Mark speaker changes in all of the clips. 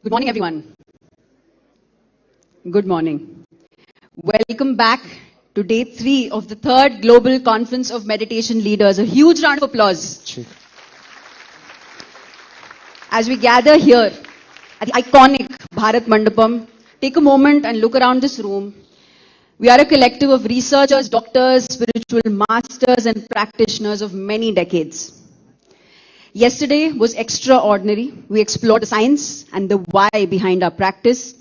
Speaker 1: Good morning, everyone. Good morning. Welcome back to day 3 of the 3rd Global Conference of Meditation Leaders. A huge round of applause. As we gather here at the iconic Bharat Mandapam, take a moment and look around this room. We are a collective of researchers, doctors, spiritual masters, and practitioners of many decades. Yesterday was extraordinary. We explored the science and the why behind our practice.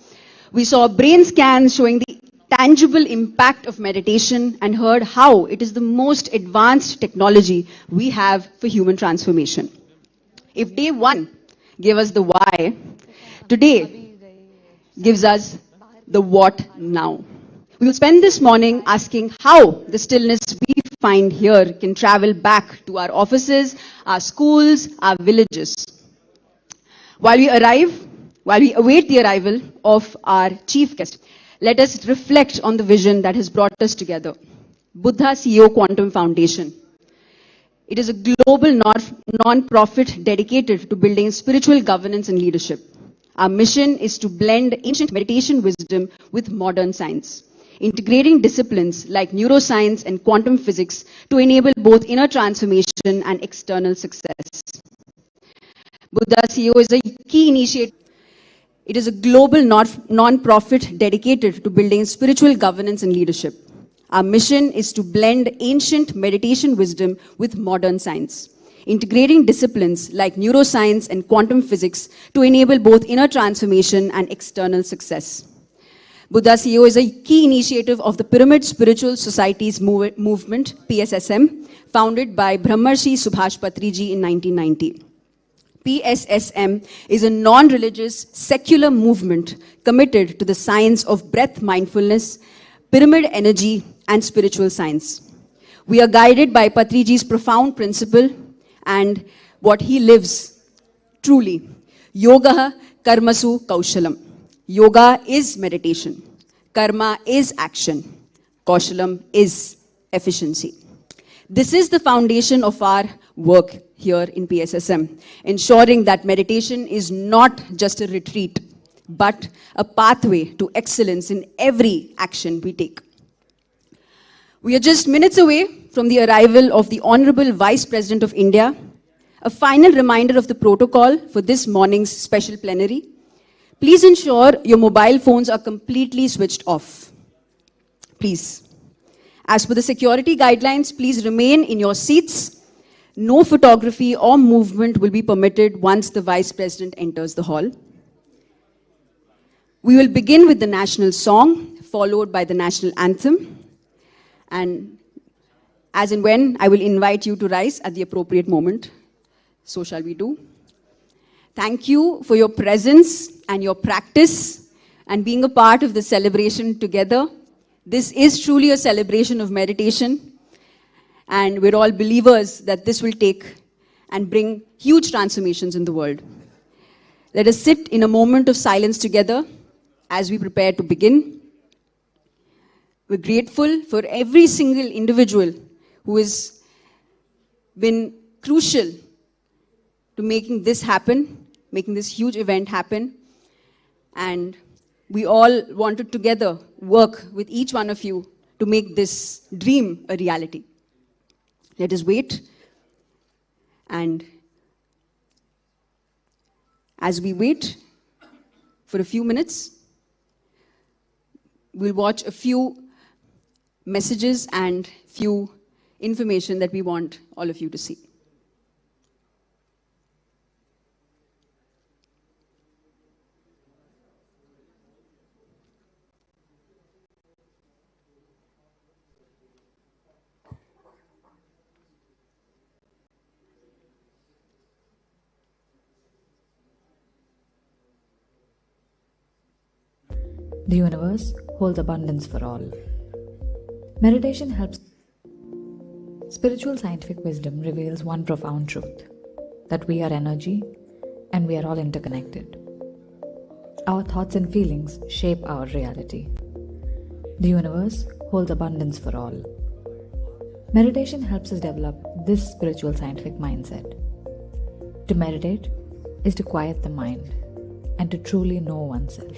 Speaker 1: We saw brain scans showing the tangible impact of meditation and heard how it is the most advanced technology we have for human transformation. If day 1 gave us the why, today gives us the what now. We will spend this morning asking how the stillness we find here can travel back to our offices, our schools, our villages. While we await the arrival of our chief guest, let us reflect on the vision that has brought us together. Buddha CEO Quantum Foundation. It is a global non-profit dedicated to building spiritual governance and leadership. Our mission is to blend ancient meditation wisdom with modern science, integrating disciplines like neuroscience and quantum physics to enable both inner transformation and external success. Buddha CEO is a key initiative. It is a global non-profit dedicated to building spiritual governance and leadership. Our mission is to blend ancient meditation wisdom with modern science, integrating disciplines like neuroscience and quantum physics to enable both inner transformation and external success. Buddha CEO is a key initiative of the Pyramid Spiritual Societies Movement, PSSM, founded by Brahmarshi Subhash Patriji in 1990. PSSM is a non-religious, secular movement committed to the science of breath mindfulness, pyramid energy, and spiritual science. We are guided by Patriji's profound principle and what he lives truly. Yoga karmasu kaushalam. Yoga is meditation. Karma is action. Kaushalam is efficiency. This is the foundation of our work here in PSSM, ensuring that meditation is not just a retreat, but a pathway to excellence in every action we take. We are just minutes away from the arrival of the Honorable Vice President of India. A final reminder of the protocol for this morning's special plenary. Please ensure your mobile phones are completely switched off. Please. As per the security guidelines, please remain in your seats. No photography or movement will be permitted once the Vice President enters the hall. We will begin with the national song, followed by the national anthem. And as and when, I will invite you to rise at the appropriate moment. So shall we do. Thank you for your presence and your practice and being a part of the celebration together. This is truly a celebration of meditation. And we're all believers that this will take and bring huge transformations in the world. Let us sit in a moment of silence together as we prepare to begin. We're grateful for every single individual who has been crucial to making this happen, making this huge event happen. And we all want to together work with each one of you to make this dream a reality. Let us wait, and as we wait for a few minutes, we'll watch a few messages and few information that we want all of you to see.
Speaker 2: The universe holds abundance for all. Meditation helps. Spiritual scientific wisdom reveals one profound truth, that we are energy and we are all interconnected. Our thoughts and feelings shape our reality. The universe holds abundance for all. Meditation helps us develop this spiritual scientific mindset. To meditate is to quiet the mind. and to truly know oneself.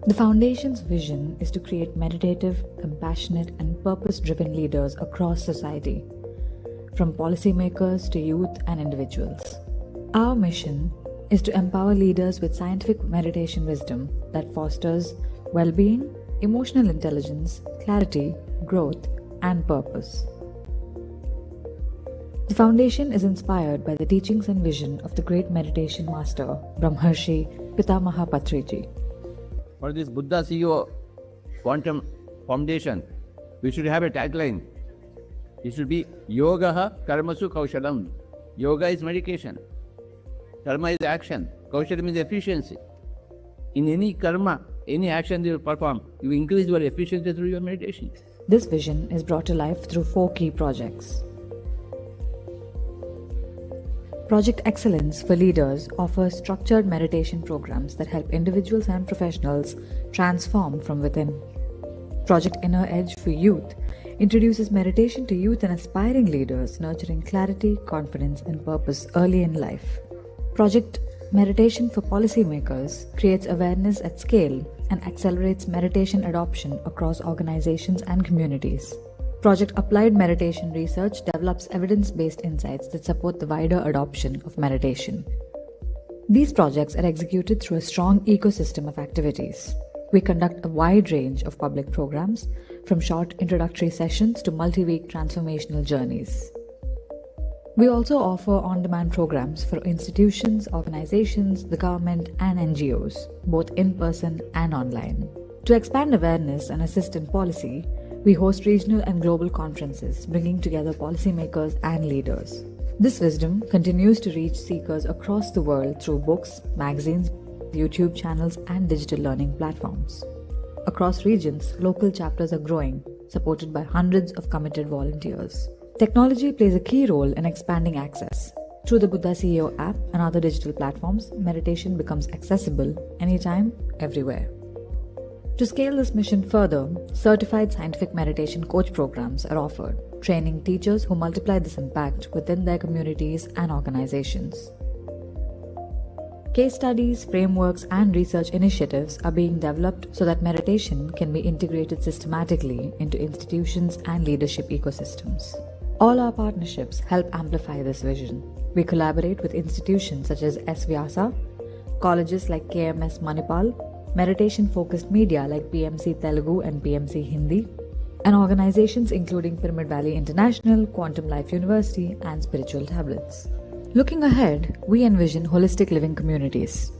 Speaker 2: The Foundation's vision is to create meditative, compassionate, and purpose-driven leaders across society, from policymakers to youth and individuals. Our mission is to empower leaders with scientific meditation wisdom that fosters well-being, emotional intelligence, clarity, growth, and purpose. The Foundation is inspired by the teachings and vision of the great meditation master, Brahmarshi Pitamaha Patriji.
Speaker 3: For this Buddha CEO Quantum Foundation, we should have a tagline. It should be Yogaha Karmasu Kaushalam. Yoga is meditation. Karma is action. Kaushalam is efficiency. In any karma, any action you perform, you increase your efficiency through your meditation.
Speaker 2: This vision is brought to life through 4 key projects. Project Excellence for Leaders offers structured meditation programs that help individuals and professionals transform from within. Project Inner Edge for Youth introduces meditation to youth and aspiring leaders, nurturing clarity, confidence, and purpose early in life. Project Meditation for Policymakers creates awareness at scale and accelerates meditation adoption across organizations and communities. Project Applied Meditation Research develops evidence-based insights that support the wider adoption of meditation. These projects are executed through a strong ecosystem of activities. We conduct a wide range of public programs, from short introductory sessions to multi-week transformational journeys. We also offer on-demand programs for institutions, organizations, the government, and NGOs, both in person and online. To expand awareness and assist in policy, we host regional and global conferences, bringing together policymakers and leaders. This wisdom continues to reach seekers across the world through books, magazines, YouTube channels, and digital learning platforms. Across regions, local chapters are growing, supported by hundreds of committed volunteers. Technology plays a key role in expanding access. Through the Buddha CEO app and other digital platforms, meditation becomes accessible anytime, everywhere. To scale this mission further, certified scientific meditation coach programs are offered, training teachers who multiply this impact within their communities and organizations. Case studies, frameworks, and research initiatives are being developed so that meditation can be integrated systematically into institutions and leadership ecosystems. All our partnerships help amplify this vision. We collaborate with institutions such as S. Vyasa, colleges like KMS Manipal, meditation-focused media like PMC Telugu and PMC Hindi, and organizations including Pyramid Valley International, Quantum Life University, and Spiritual Tablets. Looking ahead, we envision holistic living communities.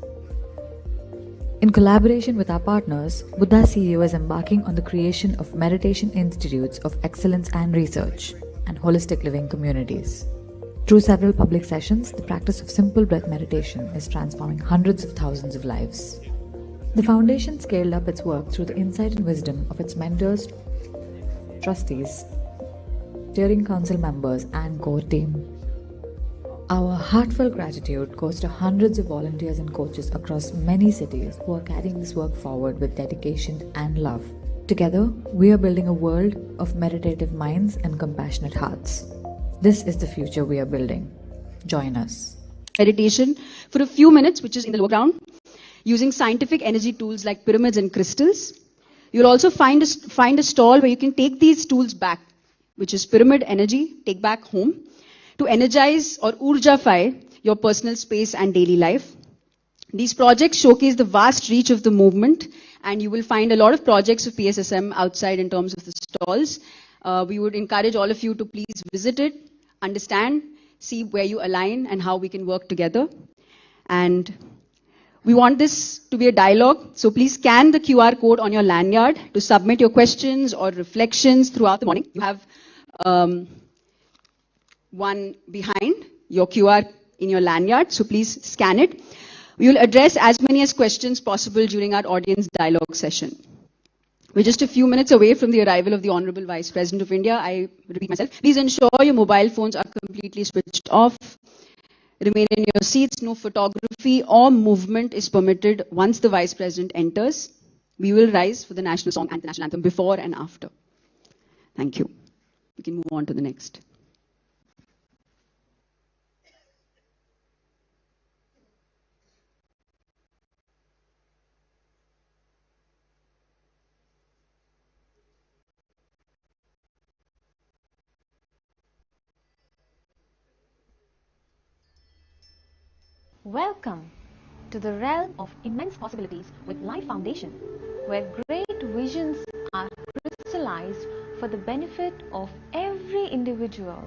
Speaker 2: In collaboration with our partners, Buddha CEO is embarking on the creation of meditation institutes of excellence and research, and holistic living communities. Through several public sessions, the practice of simple breath meditation is transforming hundreds of thousands of lives. The Foundation scaled up its work through the insight and wisdom of its mentors, trustees, steering council members, and core team. Our heartfelt gratitude goes to hundreds of volunteers and coaches across many cities who are carrying this work forward with dedication and love. Together, we are building a world of meditative minds and compassionate hearts. This is the future we are building. Join us.
Speaker 1: Meditation for a few minutes, which is in the lower ground, using scientific energy tools like pyramids and crystals. You'll also find a stall where you can take these tools back, which is pyramid energy, take back home, to energize or urjafy your personal space and daily life. These projects showcase the vast reach of the movement, and you will find a lot of projects of PSSM outside in terms of the stalls. We would encourage all of you to please visit it, understand, see where you align and how we can work together. And we want this to be a dialogue, so please scan the QR code on your lanyard to submit your questions or reflections throughout the morning. You have one behind your QR in your lanyard, so please scan it. We will address as many as questions possible during our audience dialogue session. We're just a few minutes away from the arrival of the Honorable Vice President of India. I repeat myself. Please ensure your mobile phones are completely switched off. Remain in your seats. No photography or movement is permitted once the Vice President enters. We will rise for the national song and the national anthem before and after. Thank you. We can move on to the next.
Speaker 4: Welcome to the realm of immense possibilities with Life Foundation, where great visions are crystallized for the benefit of every individual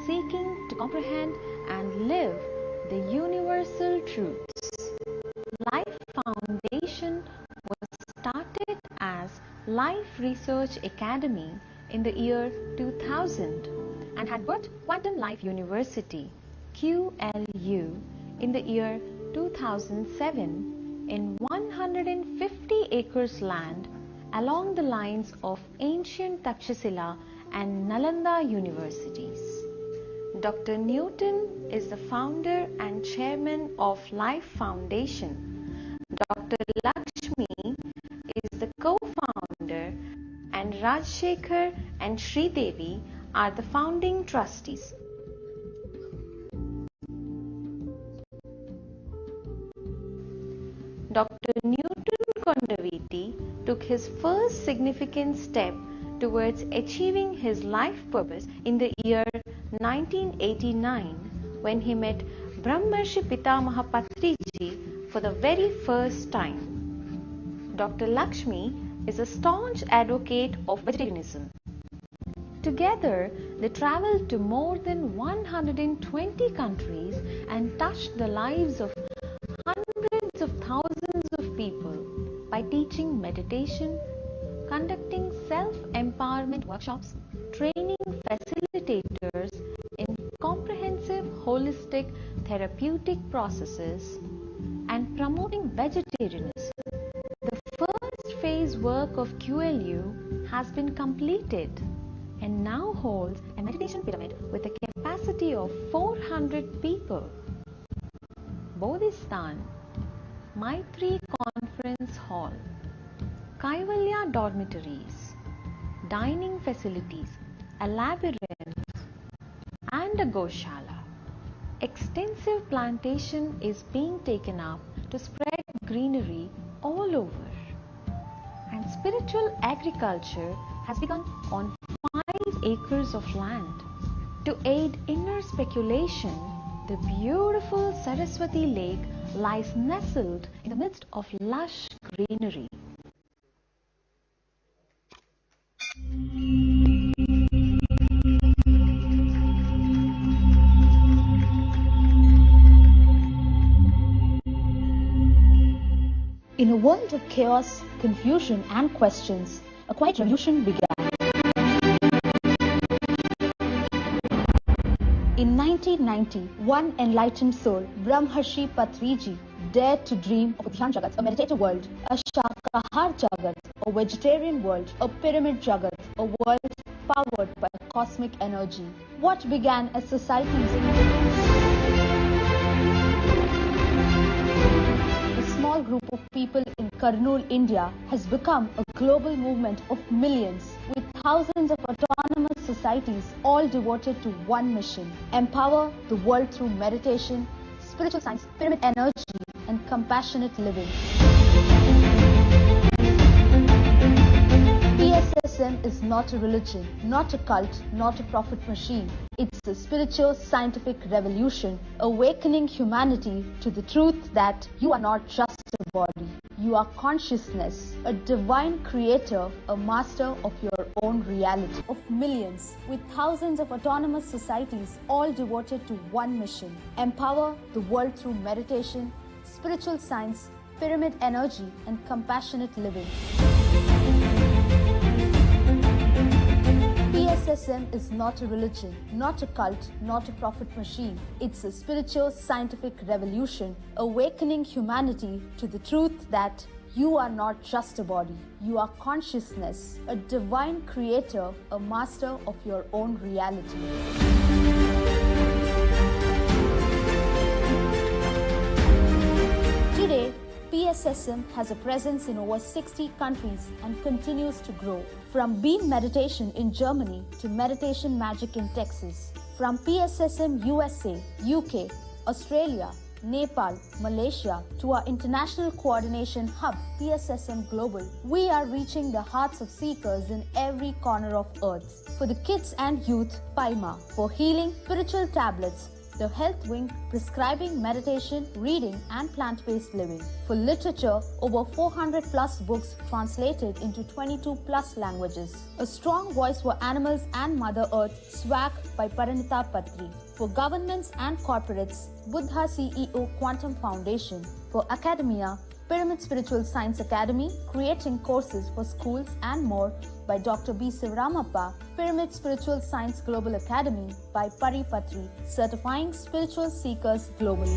Speaker 4: seeking to comprehend and live the universal truths. Life Foundation was started as Life Research Academy in the year 2000 and had birthed Quantum Life University, QLU, in the year 2007 in 150 acres land along the lines of ancient Takshashila and Nalanda universities. Dr. Newton is the founder and chairman of Life Foundation. Dr. Lakshmi is the co-founder, and Rajshekhar and Sridevi are the founding trustees. Dr. Newton Kondaviti took his first significant step towards achieving his life purpose in the year 1989 when he met Brahmarshi Pitamaha Patriji for the very first time. Dr. Lakshmi is a staunch advocate of vegetarianism. Together, they traveled to more than 120 countries and touched the lives of hundreds of thousands of people by teaching meditation, conducting self-empowerment workshops, training facilitators in comprehensive holistic therapeutic processes, and promoting vegetarianism. The first phase work of QLU has been completed and now holds a meditation pyramid with a capacity of 400 people. Bodhistan, Maitri Conference Hall, Kaivalya dormitories, dining facilities, a labyrinth, and a Goshala. Extensive plantation is being taken up to spread greenery all over. And spiritual agriculture has begun on 5 acres of land. To aid inner speculation, the beautiful Saraswati Lake lies nestled in the midst of lush greenery.
Speaker 5: In a world of chaos, confusion, and questions, a quiet revolution began. In 1990, one enlightened soul, Brahmarshi Patriji, dared to dream of a Dhyan Jagat, a meditative world, a Shakahar Jagat, a vegetarian world, a pyramid Jagat, a world powered by cosmic energy. What began as society's small group of people in Kurnool, India, has become a global movement of millions with thousands of autonomous societies all devoted to one mission: empower the world through meditation, spiritual science, pyramid energy, and compassionate living. PSSM is not a religion, not a cult, not a profit machine. It's a spiritual scientific revolution, awakening humanity to the truth that you are not just a body. You are consciousness, a divine creator, a master of your own reality. Of millions, with thousands of autonomous societies all devoted to one mission: empower the world through meditation, spiritual science, pyramid energy, and compassionate living. PSSM is not a religion, not a cult, not a profit machine. It's a spiritual scientific revolution, awakening humanity to the truth that you are not just a body. You are consciousness, a divine creator, a master of your own reality. Today, PSSM has a presence in over 60 countries and continues to grow. From Beam Meditation in Germany to Meditation Magic in Texas. From PSSM USA, UK, Australia, Nepal, Malaysia to our international coordination hub, PSSM Global, we are reaching the hearts of seekers in every corner of Earth. For the kids and youth, Paima. For healing, spiritual tablets, The health wing prescribing meditation, reading, and plant-based living. For literature, over 400 plus books translated into 22 plus languages. A strong voice for animals and Mother Earth, SWAG by Parinita Patri. For governments and corporates, Buddha CEO Quantum Foundation. For academia, Pyramid Spiritual Science Academy, creating courses for schools and more by Dr. B. Sivaramappa. Pyramid Spiritual Science Global Academy by Pari Patri, certifying spiritual seekers globally.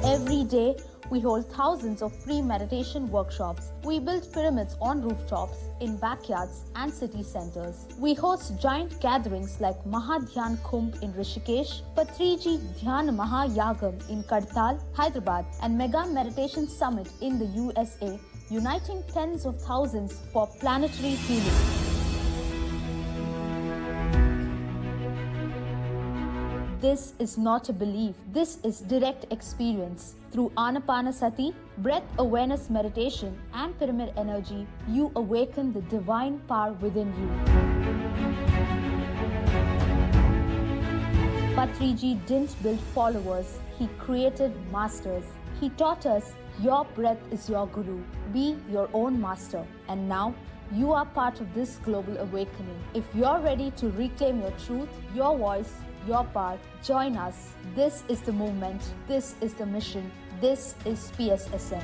Speaker 5: Every day, we hold thousands of free meditation workshops. We build pyramids on rooftops, in backyards, and city centers. We host giant gatherings like Mahadhyan Kumbh in Rishikesh, Patriji Dhyan Mahayagam in Kartal, Hyderabad, and Mega Meditation Summit in the USA, uniting tens of thousands for planetary healing. This is not a belief, this is direct experience. Through Anapanasati, breath awareness meditation, and pyramid energy, you awaken the divine power within you. Patriji didn't build followers, he created masters. He taught us, your breath is your guru, be your own master. And now, you are part of this global awakening. If you're ready to reclaim your truth, your voice, your part, join us. This is the movement, this is the mission, this is PSSM.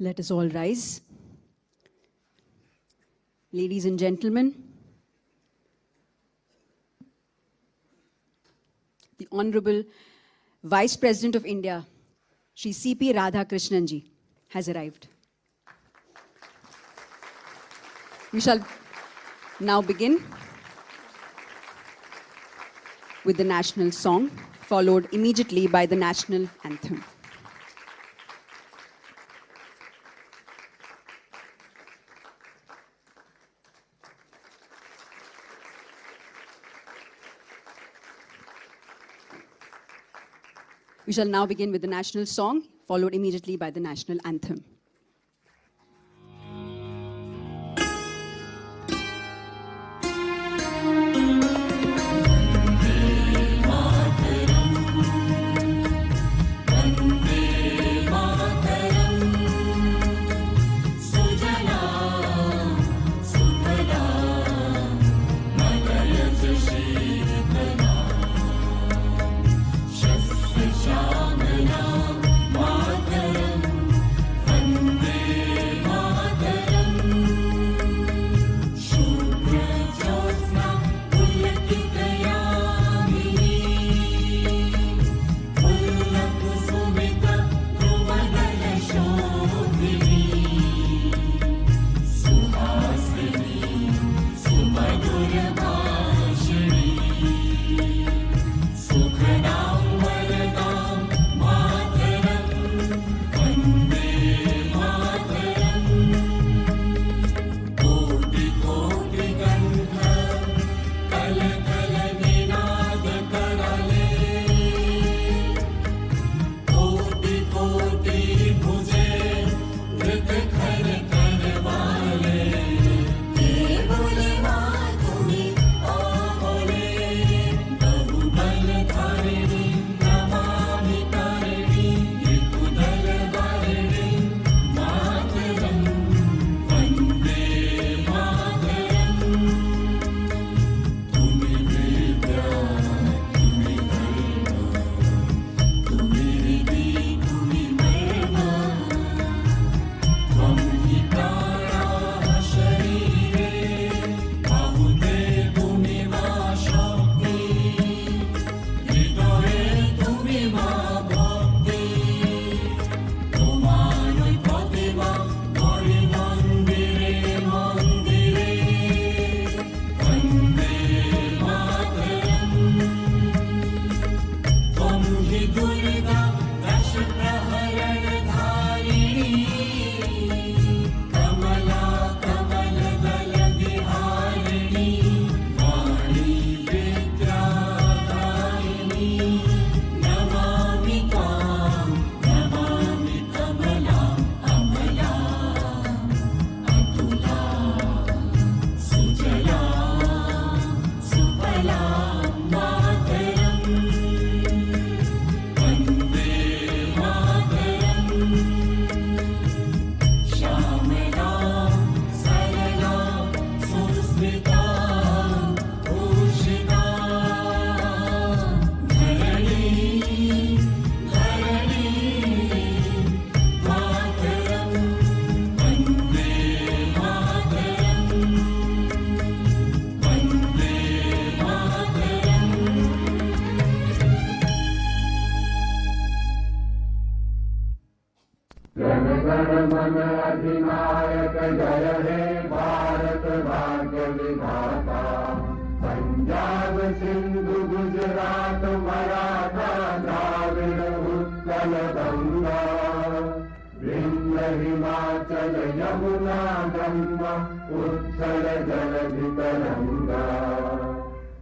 Speaker 1: Let us all rise. Ladies and gentlemen, the Honorable Vice President of India, Shri C.P. Radhakrishnan ji, has arrived. We shall now begin with the national song, followed immediately by the national anthem. We shall now begin with the national song, followed immediately by the national anthem.
Speaker 6: मन अधिनायक जय हे भारत भाग्य विधाता। पंजाब सिंधु गुजरात मराठा द्राविड़ उत्कल गंगा, विंध्य हिमाचल यमुना गंगा उत्कल जलधि तरंगा।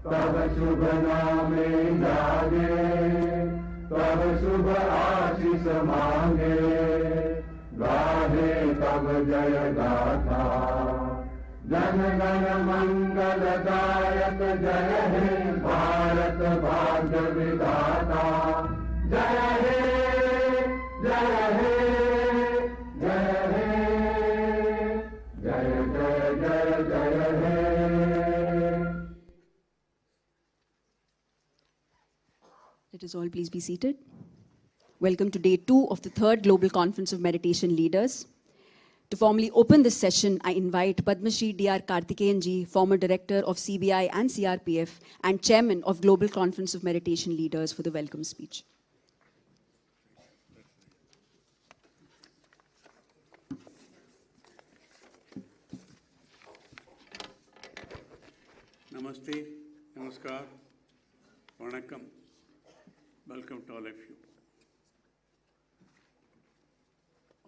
Speaker 6: तब शुभ नामे जागे, तब शुभ आशीष मांगे, गाहे तब जय गाथा। जन गण मंगल दायक जय हे भारत भाग्य विधाता। जय हे जय हे जय हे जय जय जय जय हे।
Speaker 1: Let us all please be seated. Welcome to day 2 of the 3rd Global Conference of Meditation Leaders. To formally open this session, I invite Padma Shri Dr. Karthikeyan ji, former director of CBI and CRPF and chairman of Global Conference of Meditation Leaders, for the welcome speech.
Speaker 7: Namaste, Namaskar, Vanakkam. Welcome to all of you.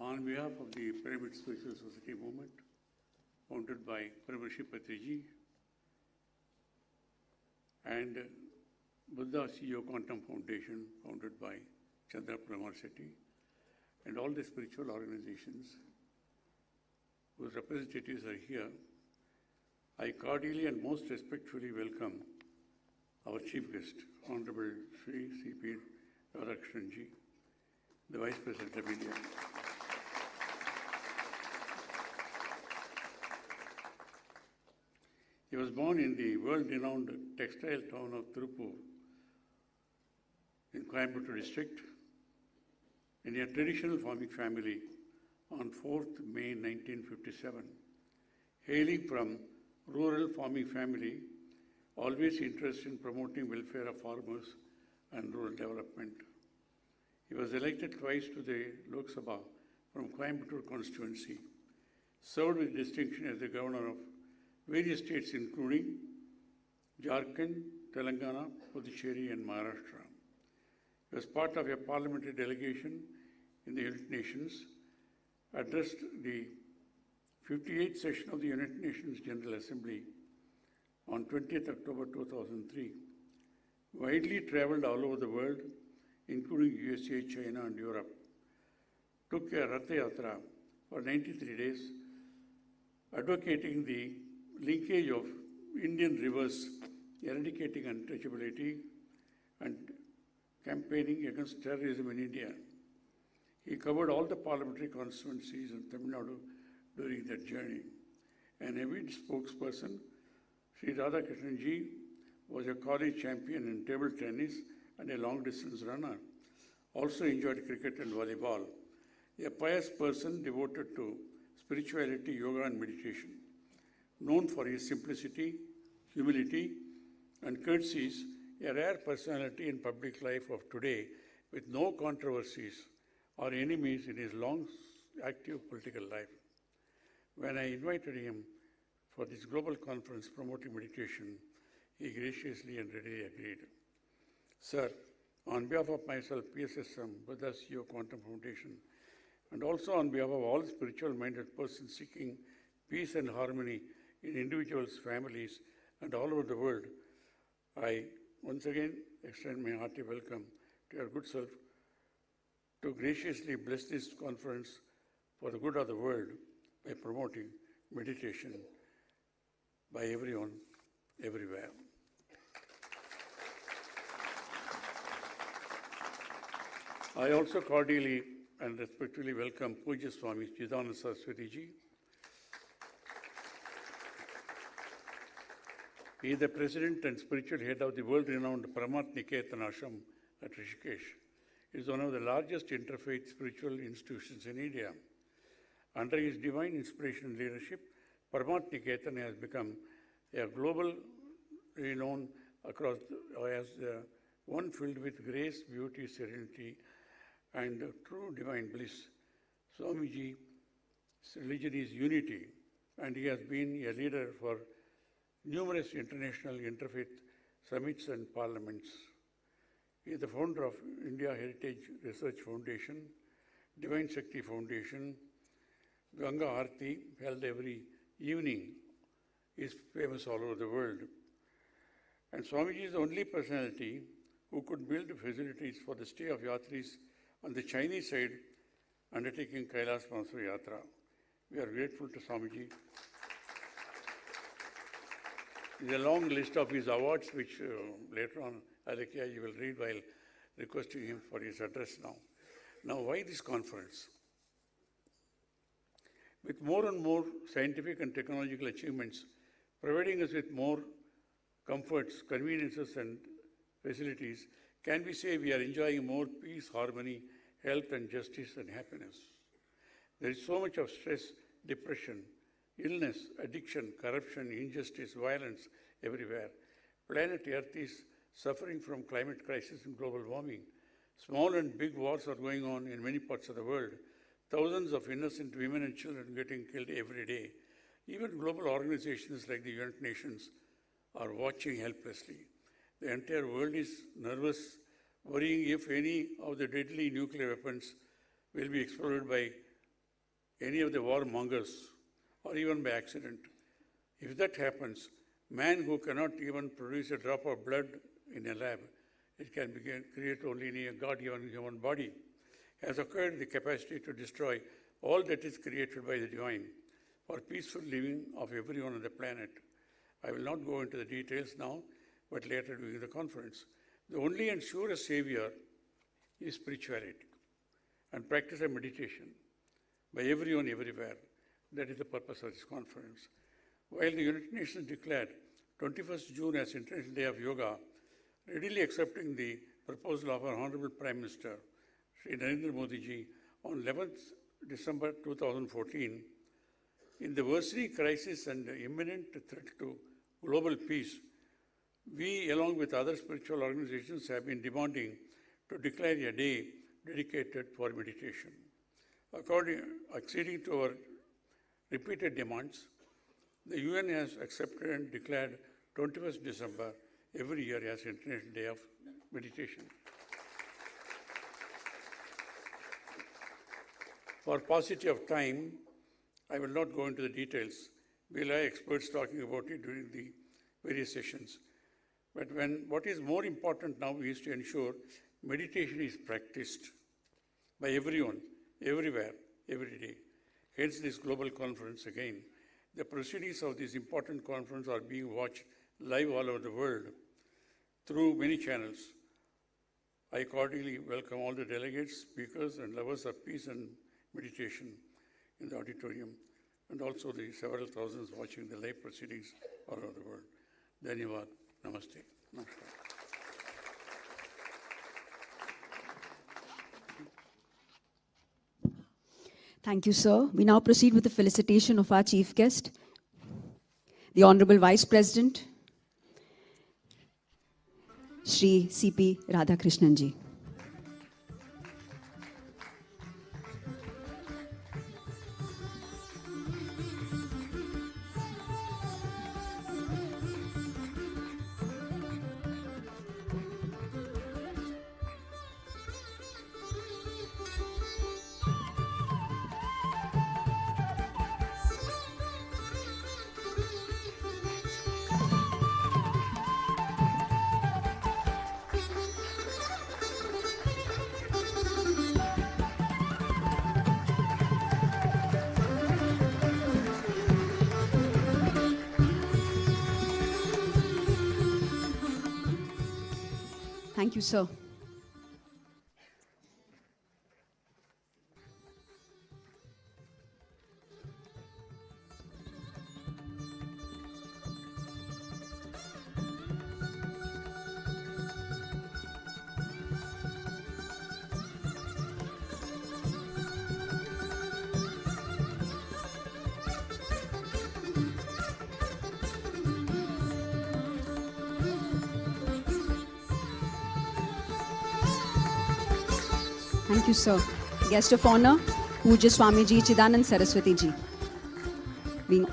Speaker 7: On behalf of the Pyramid Spiritual Society movement, founded by Paramahansa Patriji and Buddha CEO Quantum Foundation, founded by Chandra Paramahansa, and all the spiritual organizations whose representatives are here, I cordially and most respectfully welcome our chief guest, Honorable Sri C.P. Radhakrishnan, the Vice President of India. He was born in the world-renowned textile town of Tirupur in Coimbatore district in a traditional farming family on 4th May 1957. Hailing from rural farming family, always interested in promoting welfare of farmers and rural development. He was elected twice to the Lok Sabha from Coimbatore constituency, served with distinction as the governor of various states including Jharkhand, Telangana, Puducherry and Maharashtra. He was part of a parliamentary delegation in the United Nations, addressed the 58th session of the United Nations General Assembly on 20th October 2003, widely traveled all over the world, including USA, China and Europe, took a Ratha Yatra for 93 days, advocating the linkage of Indian rivers, eradicating untouchability and campaigning against terrorism in India. He covered all the parliamentary constituencies in Tamil Nadu during that journey. An avid spokesperson, Sri Radhakrishnan ji was a college champion in table tennis and a long-distance runner. Also enjoyed cricket and volleyball. A pious person devoted to spirituality, yoga and meditation. Known for his simplicity, humility and courtesies, a rare personality in public life of today with no controversies or enemies in his long, active political life. When I invited him for this global conference promoting meditation, he graciously and readily agreed. Sir, on behalf of myself, PSSM, Buddha CEO Quantum Foundation, and also on behalf of all spiritual-minded persons seeking peace and harmony in individuals, families, and all over the world, I once again extend my hearty welcome to your good self to graciously bless this conference for the good of the world by promoting meditation by everyone, everywhere. I also cordially and respectfully welcome Puja Swami Chidananda Saraswati Ji. He is the president and spiritual head of the world-renowned Paramat Niketan Ashram at Rishikesh. It is one of the largest interfaith spiritual institutions in India. Under his divine inspiration and leadership, Paramat Niketan has become a global renown across as one filled with grace, beauty, serenity, and true divine bliss. Swamiji religion is unity, and he has been a leader for numerous international interfaith summits and parliaments. He is the founder of India Heritage Research Foundation, Divine Shakti Foundation, Ganga Aarti, held every evening, is famous all over the world. And Swamiji is the only personality who could build facilities for the stay of yatris on the Chinese side, undertaking Kailas Manasur Yatra. We are grateful to Swamiji. There is a long list of his awards, which later on, Alekia, you will read while requesting him for his address now. Now, why this conference? With more and more scientific and technological achievements, providing us with more comforts, conveniences, and facilities, can we say we are enjoying more peace, harmony, health, and justice and happiness? There is so much of stress depression, illness, addiction, corruption, injustice, violence everywhere. Planet Earth is suffering from climate crisis and global warming. Small and big wars are going on in many parts of the world. Thousands of innocent women and children getting killed every day. Even global organizations like the United Nations are watching helplessly. The entire world is nervous, worrying if any of the deadly nuclear weapons will be exploded by any of the warmongers or even by accident. If that happens, man who cannot even produce a drop of blood in a lab, it can create only in a God-given human body, has acquired the capacity to destroy all that is created by the divine for peaceful living of everyone on the planet. I will not go into the details now, but later during the conference. The only and surest savior is spirituality and practice of meditation by everyone everywhere. That is the purpose of this conference. While the United Nations declared 21st June as International Day of Yoga, readily accepting the proposal of our Honorable Prime Minister, Sri Narendra Modi ji, on 11th December 2014, in the worsening crisis and imminent threat to global peace, we, along with other spiritual organizations, have been demanding to declare a day dedicated for meditation. Acceding to our repeated demands, the UN has accepted and declared 21st December every year as International Day of Meditation. For paucity of time, I will not go into the details. We'll have experts talking about it during the various sessions. But what is more important now is to ensure meditation is practiced by everyone, everywhere, every day. Hence this global conference again. The proceedings of this important conference are being watched live all over the world through many channels. I cordially welcome all the delegates, speakers, and lovers of peace and meditation in the auditorium, and also the several thousands watching the live proceedings all over the world. Dhanyavad. Namaste. Namaskar.
Speaker 1: Thank you, sir. We now proceed with the felicitation of our chief guest, the Honorable Vice President, Shri C.P. Radhakrishnan ji. Thank you, sir. Thank you, sir. Guest of honor, Pujya Swamiji Chidanand Saraswati ji, being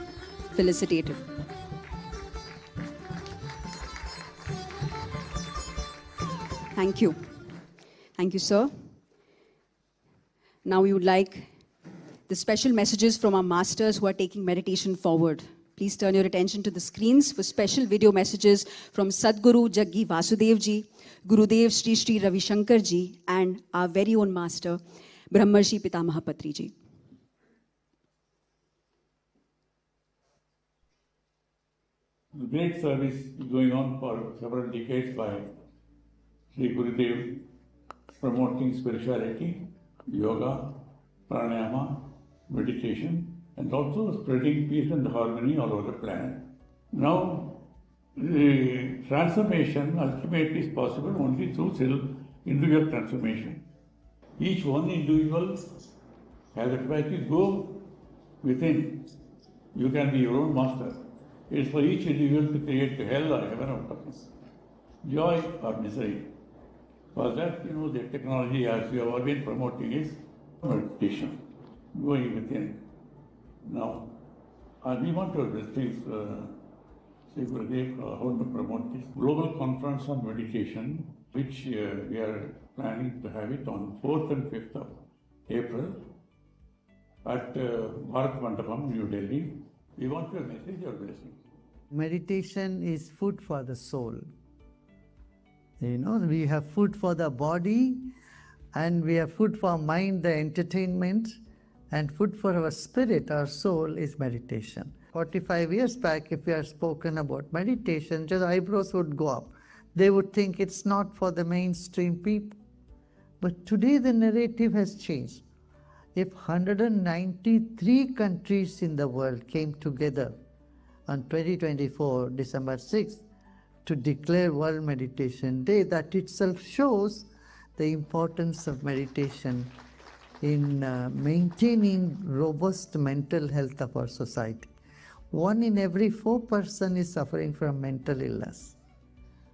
Speaker 1: felicitated. Thank you. Thank you, sir. Now we would like the special messages from our masters who are taking meditation forward. Please turn your attention to the screens for special video messages from Sadguru Jaggi Vasudev ji, Gurudev Sri Sri Ravi Shankar ji, and our very own master, Brahmarshi Pitamaha Patri ji.
Speaker 7: Great service is going on for several decades by Sri Gurudev, promoting spirituality, yoga, pranayama, meditation, and also spreading peace and harmony all over the planet. Now, the transformation ultimately is possible only through individual transformation. Each one individual has a capacity to go within. You can be your own master. It is for each individual to create hell or heaven out of it. Joy or misery. For that, the technology, as we have all been promoting, is meditation, going within. Now, we want to please, say, Gurudev, how to promote this global conference on meditation, which we are planning to have it on 4th and 5th of April at Bharat Mandapam, New Delhi. We want to message your blessing.
Speaker 8: Meditation is food for the soul. We have food for the body, and we have food for mind, the entertainment, and food for our spirit, our soul, is meditation. 45 years back, if we had spoken about meditation, just eyebrows would go up. They would think it's not for the mainstream people. But today the narrative has changed. If 193 countries in the world came together on 2024, December 6th, to declare World Meditation Day, that itself shows the importance of meditation in maintaining robust mental health of our society. 1 in every 4 person is suffering from mental illness.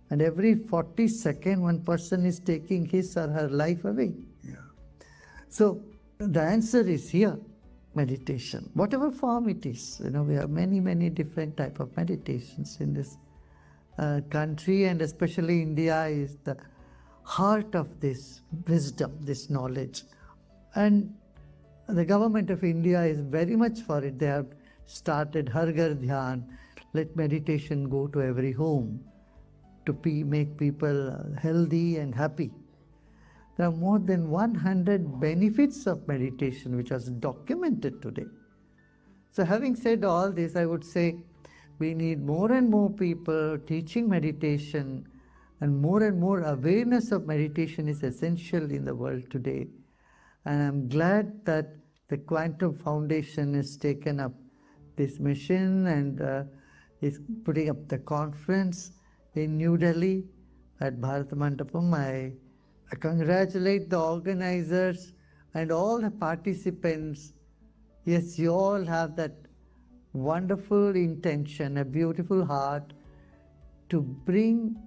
Speaker 8: And every 42nd, one person is taking his or her life away. Yeah. So the answer is here, meditation. Whatever form it is, we have many, many different type of meditations in this country, and especially India is the heart of this wisdom, this knowledge. And the government of India is very much for it. They have started Har Ghar Dhyan, let meditation go to every home to make people healthy and happy. There are more than 100 benefits of meditation which are documented today. So having said all this, I would say we need more and more people teaching meditation, and more awareness of meditation is essential in the world today. And I'm glad that the Quantum Foundation has taken up this mission and is putting up the conference in New Delhi at Bharat Mandapam. I congratulate the organizers and all the participants. Yes, you all have that wonderful intention, a beautiful heart to bring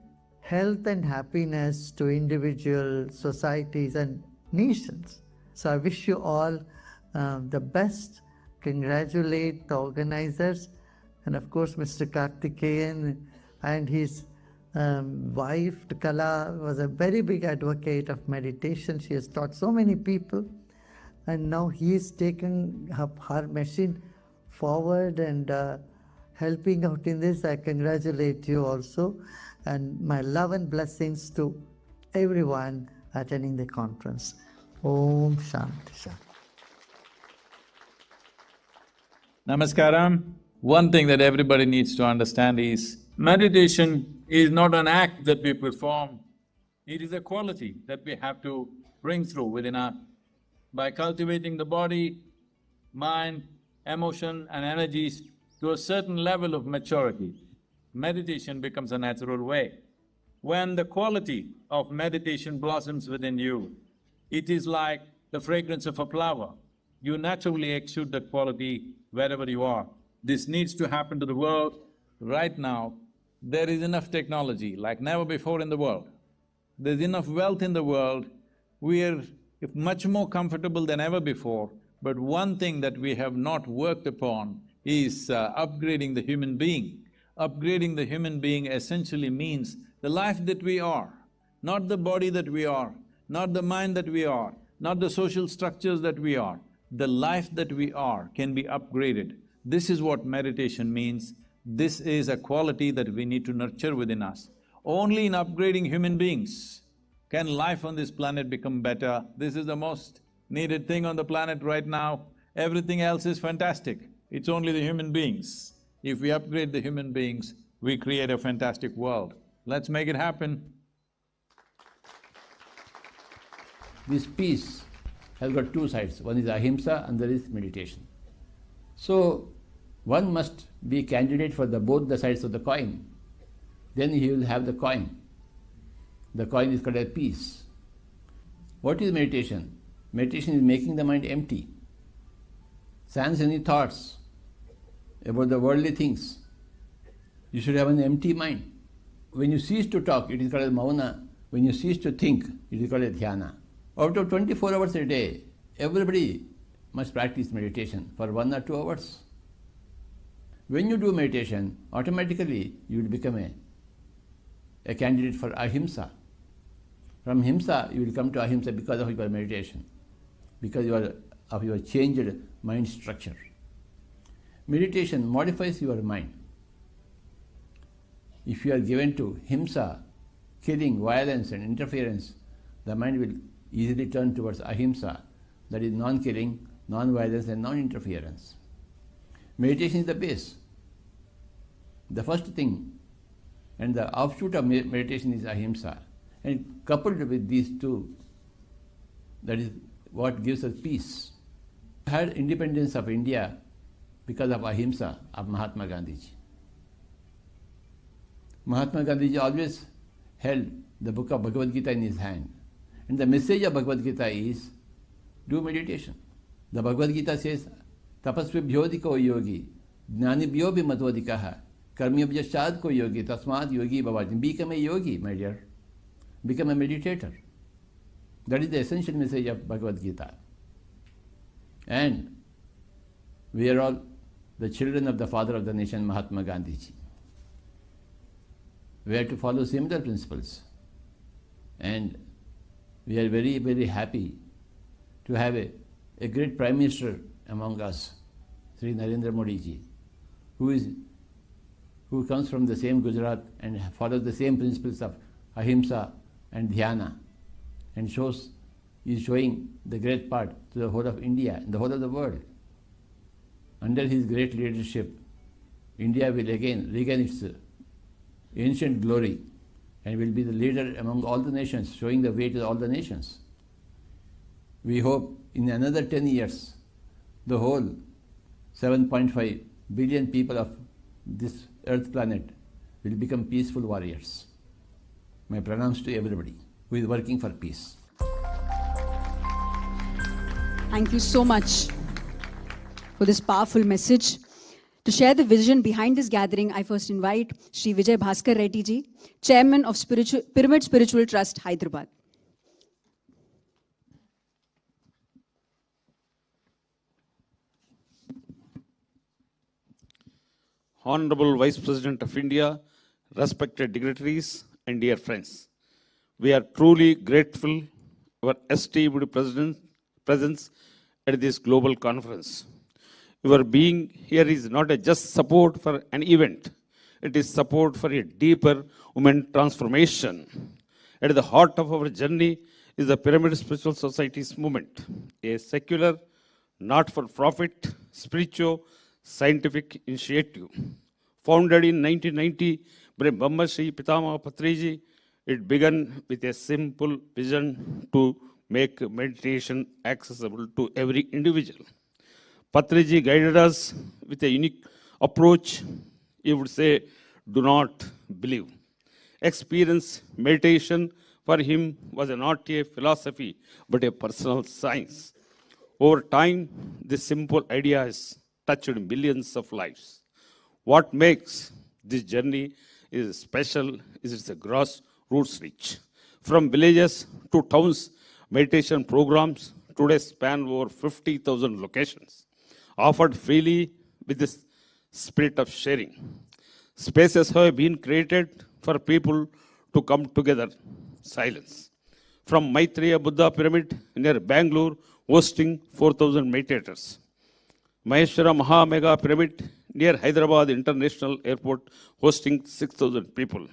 Speaker 8: health and happiness to individuals, societies and nations. So I wish you all the best. Congratulate the organizers, and of course Mr. Karthikeyan and his wife Kala was a very big advocate of meditation. She has taught so many people, and now he is taking up her machine forward and helping out in this. I congratulate you also, and my love and blessings to everyone attending the conference. Om Shanti Shanti.
Speaker 9: Namaskaram. One thing that everybody needs to understand is meditation is not an act that we perform, it is a quality that we have to bring through within us. By cultivating the body, mind, emotion and energies to a certain level of maturity, meditation becomes a natural way. When the quality of meditation blossoms within you, it is like the fragrance of a flower. You naturally exude that quality wherever you are. This needs to happen to the world. Right now, there is enough technology like never before in the world. There's enough wealth in the world. We are much more comfortable than ever before, but one thing that we have not worked upon is upgrading the human being. Upgrading the human being essentially means the life that we are, not the body that we are, not the mind that we are, not the social structures that we are. The life that we are can be upgraded. This is what meditation means. This is a quality that we need to nurture within us. Only in upgrading human beings can life on this planet become better. This is the most needed thing on the planet right now. Everything else is fantastic. It's only the human beings. If we upgrade the human beings, we create a fantastic world. Let's make it happen.
Speaker 3: This peace has got two sides. One is ahimsa and there is meditation. So, one must be candidate for both the sides of the coin. Then he will have the coin. The coin is called as peace. What is meditation? Meditation is making the mind empty. sans any thoughts about the worldly things. You should have an empty mind. When you cease to talk, it is called mauna. When you cease to think, it is called dhyana. Out of 24 hours a day, everybody must practice meditation for 1 or 2 hours. When you do meditation, automatically you will become a candidate for ahimsa. From himsa, you will come to ahimsa because of your meditation, because of your changed mind structure. Meditation modifies your mind. If you are given to himsa, killing, violence and interference, the mind will easily turn towards ahimsa, that is non-killing, non-violence and non-interference. Meditation is the base. The first thing and the offshoot of meditation is ahimsa. And coupled with these two, that is what gives us peace. We had independence of India because of ahimsa of Mahatma Gandhiji. Mahatma Gandhiji always held the book of Bhagavad Gita in his hand. And the message of Bhagavad Gita is, do meditation. The Bhagavad Gita says, tapasvibhyodiko yogi, jnanibhyo bhi matvodikaha, karmyabhyashad ko yogi, tasmad yogi bhavati. Become a yogi, my dear. Become a meditator. That is the essential message of Bhagavad Gita. And we are all the children of the father of the nation, Mahatma Gandhiji. We have to follow similar principles. And we are very, very happy to have a great Prime Minister among us, Sri Narendra Modi ji, who comes from the same Gujarat and follows the same principles of ahimsa and dhyana, and is showing the great part to the whole of India and the whole of the world. Under his great leadership, India will again regain its ancient glory and will be the leader among all the nations, showing the way to all the nations. We hope in another 10 years, the whole 7.5 billion people of this earth planet will become peaceful warriors. My pranams to everybody who is working for peace.
Speaker 1: Thank you so much for this powerful message. To share the vision behind this gathering, I first invite Sri Vijay Bhaskar Reddy ji, Chairman of Pyramid Spiritual Trust, Hyderabad.
Speaker 10: Honorable Vice President of India, respected dignitaries and dear friends, we are truly grateful for esteemed presence at this global conference. Your being here is not just support for an event, it is support for a deeper human transformation. At the heart of our journey is the Pyramid Spiritual Society's movement, a secular, not-for-profit, spiritual, scientific initiative. Founded in 1990 by Brahma Shri Pitama Patriji, it began with a simple vision to make meditation accessible to every individual. Patriji guided us with a unique approach. He would say, do not believe. Experience meditation for him was not a philosophy, but a personal science. Over time, this simple idea has touched millions of lives. What makes this journey is special is its grassroots reach. From villages to towns, meditation programs today span over 50,000 locations, offered freely with the spirit of sharing. Spaces have been created for people to come together, silence. From Maitreya Buddha Pyramid near Bangalore, hosting 4,000 meditators. Maheshwara Maha Mega Pyramid near Hyderabad International Airport, hosting 6,000 people.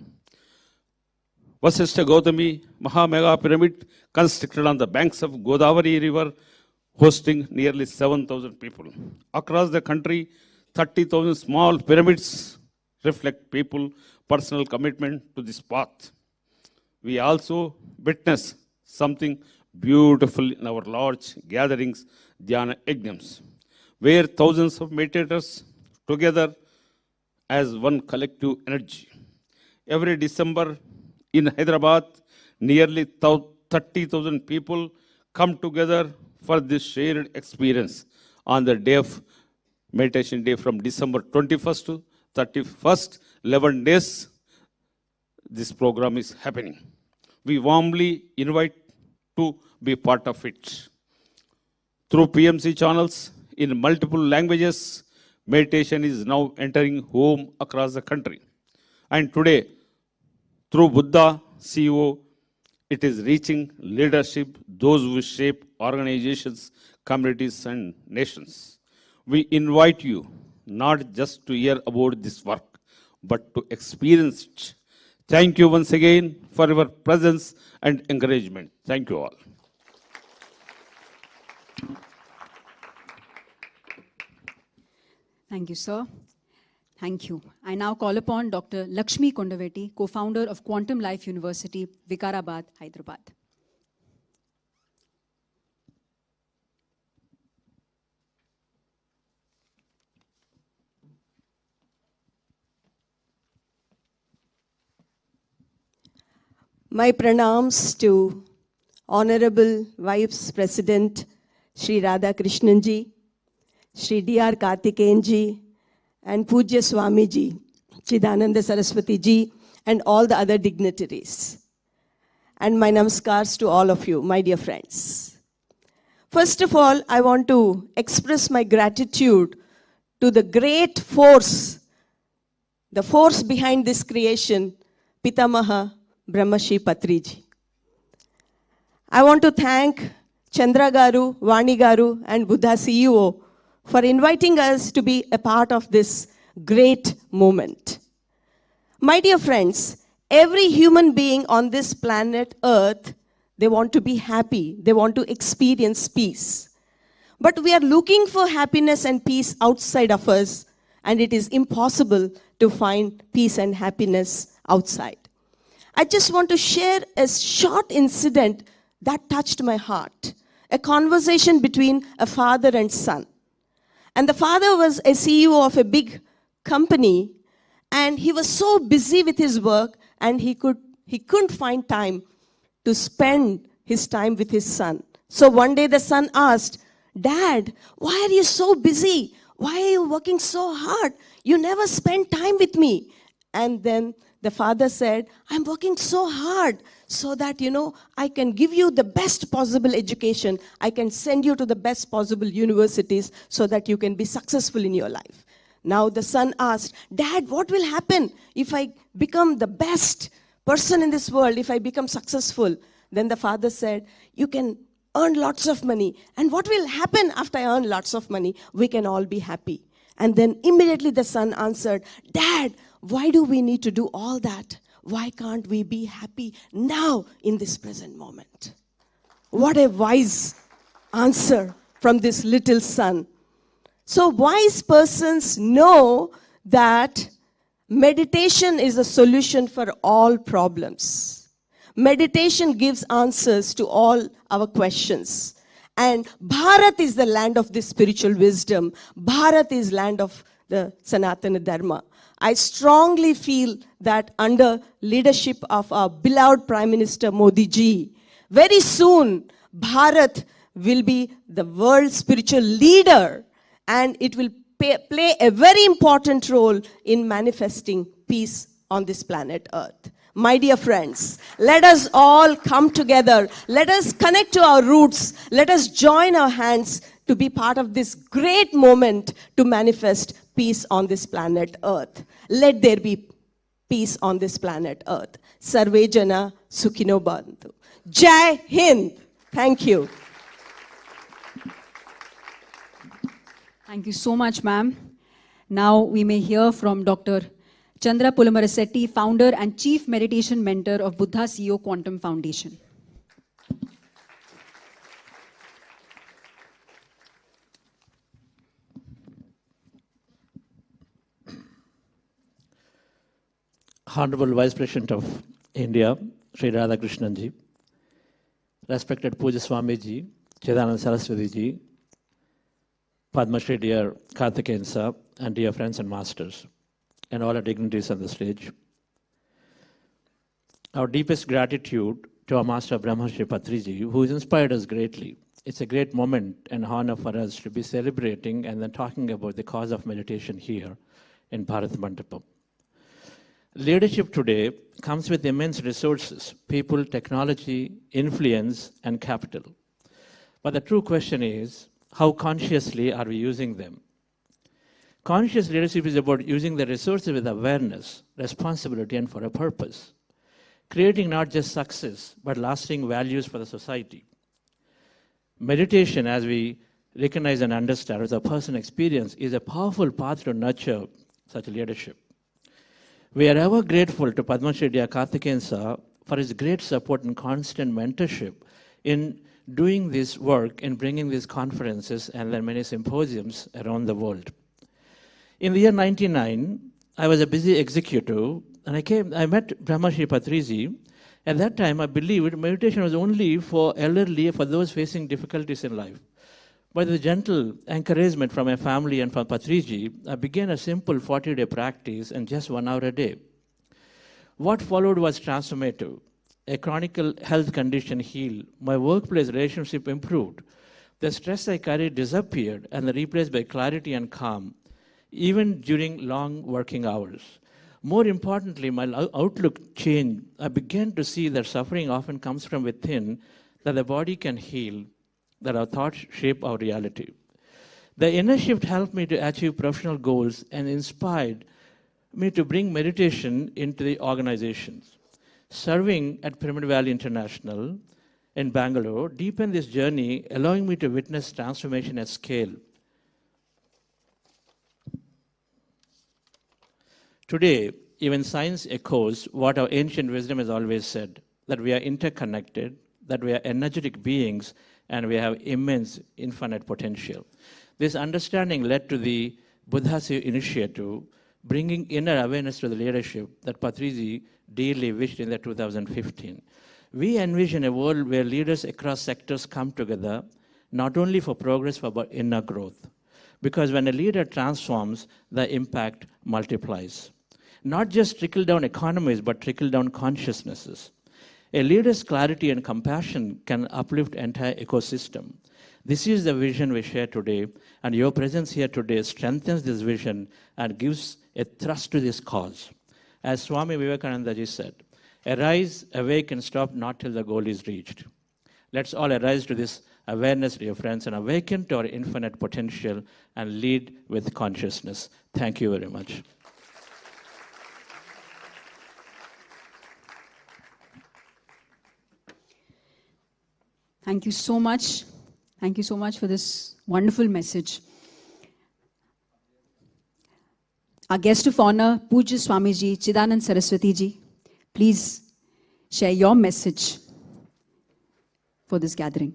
Speaker 10: Vasishtha Gautami Maha Mega Pyramid constructed on the banks of Godavari River, hosting nearly 7,000 people. Across the country, 30,000 small pyramids reflect people's personal commitment to this path. We also witness something beautiful in our large gatherings, Dhyana Yajnams, where thousands of meditators together as one collective energy. Every December in Hyderabad, nearly 30,000 people come together for this shared experience on the day of meditation day from December 21st to 31st, 11 days, this program is happening. We warmly invite to be part of it. Through PMC channels in multiple languages, meditation is now entering home across the country. And today, through Buddha CEO, it is reaching leadership, those who shape organizations, communities, and nations. We invite you not just to hear about this work, but to experience it. Thank you once again for your presence and encouragement. Thank you all.
Speaker 1: Thank you, sir. Thank you. I now call upon Dr. Lakshmi Kondaveti, co-founder of Quantum Life University, Vikarabad, Hyderabad.
Speaker 11: My pranams to Honorable Vice President Sri Radha Krishnanji, Sri D.R. Karthikeyanji, and Pujya Swamiji, Chidananda Saraswati ji, and all the other dignitaries. And my namaskars to all of you, my dear friends. First of all, I want to express my gratitude to the great force, the force behind this creation, Pitamaha Brahmashi Patriji. I want to thank Chandra Garu, Vani Garu, and Buddha CEO for inviting us to be a part of this great moment. My dear friends, every human being on this planet Earth, they want to be happy. They want to experience peace. But we are looking for happiness and peace outside of us, and it is impossible to find peace and happiness outside. I just want to share a short incident that touched my heart. A conversation between a father and son. And the father was a CEO of a big company, and he was so busy with his work, and he couldn't find time to spend his time with his son. So one day the son asked, "Dad, why are you so busy? Why are you working so hard? You never spend time with me." And then the father said, "I'm working so hard so that, I can give you the best possible education. I can send you to the best possible universities so that you can be successful in your life." Now the son asked, "Dad, what will happen if I become the best person in this world, if I become successful?" Then the father said, "You can earn lots of money. And what will happen after I earn lots of money? We can all be happy." And then immediately the son answered, "Dad, why do we need to do all that? Why can't we be happy now in this present moment?" What a wise answer from this little son. So wise persons know that meditation is a solution for all problems. Meditation gives answers to all our questions. And Bharat is the land of this spiritual wisdom. Bharat is land of the Sanatana Dharma. I strongly feel that under leadership of our beloved Prime Minister Modi ji, very soon Bharat will be the world's spiritual leader, and it will play a very important role in manifesting peace on this planet Earth. My dear friends, let us all come together. Let us connect to our roots. Let us join our hands to be part of this great moment to manifest peace on this planet Earth. Let there be peace on this planet Earth. Sarve Jana Sukhino Bhavantu. Jai Hind. Thank you.
Speaker 1: Thank you so much, ma'am. Now we may hear from Dr. Chandra Pulamarasetti, founder and chief meditation mentor of Buddha CEO Quantum Foundation.
Speaker 12: Honorable Vice President of India, Sri Radha Krishnanji, respected Pujya Swamiji, Chidananda Saraswati ji, Padma Shri dear Karthikeyan sir, and dear friends and masters, and all our dignitaries on the stage. Our deepest gratitude to our master Brahma Shri Patriji, who has inspired us greatly it's a great moment and honor for us to be celebrating and then talking about the cause of meditation here in Bharat Mandapam. Leadership today comes with immense resources, people, technology, influence, and capital. But the true question is, how consciously are we using them? Conscious leadership is about using the resources with awareness, responsibility, and for a purpose, creating not just success, but lasting values for the society. Meditation, as we recognize and understand as a personal experience, is a powerful path to nurture such leadership. We are ever grateful to Padma Shri Karthikeyan Sir for his great support and constant mentorship in doing this work and bringing these conferences and then many symposiums around the world. In the year 1999, I was a busy executive, and I met Brahmarshi Patriji. At that time, I believed meditation was only for elderly, for those facing difficulties in life. By the gentle encouragement from my family and from Patriji, I began a simple 40-day practice and just 1 hour a day. What followed was transformative. A chronic health condition healed. My workplace relationship improved. The stress I carried disappeared and replaced by clarity and calm, even during long working hours. More importantly, my outlook changed. I began to see that suffering often comes from within, that the body can heal, that our thoughts shape our reality. The inner shift helped me to achieve professional goals and inspired me to bring meditation into the organizations. Serving at Pyramid Valley International in Bangalore deepened this journey, allowing me to witness transformation at scale. Today, even science echoes what our ancient wisdom has always said, that we are interconnected, that we are energetic beings, and we have immense infinite potential. This understanding led to the Buddha's initiative, bringing inner awareness to the leadership that Patriji dearly wished in the 2015. We envision a world where leaders across sectors come together, not only for progress, but inner growth. Because when a leader transforms, the impact multiplies. Not just trickle-down economies, but trickle-down consciousnesses. A leader's clarity and compassion can uplift entire ecosystem. This is the vision we share today, and your presence here today strengthens this vision and gives a thrust to this cause. As Swami Vivekananda ji said, arise, awake, and stop not till the goal is reached. Let's all arise to this awareness, dear friends, and awaken to our infinite potential and lead with consciousness. Thank you very much.
Speaker 1: Thank you so much. Thank you so much for this wonderful message. Our guest of honor, Pujya Swamiji Chidanand Saraswati ji, please share your message for this gathering.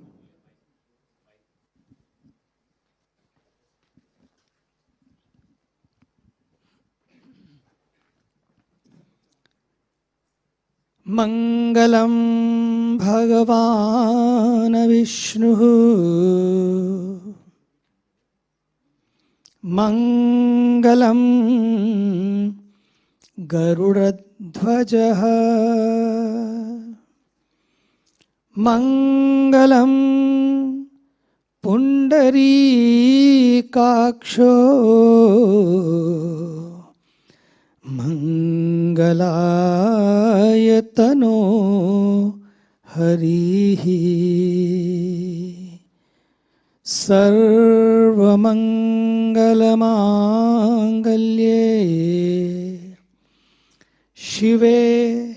Speaker 13: Mangalam Bhagavan Vishnu Mangalam Garudadhvaja Mangalam Pundarikaksho Mangalayatano Harihi Sarvamangalamangallye Shive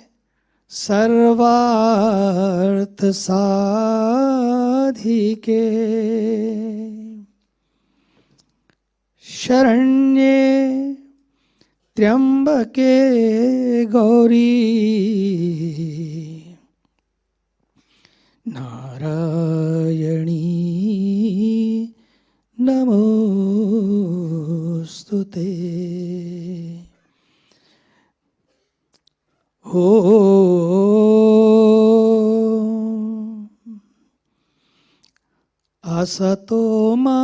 Speaker 13: Sarvarthasadhike Sharanye Triambake Gauri Narayani Namostute Om Asatoma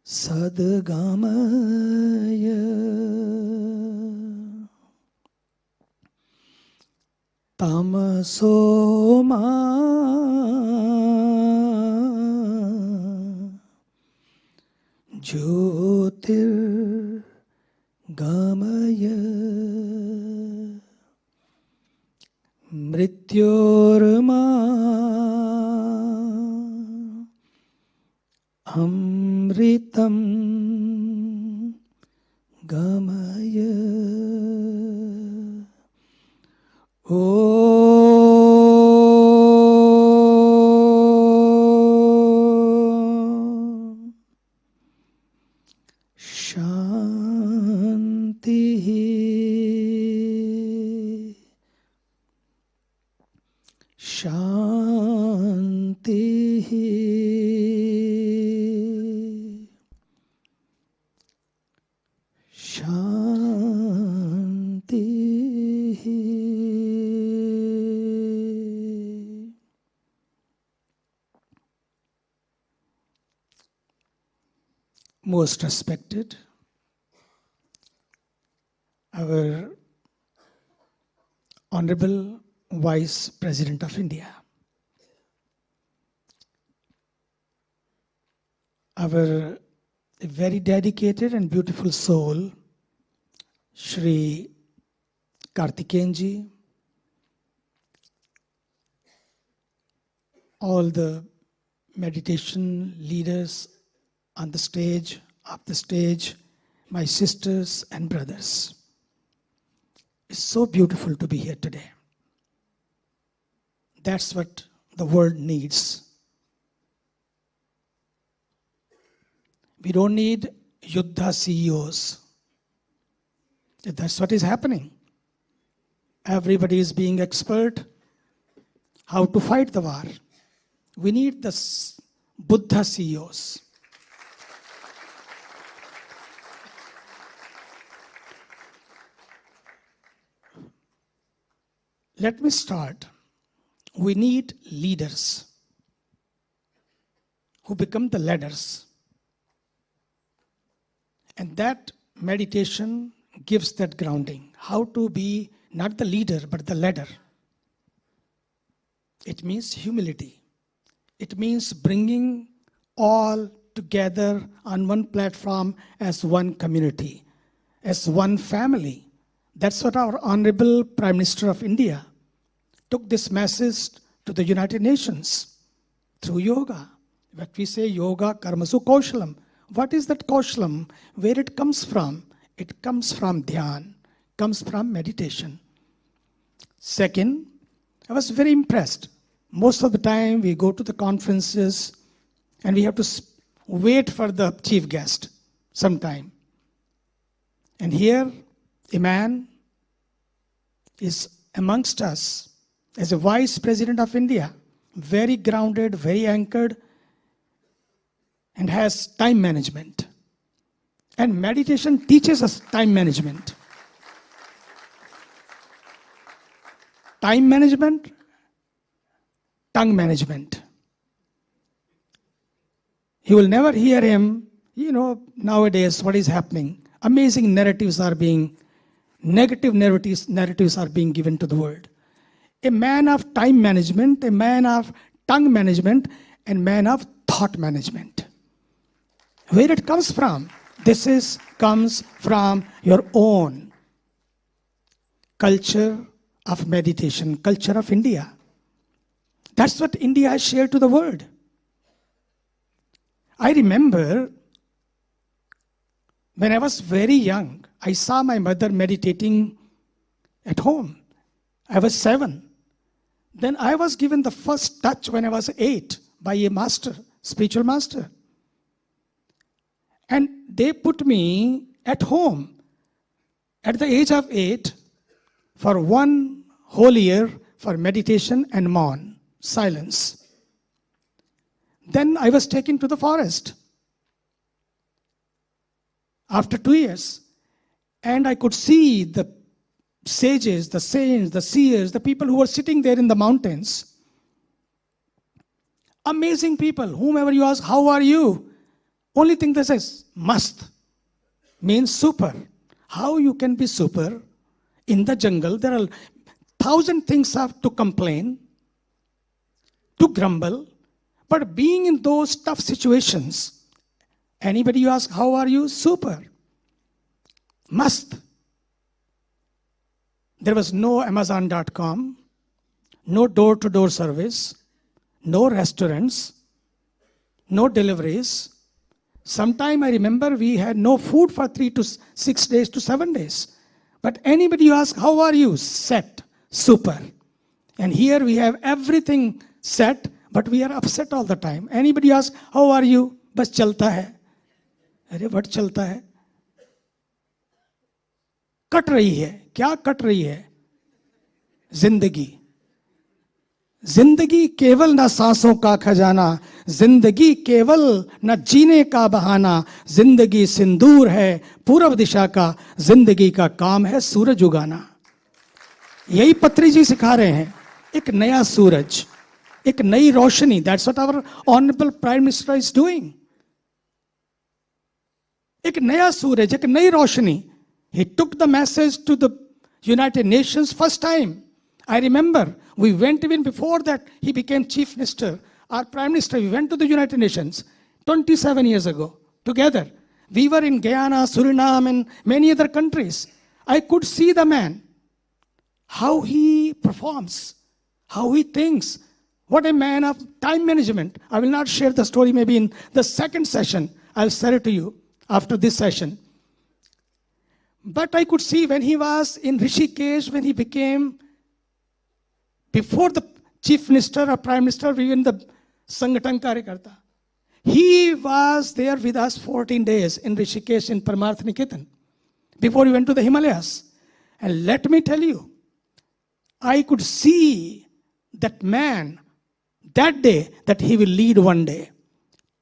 Speaker 13: Sadgamaya Tamaso ma Jyotir Gamaya Mrityorma Amritam Gamaya Om Shanti Shanti Shanti. Most respected, our Honorable Vice President of India, our very dedicated and beautiful soul, Shri Kartikeyanji, all the meditation leaders on the stage, up the stage, my sisters and brothers. It's so beautiful to be here today. That's what the world needs. We don't need Yuddha CEOs. That's what is happening. Everybody is being expert how to fight the war. We need the Buddha CEOs. Let me start. We need leaders who become the leaders. And that meditation gives that grounding. How to be not the leader, but the leader. It means humility. It means bringing all together on one platform as one community, as one family. That's what our Honorable Prime Minister of India took this message to the United Nations through yoga. What we say, yoga karmasu kaushalam. What is that kaushalam? Where it comes from? It comes from dhyan, comes from meditation. Second, I was very impressed. Most of the time we go to the conferences and we have to wait for the chief guest sometime. And here a man is amongst us as a Vice President of India, very grounded, very anchored, and has time management. And meditation teaches us time management. Time management, tongue management. You will never hear him, nowadays what is happening. Amazing narratives are being, negative narratives are being given to the world. A man of time management, a man of tongue management, and man of thought management. Where it comes from? This comes from your own culture of meditation, culture of India. That's what India has shared to the world. I remember when I was very young, I saw my mother meditating at home. I was 7. Then I was given the first touch when I was 8 by a master, spiritual master. And they put me at home at the age of 8 for 1 whole year for meditation and maun, silence. Then I was taken to the forest after 2 years. And I could see the sages, the saints, the seers, the people who were sitting there in the mountains. Amazing people. Whomever you ask, how are you? Only thing that says, mast, means super. How you can be super? In the jungle, there are 1,000 things have to complain, to grumble, but being in those tough situations, anybody you ask, how are you? Super. Mast. There was no Amazon.com, no door-to-door service, no restaurants, no deliveries. Sometime I remember we had no food for 3 to 6 days to 7 days. But anybody you ask, how are you? Set. Super. And here we have everything set, but we are upset all the time. Anybody ask, how are you? Bas chalta hai. Arey, what chalta hai? Cut रही है. क्या cut रही है? जिंदगी. जिंदगी केवल ना सांसों का खजाना, जिंदगी केवल न जीने का बहाना, जिंदगी सिंदूर है पूर्व दिशा का, जिंदगी का काम है सूरज उगाना. यही पत्री जी सिखा रहे हैं. एक नया सूरज, एक नई रोशनी. That's what our honourable prime minister is doing. एक नया सूरज, एक नई रोशनी. He took the message to the United Nations first time. I remember we went even before that he became chief minister. Our prime minister, we went to the United Nations 27 years ago together. We were in Guyana, Suriname, and many other countries. I could see the man, how he performs, how he thinks. What a man of time management. I will not share the story. Maybe in the second session, I'll share it to you after this session. But I could see when he was in Rishikesh, when he became, before the chief minister or prime minister, even the Sangathan Karyakarta, he was there with us 14 days in Rishikesh in Paramarth Niketan, before he went to the Himalayas. And let me tell you, I could see that man that day, that he will lead one day,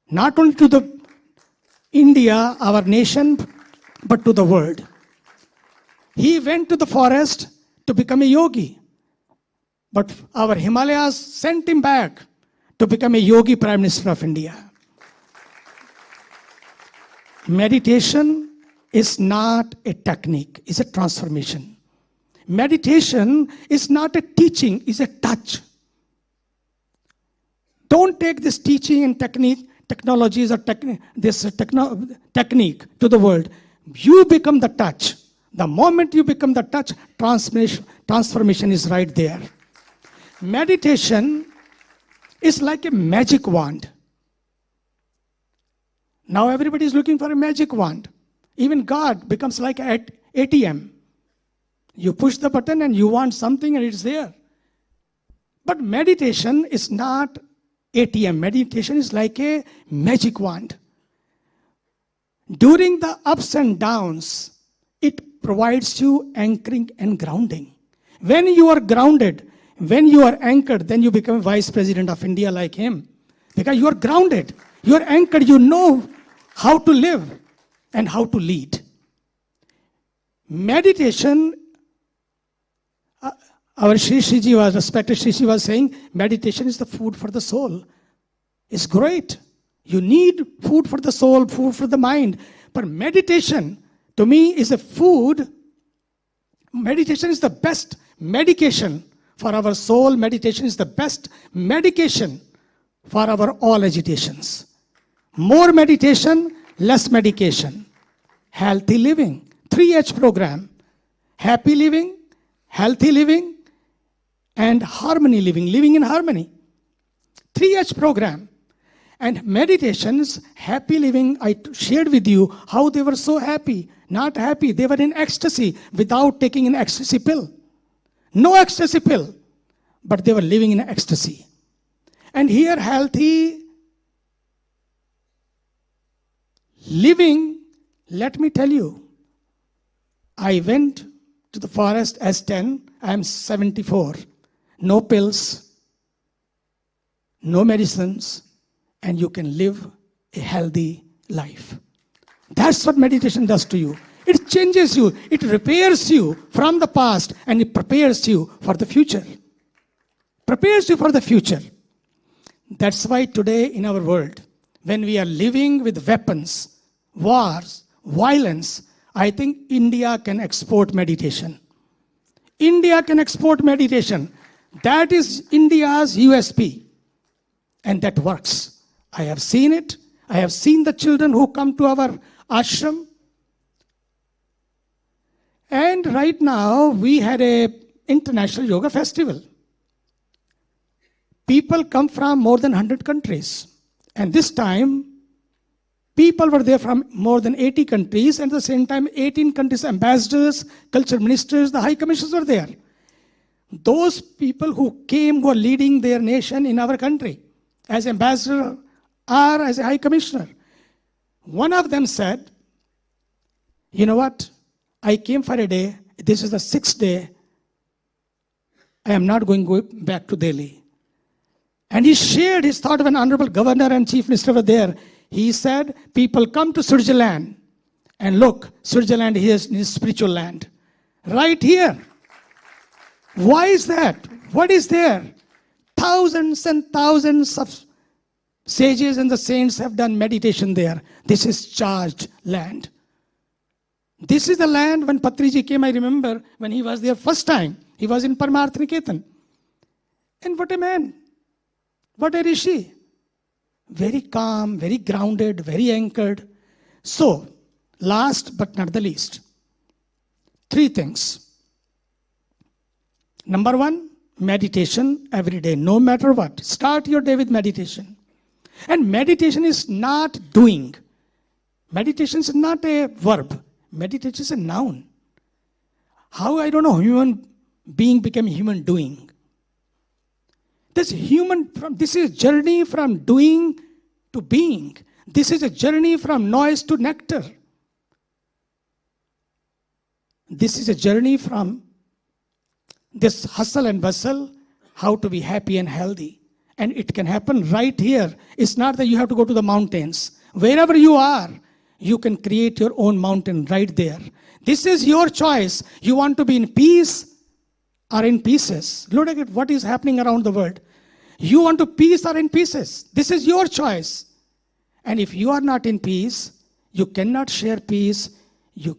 Speaker 13: not only to the India, our nation, but to the world. He went to the forest to become a yogi. But our Himalayas sent him back to become a yogi Prime Minister of India. Meditation is not a technique, it's a transformation. Meditation is not a teaching, it's a touch. Don't take this teaching and technologies or technique to the world. You become the touch. The moment you become the touch, transformation is right there. Meditation is like a magic wand. Now everybody is looking for a magic wand. Even God becomes like an ATM. You push the button and you want something and it's there. But meditation is not ATM. Meditation is like a magic wand. During the ups and downs, it provides you anchoring and grounding. When you are grounded, when you are anchored, then you become Vice President of India like him. Because you are grounded, you are anchored, you know how to live and how to lead. Meditation, our respected Shri was saying, meditation is the food for the soul. It's great. You need food for the soul, food for the mind. But meditation, to me, is a food. Meditation is the best medication for our soul. Meditation is the best medication for our all agitations. More meditation, less medication. Healthy living, 3H program. Happy living, healthy living, and harmony living, living in harmony. 3H program. And meditations, happy living, I shared with you how they were so happy. Not happy, they were in ecstasy without taking an ecstasy pill. No ecstasy pill, but they were living in ecstasy. And here, healthy living, let me tell you, I went to the forest as 10, I am 74. No pills, no medicines, and you can live a healthy life. That's what meditation does to you. It changes you, it repairs you from the past, and it prepares you for the future. Prepares you for the future. That's why today in our world, when we are living with weapons, wars, violence, I think India can export meditation. India can export meditation. That is India's USP. And that works. I have seen it. I have seen the children who come to our ashram. And right now, we had a international yoga festival. People come from more than 100 countries. And this time, people were there from more than 80 countries, and at the same time, 18 countries' ambassadors, culture ministers, the high commissioners were there. Those people who came, who are leading their nation in our country, as ambassador or as a high commissioner. One of them said, you know what, I came for a day, this is the 6th day, I am not going back to Delhi. And he shared his thought when Honorable Governor and Chief Minister were there. He said, people come to Switzerland, and look, Switzerland is spiritual land. Right here. Why is that? What is there? Thousands and thousands of sages and the saints have done meditation there. This is charged land. This is the land when Patriji came, I remember, when he was there first time. He was in Paramarth Niketan. And what a man. What a rishi. Very calm, very grounded, very anchored. So, last but not the least, 3 things. Number 1, meditation every day, no matter what. Start your day with meditation. And meditation is not doing. Meditation is not a verb. Meditation is a noun. How, I don't know, human being became human doing. This is a journey from doing to being. This is a journey from noise to nectar. This is a journey from this hustle and bustle, how to be happy and healthy. And it can happen right here. It's not that you have to go to the mountains. Wherever you are, you can create your own mountain right there. This is your choice. You want to be in peace or in pieces. Look at what is happening around the world. You want to peace or in pieces. This is your choice. And if you are not in peace, you cannot share peace. You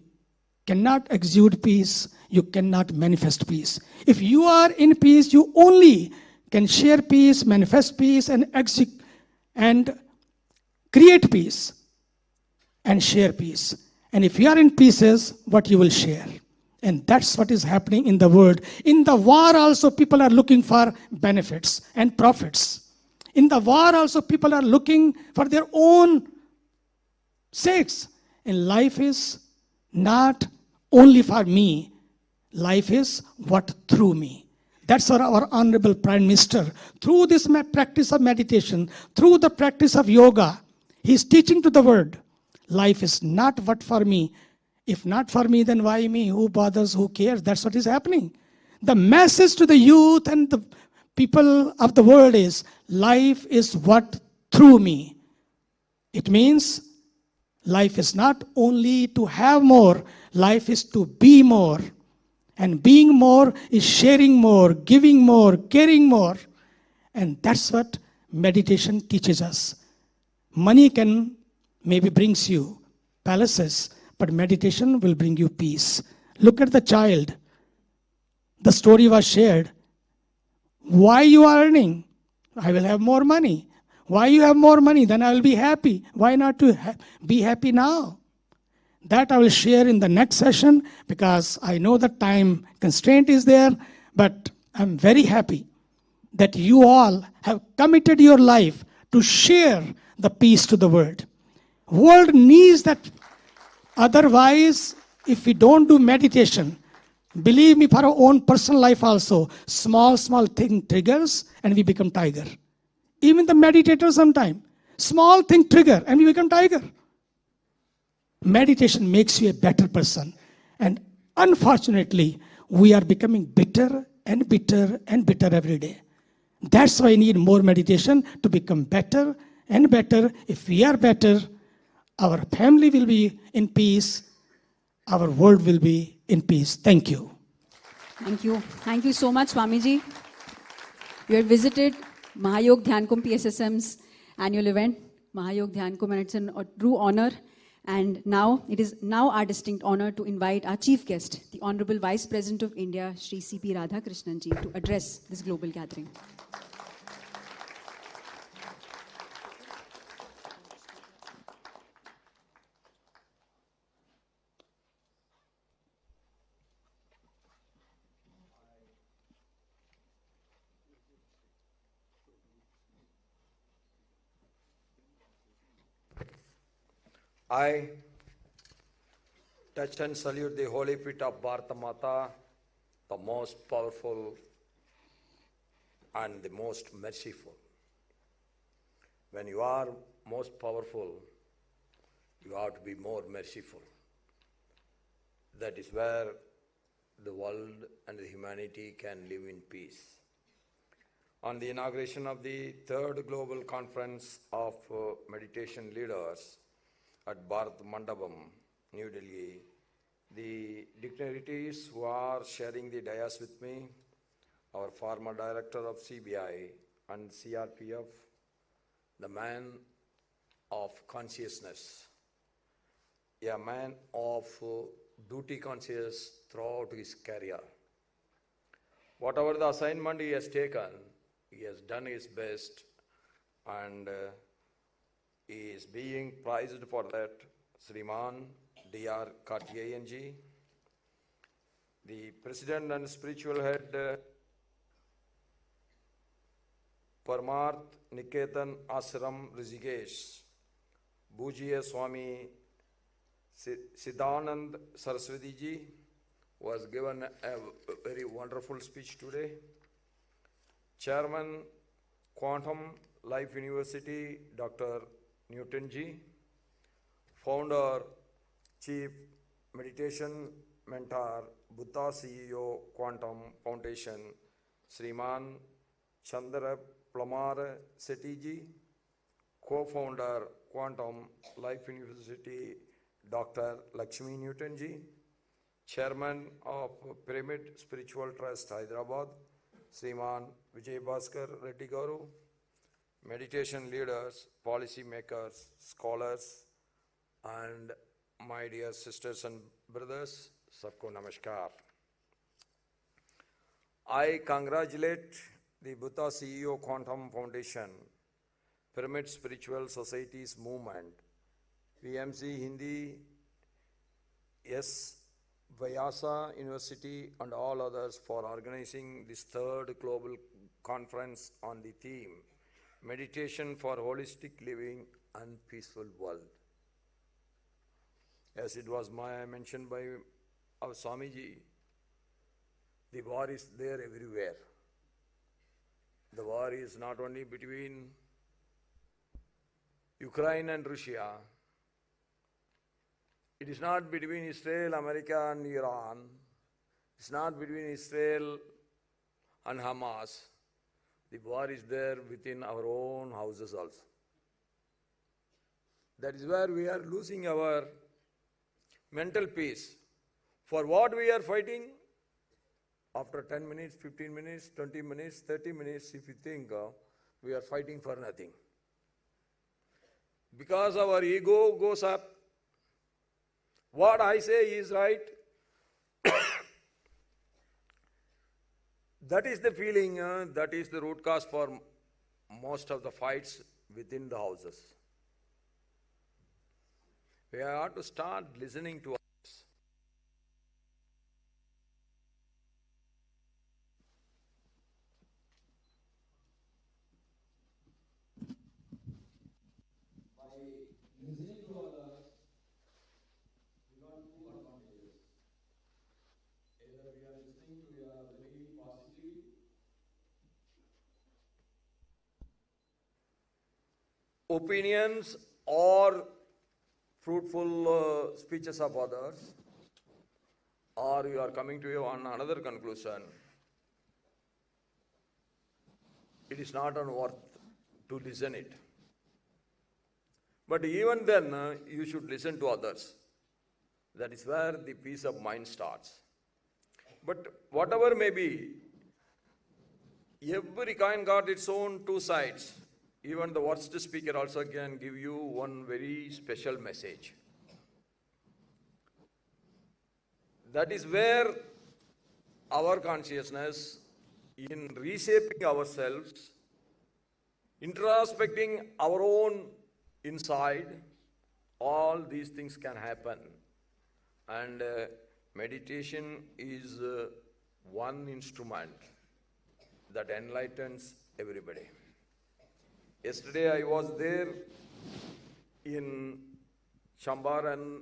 Speaker 13: cannot exude peace. You cannot manifest peace. If you are in peace, you only can share peace, manifest peace, and create peace and share peace. And if you are in pieces, what you will share. And that's what is happening in the world. In the war also, people are looking for benefits and profits. In the war also, people are looking for their own sakes. And life is not only for me. Life is what through me. That's what our Honorable Prime Minister, through this practice of meditation, through the practice of yoga, he's teaching to the world. Life is not what for me. If not for me, then why me? Who bothers? Who cares? That's what is happening. The message to the youth and the people of the world is, life is what through me. It means life is not only to have more, life is to be more. And being more is sharing more, giving more, caring more. And that's what meditation teaches us. Money can maybe brings you palaces, but meditation will bring you peace. Look at the child. The story was shared. Why you are earning? I will have more money. Why you have more money? Then I will be happy. Why not to be happy now? That I will share in the next session, because I know the time constraint is there, but I'm very happy that you all have committed your life to share the peace to the world. World needs that. Otherwise, if we don't do meditation, believe me, for our own personal life also, small thing triggers and we become tiger. Even the meditator sometime, small thing trigger and we become tiger. Meditation makes you a better person. And unfortunately, we are becoming bitter and bitter and bitter every day. That's why I need more meditation to become better and better. If we are better, our family will be in peace. Our world will be in peace. Thank you.
Speaker 1: Thank you. Thank you so much, Swamiji. You had visited Mahayog Dhyan Kumbh PSSM's annual event, Mahayog Dhyan Kumbh, and it's a true honor And now, it is now our distinct honor to invite our chief guest, the Honorable Vice President of India, Shri C.P. Radhakrishnan ji, to address this global gathering.
Speaker 14: I touch and salute the holy feet of Bharata Mata, the most powerful and the most merciful. When you are most powerful, you have to be more merciful. That is where the world and the humanity can live in peace. On the inauguration of the third global conference of meditation leaders at Bharat Mandapam, New Delhi, the dignitaries who are sharing the dais with me, our former director of CBI and CRPF, the man of consciousness, a man of duty conscious throughout his career. Whatever the assignment he has taken, he has done his best, and he is being prized for that. Sriman D.R. Kartikeyanji, the President and Spiritual Head, Parmarth Niketan Ashram Rishikesh, Bhujiya Swami Siddhanand Saraswati ji, was given a very wonderful speech today. Chairman, Quantum Life University, Dr. Newton ji, Founder, Chief Meditation Mentor, Buddha CEO, Quantum Foundation, Sriman Chandra Plamar Sethi ji, Co-Founder, Quantum Life University, Dr. Lakshmi Newton ji, Chairman of Pyramid Spiritual Trust, Hyderabad, Sriman Vijay Bhaskar Reddy Garu, meditation leaders, policy makers, scholars, and my dear sisters and brothers, Sabko Namaskar. I congratulate the Buddha CEO Quantum Foundation, Pyramid Spiritual Societies Movement, PMC Hindi, S. Vyasa University, and all others for organizing this third global conference on the theme, Meditation for Holistic Living and Peaceful World. As it was mentioned by our Swamiji, the war is there everywhere. The war is not only between Ukraine and Russia. It is not between Israel, America, and Iran. It's not between Israel and Hamas. The war is there within our own houses also. That is where we are losing our mental peace. For what we are fighting, after 10 minutes, 15 minutes, 20 minutes, 30 minutes, if you think, we are fighting for nothing. Because our ego goes up. What I say is right. That is the feeling, that is the root cause for most of the fights within the houses. We have to start listening to others. By listening to others, we got two advantages. Either we are listening to very positive, opinions or fruitful speeches of others, or you are coming to another conclusion. It is not worth to listen it. But even then, you should listen to others. That is where the peace of mind starts. But whatever may be, every coin got its own two sides. Even the worst speaker also can give you one very special message. That is where our consciousness, in reshaping ourselves, introspecting our own inside, all these things can happen. And meditation is one instrument that enlightens everybody. Yesterday I was there in Champaran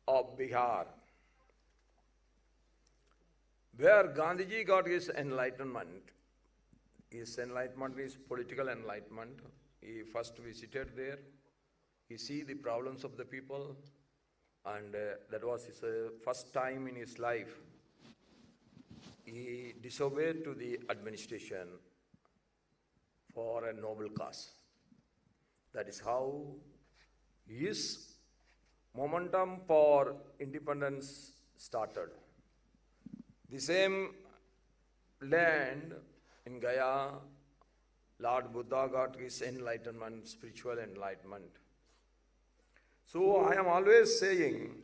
Speaker 14: of Bihar, where Gandhiji got his enlightenment. His enlightenment is political enlightenment. He first visited there. He see the problems of the people, and that was his first time in his life. He disobeyed to the administration for a noble cause. That is how his momentum for independence started. The same land in Gaya, Lord Buddha got his enlightenment, spiritual enlightenment. So I am always saying,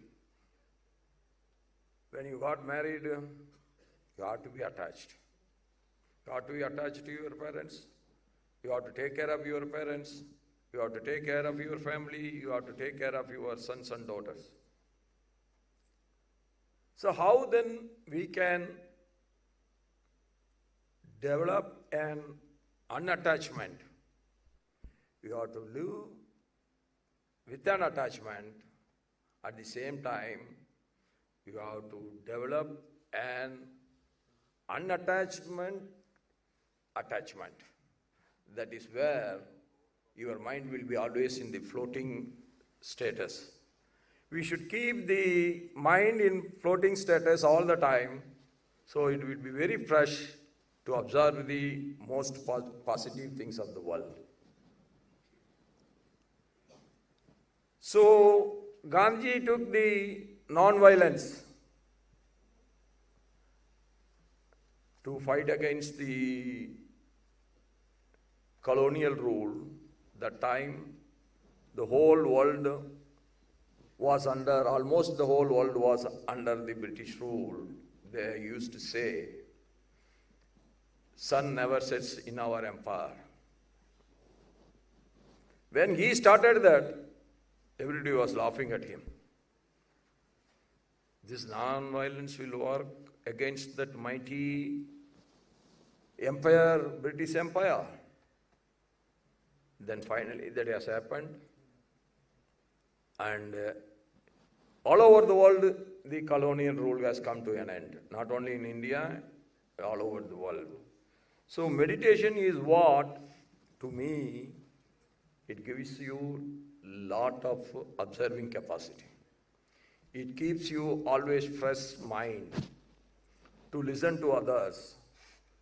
Speaker 14: when you got married, you have to be attached. You have to be attached to your parents. You have to take care of your parents. You have to take care of your family. You have to take care of your sons and daughters. So how then we can develop an unattachment? We have to live with an attachment. At the same time, you have to develop an unattachment attachment. That is where your mind will be always in the floating status. We should keep the mind in floating status all the time, so it will be very fresh to observe the most positive things of the world. So Gandhi took the non-violence to fight against the colonial rule. That time the whole world was under, almost the whole world was under the British rule. They used to say, sun never sets in our empire. When he started that, everybody was laughing at him. This non-violence will work against that mighty empire, British Empire. Then finally that has happened, and all over the world the colonial rule has come to an end, not only in India, all over the world. So meditation is what, to me, it gives you lot of observing capacity. It keeps you always fresh mind to listen to others,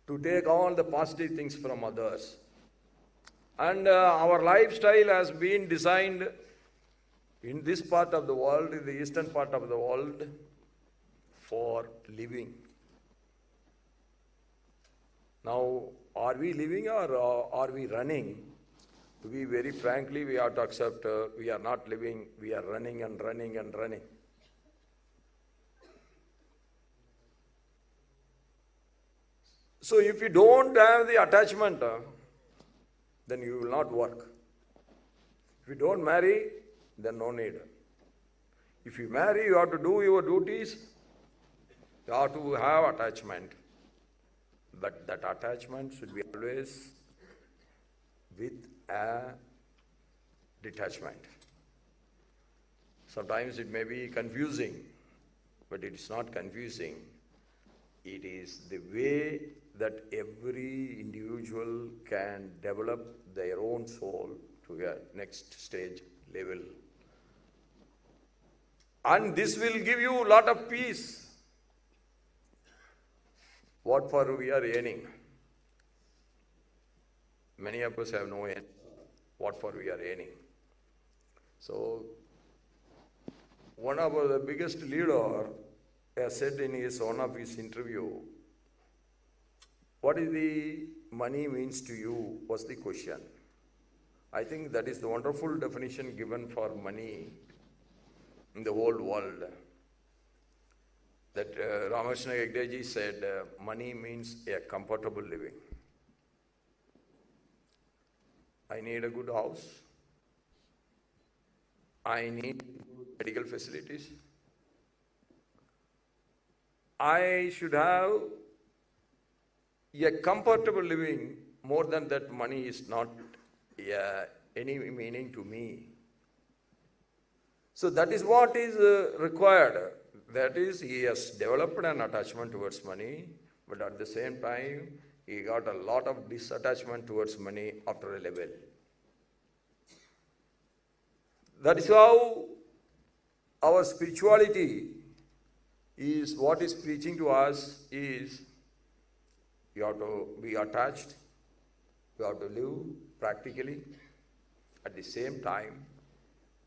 Speaker 14: to take all the positive things from others. And our lifestyle has been designed in this part of the world, in the eastern part of the world, for living. Now, are we living or are we running? To be very frankly, we have to accept we are not living, we are running and running and running. So if you don't have the attachment, then you will not work. If you don't marry, then no need. If you marry, you have to do your duties, you have to have attachment. But that attachment should be always with a detachment. Sometimes it may be confusing, but it is not confusing. It is the way that every individual can develop their own soul to a next stage level. And this will give you a lot of peace. What for we are yearning? Many of us have no end. What for we are yearning? So, one of the biggest leader has said in one of his interview, what is the money means to you was the question. I think that is the wonderful definition given for money in the whole world. that Ramakrishna Hegdeji said, money means a comfortable living. I need a good house. I need medical facilities. I should have a comfortable living. More than that, money is not any meaning to me. So that is what is required. That is, he has developed an attachment towards money, but at the same time, he got a lot of disattachment towards money after a level. That is how our spirituality is, what is preaching to us is, you have to be attached, you have to live practically. At the same time,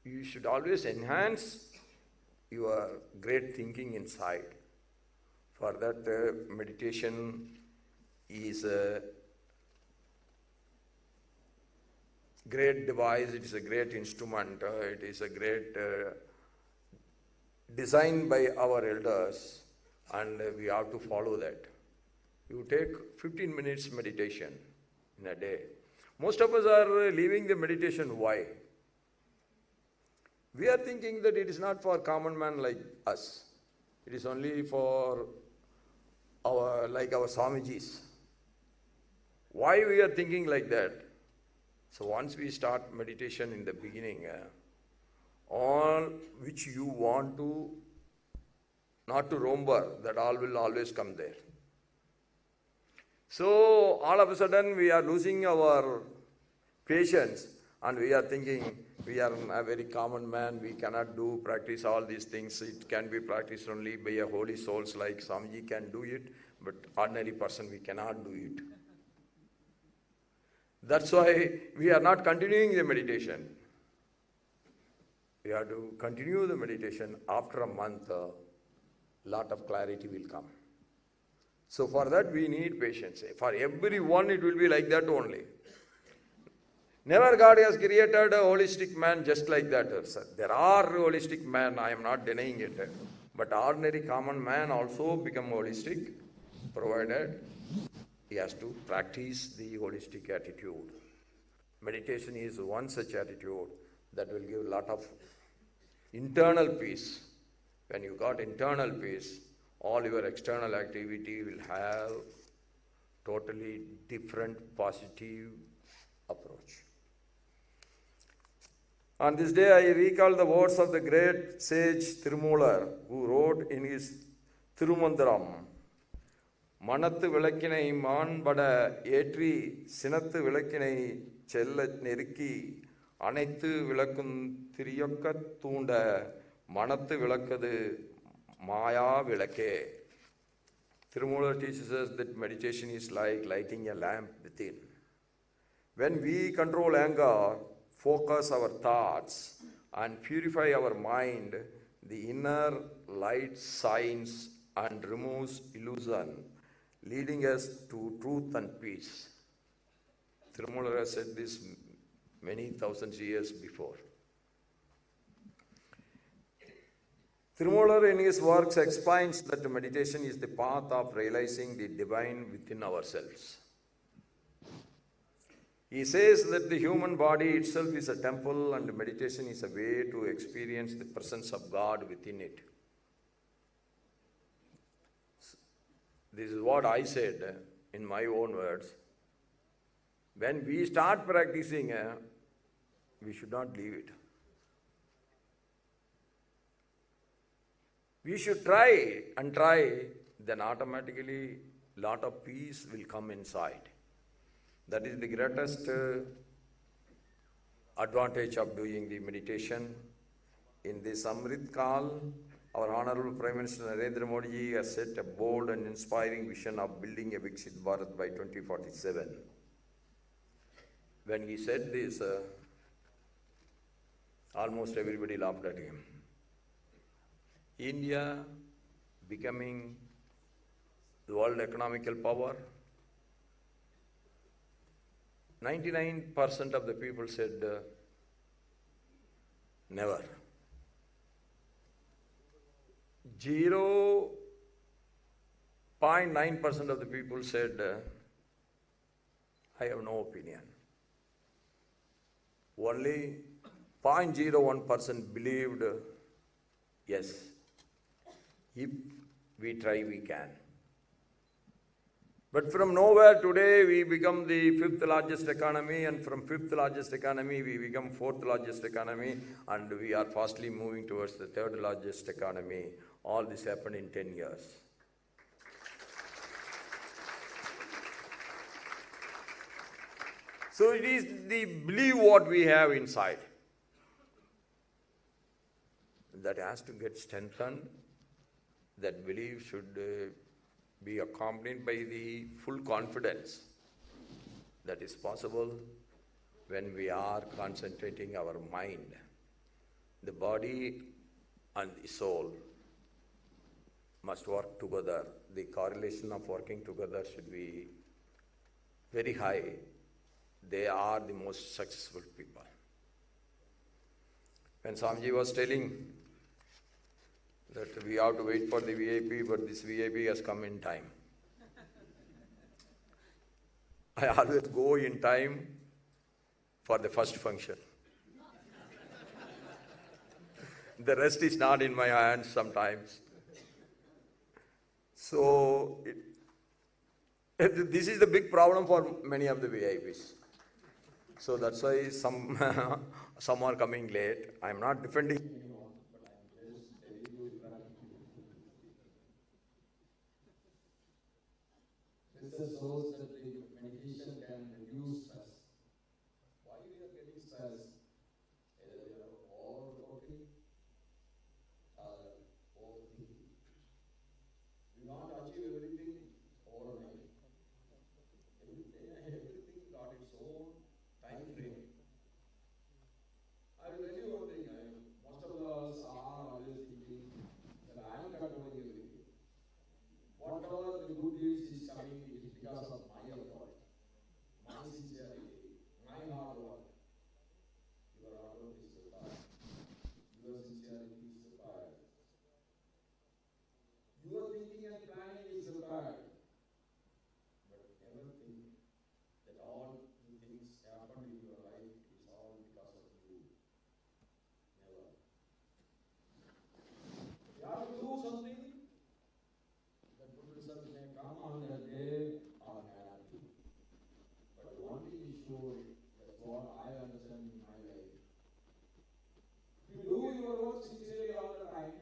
Speaker 14: you should always enhance your great thinking inside. For that, meditation is a great device, it is a great instrument, it is a great designed by our elders, and we have to follow that. You take 15 minutes meditation in a day. Most of us are leaving the meditation. Why? We are thinking that it is not for common man like us. It is only for our Swamijis. Why we are thinking like that? So once we start meditation in the beginning, all which you want to, not to remember, that all will always come there. So all of a sudden we are losing our patience and we are thinking we are a very common man, we cannot practice all these things. It can be practiced only by a holy souls like Swamiji can do it, but ordinary person we cannot do it. That's why we are not continuing the meditation. We have to continue the meditation. After a month, a lot of clarity will come. So for that we need patience. For everyone it will be like that only. Never God has created a holistic man just like that. There are holistic men, I am not denying it. But ordinary common man also become holistic, provided he has to practice the holistic attitude. Meditation is one such attitude that will give a lot of internal peace. When you got internal peace, all your external activity will have totally different positive approach. On this day, I recall the words of the great sage Tirumular, who wrote in his Thirumandaram, Manathu விளக்கினை மாண்பட ஏற்றி சினத்து விளக்கினை செல்ல நெருக்கி அனைத்து விளக்கும் திரியொக்க தூண்ட மனத்து விளக்கது Maya vilake. Tirumular teaches us that meditation is like lighting a lamp within. When we control anger, focus our thoughts, and purify our mind, the inner light shines and removes illusion, leading us to truth and peace. Tirumular has said this many thousands of years before. Tirumular in his works explains that meditation is the path of realizing the divine within ourselves. He says that the human body itself is a temple and meditation is a way to experience the presence of God within it. This is what I said in my own words. When we start practicing, we should not leave it. We should try and try, then automatically lot of peace will come inside. That is the greatest advantage of doing the meditation. In this Amrit Kal, our Honorable Prime Minister Narendra Modi has set a bold and inspiring vision of building a Viksit Bharat by 2047. When he said this, almost everybody laughed at him. India becoming the world economical power, 99% of the people said never. 0 0.9% of the people said, I have no opinion. Only 0.01% believed, yes, if we try, we can. But from nowhere today, we become the 5th largest economy, and from 5th largest economy, we become 4th largest economy, and we are fastly moving towards the 3rd largest economy. All this happened in 10 years. So it is the belief what we have inside that has to get strengthened. That belief should be accompanied by the full confidence that is possible when we are concentrating our mind. The body and the soul must work together. The correlation of working together should be very high. They are the most successful people. When Swamiji was telling that we have to wait for the VIP, but this VIP has come in time. I always go in time for the first function. The rest is not in my hands sometimes. So, this is the big problem for many of the VIPs. So that's why some are coming late. I am not defending.
Speaker 6: This shows that the meditation can reduce stress. Why we are getting stress? Either we are overworking or overthinking. We want to achieve everything overnight. Everything got its own time frame. I will tell you one thing. Most of us are always thinking that I am controlling everything. Whatever the good news is coming, it is because of my effort, my sincerity, my hard work. Your hard work is required. Your sincerity is required. Your thinking and planning is required. But never think that all the things happen in your life is all because of you. Never. You have to do something. The good result may come on that day or may not be. But one thing is sure, that's what I understand in my life. You do your work sincerely all the time.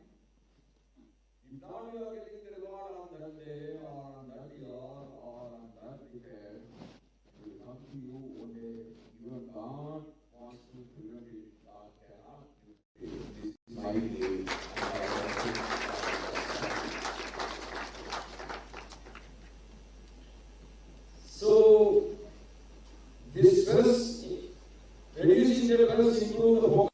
Speaker 6: If not you are getting the reward on that day or on that year or on that decade, it will come to you one day. Even God wants to prevent it. God cannot do it. This is my day. So, this stress, reducing the stress, improve the focus.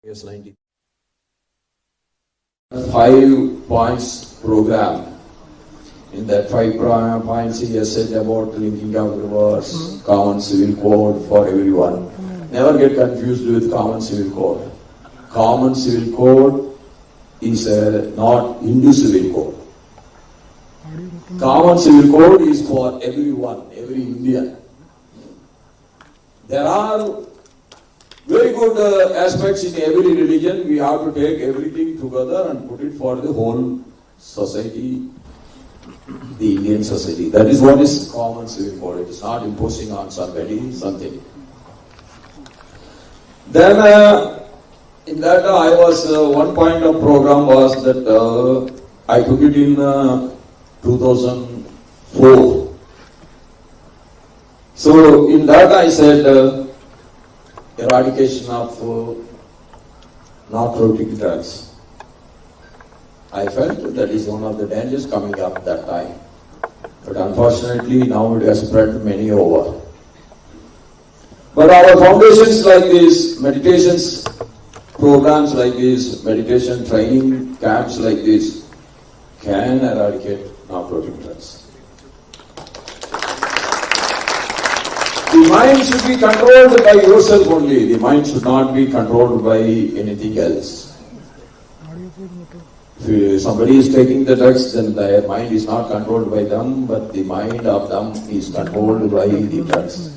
Speaker 15: Yes, 90. 5 points program. In that 5 points, he has said about linking of rivers, common civil code for everyone. Never get confused with common civil code. Common civil code is not Hindu civil code. Common civil code is for everyone, every Indian. There are very good aspects in every religion. We have to take everything together and put it for the whole society, the Indian society. That is what is common civil code. It is not imposing on somebody something. Then in that I was, one point of program was that I took it in 2004. So in that I said eradication of narcotic drugs. I felt that is one of the dangers coming up that time. But unfortunately, now it has spread many over. But our foundations like this, meditations, programs like this, meditation training camps like this, can eradicate narcotic drugs. The mind should be controlled by yourself only. The mind should not be controlled by anything else. If somebody is taking the drugs, then their mind is not controlled by them, but the mind of them is controlled by the drugs.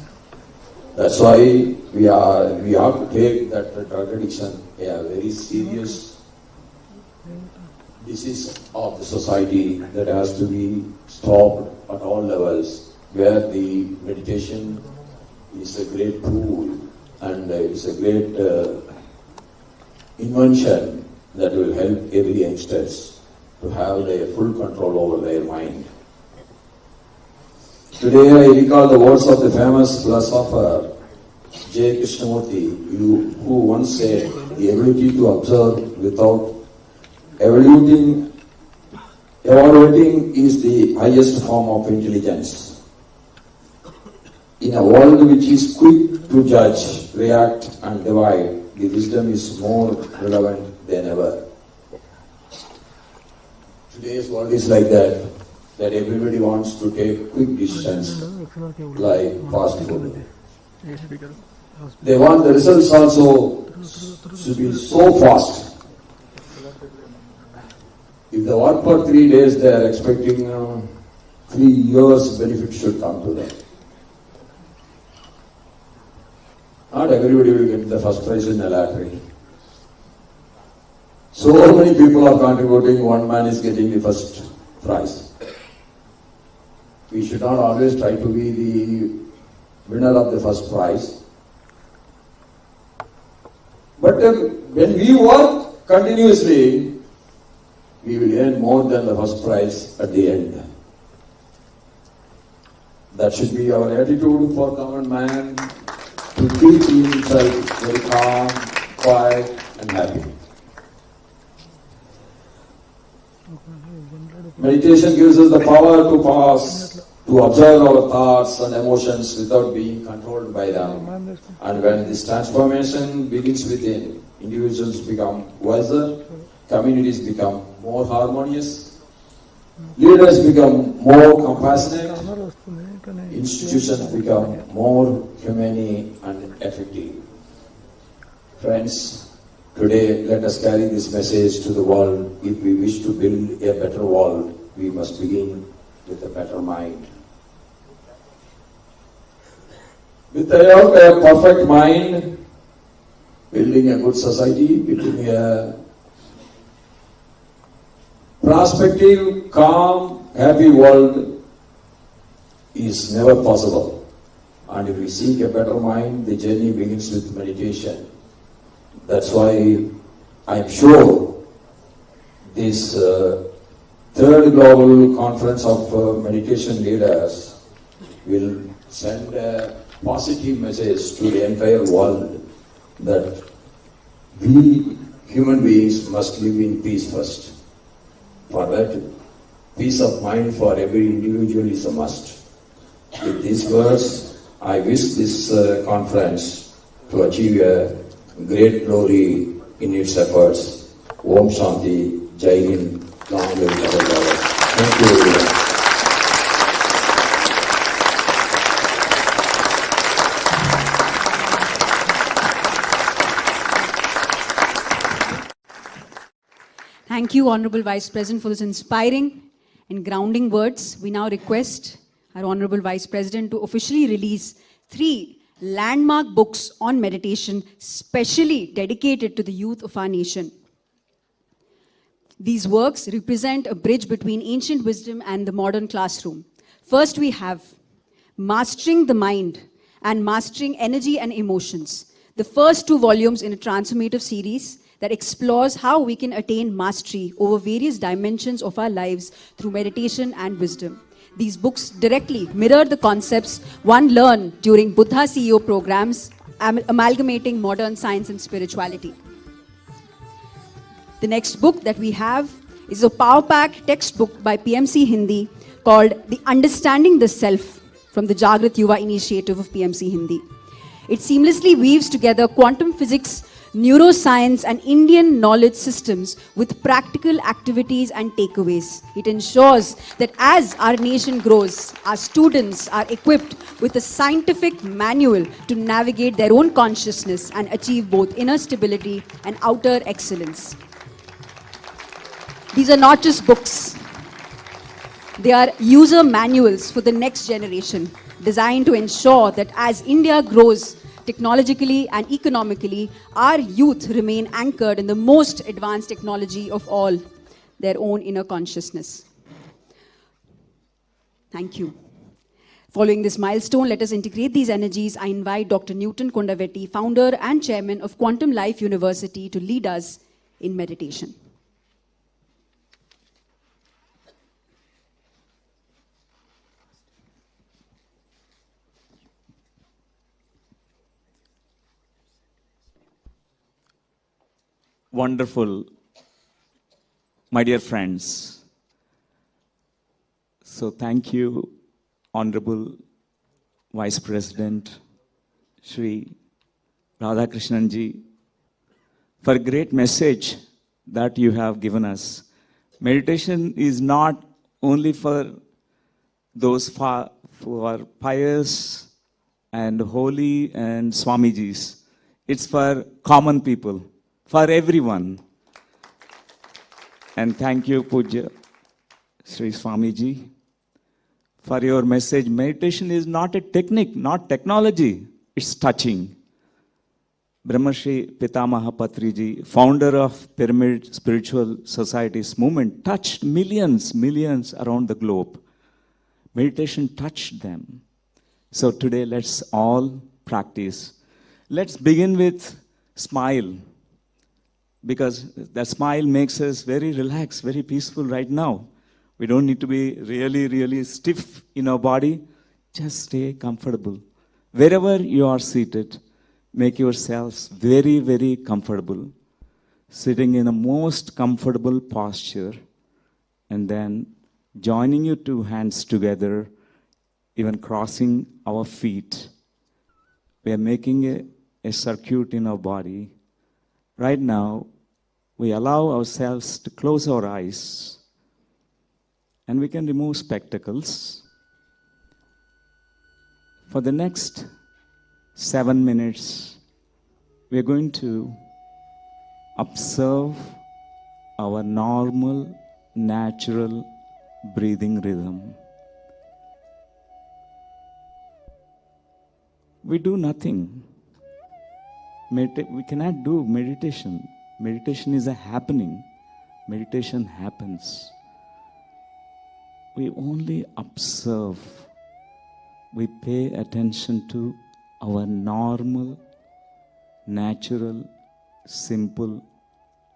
Speaker 15: That's why we have to take that drug addiction a very serious disease of the society that has to be stopped at all levels, where the meditation is a great tool and it's a great invention that will help every youngsters to have their full control over their mind. Today I recall the words of the famous philosopher J. Krishnamurti, who once said, the ability to observe without evaluating is the highest form of intelligence. In a world which is quick to judge, react and divide, the wisdom is more relevant than ever. Today's world is like that everybody wants to take quick decisions like fast food. They want the results also to be so fast. If they work for 3 days, they are expecting 3 years benefit should come to them. Not everybody will get the first prize in the lottery. So many people are contributing, one man is getting the first prize. We should not always try to be the winner of the first prize. But when we work continuously, we will earn more than the first prize at the end. That should be our attitude for common man, to keep himself very calm, quiet and happy. Meditation gives us the power to pause, to observe our thoughts and emotions without being controlled by them. And when this transformation begins within, individuals become wiser, communities become more harmonious, leaders become more compassionate, institutions become more humane and effective. Friends, today let us carry this message to the world. If we wish to build a better world, we must begin with a better mind. Without a perfect mind, building a good society, building a prospective, calm, happy world is never possible. And if we seek a better mind, the journey begins with meditation. That's why I'm sure this third global conference of meditation leaders will send a positive message to the entire world that we human beings must live in peace first. For that, peace of mind for every individual is a must. With these words, I wish this conference to achieve a great glory in its efforts. Om Shanti, Jai Hind, long live Baba. Thank you everyone.
Speaker 1: Thank you, Honorable Vice President, for this inspiring and grounding words. We now request our Honorable Vice President to officially release 3 landmark books on meditation, specially dedicated to the youth of our nation. These works represent a bridge between ancient wisdom and the modern classroom. First, we have Mastering the Mind and Mastering Energy and Emotions, the first 2 volumes in a transformative series that explores how we can attain mastery over various dimensions of our lives through meditation and wisdom. These books directly mirror the concepts one learned during Buddha CEO programs, amalgamating modern science and spirituality. The next book that we have is a power pack textbook by PMC Hindi called The Understanding the Self from the Jagrat Yuva initiative of PMC Hindi. It seamlessly weaves together quantum physics, neuroscience and Indian knowledge systems with practical activities and takeaways. It ensures that as our nation grows, our students are equipped with a scientific manual to navigate their own consciousness and achieve both inner stability and outer excellence. These are not just books. They are user manuals for the next generation, designed to ensure that as India grows technologically and economically, our youth remain anchored in the most advanced technology of all, their own inner consciousness. Thank you. Following this milestone, let us integrate these energies. I invite Dr. Newton Kondavetti, founder and chairman of Quantum Life University, to lead us in meditation.
Speaker 16: Wonderful, my dear friends. So thank you, Honorable Vice President Shri Radhakrishnan ji, for a great message that you have given us. Meditation is not only for those who are pious and holy and Swamijis. It's for common people, for everyone. And thank you, Puja Sri Swamiji, for your message. Meditation is not a technique, not technology, it's touching. Brahmarshi Pitamaha Patriji, founder of Pyramid Spiritual Societies movement, touched millions around the globe. Meditation touched them. So today let's all practice. Let's begin with smile, because that smile makes us very relaxed, very peaceful right now. We don't need to be really stiff in our body. Just stay comfortable. Wherever you are seated, make yourselves very comfortable. Sitting in a most comfortable posture, and then joining your two hands together, even crossing our feet. We are making a circuit in our body. Right now, we allow ourselves to close our eyes, and we can remove spectacles. For the next 7 minutes, we are going to observe our normal, natural breathing rhythm. We do nothing. We cannot do meditation. Meditation is a happening. Meditation happens. We only observe. We pay attention to our normal, natural, simple,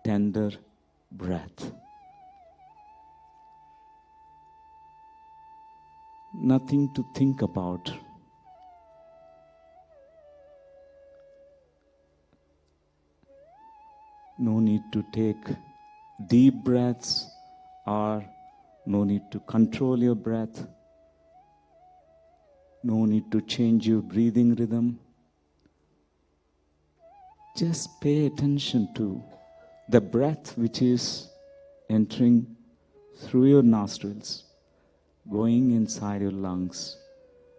Speaker 16: tender breath. Nothing to think about. No need to take deep breaths, or no need to control your breath. No need to change your breathing rhythm. Just pay attention to the breath which is entering through your nostrils, going inside your lungs,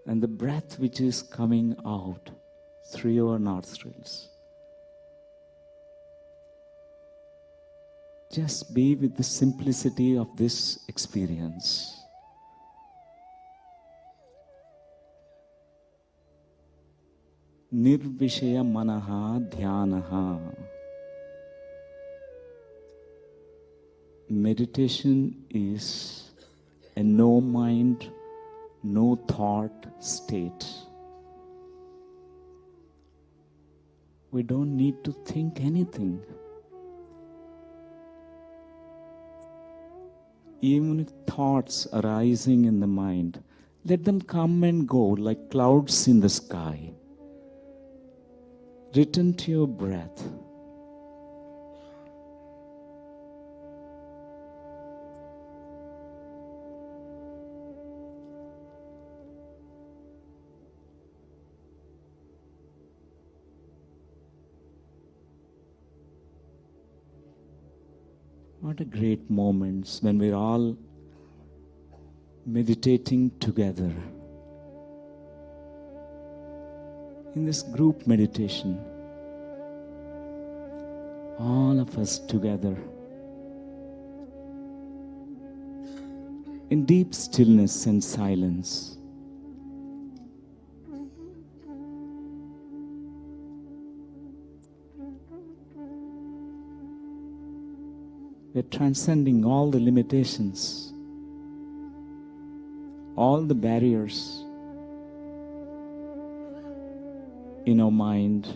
Speaker 16: and the breath which is coming out through your nostrils. Just be with the simplicity of this experience. Nirvishaya manaha dhyanaha. Meditation is a no mind, no thought state. We don't need to think anything. Even if thoughts arising in the mind, let them come and go like clouds in the sky. Return to your breath. What a great moments when we're all meditating together. In this group meditation, all of us together, in deep stillness and silence. We're transcending all the limitations, all the barriers in our mind.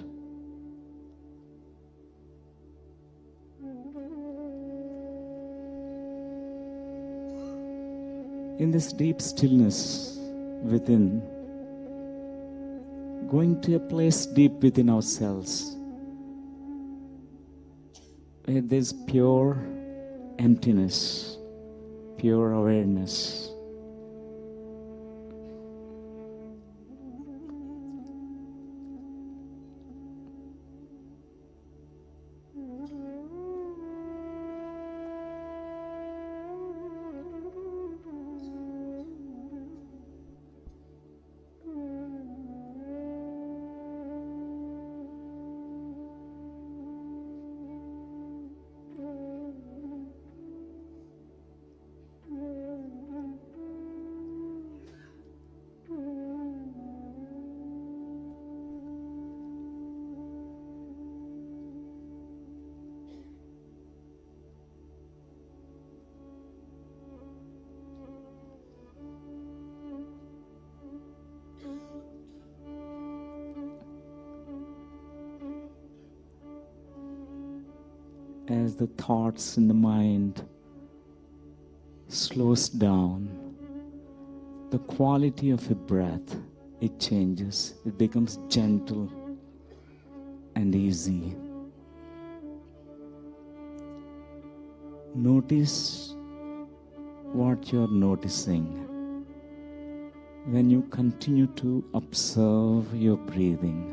Speaker 16: In this deep stillness within, going to a place deep within ourselves, where there's pure emptiness, pure awareness. As the thoughts in the mind slows down, the quality of a breath, it changes. It becomes gentle and easy. Notice what you're noticing when you continue to observe your breathing.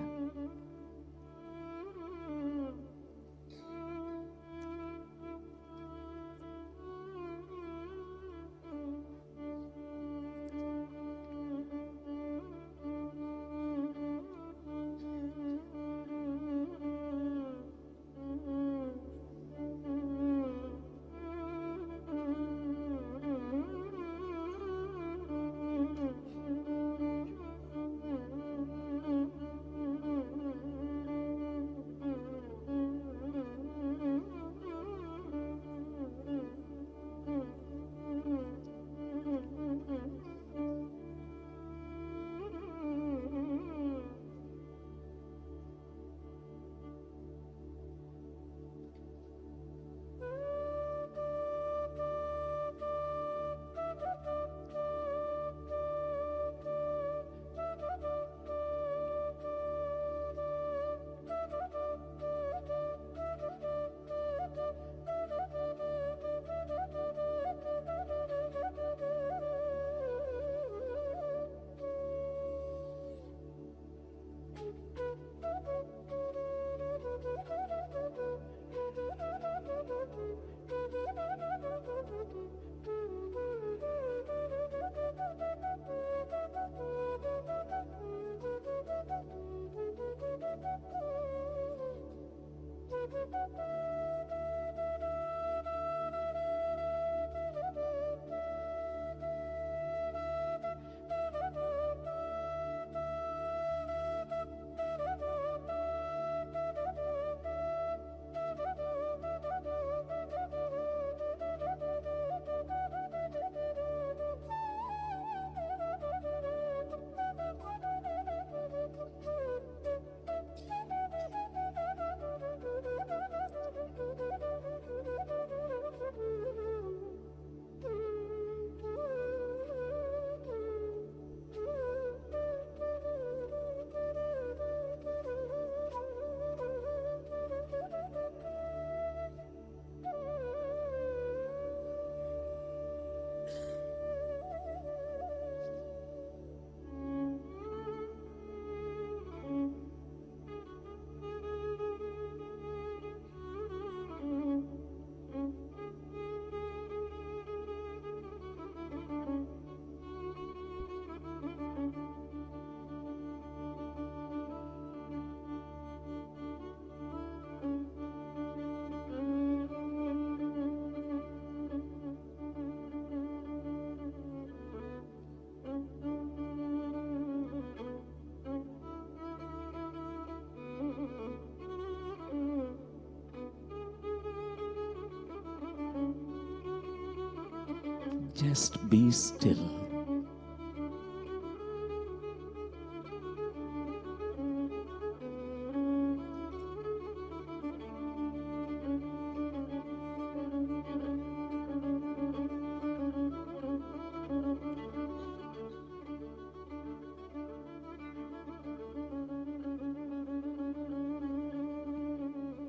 Speaker 16: Just be still.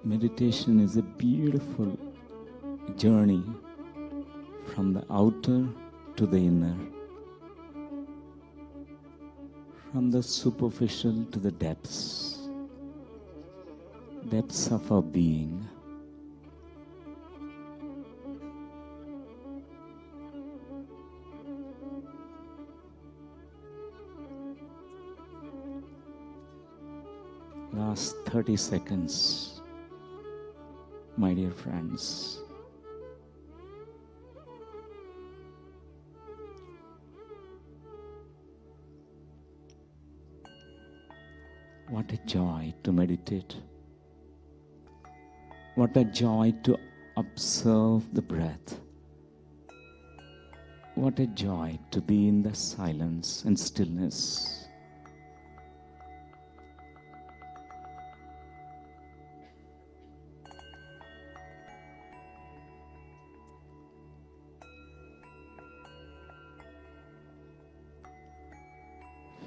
Speaker 16: Meditation is a beautiful journey from the outer to the inner, from the superficial to the depths of our being. Last 30 seconds, my dear friends. What a joy to meditate. What a joy to observe the breath. What a joy to be in the silence and stillness.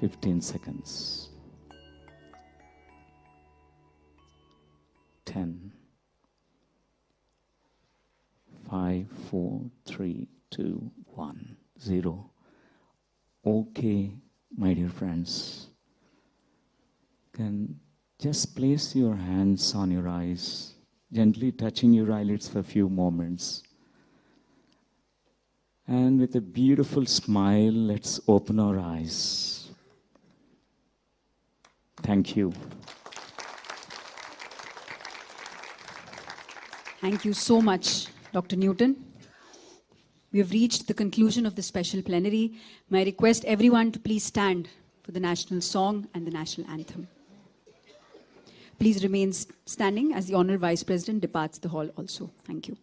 Speaker 16: Fifteen seconds. 10, 5, 4, 3, 2, 1, 0. Okay, my dear friends. Can just place your hands on your eyes, gently touching your eyelids for a few moments. And with a beautiful smile, let's open our eyes. Thank you.
Speaker 1: Thank you so much, Dr. Newton. We have reached the conclusion of the special plenary. May I request everyone to please stand for the national song and the national anthem. Please remain standing as the Honourable Vice President departs the hall also. Thank you.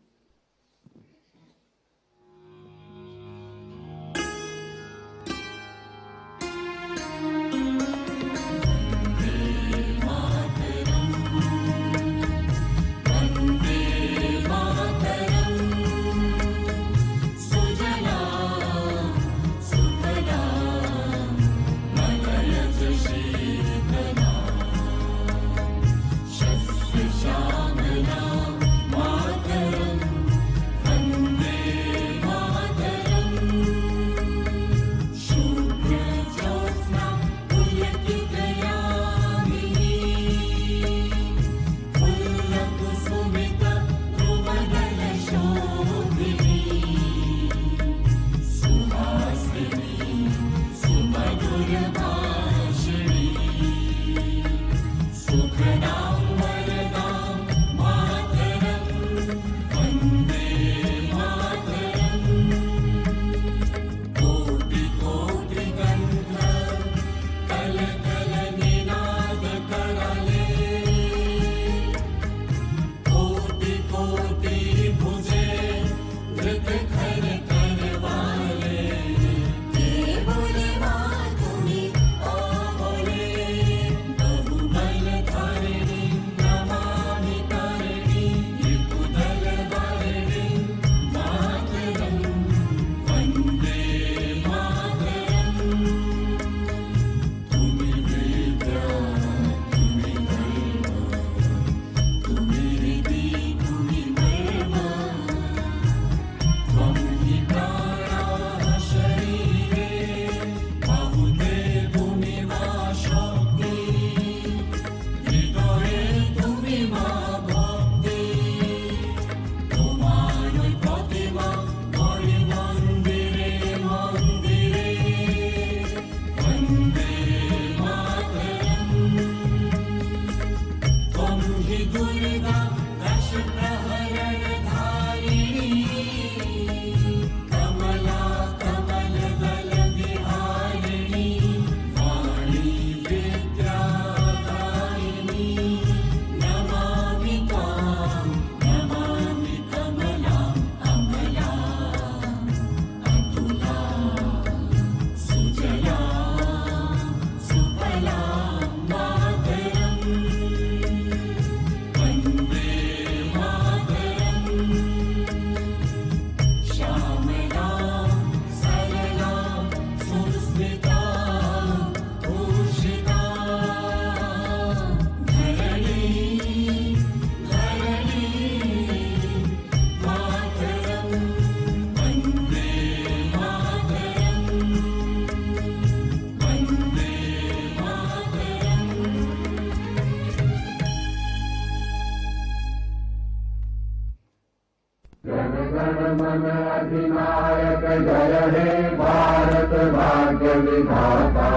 Speaker 6: जनगण मन अधिनायक जय हे भारत भाग्य विधाता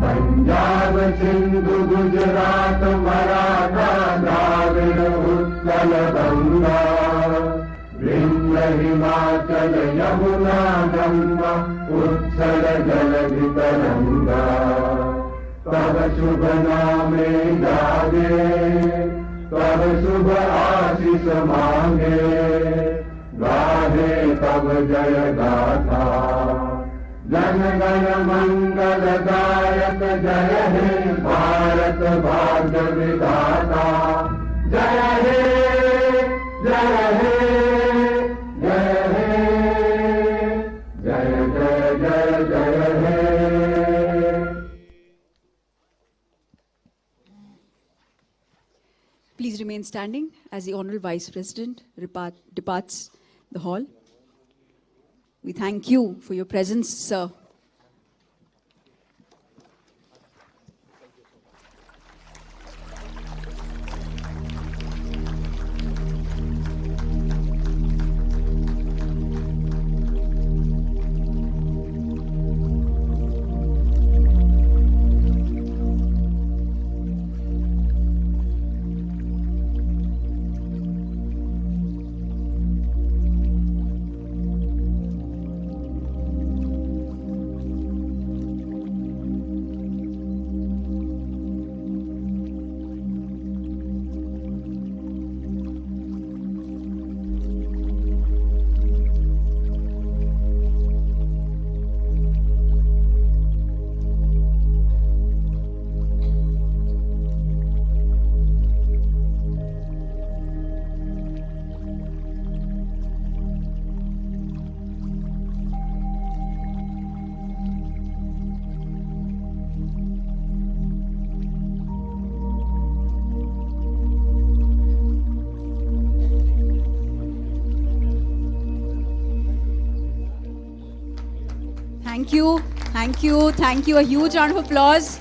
Speaker 6: पंजाब सिंधु गुजरात मराठा द्राविड़ उत्कल गंगा विंध्य हिमाचल यमुना गंगा उत्कल जलधि तरंगा तब शुभ नामे जागे तब शुभ आशीष मांगे गाहे तब जय गाथा जन गण मंगल दायक जय हे भारत भाग्य विधाता जय हे जय हे जय हे जय जय जय जय हे।
Speaker 1: Please remain standing as the Honorable Vice President departs the hall. We thank you for your presence, sir. Thank you, thank you, thank you. A huge round of applause.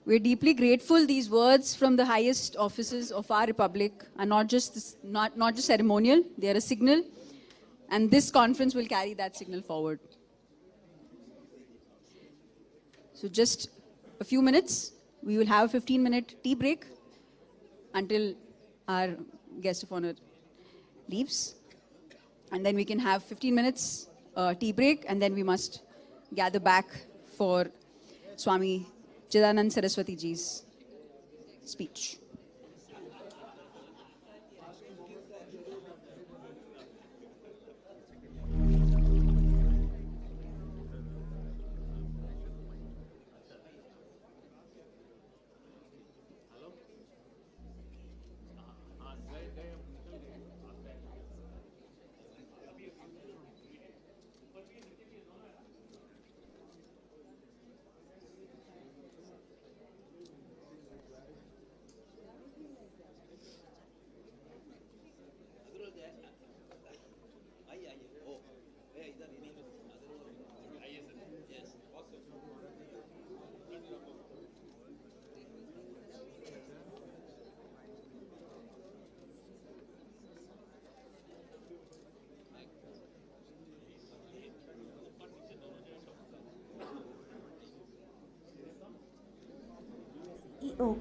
Speaker 1: We're deeply grateful these words from the highest offices of our republic are not just ceremonial, they are a signal. And this conference will carry that signal forward. So just a few minutes, we will have a 15-minute tea break until our guest of honor leaves. And then we can have 15 minutes tea break, and then we must gather back for Swami Chidanand Saraswati Ji's speech.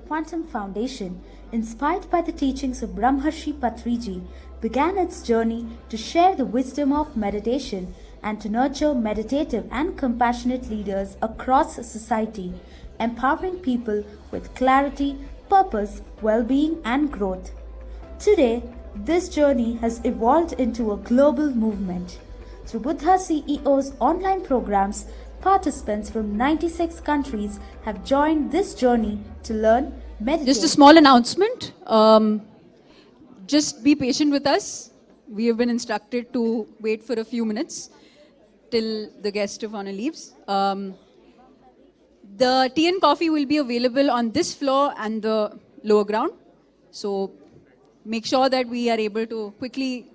Speaker 17: Quantum Foundation, inspired by the teachings of Brahmarshi Patriji, began its journey to share the wisdom of meditation and to nurture meditative and compassionate leaders across society, empowering people with clarity, purpose, well-being and growth. Today, this journey has evolved into a global movement. Through Buddha CEO's online programs, participants from 96 countries have joined this journey to learn, meditate.
Speaker 1: Just a small announcement. Just be patient with us. We have been instructed to wait for a few minutes till the guest of honor leaves. The tea and coffee will be available on this floor and the lower ground. So make sure that we are able to quickly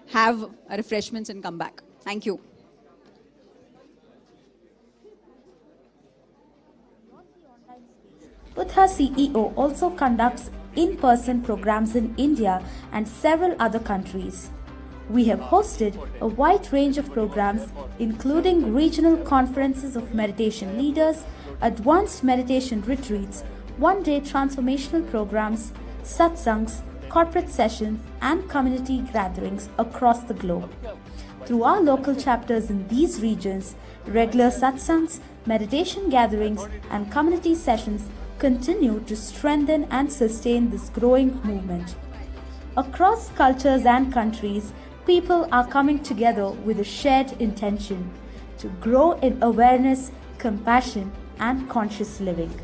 Speaker 1: have refreshments and come back. Thank you.
Speaker 17: Buddha CEO also conducts in-person programs in India and several other countries. We have hosted a wide range of programs including regional conferences of meditation leaders, advanced meditation retreats, one-day transformational programs, satsangs, corporate sessions and community gatherings across the globe. Through our local chapters in these regions, regular satsangs, meditation gatherings and community sessions continue to strengthen and sustain this growing movement. Across cultures and countries, people are coming together with a shared intention to grow in awareness, compassion, and conscious living.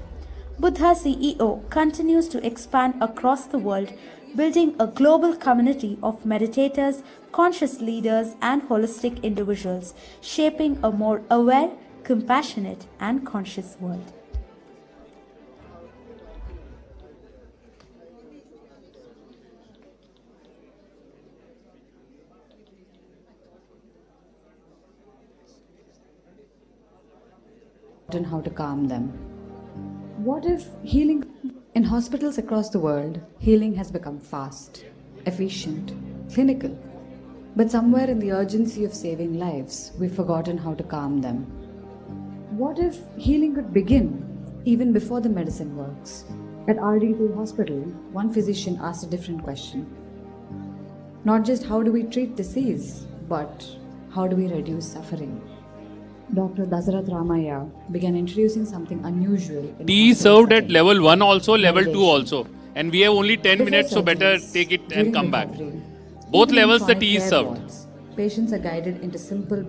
Speaker 17: Buddha CEO continues to expand across the world, building a global community of meditators, conscious leaders, and holistic individuals, shaping a more aware, compassionate, and conscious world.
Speaker 2: And how to calm them. What if healing in hospitals across the world, healing has become fast, efficient, clinical. But somewhere in the urgency of saving lives, we've forgotten how to calm them. What if healing could begin even before the medicine works? At RD2 Hospital, one physician asked a different question. Not just how do we treat disease, but how do we reduce suffering? Dr. Dasarath Ramaya began introducing something unusual.
Speaker 18: Tea is served at level 1 also, level 2 also. And we have only 10 minutes, so better take it and come back. Both levels the tea is served.
Speaker 2: Patients are guided into simple...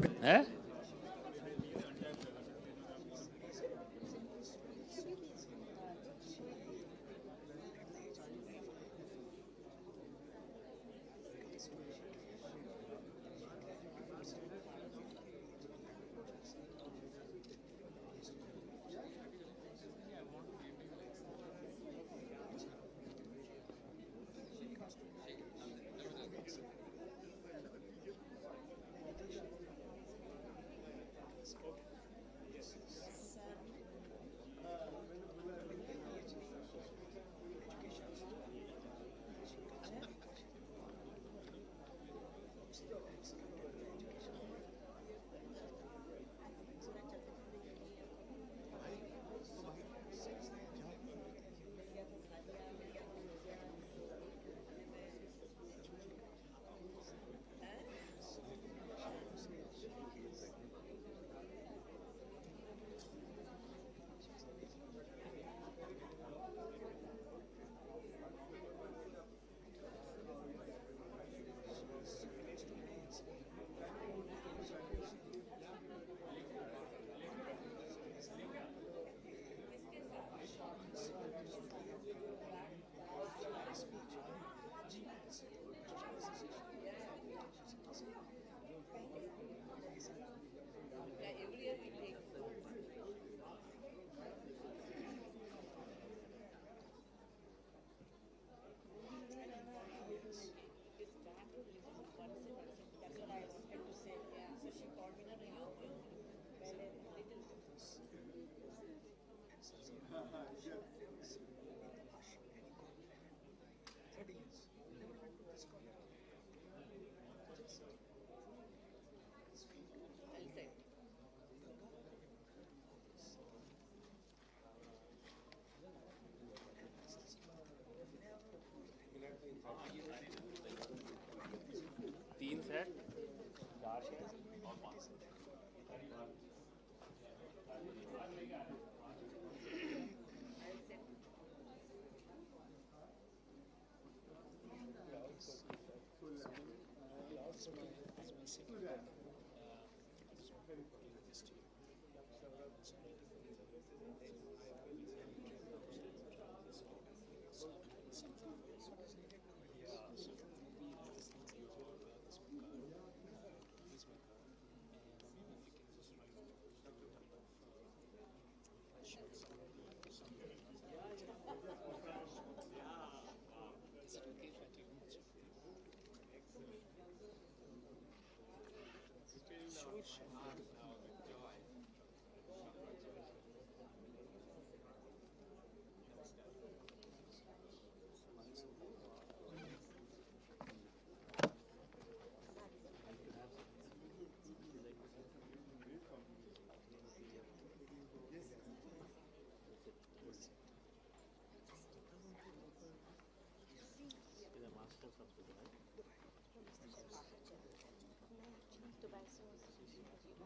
Speaker 19: Dubai से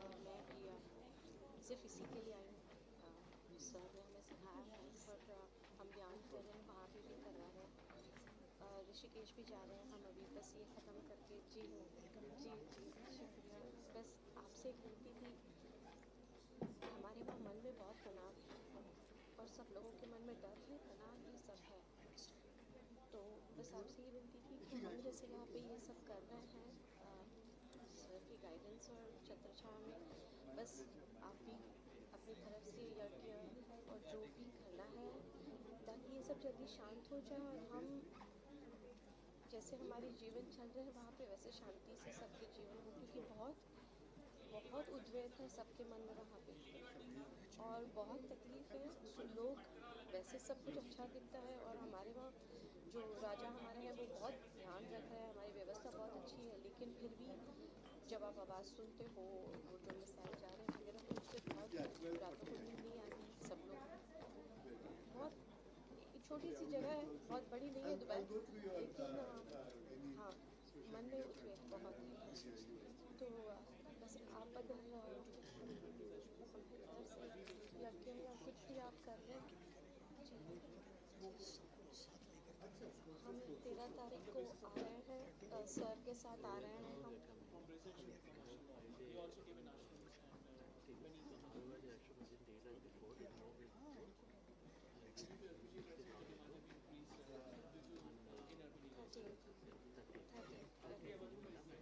Speaker 19: और मैं भी सिर्फ इसी के लिए आई हूँ। Sir ने हमें सिखाया है और हम ध्यान कर रहे हैं, वहाँ भी कर रहे हैं, ऋषिकेश भी जा रहे हैं हम अभी। बस ये ख़त्म करके जी शुक्रिया। बस आपसे एक विनती थी, हमारे वहाँ मन में बहुत तनाव है और सब लोगों के मन में डर है, तनाव ये सब है। तो बस आपसे ये विनती थी कि हम जैसे यहाँ पे ये सब कर रहे हैं सर की गाइडेंस और छत्रछाया में, बस आप भी अपनी तरफ से यज्ञ और जो भी करना है ताकि ये सब जल्दी शांत हो जाए और हम जैसे हमारे जीवन चल रहे हैं वहाँ पे वैसे शांति से सबके जीवन हो, क्योंकि बहुत उद्वेग है सबके मन में वहाँ पे और बहुत तकलीफ है। लोग वैसे सब कुछ अच्छा दिखता है और हमारे वहाँ जो राजा हमारे हैं वो बहुत ध्यान रख रहे हैं, हमारी व्यवस्था बहुत अच्छी है, लेकिन फिर भी जब आप आवाज़ सुनते हो वो जो मिसाइल जा रहे हैं वगैरह तो उससे बहुत रातों को नींद नहीं आती। सब लोग बहुत छोटी सी जगह है, बहुत बड़ी नहीं है दुबई, लेकिन हाँ मन में उद्वेग बहुत है। तो बस आप अगर यज्ञ या कुछ भी आप कर लें हम 13 तारीख को आ रहे हैं, सर के साथ आ रहे हैं हम।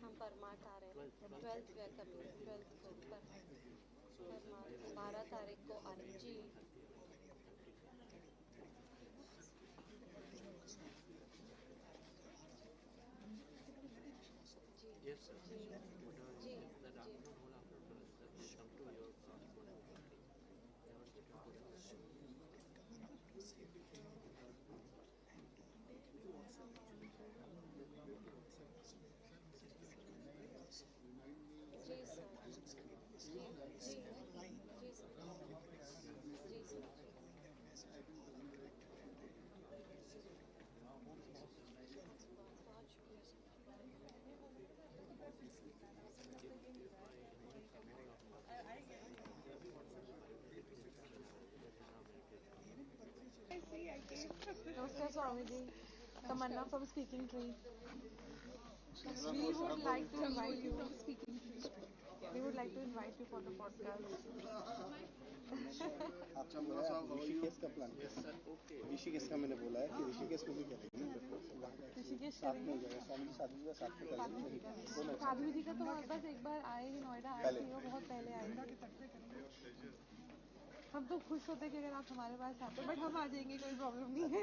Speaker 19: हम परमार्थ आ रहे हैं 12th को परमार्थ 12 तारीख को आ रहे जी।
Speaker 20: Yes, sir.
Speaker 19: जी
Speaker 20: Whatever
Speaker 19: जी
Speaker 20: that
Speaker 19: जी
Speaker 20: afternoon, whole afternoon, that come to your whatever meeting. Never get into
Speaker 19: ji sir ji ji ji sir ji sir बहुत शुक्रिया
Speaker 21: Namaskar Swamiji, Tamanna from Speaking Tree. We would like to invite you. We would like to invite you for the podcast.
Speaker 22: आपने बोला ऋषिकेश का plan Rishikesh का मैंने बोला है कि ऋषिकेश में भी करेंगे
Speaker 21: ऋषिकेश
Speaker 22: साथ में हो जाएगा स्वामी जी साधु जी का साथ में करेंगे
Speaker 21: साधु जी का तो हमारे पास एक बार आए ही नोएडा आए थे, वो बहुत पहले आए थे। हम तो खुश होते कि अगर आप हमारे पास आते, बट हम आ जाएंगे, कोई प्रॉब्लम नहीं है।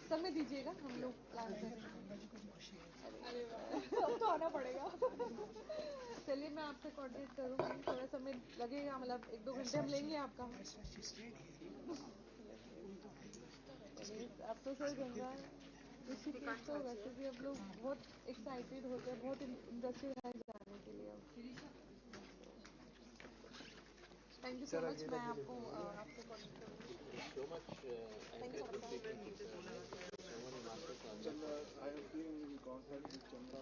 Speaker 21: समय दीजिएगा, हम लोग प्लान करेंगे। अब तो आना पड़ेगा। चलिए मैं आपसे कोऑर्डिनेट करूँगी, थोड़ा समय लगेगा, मतलब 1-2 घंटे हम लेंगे आपका। अब तो सर गंगा ऋषिकेश तो वैसे भी अब लोग बहुत एक्साइटेड होते हैं, बहुत इंटरेस्टेड है जाने के लिए। थैंक यू सो मच, मैं आपको आपसे कोऑर्डिनेट करूँगी।
Speaker 20: so much encouragement people to so many masters are there.
Speaker 22: I have been in contact with Chandra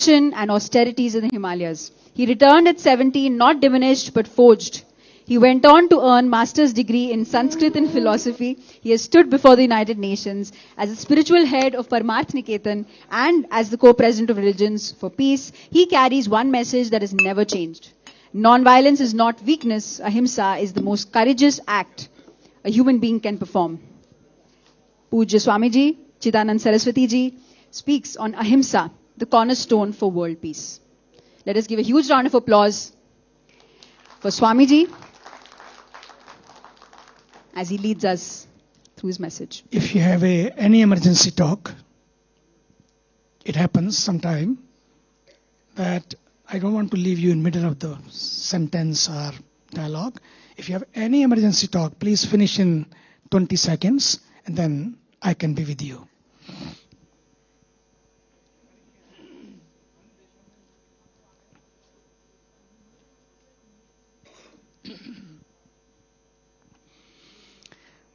Speaker 1: depression and austerities in the Himalayas. He returned at 17, not diminished but forged. He went on to earn master's degree in Sanskrit and philosophy. He has stood before the United Nations as the spiritual head of Parmarth Niketan and as the co-president of Religions for Peace. He carries one message that has never changed. Non-violence is not weakness. Ahimsa is the most courageous act a human being can perform. Pujya Swamiji, Chidanand Saraswati ji, speaks on Ahimsa, the cornerstone for world peace. Let us give a huge round of applause for Swamiji as he leads us through his message.
Speaker 13: If you have any emergency talk, it happens sometime that I don't want to leave you in middle of the sentence or dialogue. If you have any emergency talk, please finish in 20 seconds and then I can be with you.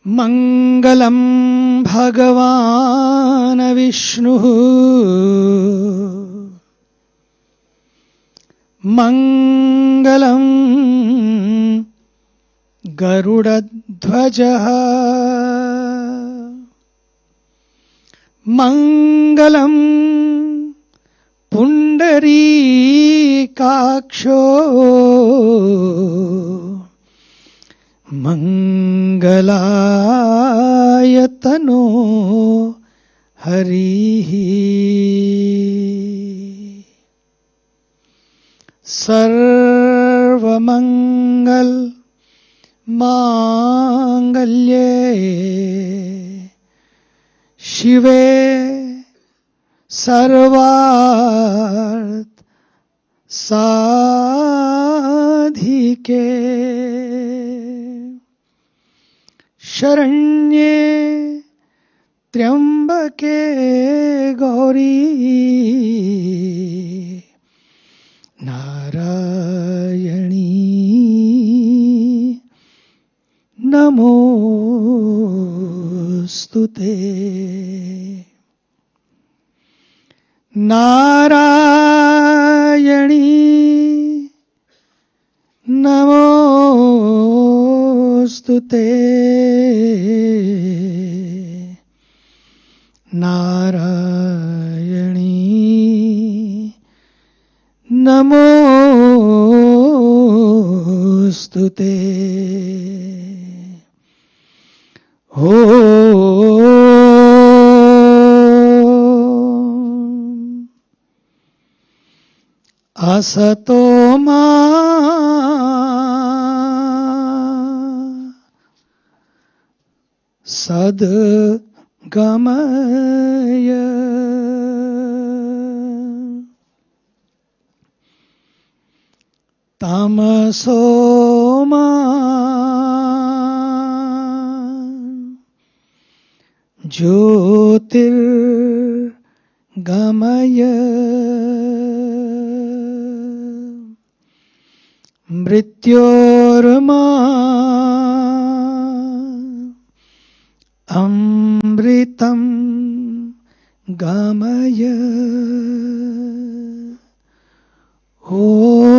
Speaker 13: Mangalam Bhagavan Vishnu Mangalam Garudadhvaja Mangalam Pundarikaksho Mangalayatano Harihi Sarvamangal Mangalye Shive Sarvarth Sadhike Sharanye Triambake Gauri Narayani Namostute Narayani Namostute Narayani Namostute Om Asato Ma Sadgamaya Tamaso Ma Jyotir Gamaya Mrityorma Amritam Gamaya Om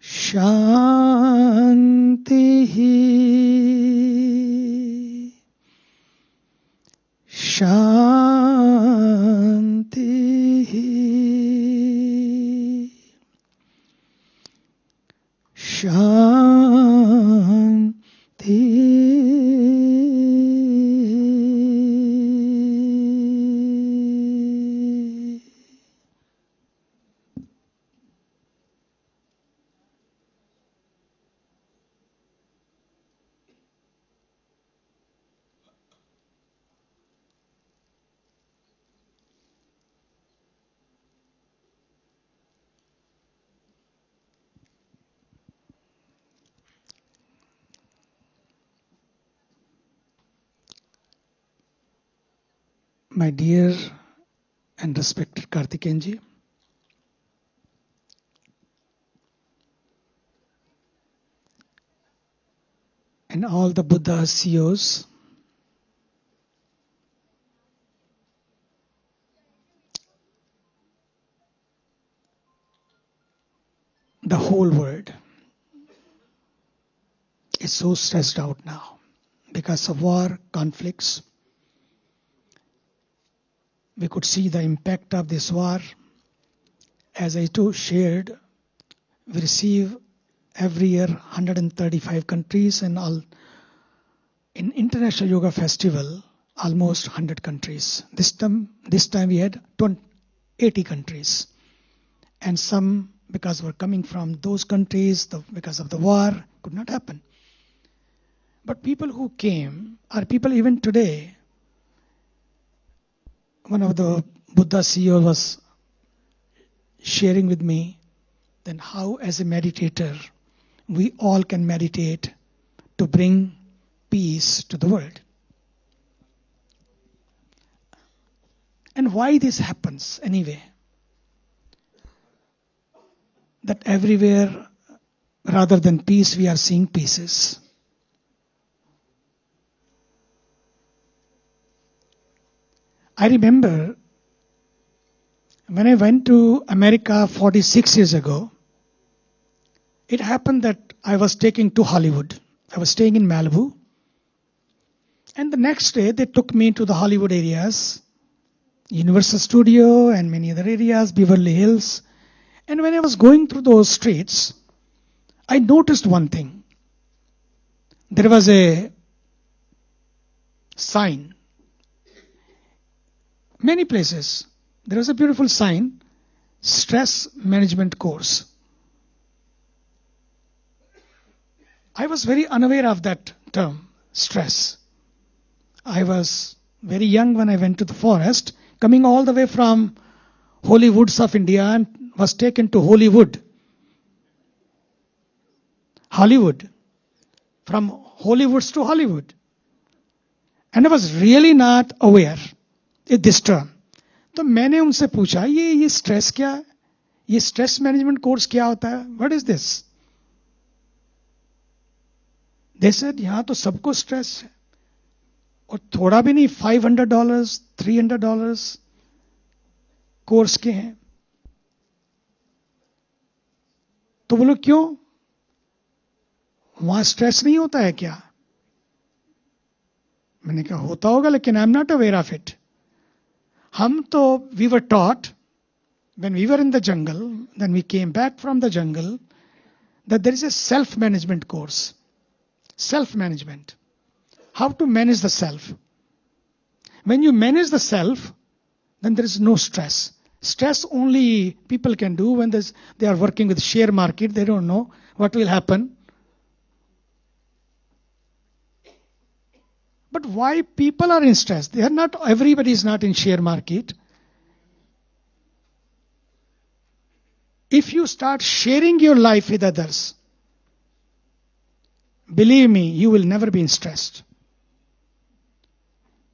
Speaker 13: Shanti Shanti Shanti My dear and respected Kartikeyanji, and all the Buddha CEOs, whole world is so stressed out now because of war, conflicts. We could see the impact of this war. As I too shared, we receive every year 135 countries, and in International Yoga Festival, almost 100 countries. This time we had 80 countries. And some, because we're coming from those countries, because of the war, could not happen. But people who came are people even today. One of the Buddha CEOs was sharing with me then how as a meditator we all can meditate to bring peace to the world. And why this happens anyway? That everywhere, rather than peace, we are seeing pieces. I remember when I went to America 46 years ago, it happened that I was taken to Hollywood. I was staying in Malibu. And the next day they took me to the Hollywood areas, Universal Studio and many other areas, Beverly Hills. And when I was going through those streets, I noticed one thing. There was a sign. Many places, there was a beautiful sign, stress management course. I was very unaware of that term, stress. I was very young when I went to the forest, coming all the way from holy woods of India and was taken to Hollywood. Hollywood. From holy woods to Hollywood. And I was really not aware of this term. तो मैंने उनसे पूछा ये stress क्या है? ये stress management course क्या होता है? What is this? They said यहाँ तो सबको स्ट्रेस है और थोड़ा भी नहीं, $500, $300 कोर्स के हैं. तो बोलो क्यों? वहां स्ट्रेस नहीं होता है क्या? मैंने कहा होता होगा, लेकिन I am not aware of it. हम तो we were taught when we were in the jungle, then we came back from the jungle, that there is a self-management course. Self-management. How to manage the self. When you manage the self, then there is no stress. Stress only people can do when they are working with share market. They don't know what will happen. But why people are in stress? They are not. Everybody is not in share market. If you start sharing your life with others, believe me, you will never be stressed.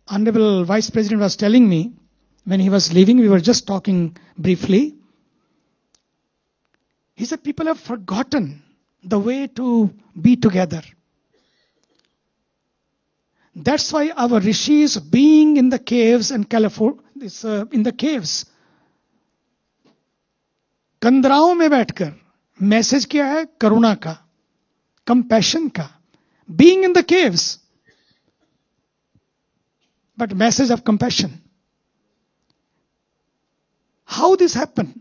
Speaker 13: Honorable Vice President was telling me, when he was leaving, we were just talking briefly. He said people have forgotten the way to be together. That's why our rishis, being in the caves in California, in the caves, कंदराओं में बैठकर message क्या है? करुणा का, compassion का. Being in the caves, but message of compassion. How this happened?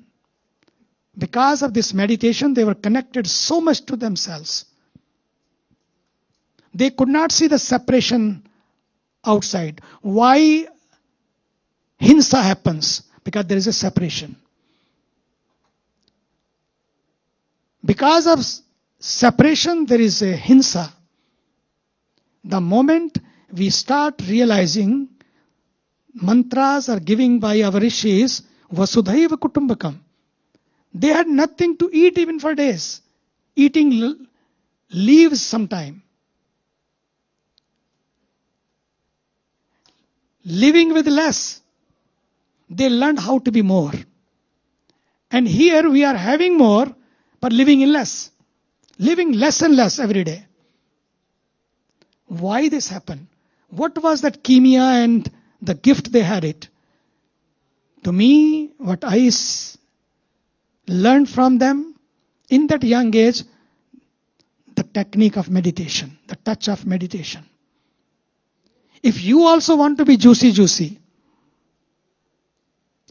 Speaker 13: Because of this meditation, they were connected so much to themselves. They could not see the separation outside. Why hinsa happens? Because there is a separation. Because of separation, there is a hinsa. The moment we start realizing mantras are given by our rishis, Vasudhaiva Kutumbakam. They had nothing to eat even for days. Eating leaves sometime. Living with less. They learned how to be more. And here we are having more, but living in less. Living less and less every day. Why this happened? What was that kimia and the gift they had it? To me, what I learned from them, in that young age, the technique of meditation, the touch of meditation. If you also want to be juicy,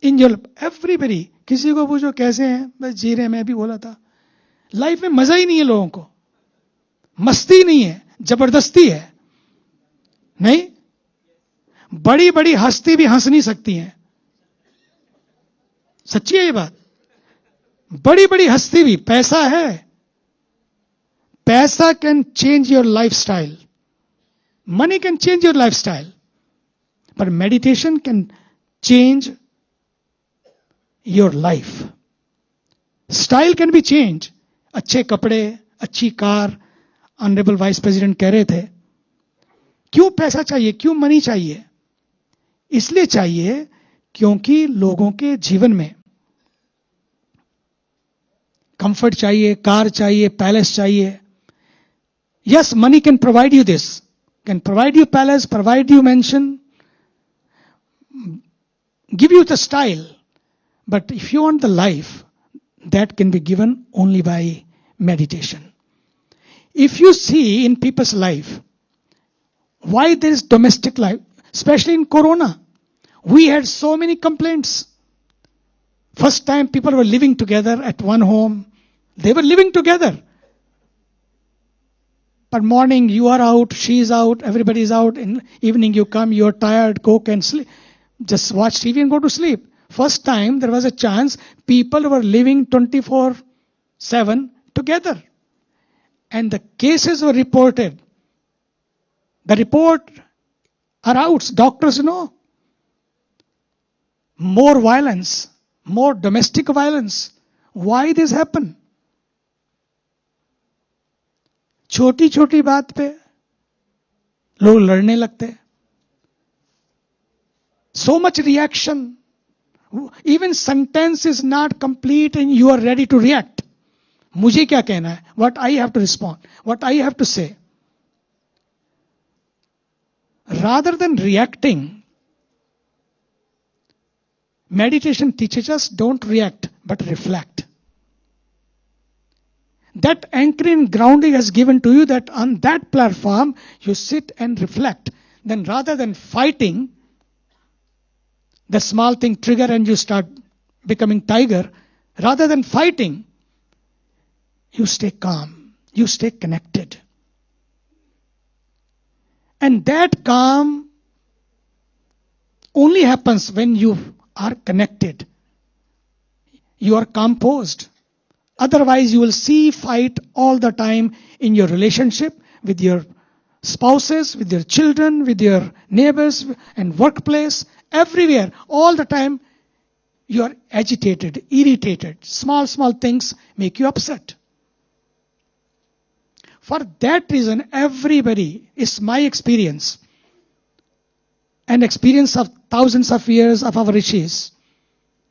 Speaker 13: in your everybody, किसी को पूछो कैसे हैं, बस जी रहे, मैं भी बोला था, लाइफ में मजा ही नहीं है लोगों को, मस्ती नहीं है, जबरदस्ती है, नहीं, बड़ी बड़ी हस्ती भी हंस नहीं सकती हैं, सच्ची है ये बात, बड़ी बड़ी हस्ती भी, पैसा है, पैसा can change your lifestyle, money can change your lifestyle, but meditation can change your life. Style can be changed. अच्छे कपड़े, अच्छी कार, ऑनरेबल वाइस प्रेसिडेंट कह रहे थे, क्यों पैसा चाहिए, क्यों मनी चाहिए? इसलिए चाहिए क्योंकि लोगों के जीवन में कंफर्ट चाहिए, कार चाहिए, पैलेस चाहिए. Yes, money can provide you this, can provide you palace, provide you mansion, give you the style. But if you want the life, that can be given only by meditation. If you see in people's life, why there is domestic life, especially in Corona, we had so many complaints. First time people were living together at one home. They were living together. But morning you are out, she is out, everybody is out. In evening you come, you are tired, cook and sleep. Just watch TV and go to sleep. First time there was a chance people were living 24/7 together. And the cases were reported. The report are out. Doctors know. More violence, more domestic violence. Why this happen? छोटी छोटी बात पे लोग लड़ने लगते. So much reaction. Even sentence is not complete and you are ready to react. मुझे क्या कहना है? What I have to respond. What I have to say. Rather than reacting, meditation teaches us don't react but reflect. That anchoring grounding has given to you that on that platform you sit and reflect. Then rather than fighting, the small thing trigger and you start becoming tiger, rather than fighting, you stay calm, you stay connected. And that calm only happens when you are connected. You are composed. Otherwise, you will see fight all the time in your relationship with your spouses, with your children, with your neighbors and workplace, everywhere. All the time, you are agitated, irritated. Small things make you upset. For that reason, everybody, is my experience, and experience of thousands of years of our rishis,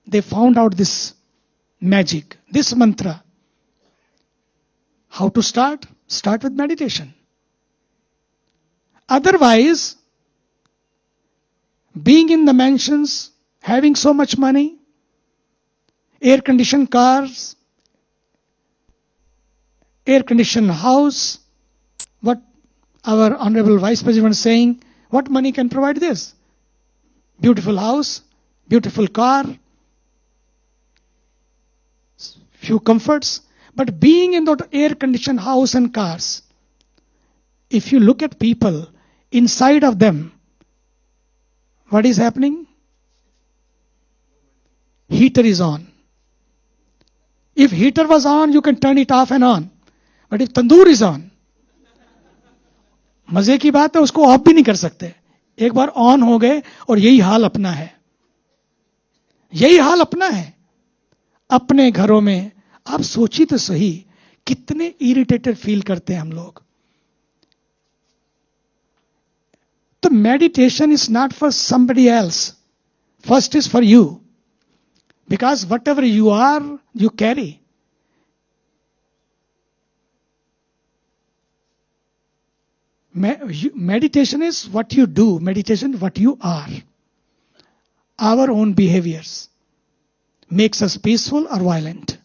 Speaker 13: they found out this magic, this mantra. How to start? Start with meditation. Otherwise, being in the mansions, having so much money, air-conditioned cars, air-conditioned house, what our Honorable Vice President is saying, what money can provide this? Beautiful house, beautiful car, few comforts, but being in that air-conditioned house and cars, if you look at people, inside of them, what is happening? Heater is on. If heater was on, you can turn it off and on. But if tandoor is on, मजे की बात है, उसको of भी नहीं कर सकते. एक बार ऑन हो गए और यही हाल अपना है. यही हाल अपना है. अपने घरों में आप सोचिए तो सही, कितने इरिटेटेड फील करते हैं हम लोग. तो meditation is not for somebody else. First is for you. Because whatever you are, you carry. Meditation is what you do. Meditation is what you are. Our own behaviors makes us peaceful or violent.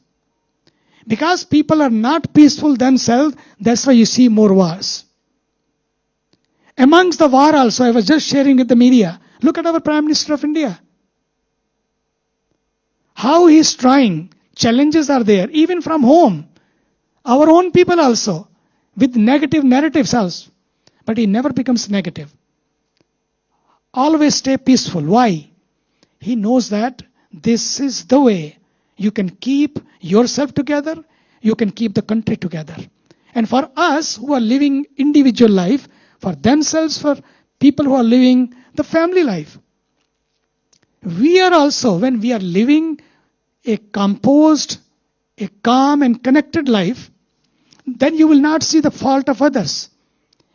Speaker 13: Because people are not peaceful themselves, that's why you see more wars. Amongst the war also, I was just sharing with the media, look at our Prime Minister of India. How he is trying, challenges are there, even from home. Our own people also, with negative narratives also. But he never becomes negative. Always stay peaceful. Why? He knows that this is the way you can keep yourself together, you can keep the country together. And for us who are living individual life, for themselves, for people who are living the family life, we are also, when we are living a composed, a calm and connected life, then you will not see the fault of others.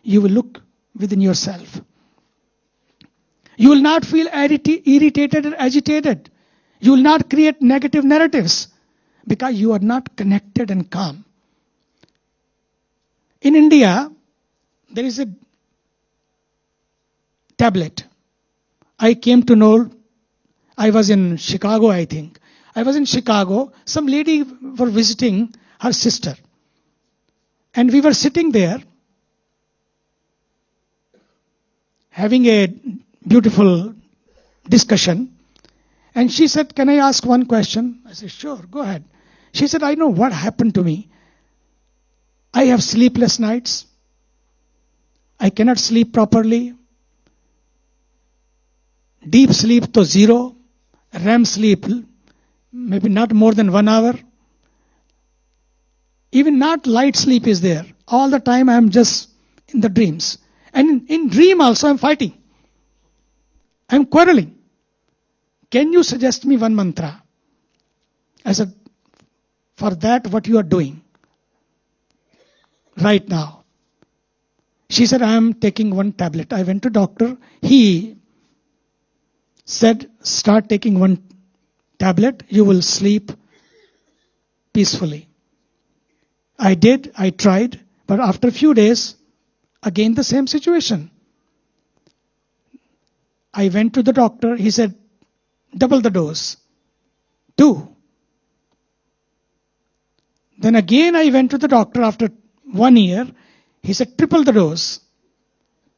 Speaker 13: You will look within yourself. You will not feel irritated or agitated. You will not create negative narratives because you are not connected and calm. In India, there is a tablet. I came to know, I was in Chicago, I think. I was in Chicago, some lady were visiting her sister. And we were sitting there, having a beautiful discussion. And she said, can I ask one question? I said, sure, go ahead. She said, I know what happened to me. I have sleepless nights. I cannot sleep properly. Deep sleep to zero. REM sleep, maybe not more than 1 hour. Even not light sleep is there. All the time I am just in the dreams. And in dream also I am fighting. I am quarreling. Can you suggest me one mantra? I said, for that what you are doing right now. She said, I am taking one tablet. I went to doctor. He said, start taking one tablet. You will sleep peacefully. I did. I tried. But after a few days, again the same situation. I went to the doctor. He said, double the dose. 2. Then again I went to the doctor after 1 year. He said, triple the dose.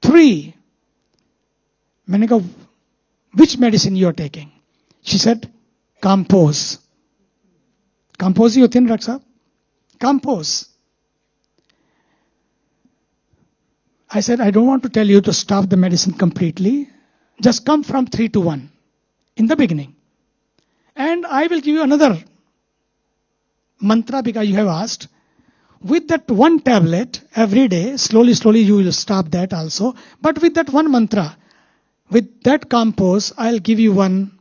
Speaker 13: 3. मैंने कहा, which medicine you are taking? She said, compose. Compose ही होती है ना doctor साहब? Compose. I said, I don't want to tell you to stop the medicine completely. Just come from 3 to 1 in the beginning. And I will give you another mantra because you have asked. With that one tablet every day, slowly you will stop that also. But with that one mantra, with that compose, I'll give you one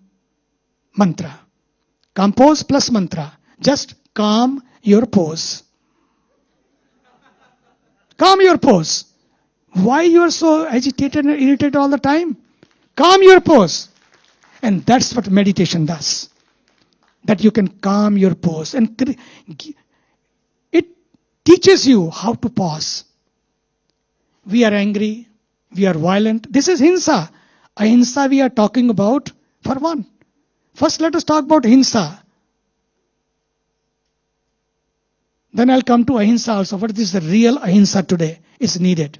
Speaker 13: mantra. Compose plus mantra. Just calm your pose. Calm your pose. Why you are so agitated and irritated all the time? Calm your pose. And that's what meditation does. That you can calm your pose. And it teaches you how to pause. We are angry. We are violent. This is hinsa. Ahimsa we are talking about for one. First let us talk about hinsa. Then I'll come to ahimsa also. What is the real ahimsa today is needed.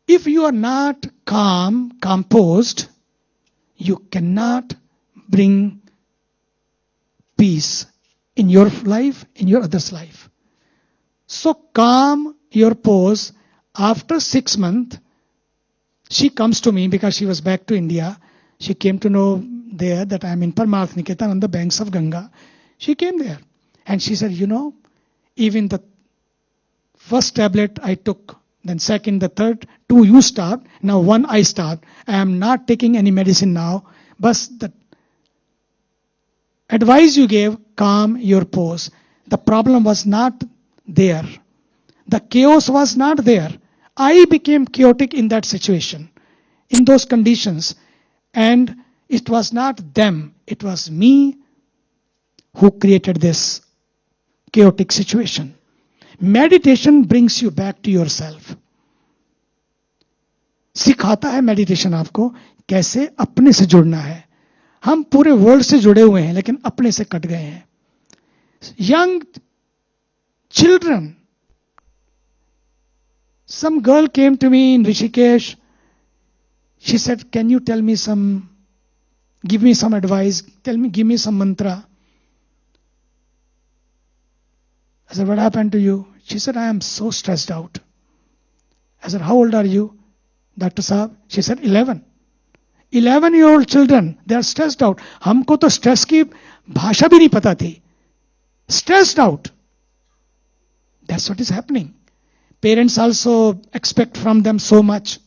Speaker 13: If you are not calm, composed, you cannot bring peace in your life, in your other's life. So calm your pose. After 6 months, she comes to me because she was back to India. She came to know there that I am in Parmarth Niketan on the banks of Ganga. She came there and she said, you know, even the first tablet I took, then second, the third, 2 you stopped, now 1 I stopped. I am not taking any medicine now. But the advice you gave, calm your pose. The problem was not there. The chaos was not there. I became chaotic in that situation, in those conditions. And it was not them, it was me who created this chaotic situation. Meditation brings you back to yourself. सिखाता है meditation आपको कैसे अपने से जुड़ना है. हम पूरे वर्ल्ड से जुड़े हुए हैं लेकिन अपने से कट गए हैं. Young children. Some girl came to me in Rishikesh. She said, "Can you tell me give me some advice, give me some mantra." I said, "What happened to you?" She said, "I am so stressed out." I said, "How old are you, Dr. Saab?" She said, 11. 11-year-old children, they are stressed out. हमको तो stress की भाषा भी नहीं पता थी. Stressed out. That's what is happening. Parents also expect from them so much.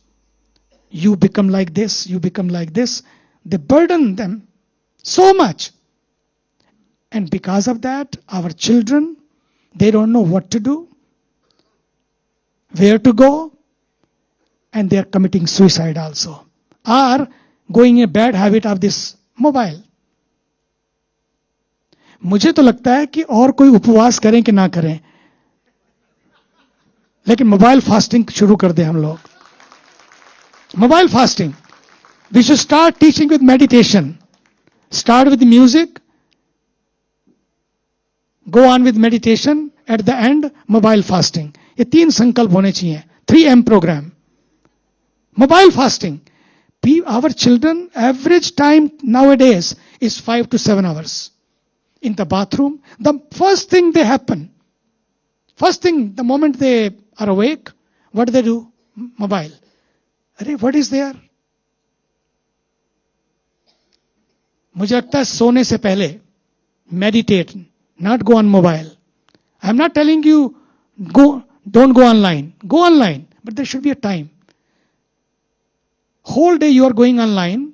Speaker 13: You become like this, you become like this. They burden them so much. And because of that, our children, they don't know what to do, where to go, and they are committing suicide also. Or going a bad habit of this mobile. मुझे तो लगता है कि और कोई उपवास करें कि ना करें, लेकिन मोबाइल फास्टिंग शुरू कर दें हम लोग. Mobile fasting. We should start teaching with meditation. Start with music. Go on with meditation. At the end, mobile fasting. ये 3 संकल्प होने चाहिए. 3M program. Mobile fasting. Our children, average time nowadays is 5 to 7 hours. In the bathroom, the first thing they happen, the moment they are awake, what do they do? Mobile. What is there? मुझे लगता है सोने से पहले meditate, not go on mobile. I'm not telling you don't go online. Go online, but there should be a time. Whole day you are going online,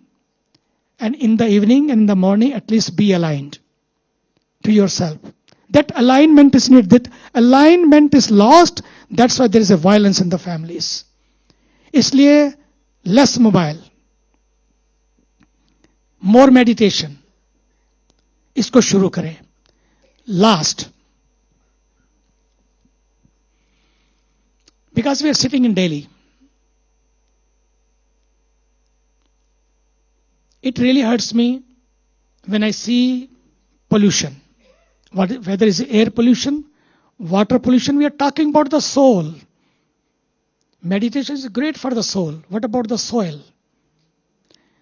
Speaker 13: and in the evening and in the morning at least be aligned to yourself. That alignment is needed. That alignment is lost. That's why there is a violence in the families. इसलिए less mobile, more meditation. इसको शुरू करें. Last, because we are sitting in Delhi, it really hurts me when I see pollution. Whether it's air pollution, water pollution, we are talking about the soul. Meditation is great for the soul. What about the soil?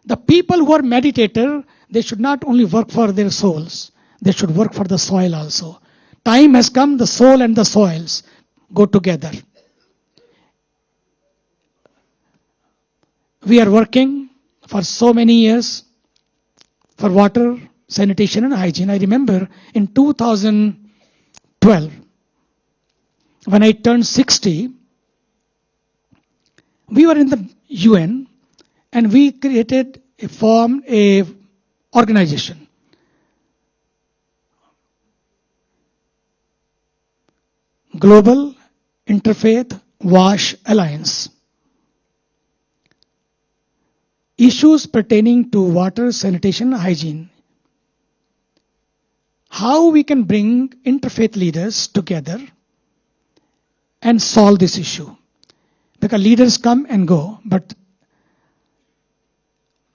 Speaker 13: The people who are meditator, they should not only work for their souls, they should work for the soil also. Time has come, the soul and the soils go together. We are working for so many years for water, sanitation and hygiene. I remember in 2012, when I turned 60, we were in the UN and we formed a organization. Global Interfaith Wash Alliance. Issues pertaining to water, sanitation and hygiene. How we can bring interfaith leaders together and solve this issue. Because leaders come and go, but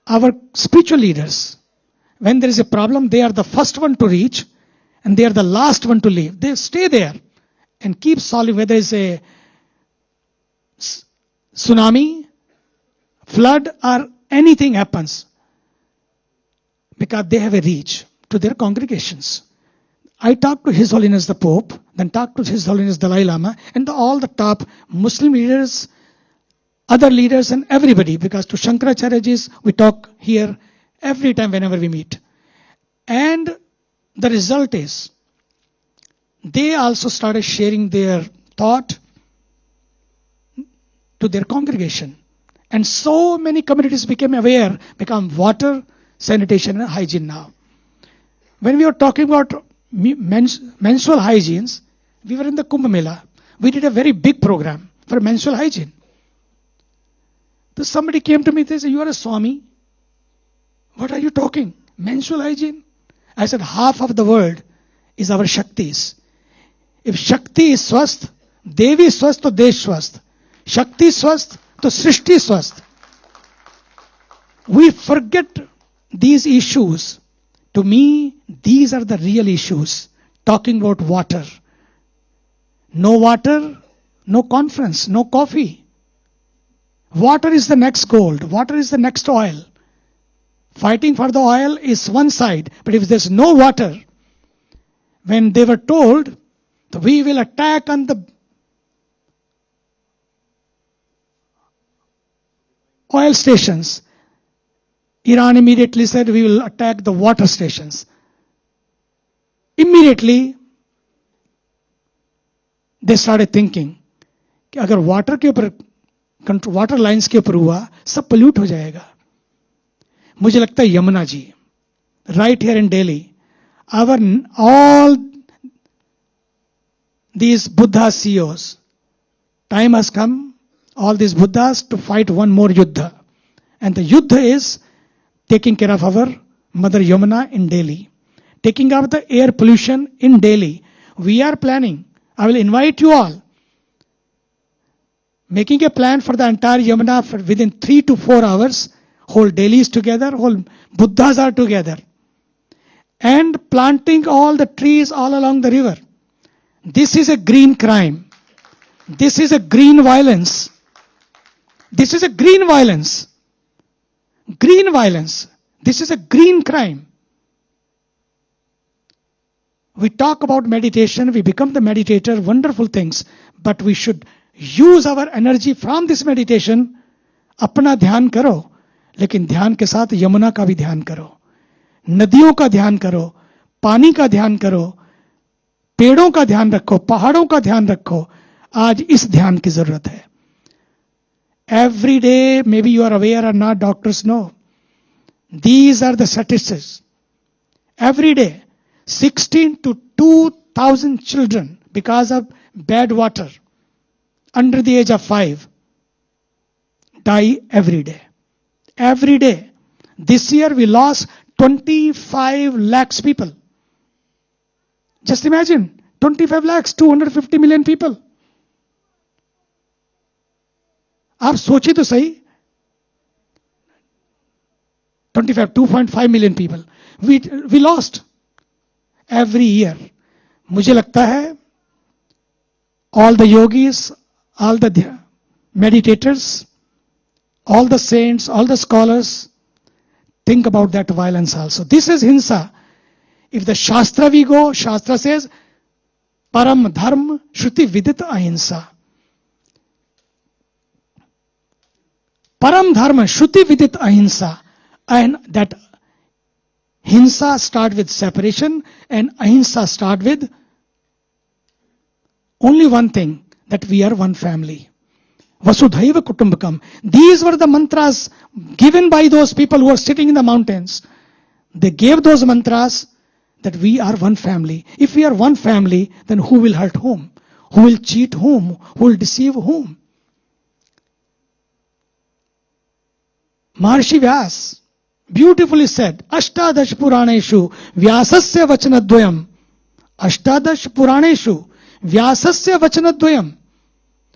Speaker 13: our spiritual leaders, when there is a problem, they are the first one to reach and they are the last one to leave. They stay there and keep solving, whether it's a tsunami, flood or anything happens, because they have a reach to their congregations. I talked to His Holiness the Pope, then talked to His Holiness Dalai Lama, and all the top Muslim leaders, other leaders and everybody, because to Shankaracharyaji's we talk here every time whenever we meet. And the result is, they also started sharing their thought to their congregation. And so many communities became aware, become water, sanitation and hygiene now. When we were talking about menstrual hygienes, we were in the Kumbh Mela. We did a very big program for menstrual hygiene. So somebody came to me, they said, "You are a Swami. What are you talking? Menstrual hygiene?" I said, half of the world is our Shaktis. If Shakti is swasth, Devi swasth, to Desh swasth. Shakti swasth, to Srishti swasth. We forget these issues, to me, these are the real issues. Talking about water. No water, no conference, no coffee. Water is the next gold. Water is the next oil. Fighting for the oil is one side, but if there's no water, when they were told that we will attack on the oil stations, Iran immediately said we will attack the water stations. Immediately, they started thinking कि अगर water के ऊपर water lines के ऊपर हुआ सब pollute हो जाएगा. मुझे लगता है Yamuna ji, right here in Delhi, all these Buddha CEOs, time has come, all these Buddhas to fight one more yuddha. And the yuddha is taking care of our Mother Yamuna in Delhi, taking out the air pollution in Delhi. We are planning, I will invite you all, making a plan for the entire Yamuna for within 3 to 4 hours. Whole Delhi is together, whole Buddhas are together. And planting all the trees all along the river. This is a green crime. This is a green violence. This is a green violence. Green violence. This is a green crime. We talk about meditation, we become the meditator, wonderful things, but we should use our energy from this meditation. अपना ध्यान करो, लेकिन ध्यान के साथ यमुना का भी ध्यान करो, नदियों का ध्यान करो, पानी का ध्यान करो, पेड़ों का ध्यान रखो, पहाड़ों का ध्यान रखो. आज इस ध्यान की जरूरत है. Every day, maybe you are aware or not, doctors know. These are the statistics. Every day, 16 to 2,000 children, because of bad water, under the age of 5, die every day. Every day. This year we lost 25 lakhs people. Just imagine, 25 lakhs, 250 million people. आप सोचिए तो सही, 2.5 million people we lost every year. मुझे लगता है all the yogis, all the meditators, all the saints, all the scholars think about that violence also. This is hinsa. If the Shastra we go, Shastra says param dharma shruti vidit ahinsa. Param dharma shruti vidit ahinsa. And that hinsa start with separation and ahimsa start with only one thing, that we are one family. Vasudhaiva Kutumbakam. These were the mantras given by those people who are sitting in the mountains. They gave those mantras that we are one family. If we are one family, then who will hurt whom? Who will cheat whom? Who will deceive whom? Maharshi Vyas beautifully said, Ashtadash Puraneshu Vyasasya Vachanadvayam. Ashtadash Puraneshu Vyasasya Vachanadvayam.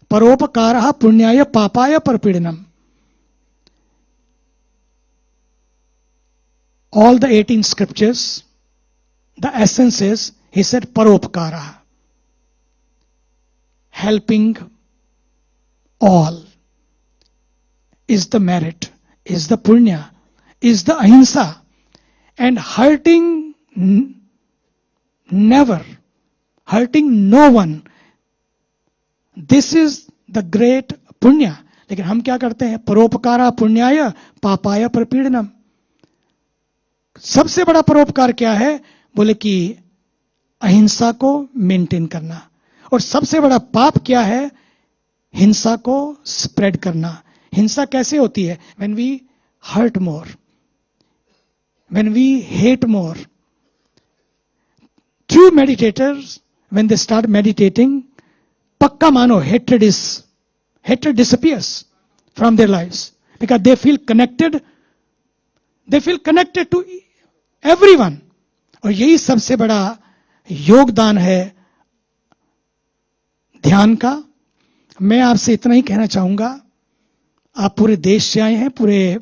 Speaker 13: Paropakaraha Punyaya Papaya Parpidinam. All the 18 scriptures, the essence is, he said, Paropakaraha. Helping all is the merit, is the punya, is the ahimsa. And hurting never, hurting no one. This is the great punya. लेकिन हम क्या करते हैं? परोपकारा पुण्याय पापाय प्रपीड़नम. सबसे बड़ा परोपकार क्या है? बोले कि अहिंसा को मेंटेन करना. और सबसे बड़ा पाप क्या है? हिंसा को स्प्रेड करना. हिंसा कैसे होती है? When we hurt more, when we hate more. True meditators, when they start meditating, pakka mano, hatred disappears from their lives, because they feel connected to everyone. और यही सबसे बड़ा योगदान है ध्यान का. मैं आपसे इतना ही कहना चाहूंगा. आप पूरे देश से आए हैं, पूरे,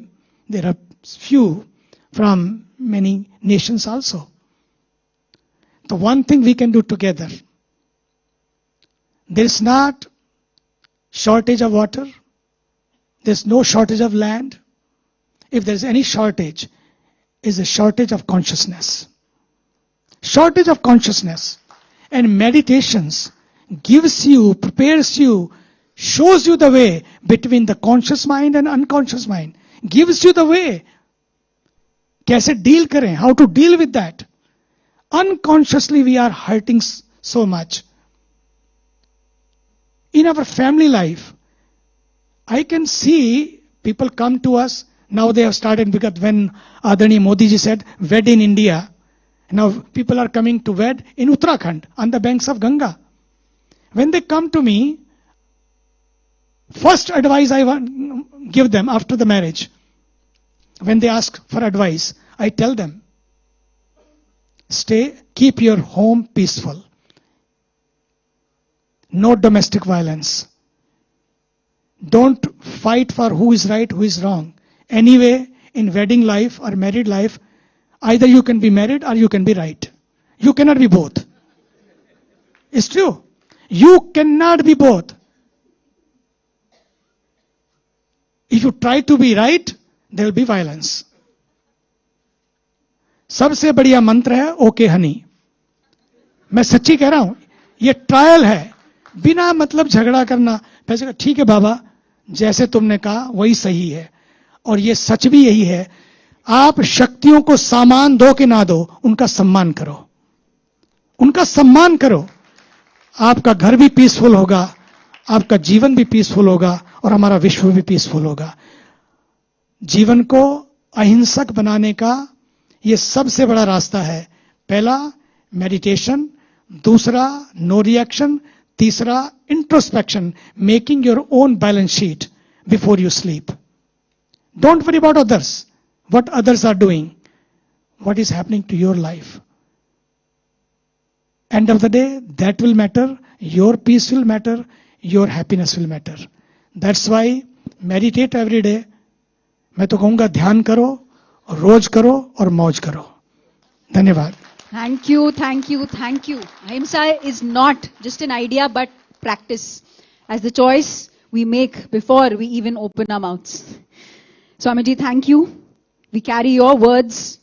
Speaker 13: there are few from many nations also. The one thing we can do together, there is not shortage of water, there's no shortage of land. If there's any shortage, is a shortage of consciousness. Shortage of consciousness. And meditations gives you, prepares you, shows you the way between the conscious mind and unconscious mind. Gives you the way. कैसे deal करें, how to deal with that. Unconsciously we are hurting so much. In our family life, I can see people come to us. Now they have started, because when Adani Modi ji said, wed in India, now people are coming to wed in Uttarakhand, on the banks of Ganga. When they come to me, first advice I give them after the marriage, when they ask for advice, I tell them, keep your home peaceful. No domestic violence. Don't fight for who is right, who is wrong. Anyway, in wedding life or married life, either you can be married or you can be right. You cannot be both. It's true. You cannot be both. If you try to be right, there will be violence. सबसे बढ़िया मंत्र है okay Honey. मैं सच्ची कह रहा हूं, ये ट्रायल है. बिना मतलब झगड़ा करना. पैसे ठीक है बाबा, जैसे तुमने कहा वही सही है. और ये सच भी यही है. आप शक्तियों को सामान दो कि ना दो, उनका सम्मान करो. उनका सम्मान करो. आपका घर भी पीसफुल होगा, आपका जीवन भी पीसफुल होगा, और हमारा विश्व भी पीसफुल होगा. जीवन को अहिंसक बनाने का ये सबसे बड़ा रास्ता है. पहला मेडिटेशन, दूसरा नो रिएक्शन, तीसरा introspection, making your own balance sheet before you sleep. Don't worry about others, what others are doing, what is happening to your life. End of the day, that will matter, your peace will matter, your happiness will matter. That's why meditate every day. मैं तो कहूँगा ध्यान करो, रोज करो और मौज करो. धन्यवाद.
Speaker 1: Thank you, thank you, thank you. Ahimsa is not just an idea but practice, as the choice we make before we even open our mouths. Swamiji, thank you. We carry your words,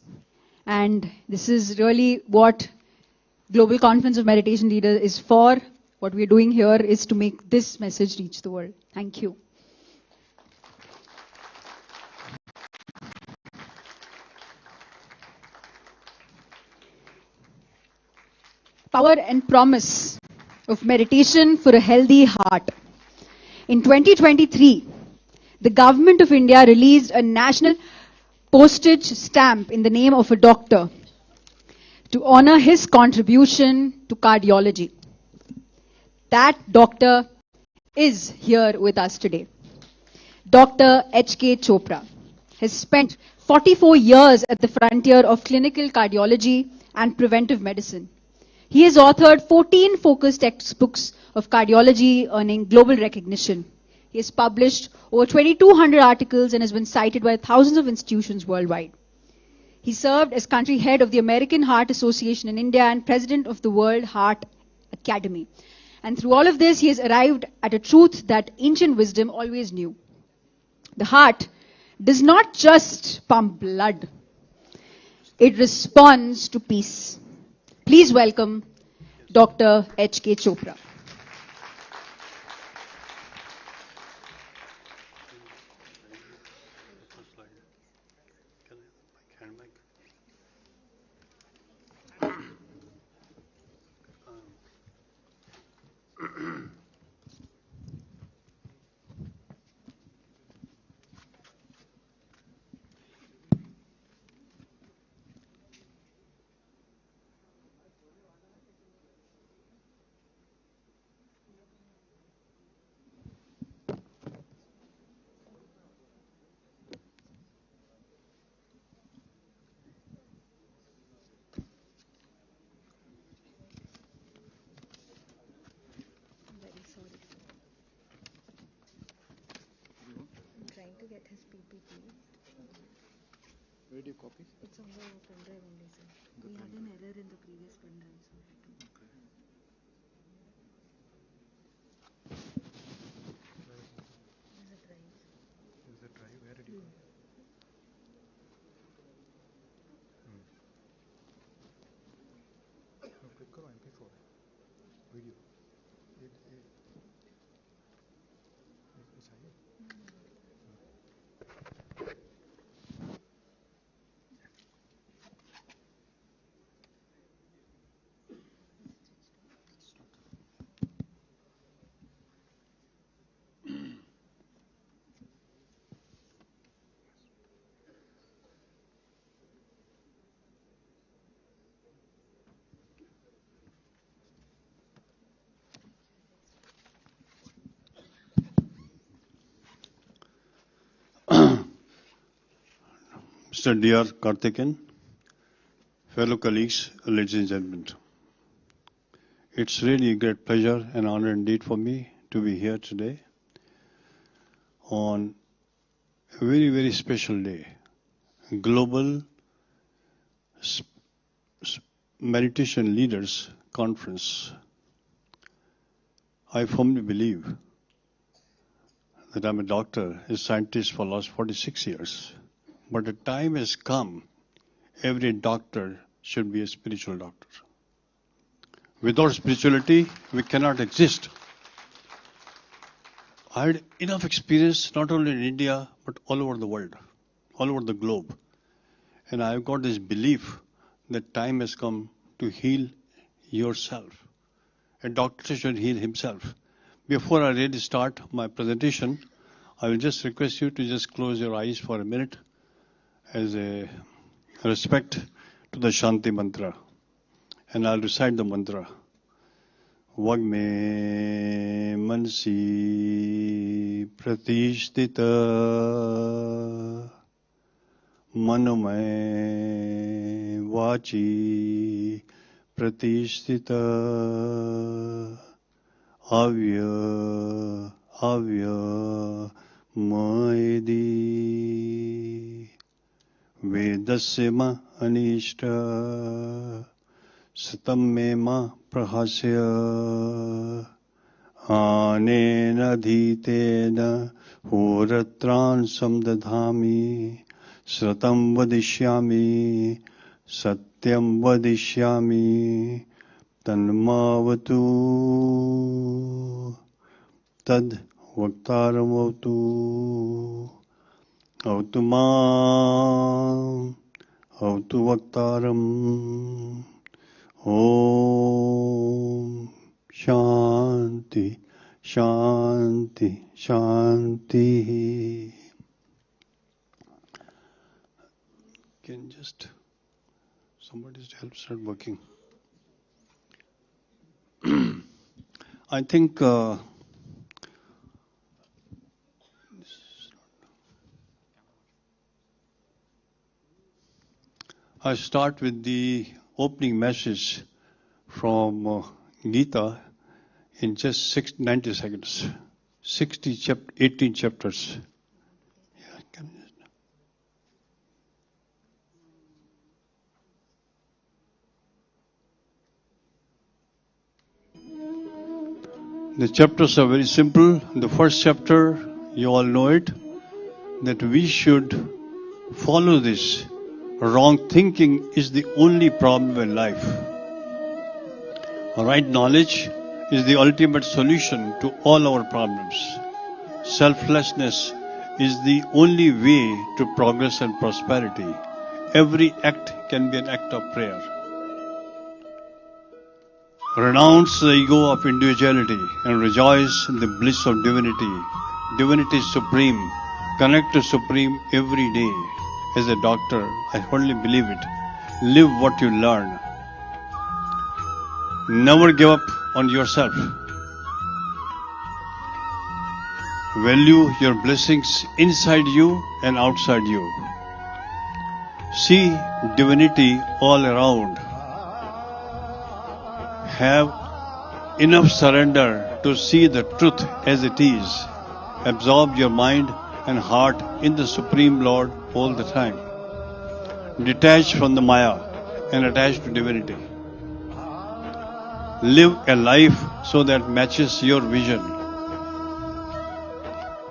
Speaker 1: and this is really what Global Conference of Meditation Leaders is for. What we are doing here is to make this message reach the world. Thank you. Power and promise of meditation for a healthy heart. In 2023, the Government of India released a national postage stamp in the name of a doctor to honor his contribution to cardiology. That doctor is here with us today. Dr. H.K. Chopra has spent 44 years at the frontier of clinical cardiology and preventive medicine. He has authored 14 focused textbooks of cardiology, earning global recognition. He has published over 2,200 articles and has been cited by thousands of institutions worldwide. He served as country head of the American Heart Association in India and president of the World Heart Academy. And through all of this, he has arrived at a truth that ancient wisdom always knew. The heart does not just pump blood. It responds to peace. Please welcome Dr. H.K. Chopra.
Speaker 19: Trying to get his PPT.
Speaker 22: Video copy?
Speaker 19: It's on the pen drive only, sir. We had an error in the previous pen drive, so we had to. There's a drive.
Speaker 22: Is the drive? Where did you go? No, click करो MP4 video. ये चाहिए?
Speaker 4: Mr. D.R. Karthikeyan, fellow colleagues, ladies and gentlemen. It's really a great pleasure and honor indeed for me to be here today on a very, very special day, Global Meditation Leaders Conference. I firmly believe that I'm a doctor, a scientist for the last 46 years. But the time has come, every doctor should be a spiritual doctor. Without spirituality, we cannot exist. I had enough experience, not only in India, but all over the world, all over the globe. And I've got this belief that time has come to heal yourself. A doctor should heal himself. Before I really start my presentation, I will just request you to just close your eyes for a minute as a respect to the Shanti mantra. And I'll recite the mantra. Vagme mansi pratishtita manome vachi pratishtita avya maedi Vedasya ma anishta satam me ma prahasya anena dhitena horatran samdadhami sratam vadishyami satyam vadishyami tanmavatu tad vaktaram avtu Avtu mam, avtu vaktaram, Om Shanti, Shanti, Shanti. Can just somebody just help start working? I think I start with the opening message from Gita in just 90 seconds. 18 chapters. The chapters are very simple. The first chapter, you all know it, that we should follow this. Wrong thinking is the only problem in life. Right knowledge is the ultimate solution to all our problems. Selflessness is the only way to progress and prosperity. Every act can be an act of prayer. Renounce the ego of individuality and rejoice in the bliss of divinity. Divinity is supreme. Connect to Supreme every day. As a doctor, I firmly believe it. Live what you learn. Never give up on yourself. Value your blessings inside you and outside you. See divinity all around. Have enough surrender to see the truth as it is. Absorb your mind and heart in the Supreme Lord all the time. detached from the Maya and attached to divinity. Live a life so that matches your vision.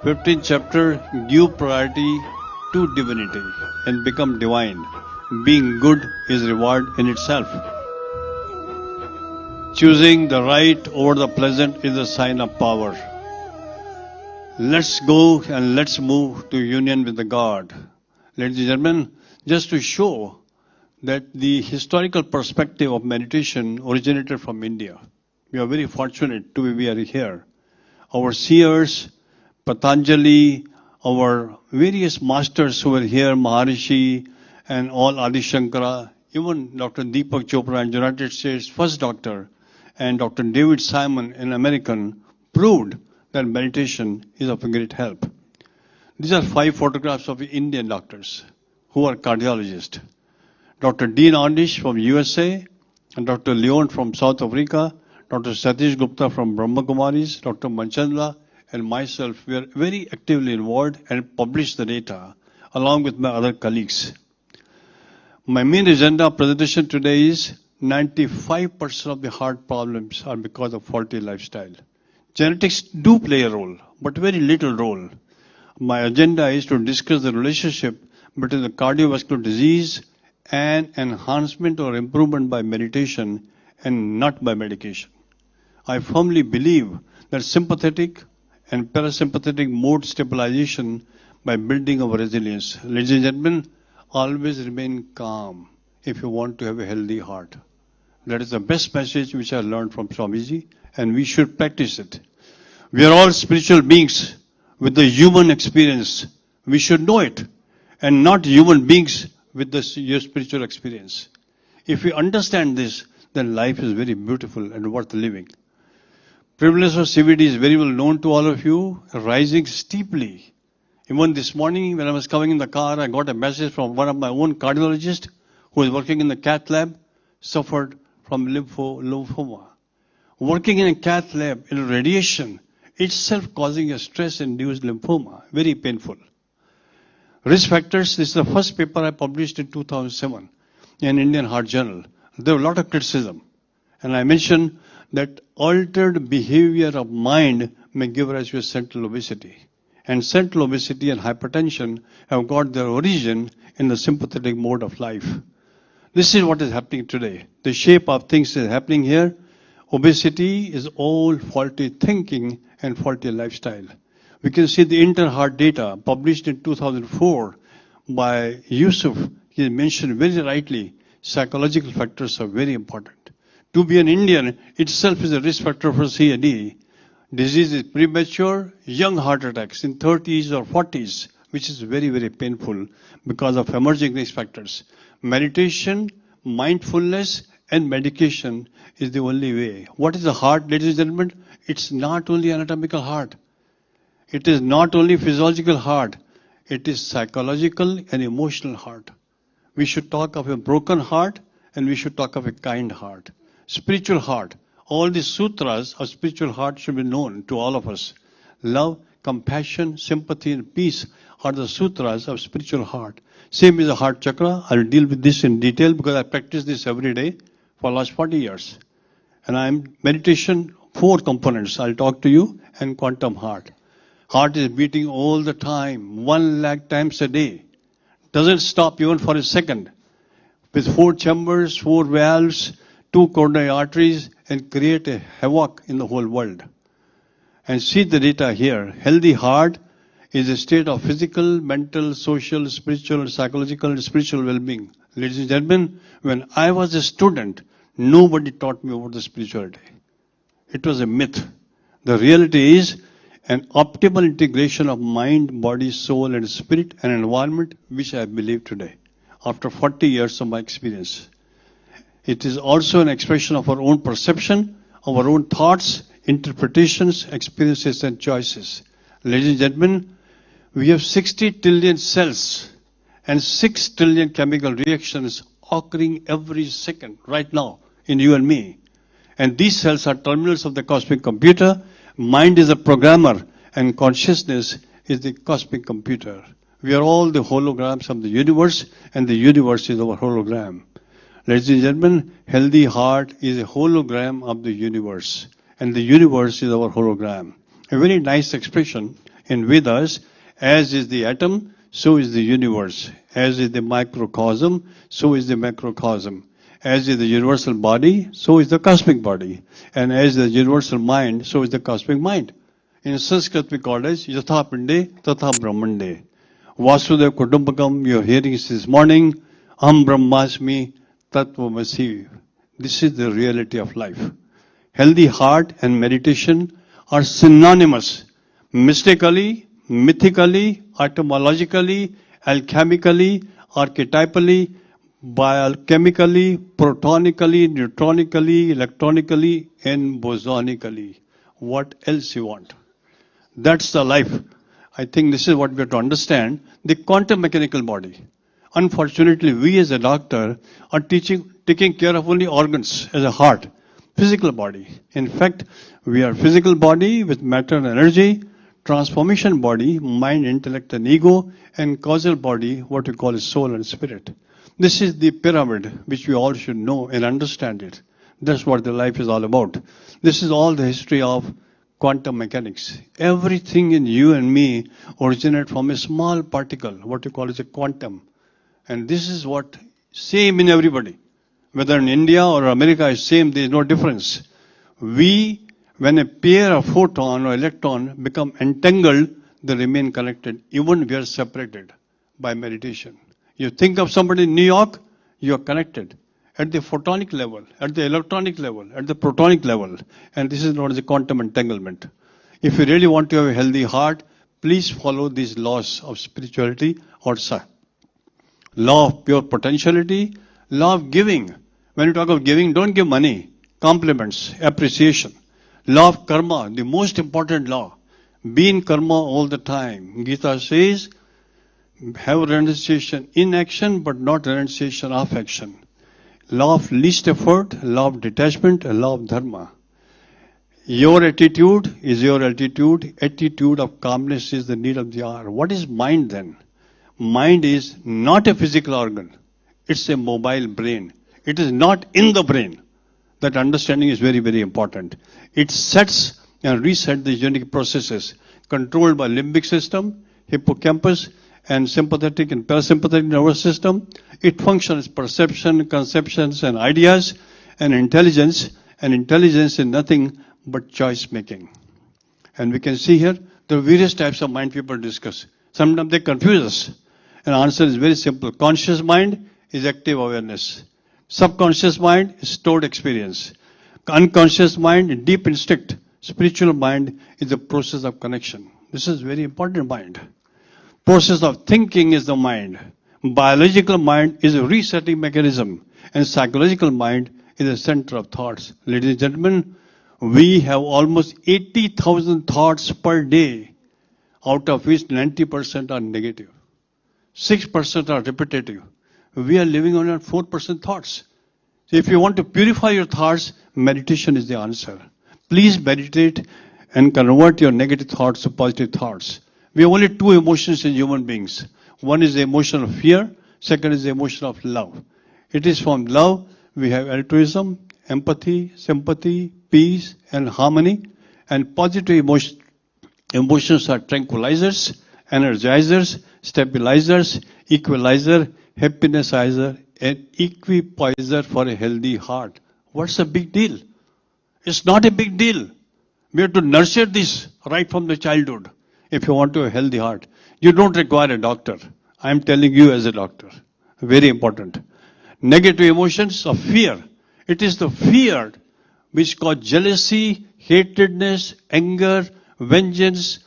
Speaker 4: 15th chapter, give priority to divinity and become divine. Being good is reward in itself. Choosing the right over the pleasant is a sign of power. Let's go and let's move to union with the God. Ladies and gentlemen, just to show that the historical perspective of meditation originated from India. We are very fortunate to be here. Our seers, Patanjali, our various masters who were here, Maharishi and all Adi Shankara, even Dr. Deepak Chopra in United States, first doctor, and Dr. David Simon, an American, proved that meditation is of a great help. These are 5 photographs of Indian doctors who are cardiologists. Dr. Dean Ornish from USA, and Dr. Leon from South Africa, Dr. Satish Gupta from Brahma Kumaris, Dr. Manchandra, and myself were very actively involved and published the data along with my other colleagues. My main agenda of presentation today is 95% of the heart problems are because of faulty lifestyle. Genetics do play a role, but very little role. My agenda is to discuss the relationship between the cardiovascular disease and enhancement or improvement by meditation and not by medication. I firmly believe that sympathetic and parasympathetic mode stabilization by building our resilience. Ladies and gentlemen, always remain calm if you want to have a healthy heart. That is the best message which I learned from Swamiji, and we should practice it. We are all spiritual beings with the human experience. We should know it, and not human beings with your spiritual experience. If we understand this, then life is very beautiful and worth living. Prevalence of CVD is very well known to all of you, rising steeply. Even this morning when I was coming in the car, I got a message from one of my own cardiologists who is working in the cath lab, suffered from lymphoma. Working in a cath lab in radiation itself causing a stress-induced lymphoma, very painful. Risk factors, this is the first paper I published in 2007 in Indian Heart Journal. There was a lot of criticism. And I mentioned that altered behavior of mind may give rise to central obesity. And central obesity and hypertension have got their origin in the sympathetic mode of life. This is what is happening today. The shape of things is happening here. Obesity is all faulty thinking and faulty lifestyle. We can see the inter-heart data published in 2004 by Yusuf. He mentioned very rightly, psychological factors are very important. To be an Indian itself is a risk factor for CAD. Disease is premature, young heart attacks in 30s or 40s, which is very, very painful because of emerging risk factors. Meditation, mindfulness, and medication is the only way. What is the heart, ladies and gentlemen? It's not only anatomical heart. It is not only physiological heart. It is psychological and emotional heart. We should talk of a broken heart and we should talk of a kind heart. Spiritual heart. All the sutras of spiritual heart should be known to all of us. Love, compassion, sympathy, and peace are the sutras of spiritual heart. Same is the heart chakra. I'll deal with this in detail because I practice this every day for the last 40 years. And I'm meditation, 4 components. I'll talk to you, and quantum heart. Heart is beating all the time, 1 lakh times a day. Doesn't stop even for a second. With 4 chambers, 4 valves, 2 coronary arteries, and create a havoc in the whole world. And see the data here. Healthy heart is a state of physical, mental, social, spiritual, psychological, and spiritual well-being. Ladies and gentlemen, when I was a student, nobody taught me about the spirituality. It was a myth. The reality is an optimal integration of mind, body, soul, and spirit and environment, which I believe today, after 40 years of my experience. It is also an expression of our own perception, our own thoughts, interpretations, experiences, and choices. Ladies and gentlemen, we have 60 trillion cells and 6 trillion chemical reactions occurring every second right now in you and me. And these cells are terminals of the cosmic computer. Mind is a programmer and consciousness is the cosmic computer. We are all the holograms of the universe, and the universe is our hologram. Ladies and gentlemen, healthy heart is a hologram of the universe, and the universe is our hologram. A very nice expression in Vedas: as is the atom, so is the universe. As is the microcosm, so is the macrocosm. As is the universal body, so is the cosmic body. And as the universal mind, so is the cosmic mind. In Sanskrit we call it Yatha Pinde Tatha Brahmande. Vasudev Kutumbakam, you're hearing this morning, Aham Brahmasmi Tattvamasi. This is the reality of life. Healthy heart and meditation are synonymous. Mystically, mythically, etymologically, alchemically, archetypally, biochemically, protonically, neutronically, electronically, and bosonically. What else you want? That's the life. I think this is what we have to understand. The quantum mechanical body. Unfortunately, we as a doctor are taking care of only organs as a heart, physical body. In fact, we are physical body with matter and energy, transformation body, mind, intellect, and ego, and causal body, what we call soul and spirit. This is the pyramid which we all should know and understand it. That's what the life is all about. This is all the history of quantum mechanics. Everything in you and me originates from a small particle, what you call as a quantum. And this is what same in everybody. Whether in India or America is same, there is no difference. When a pair of photon or electron become entangled, they remain connected, even we are separated by meditation. You think of somebody in New York, you are connected at the photonic level, at the electronic level, at the protonic level. And this is known as a quantum entanglement. If you really want to have a healthy heart, please follow these laws of spirituality or law of pure potentiality, law of giving. When you talk of giving, don't give money, compliments, appreciation. Law of karma, the most important law. Be in karma all the time. Gita says, have renunciation in action, but not renunciation of action. Law of least effort, law of detachment, and law of dharma. Your attitude is your altitude. Attitude of calmness is the need of the hour. What is mind then? Mind is not a physical organ. It's a mobile brain. It is not in the brain. That understanding is very, very important. It sets and resets the unique processes controlled by limbic system, hippocampus, and sympathetic and parasympathetic nervous system. It functions perception, conceptions, and ideas, and intelligence. And intelligence is nothing but choice making. And we can see here the various types of mind people discuss. Sometimes they confuse us. And the answer is very simple. Conscious mind is active awareness. Subconscious mind is stored experience. Unconscious mind, deep instinct. Spiritual mind is the process of connection. This is very important mind. Process of thinking is the mind. Biological mind is a resetting mechanism. And psychological mind is the center of thoughts. Ladies and gentlemen, we have almost 80,000 thoughts per day, out of which 90% are negative. 6% are repetitive. We are living on 4% thoughts. So if you want to purify your thoughts, meditation is the answer. Please meditate and convert your negative thoughts to positive thoughts. We have only two emotions in human beings. One is the emotion of fear. Second is the emotion of love. It is from love we have altruism, empathy, sympathy, peace, and harmony. And positive emotions are tranquilizers, energizers, stabilizers, equalizer, happinessizer, and equipoiser for a healthy heart. What's the big deal? It's not a big deal. We have to nurture this right from the childhood if you want to have a healthy heart. You don't require a doctor. I'm telling you as a doctor. Very important. Negative emotions of fear. It is the fear which cause jealousy, hatredness, anger, vengeance,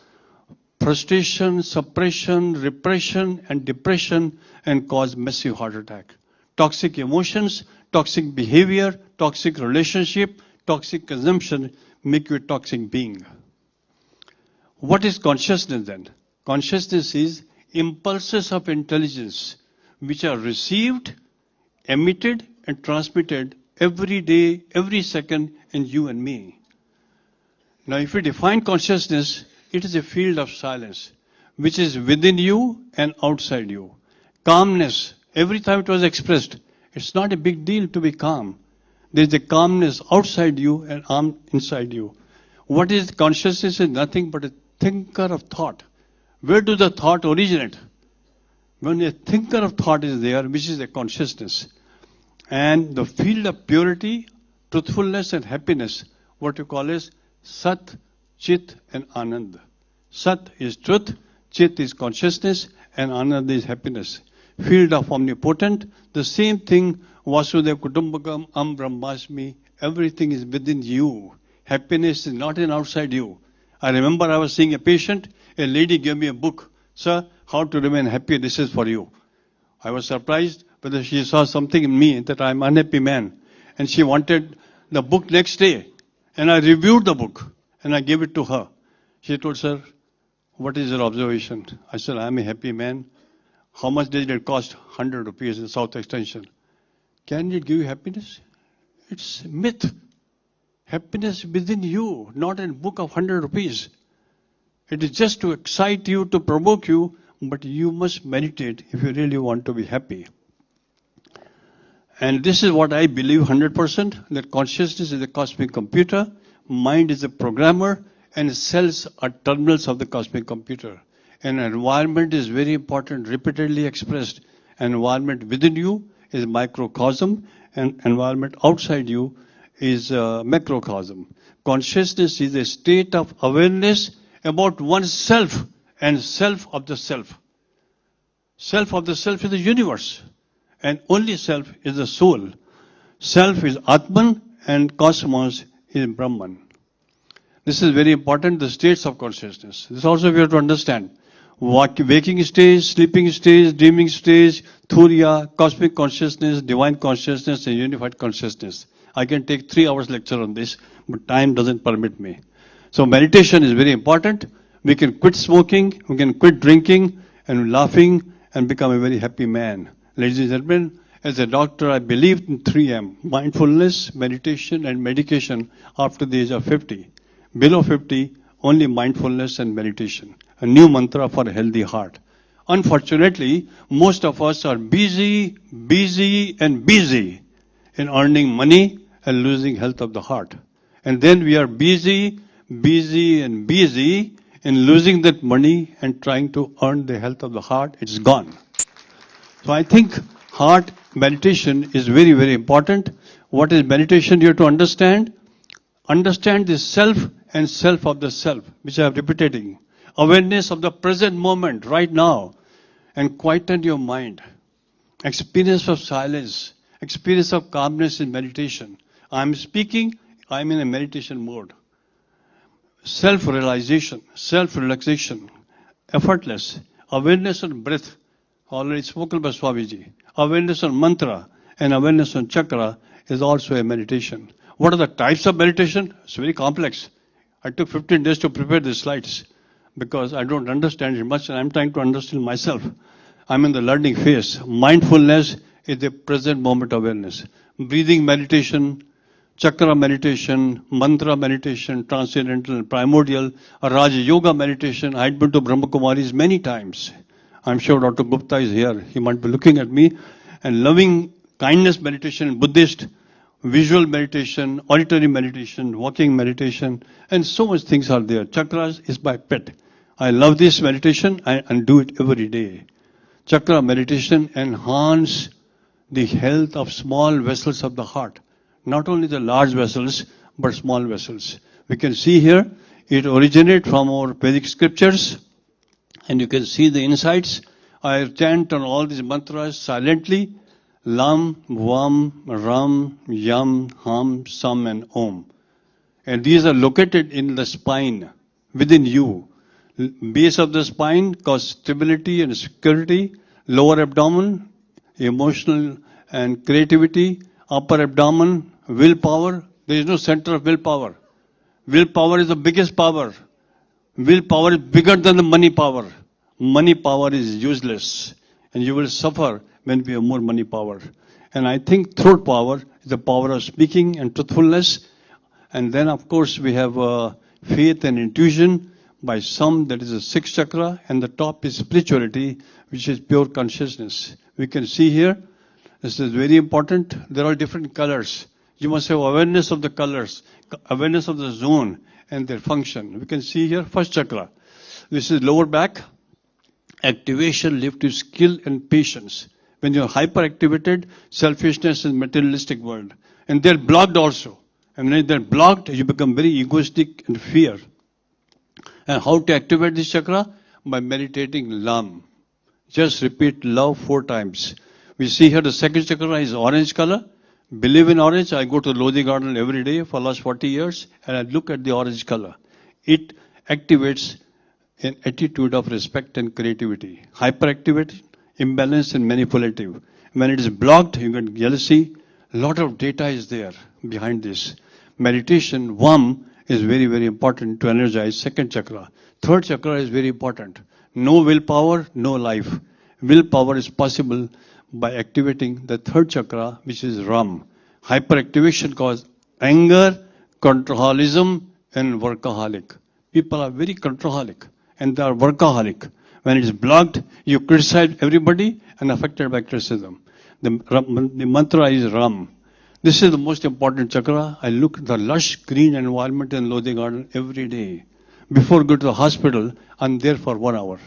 Speaker 4: frustration, suppression, repression, and depression, and cause massive heart attack. Toxic emotions, toxic behavior, toxic relationship, toxic consumption make you a toxic being. What is consciousness then? Consciousness is impulses of intelligence which are received, emitted, and transmitted every day, every second in you and me. Now, if we define consciousness, it is a field of silence. which is within you and outside you. Calmness, every time it was expressed, it's not a big deal to be calm. There's a calmness outside you and inside you. What is consciousness is nothing but a thinker of thought. Where does the thought originate? When a thinker of thought is there, which is a consciousness, and the field of purity, truthfulness and happiness, what you call is Sat, Chit and Anand. Sat is truth, Chit is consciousness, and Anand is happiness. Field of omnipotent, the same thing, Vasudeva Kutumbakam, Brahmasmi, everything is within you. Happiness is not in outside you. I remember I was seeing a patient, a lady gave me a book. Sir, how to remain happy, this is for you. I was surprised whether she saw something in me that I'm an unhappy man. And she wanted the book next day. And I reviewed the book and I gave it to her. She told, sir, what is your observation? I said, I'm a happy man. How much did it cost? 100 rupees in South Extension. Can it give you happiness? It's a myth. Happiness within you, not in a book of 100 rupees. It is just to excite you, to provoke you, but you must meditate if you really want to be happy. And this is what I believe 100%, that consciousness is a cosmic computer, mind is a programmer, and cells are terminals of the cosmic computer. And environment is very important, repeatedly expressed. Environment within you is microcosm, and environment outside you is macrocosm. Consciousness is a state of awareness about oneself and self of the self. Self of the self is the universe, and only self is the soul. Self is Atman and cosmos is Brahman. This is very important, the states of consciousness. This also we have to understand. Waking stage, sleeping stage, dreaming stage, Turiya, cosmic consciousness, divine consciousness, and unified consciousness. I can take 3 hours lecture on this, but time doesn't permit me. So meditation is very important. We can quit smoking, we can quit drinking and laughing and become a very happy man. Ladies and gentlemen, as a doctor, I believe in 3M, mindfulness, meditation and medication after the age of 50. Below 50, only mindfulness and meditation. A new mantra for a healthy heart. Unfortunately, most of us are busy in earning money and losing health of the heart. And then we are busy in losing that money and trying to earn the health of the heart. It's gone. So I think heart meditation is very, very important. What is meditation? You have to understand. Understand the self and self of the self, which I am repeating. Awareness of the present moment, right now, and quieten your mind. Experience of silence, experience of calmness in meditation. I'm speaking, I'm in a meditation mode. Self-realization, self-relaxation, effortless, awareness on breath, already spoken by Swamiji. Awareness on mantra and awareness on chakra is also a meditation. What are the types of meditation? It's very complex. I took 15 days to prepare the slides because I don't understand it much and I'm trying to understand myself. I'm in the learning phase. Mindfulness is the present moment awareness. Breathing meditation, chakra meditation, mantra meditation, transcendental, primordial, Raja Yoga meditation. I had been to Brahma Kumaris many times. I'm sure Dr. Gupta is here. He might be looking at me. And loving kindness meditation, Buddhist, visual meditation, auditory meditation, walking meditation, and so much things are there. Chakras is my pet. I love this meditation and do it every day. Chakra meditation enhance the health of small vessels of the heart. Not only the large vessels, but small vessels. We can see here, it originates from our Vedic scriptures, and you can see the insights. I chant on all these mantras silently. Lam, Vam, Ram, Yam, Ham, Sam and Om. And these are located in the spine, within you. Base of the spine causes stability and security. Lower abdomen, emotional and creativity. Upper abdomen, willpower. There is no center of willpower. Willpower is the biggest power. Willpower is bigger than the money power. Money power is useless. And you will suffer when we have more money power. And I think throat power is the power of speaking and truthfulness. And then, of course, we have faith and intuition. By some, that is the sixth chakra, and the top is spirituality, which is pure consciousness. We can see here, this is very important, there are different colors. You must have awareness of the colors, awareness of the zone and their function. We can see here, first chakra. This is lower back, activation, lift to skill and patience. When you're hyperactivated, selfishness is materialistic world. And they're blocked also. And when they're blocked, you become very egoistic and fear. And how to activate this chakra? By meditating LAM. Just repeat love 4 times. We see here the second chakra is orange color. Believe in orange. I go to Lodi Garden every day for the last 40 years and I look at the orange color. It activates an attitude of respect and creativity. Hyperactivity, imbalance and manipulative. When it is blocked, you get jealousy. A lot of data is there behind this. Meditation, VAM, is very, very important to energize second chakra. Third chakra is very important. No willpower, no life. Willpower is possible by activating the third chakra, which is RAM. Hyperactivation causes anger, controlism, and workaholic. People are very controlholic and they are workaholic. When it is blocked, you criticize everybody and affected by criticism. The mantra is RAM. This is the most important chakra. I look at the lush green environment in Lodi Garden every day. Before going to the hospital, I'm there for 1 hour.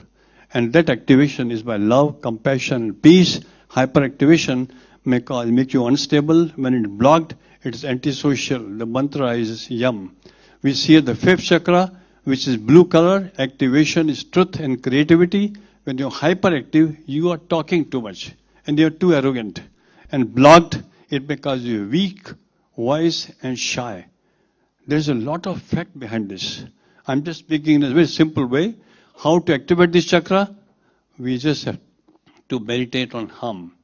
Speaker 4: And that activation is by love, compassion, and peace. Hyperactivation make you unstable. When it's blocked, it's antisocial. The mantra is YAM. We see the fifth chakra, which is blue color. Activation is truth and creativity. When you're hyperactive, you are talking too much. And you're too arrogant. And blocked, it because you're weak, wise, and shy. There's a lot of fact behind this. I'm just speaking in a very simple way. How to activate this chakra? We just have to meditate on hum.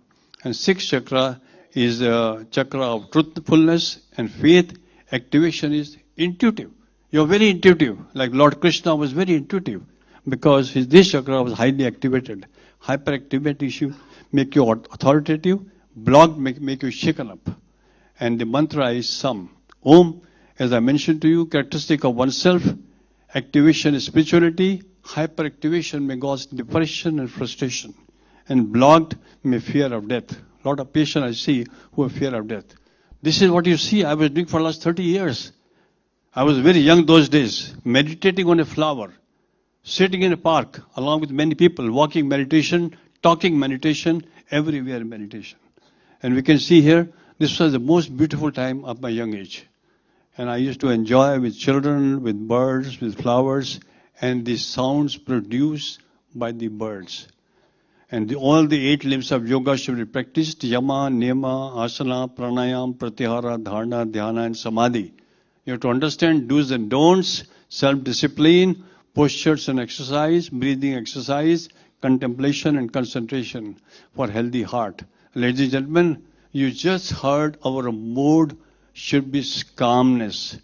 Speaker 4: And sixth chakra is a chakra of truthfulness and faith. Activation is intuitive. You're very intuitive. Like Lord Krishna was very intuitive because this chakra was highly activated. Hyperactivity make you authoritative. Blocked make you shaken up. And the mantra is Sam. Om, as I mentioned to you, characteristic of oneself. Activation is spirituality. Hyperactivation may cause depression and frustration. And blocked may fear of death. A lot of patients I see who have fear of death. This is what you see. I was doing for the last 30 years. I was very young those days, meditating on a flower, sitting in a park along with many people, walking meditation, talking meditation, everywhere meditation. And we can see here, this was the most beautiful time of my young age. And I used to enjoy with children, with birds, with flowers, and the sounds produced by the birds. And all the 8 limbs of yoga should be practiced: yama, niyama, asana, pranayam, pratyahara, dharana, dhyana, and samadhi. You have to understand do's and don'ts, self-discipline, postures and exercise, breathing exercise, contemplation and concentration for healthy heart. Ladies and gentlemen, you just heard our mode should be calmness.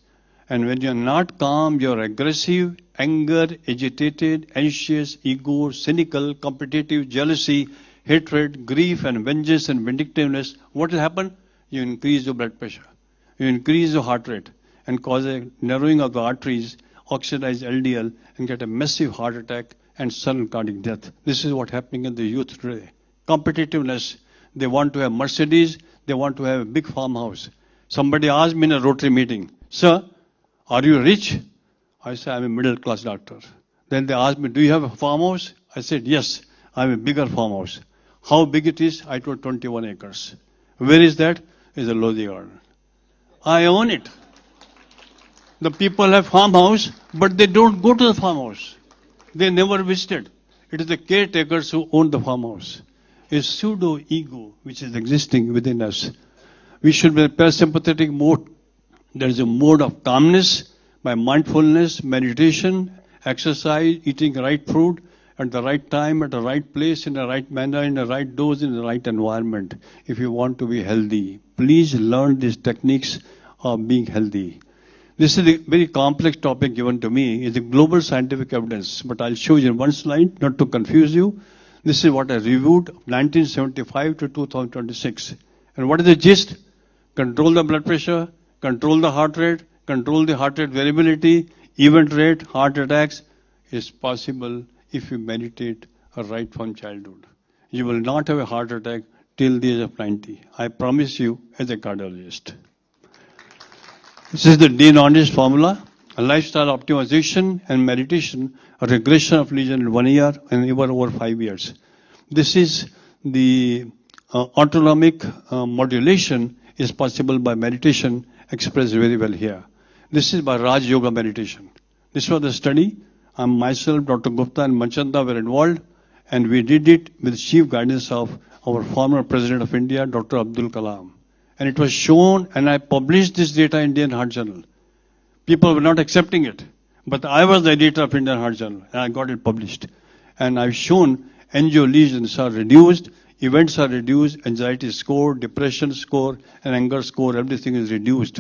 Speaker 4: And when you're not calm, you're aggressive, anger, agitated, anxious, ego, cynical, competitive, jealousy, hatred, grief, and vengeance and vindictiveness. What will happen? You increase your blood pressure. You increase your heart rate and cause a narrowing of the arteries, oxidize LDL, and get a massive heart attack and sudden cardiac death. This is what's happening in the youth today. Competitiveness. They want to have Mercedes. They want to have a big farmhouse. Somebody asked me in a Rotary meeting, "Sir, are you rich?" I said, "I'm a middle-class doctor." Then they asked me, "Do you have a farmhouse?" I said, "Yes, I have a bigger farmhouse." How big it is? I told 21 acres. Where is that? It's a Lodi Garden. I own it. The people have farmhouse, but they don't go to the farmhouse. They never visited. It is the caretakers who own the farmhouse. A pseudo-ego which is existing within us. We should be a parasympathetic mode. There is a mode of calmness by mindfulness, meditation, exercise, eating right food at the right time, at the right place, in the right manner, in the right dose, in the right environment. If you want to be healthy, please learn these techniques of being healthy. This is a very complex topic given to me. It's a global scientific evidence, but I'll show you in one slide, not to confuse you. This is what I reviewed 1975 to 2026. And what is the gist? Control the blood pressure, control the heart rate variability, event rate, heart attacks, is possible if you meditate right from childhood. You will not have a heart attack till the age of 90. I promise you as a cardiologist. This is the Dean Ornish formula. A lifestyle optimization and meditation, a regression of lesion in 1 year and even over 5 years. This is the autonomic modulation is possible by meditation, expressed very well here. This is by Raj Yoga meditation. This was the study. Myself, Dr. Gupta and Manchanda were involved, and we did it with chief guidance of our former President of India, Dr. Abdul Kalam. And it was shown, and I published this data in Indian Heart Journal. People were not accepting it, but I was the editor of Indian Heart Journal, and I got it published. And I've shown angio lesions are reduced, events are reduced, anxiety score, depression score, and anger score, everything is reduced.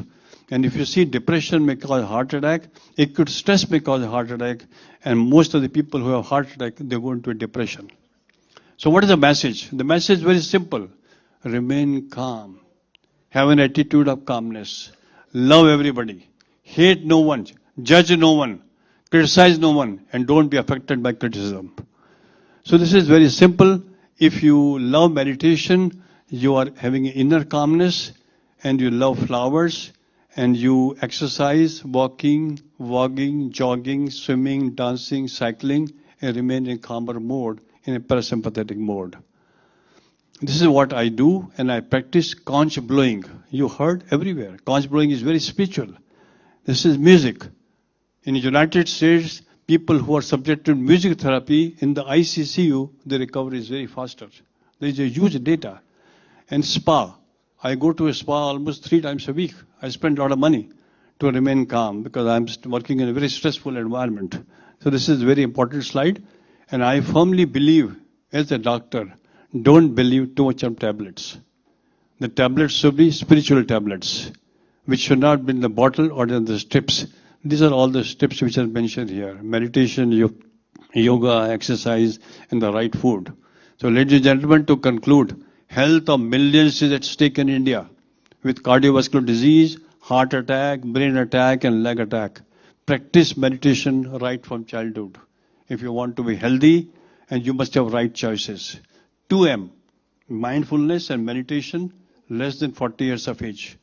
Speaker 4: And if you see depression may cause heart attack, acute stress may cause heart attack, and most of the people who have heart attack, they go into a depression. So what is the message? The message is very simple. Remain calm. Have an attitude of calmness. Love everybody. Hate no one. Judge no one. Criticize no one. And don't be affected by criticism. So this is very simple. If you love meditation, you are having inner calmness, and you love flowers, and you exercise, walking, jogging, swimming, dancing, cycling, and remain in calmer mode, in a parasympathetic mode. This is what I do, and I practice conch blowing. You heard everywhere. Conch blowing is very spiritual. This is music. In the United States, people who are subjected to music therapy in the ICCU, the recovery is very faster. There is a huge data. And spa. I go to a spa almost 3 times a week. I spend a lot of money to remain calm because I'm working in a very stressful environment. So this is a very important slide. And I firmly believe, as a doctor, don't believe too much on tablets. The tablets should be spiritual tablets, which should not be in the bottle or in the strips. These are all the steps which are mentioned here. Meditation, yoga, exercise, and the right food. So ladies and gentlemen, to conclude, health of millions is at stake in India with cardiovascular disease, heart attack, brain attack, and leg attack. Practice meditation right from childhood. If you want to be healthy, and you must have right choices. 2M, mindfulness and meditation less than 40 years of age.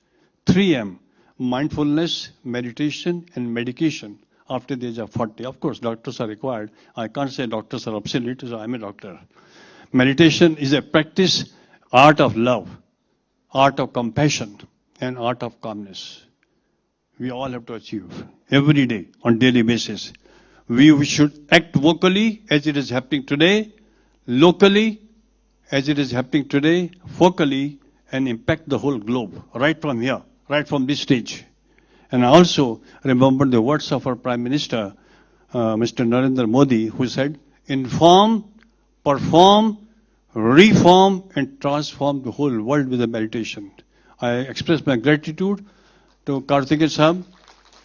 Speaker 4: 3M, mindfulness, meditation, and medication after the age of 40. Of course, doctors are required. I can't say doctors are obsolete, so I'm a doctor. Meditation is a practice, art of love, art of compassion, and art of calmness. We all have to achieve every day on daily basis. We should act vocally as it is happening today, locally as it is happening today, focally, and impact the whole globe right from here, right from this stage. And I also remember the words of our Prime Minister, Mr. Narendra Modi, who said, inform, perform, reform, and transform the whole world with a meditation. I express my gratitude to Karthikeyan Sahab,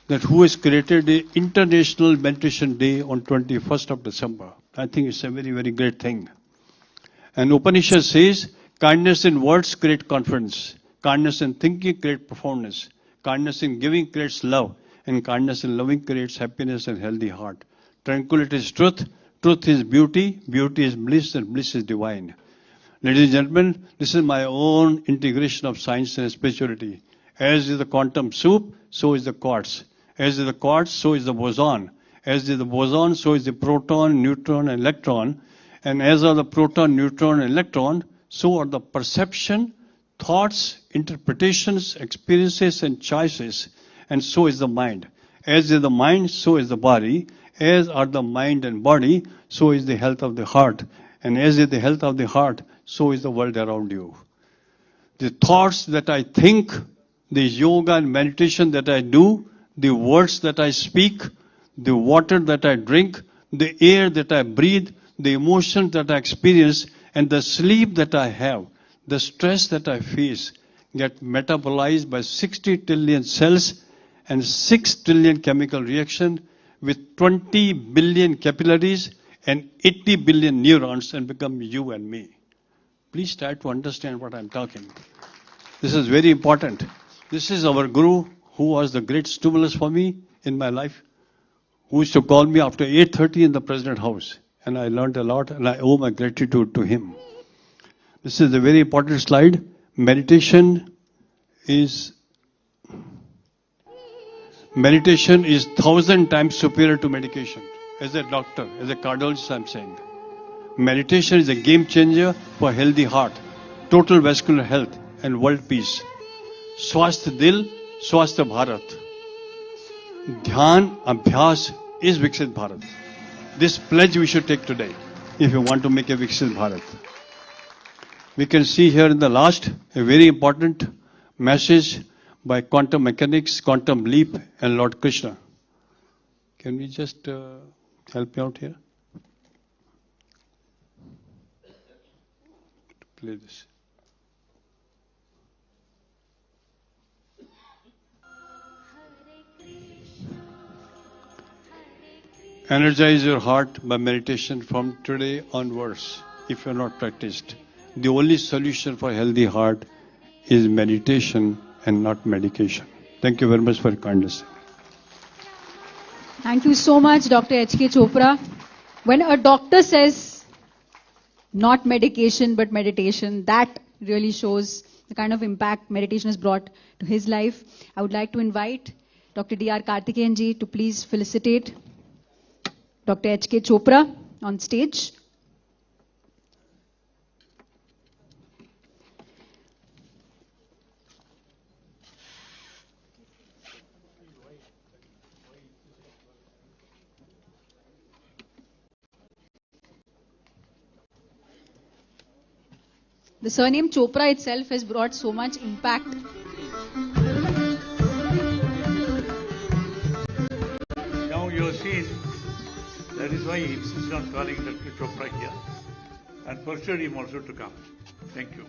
Speaker 4: that who has created the International Meditation Day on 21st of December. I think it's a very, very great thing. And Upanishad says, kindness in words create confidence. Kindness in thinking creates profoundness. Kindness in giving creates love. And kindness in loving creates happiness and healthy heart. Tranquility is truth. Truth is beauty. Beauty is bliss, and bliss is divine. Ladies and gentlemen, this is my own integration of science and spirituality. As is the quantum soup, so is the quartz. As is the quartz, so is the boson. As is the boson, so is the proton, neutron, and electron. And as are the proton, neutron, and electron, so are the perception, thoughts, interpretations, experiences, and choices. And so is the mind. As is the mind, so is the body. As are the mind and body, so is the health of the heart. And as is the health of the heart, so is the world around you. The thoughts that I think, the yoga and meditation that I do, the words that I speak, the water that I drink, the air that I breathe, the emotion that I experience, and the sleep that I have, the stress that I face, get metabolized by 60 trillion cells and 6 trillion chemical reaction with 20 billion capillaries and 80 billion neurons and become you and me. Please try to understand what I'm talking. This is very important. This is our Guru, who was the great stimulus for me in my life, who used to call me after 8:30 in the President House. And I learned a lot, and I owe my gratitude to him. This is a very important slide. Meditation is 1,000 times superior to medication. As a doctor, as a cardiologist, I'm saying. Meditation is a game changer for healthy heart, total vascular health, and world peace. Swasth Dil, Swasth Bharat. Dhyan Abhyas is Viksit Bharat. This pledge we should take today if you want to make a Viksit Bharat. We can see here in the last a very important message by quantum mechanics, quantum leap, and Lord Krishna. Can we just help me out here? Play this. Energize your heart by meditation from today onwards, if you are not practiced. The only solution for a healthy heart is meditation and not medication. Thank you very much for your kindness.
Speaker 1: Thank you so much, Dr. H.K. Chopra. When a doctor says not medication but meditation, that really shows the kind of impact meditation has brought to his life. I would like to invite Dr. D.R. Karthikeyan to please felicitate Dr. H.K. Chopra on stage. The surname Chopra itself has brought so much impact.
Speaker 9: Now you have seen, that is why he insists on calling Dr. Chopra here, and persuade him also to come. Thank you.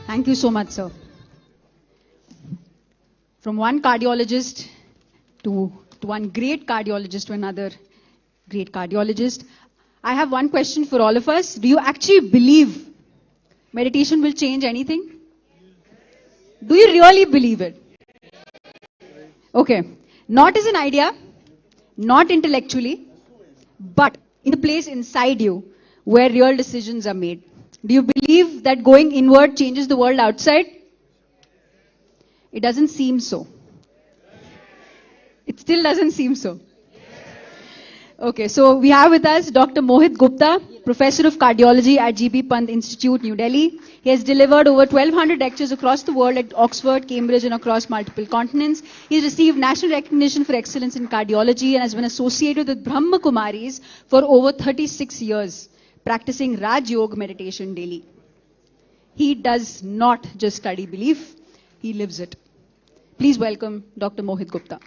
Speaker 1: Thank you so much, sir. From one cardiologist to one great cardiologist to another great cardiologist, I have one question for all of us. Do you actually believe meditation will change anything? Do you really believe it? Okay. Not as an idea, not intellectually, but in the place inside you where real decisions are made. Do you believe that going inward changes the world outside? It doesn't seem so. It still doesn't seem so. Okay, so we have with us Dr. Mohit Gupta, Professor of Cardiology at G.B. Pant Institute, New Delhi. He has delivered over 1,200 lectures across the world at Oxford, Cambridge, and across multiple continents. He has received national recognition for excellence in cardiology and has been associated with Brahma Kumaris for over 36 years, practicing Raj Yoga meditation daily. He does not just study belief, he lives it. Please welcome Dr. Mohit Gupta.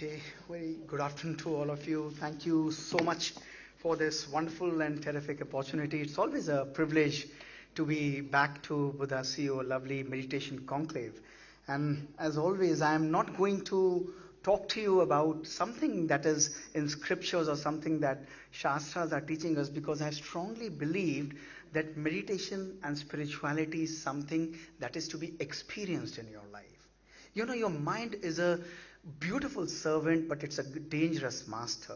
Speaker 5: Okay, very good afternoon to all of you. Thank you so much for this wonderful and terrific opportunity. It's always a privilege to be back to Buddha CEO, lovely meditation conclave. And as always, I am not going to talk to you about something that is in scriptures or something that Shastras are teaching us, because I strongly believed that meditation and spirituality is something that is to be experienced in your life. You know, your mind is a beautiful servant, but it's a dangerous master.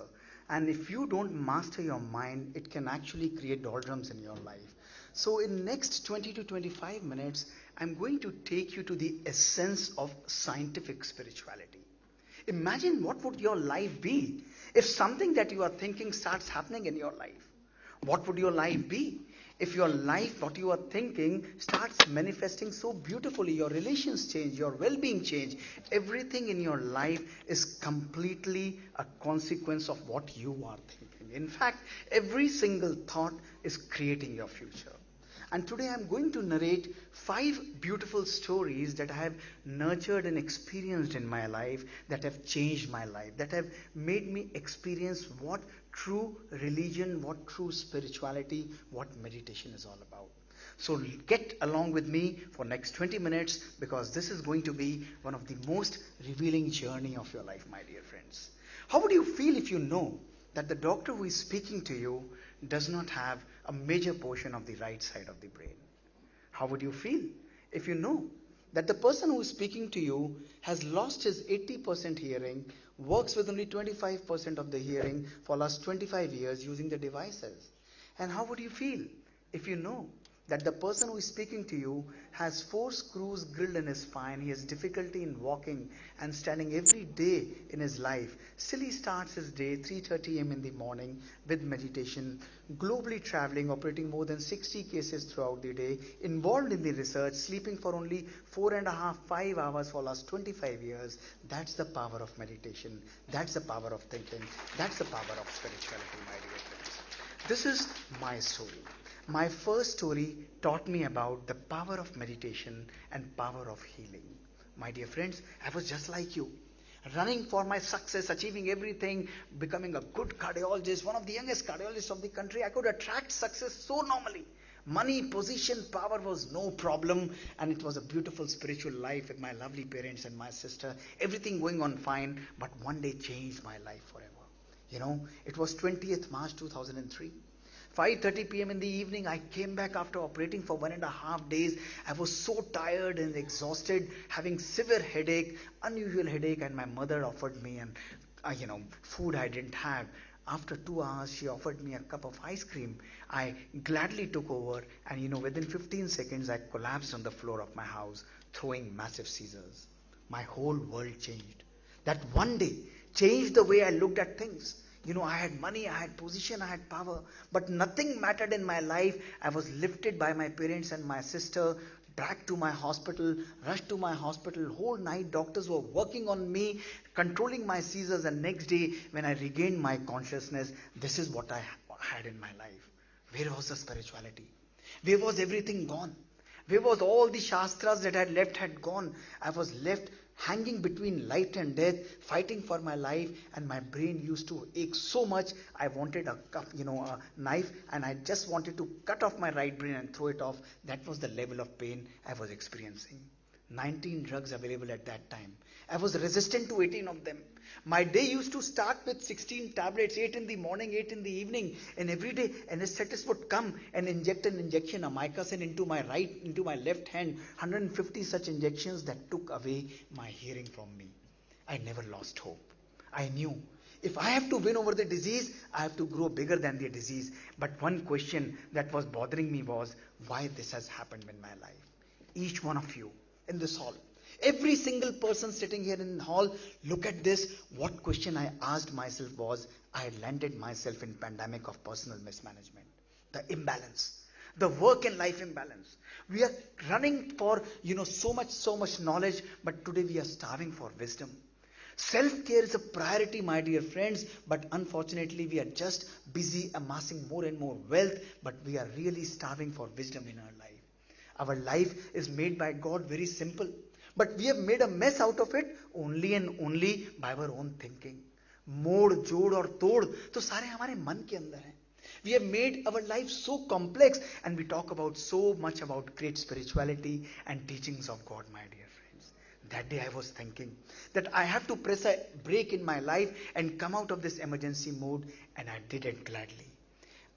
Speaker 5: And if you don't master your mind, it can actually create doldrums in your life. So in next 20 to 25 minutes, I'm going to take you to the essence of scientific spirituality. Imagine what would your life be if something that you are thinking starts happening in your life. What would your life be if your life, what you are thinking, starts manifesting so beautifully? Your relations change, your well-being change. Everything in your life is completely a consequence of what you are thinking. In fact, every single thought is creating your future. And today I'm going to narrate 5 beautiful stories that I have nurtured and experienced in my life, that have changed my life, that have made me experience what true religion, what true spirituality, what meditation is all about. So get along with me for next 20 minutes, because this is going to be one of the most revealing journey of your life, my dear friends. How would you feel if you know that the doctor who is speaking to you does not have a major portion of the right side of the brain? How would you feel if you know that the person who is speaking to you has lost his 80% hearing, works with only 25% of the hearing for last 25 years using the devices? And how would you feel if you know that the person who is speaking to you has 4 screws drilled in his spine, he has difficulty in walking and standing every day in his life, still he starts his day 3:30 a.m. in the morning with meditation, globally traveling, operating more than 60 cases throughout the day, involved in the research, sleeping for only 4.5, 5 hours for last 25 years. That's the power of meditation. That's the power of thinking. That's the power of spirituality, my dear friends. This is my story. My first story taught me about the power of meditation and power of healing. My dear friends, I was just like you, running for my success, achieving everything, becoming a good cardiologist, one of the youngest cardiologists of the country. I could attract success so normally. Money, position, power was no problem, and it was a beautiful spiritual life with my lovely parents and my sister. Everything going on fine, but one day changed my life forever. You know, it was 20th March 2003. 5:30 p.m. in the evening, I came back after operating for 1.5 days. I was so tired and exhausted, having severe headache, unusual headache, and my mother offered me food I didn't have. After 2 hours, she offered me a cup of ice cream. I gladly took over, and within 15 seconds, I collapsed on the floor of my house, throwing massive seizures. My whole world changed. That one day changed the way I looked at things. I had money, I had position, I had power, but nothing mattered in my life. I was lifted by my parents and my sister back to my hospital, rushed to my hospital, whole night doctors were working on me, controlling my seizures, and next day when I regained my consciousness, this is what I had in my life. Where was the spirituality? Where was everything gone? Where was all the shastras that I had left had gone? I was left hanging between life and death, fighting for my life, and my brain used to ache so much. I wanted a knife, and I just wanted to cut off my right brain and throw it off. That was the level of pain I was experiencing. 19 drugs available at that time. I was resistant to 18 of them. My day used to start with 16 tablets, 8 in the morning, 8 in the evening, and every day anesthetist would come and inject an injection, amicacin into my left hand, 150 such injections that took away my hearing from me. I never lost hope. I knew if I have to win over the disease, I have to grow bigger than the disease. But one question that was bothering me was why this has happened in my life. Each one of you in this hall, every single person sitting here in the hall, look at this. What question I asked myself was, I had landed myself in pandemic of personal mismanagement. The imbalance, the work and life imbalance. We are running for, so much knowledge, but today we are starving for wisdom. Self-care is a priority, my dear friends, but unfortunately we are just busy amassing more and more wealth, but we are really starving for wisdom in our life. Our life is made by God very simple, but we have made a mess out of it only and only by our own thinking. मोड़ जोड़ और तोड़ तो सारे हमारे मन के अंदर हैं. We have made our life so complex, and we talk about so much about great spirituality and teachings of God, my dear friends. That day I was thinking that I have to press a break in my life and come out of this emergency mode, and I did it gladly.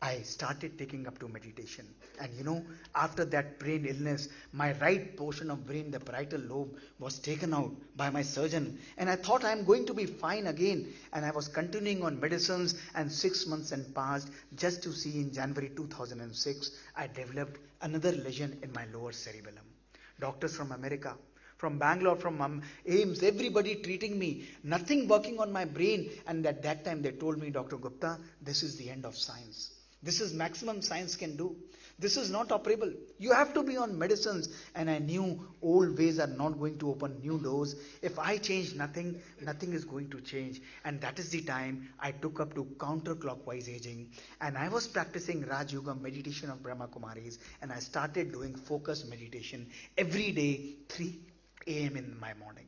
Speaker 5: I started taking up to meditation. And you know, after that brain illness, my right portion of brain, the parietal lobe, was taken out by my surgeon. And I thought I am going to be fine again. And I was continuing on medicines, and 6 months and passed just to see in January 2006, I developed another lesion in my lower cerebellum. Doctors from America, from Bangalore, from AIMS, everybody treating me, nothing working on my brain. And at that time they told me, Dr. Gupta, this is the end of science. This is maximum science can do. This is not operable. You have to be on medicines. And I knew old ways are not going to open new doors. If I change nothing, nothing is going to change. And that is the time I took up to counterclockwise aging. And I was practicing Raj Yoga meditation of Brahma Kumaris. And I started doing focused meditation every day, 3 a.m. in my morning.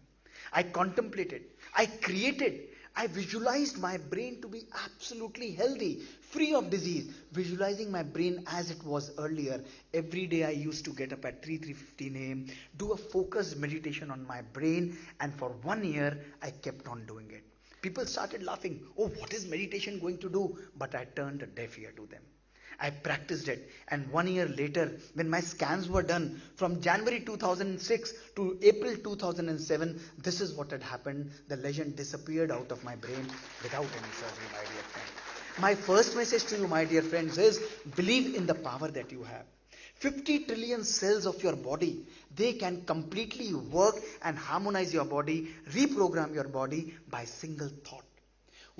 Speaker 5: I contemplated. I created. I visualized my brain to be absolutely healthy, free of disease, visualizing my brain as it was earlier. Every day I used to get up at 3:15 a.m., do a focused meditation on my brain, and for 1 year I kept on doing it. People started laughing, oh, what is meditation going to do? But I turned a deaf ear to them. I practiced it, and 1 year later, when my scans were done, from January 2006 to April 2007, this is what had happened. The lesion disappeared out of my brain without any surgery, my dear friend. My first message to you, my dear friends, is believe in the power that you have. 50 trillion cells of your body, they can completely work and harmonize your body, reprogram your body by single thought.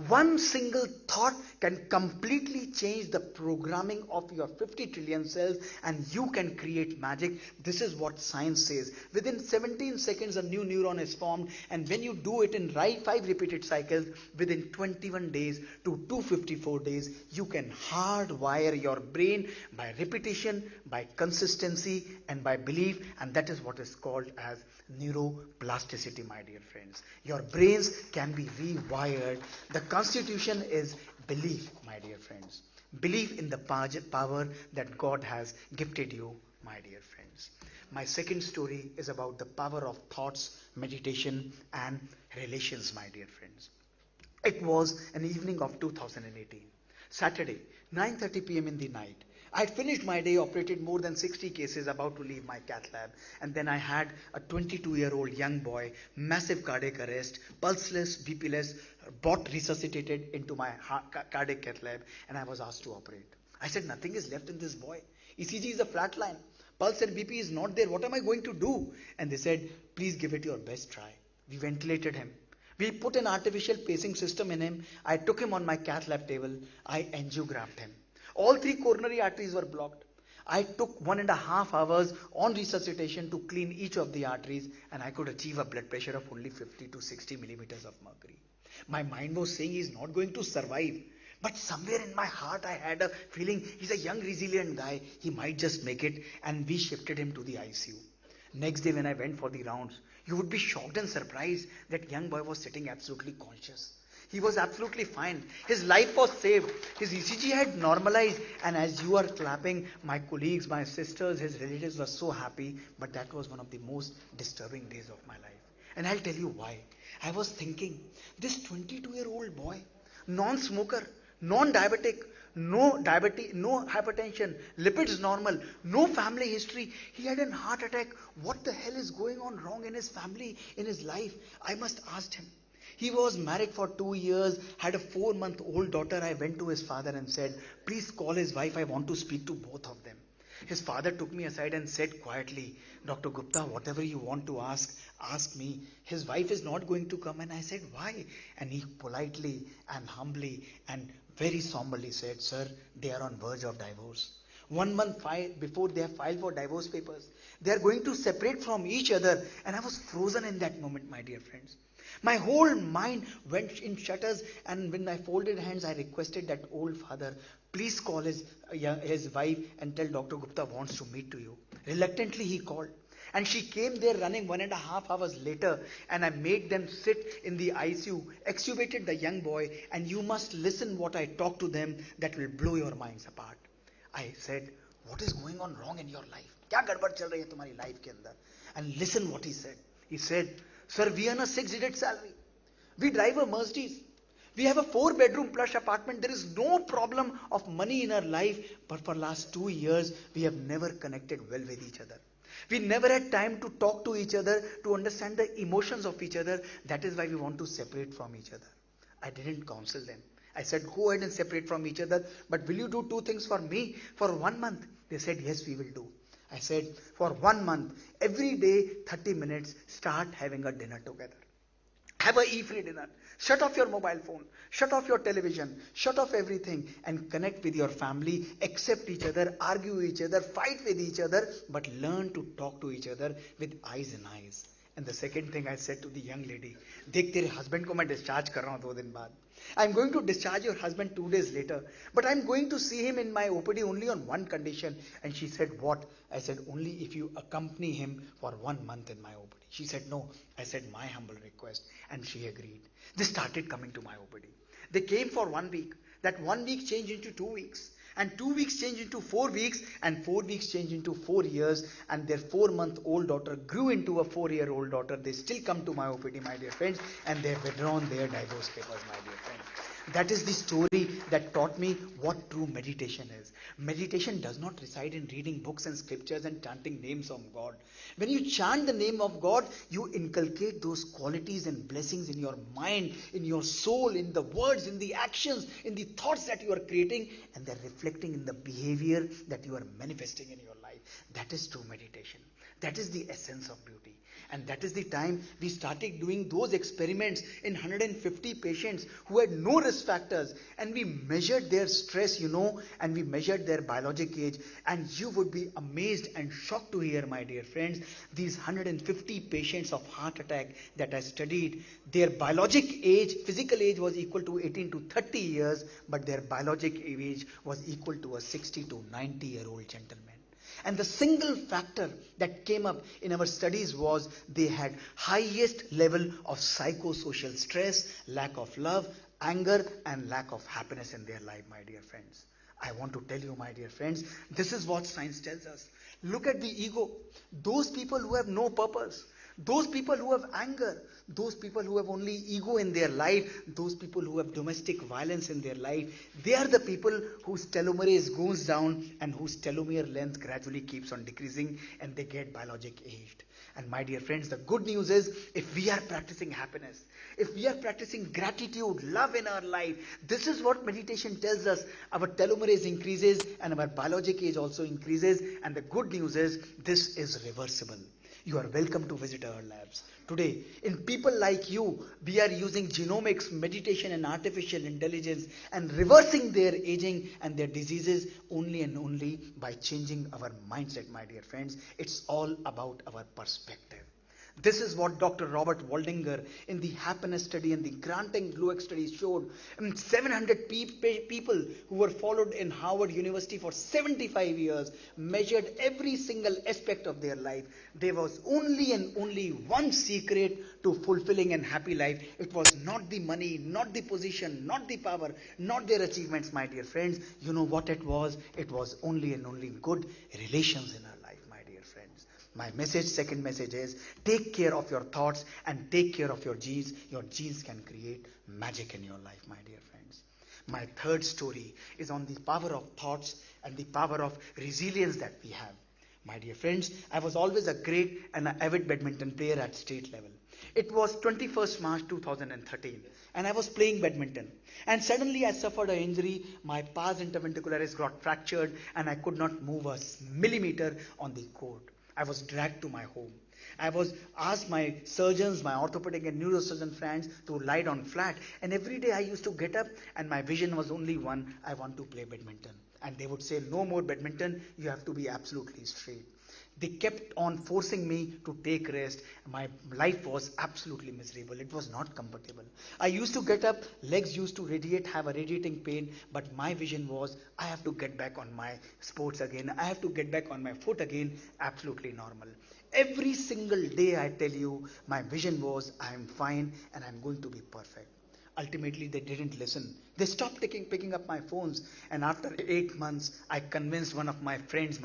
Speaker 5: One single thought can completely change the programming of your 50 trillion cells, and you can create magic. This is what science says. Within 17 seconds, a new neuron is formed, and when you do it in 5 repeated cycles, within 21 days to 254 days, you can hardwire your brain by repetition, by consistency, and by belief, and that is what is called as neuroplasticity, my dear friends. Your brains can be rewired. The constitution is belief, my dear friends. Believe in the power that God has gifted you, my dear friends. My second story is about the power of thoughts, meditation, and relations, my dear friends. It was an evening of 2018, Saturday, 9:30 p.m. in the night. I had finished my day, operated more than 60 cases, about to leave my cath lab, and then I had a 22-year-old young boy, massive cardiac arrest, pulseless, BP-less, brought resuscitated into my cardiac cath lab, and I was asked to operate. I said, nothing is left in this boy. ECG is a flat line. Pulse and BP is not there. What am I going to do? And they said, please give it your best try. We ventilated him. We put an artificial pacing system in him. I took him on my cath lab table. I angiographed him. All 3 coronary arteries were blocked. I took 1.5 hours on resuscitation to clean each of the arteries, and I could achieve a blood pressure of only 50 to 60 millimeters of mercury. My mind was saying he's not going to survive. But somewhere in my heart I had a feeling he's a young, resilient guy. He might just make it, and we shifted him to the ICU. Next day when I went for the rounds, you would be shocked and surprised that young boy was sitting absolutely conscious. He was absolutely fine. His life was saved. His ECG had normalized. And as you are clapping, my colleagues, my sisters, his relatives were so happy. But that was one of the most disturbing days of my life. And I'll tell you why. I was thinking, this 22-year-old boy, non-smoker, non-diabetic, no diabetes, no hypertension, lipids normal, no family history. He had a heart attack. What the hell is going on wrong in his family, in his life? I must ask him. He was married for 2 years, had a 4-month-old daughter. I went to his father and said, please call his wife. I want to speak to both of them. His father took me aside and said quietly, Dr. Gupta, whatever you want to ask me. His wife is not going to come. And I said, why? And he politely and humbly and very somberly said, sir, they are on verge of divorce. 1 month before they have filed for divorce papers. They are going to separate from each other. And I was frozen in that moment, my dear friends. My whole mind went in shutters, and when I folded hands, I requested that old father, please call his wife and tell Dr. Gupta wants to meet to you. Reluctantly, he called. And she came there running 1.5 hours later, and I made them sit in the ICU, extubated the young boy, and you must listen what I talk to them that will blow your minds apart. I said, what is going on wrong in your life? Kya gadbad chal rahi hai tumhari life ke andar? And listen what he said. He said, sir, we earn a 6-digit salary. We drive a Mercedes. We have a 4-bedroom plush apartment. There is no problem of money in our life. But for last 2 years, we have never connected well with each other. We never had time to talk to each other, to understand the emotions of each other. That is why we want to separate from each other. I didn't counsel them. I said, go ahead and separate from each other. But will you do 2 things for me for 1 month? They said, yes, we will do. I said, for 1 month, every day, 30 minutes, start having a dinner together. Have a e-free dinner. Shut off your mobile phone. Shut off your television. Shut off everything and connect with your family. Accept each other. Argue with each other. Fight with each other. But learn to talk to each other with eyes and eyes. And the second thing I said to the young lady, देख तेरे husband को मैं discharge कर रहा हूँ 2 दिन बाद. I'm going to discharge your husband 2 days later, but I'm going to see him in my OPD only on one condition. And she said, what? I said, only if you accompany him for 1 month in my OPD. She said, no. I said, my humble request. And she agreed. They started coming to my OPD. They came for 1 week. That 1 week changed into 2 weeks. And 2 weeks changed into 4 weeks, and 4 weeks changed into 4 years, and their 4-month-old daughter grew into a 4-year-old daughter. They still come to my OPD, my dear friends, and they have withdrawn their divorce papers, my dear friends. That is the story that taught me what true meditation is. Meditation does not reside in reading books and scriptures and chanting names of God. When you chant the name of God, you inculcate those qualities and blessings in your mind, in your soul, in the words, in the actions, in the thoughts that you are creating, and they're reflecting in the behavior that you are manifesting in your life. That is true meditation. That is the essence of beauty. And that is the time we started doing those experiments in 150 patients who had no risk factors. And we measured their stress, and we measured their biologic age. And you would be amazed and shocked to hear, my dear friends, these 150 patients of heart attack that I studied, their biologic age, physical age was equal to 18 to 30 years, but their biologic age was equal to a 60 to 90-year-old gentleman. And the single factor that came up in our studies was they had highest level of psychosocial stress, lack of love, anger, and lack of happiness in their life, my dear friends. I want to tell you, my dear friends, this is what science tells us. Look at the ego. Those people who have no purpose, those people who have anger, those people who have only ego in their life, those people who have domestic violence in their life, they are the people whose telomerase goes down and whose telomere length gradually keeps on decreasing, and they get biologic aged. And my dear friends, the good news is, if we are practicing happiness, if we are practicing gratitude, love in our life, this is what meditation tells us. Our telomerase increases and our biologic age also increases. And the good news is, this is reversible. You are welcome to visit our labs. Today, in people like you, we are using genomics, meditation, and artificial intelligence and reversing their aging and their diseases only and only by changing our mindset, my dear friends. It's all about our perspective. This is what Dr. Robert Waldinger in the happiness study and the Grant and Glueck study showed. 700 people who were followed in Harvard University for 75 years, measured every single aspect of their life. There was only and only one secret to fulfilling and happy life. It was not the money, not the position, not the power, not their achievements, my dear friends. You know what it was? It was only and only good relations in our life, my dear friends. My message, second message is, take care of your thoughts and take care of your genes. Your genes can create magic in your life, my dear friends. My third story is on the power of thoughts and the power of resilience that we have. My dear friends, I was always a great and an avid badminton player at state level. It was 21st March 2013 and I was playing badminton. And suddenly I suffered an injury. My pars interventricularis got fractured and I could not move a millimeter on the court. I was dragged to my home. I was asked my surgeons, my orthopedic and neurosurgeon friends to lie down flat. And every day I used to get up and my vision was only one: I want to play badminton. And they would say, no more badminton, you have to be absolutely straight. They kept on forcing me to take rest. My life was absolutely miserable. It was not comfortable. I used to get up, legs used to have a radiating pain, but my vision was, I have to get back on my sports again. I have to get back on my foot again, absolutely normal. Every single day, I tell you, my vision was, I am fine and I am going to be perfect. Ultimately, they didn't listen. They stopped picking up my phones, and after 8 months, I convinced one of my friends,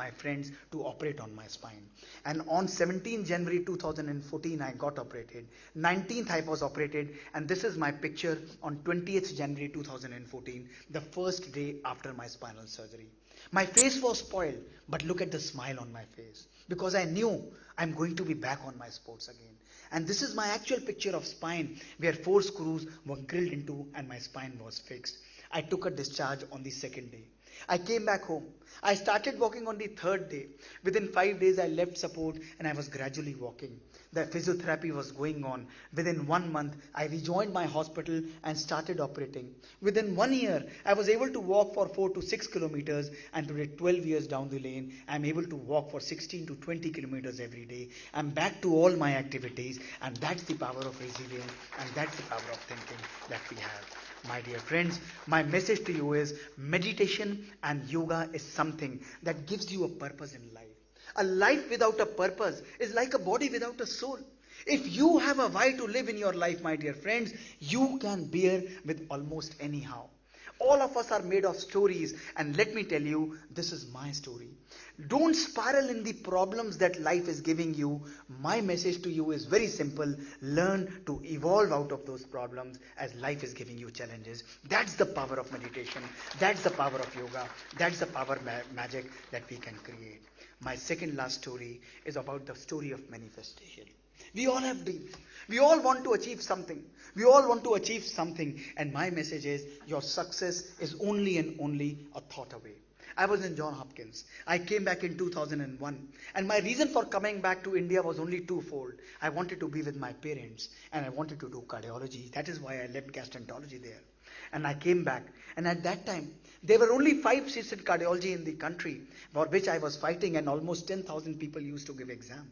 Speaker 5: to operate on my spine. And on 17 January 2014, I got operated. 19th, I was operated, and this is my picture on 20th January 2014, the first day after my spinal surgery. My face was spoiled, but look at the smile on my face, because I knew I'm going to be back on my sports again. And this is my actual picture of spine, where 4 screws were drilled into and my spine was fixed. I took a discharge on the second day. I came back home. I started walking on the third day. Within 5 days, I left support and I was gradually walking. The physiotherapy was going on. Within 1 month, I rejoined my hospital and started operating. Within 1 year, I was able to walk for 4 to 6 kilometers, and today, 12 years down the lane, I'm able to walk for 16 to 20 kilometers every day. I'm back to all my activities, and that's the power of resilience, and that's the power of thinking that we have. My dear friends, my message to you is meditation and yoga is something that gives you a purpose in life. A life without a purpose is like a body without a soul. If you have a why to live in your life, my dear friends, you can bear with almost anyhow. All of us are made of stories, and let me tell you, this is my story. Don't spiral in the problems that life is giving you. My message to you is very simple. Learn to evolve out of those problems as life is giving you challenges. That's the power of meditation. That's the power of yoga. That's the power magic that we can create. My second last story is about the story of manifestation. We all have dreams. We all want to achieve something. And my message is, your success is only and only a thought away. I was in Johns Hopkins. I came back in 2001. And my reason for coming back to India was only twofold. I wanted to be with my parents, and I wanted to do cardiology. That is why I left gastroenterology there. And I came back. And at that time, there were only 5 seats in cardiology in the country, for which I was fighting, and almost 10,000 people used to give exam.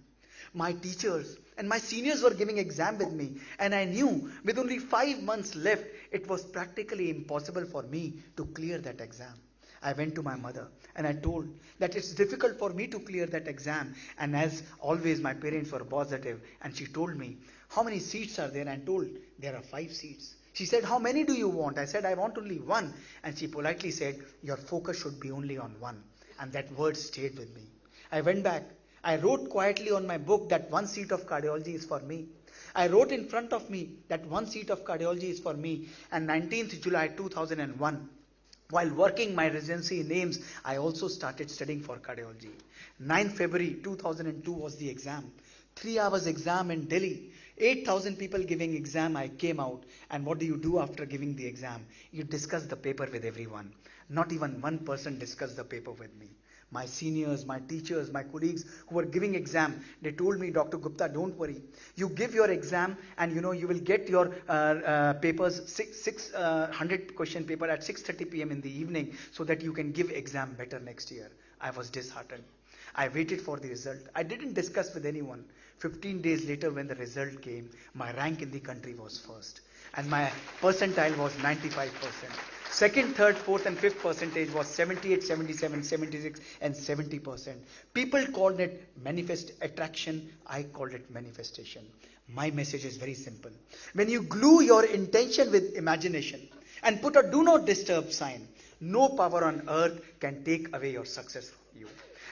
Speaker 5: My teachers and my seniors were giving exam with me, and I knew with only 5 months left, it was practically impossible for me to clear that exam. I went to my mother and I told that it's difficult for me to clear that exam, and as always my parents were positive, and she told me, how many seats are there? And I told, there are 5 seats. She said, how many do you want? I said, I want only 1. And she politely said, your focus should be only on 1. And that word stayed with me. I went back. I wrote quietly on my book that 1 seat of cardiology is for me. I wrote in front of me that 1 seat of cardiology is for me. And 19th July 2001, while working my residency in AIIMS, I also started studying for cardiology. 9th February 2002 was the exam. 3 hours exam in Delhi. 8,000 people giving exam. I came out. And what do you do after giving the exam? You discuss the paper with everyone. Not even one person discussed the paper with me. My seniors, my teachers, my colleagues who were giving exam, they told me, Dr. Gupta, don't worry. You give your exam, and you will get your papers, 600 question paper at 6:30 p.m. in the evening, so that you can give exam better next year. I was disheartened. I waited for the result. I didn't discuss with anyone. 15 days later, when the result came, my rank in the country was first, and my percentile was 95%. Second, third, fourth, and fifth percentage was 78, 77, 76, and 70%. People called it manifest attraction. I called it manifestation. My message is very simple. When you glue your intention with imagination and put a do not disturb sign, no power on earth can take away your success from you.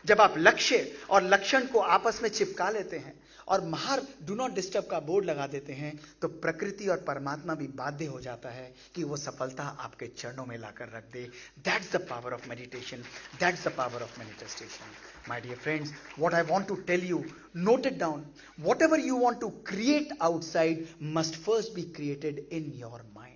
Speaker 5: जब आप लक्ष्य और लक्षण को आपस में चिपका लेते हैं और बाहर डू नॉट डिस्टर्ब का बोर्ड लगा देते हैं, तो प्रकृति और परमात्मा भी बाध्य हो जाता है कि वो सफलता आपके चरणों में लाकर रख दे. That's the power of meditation. That's the power of manifestation. My dear friends, what I want to tell you, note it down. Whatever you want to create outside must first be created in your mind.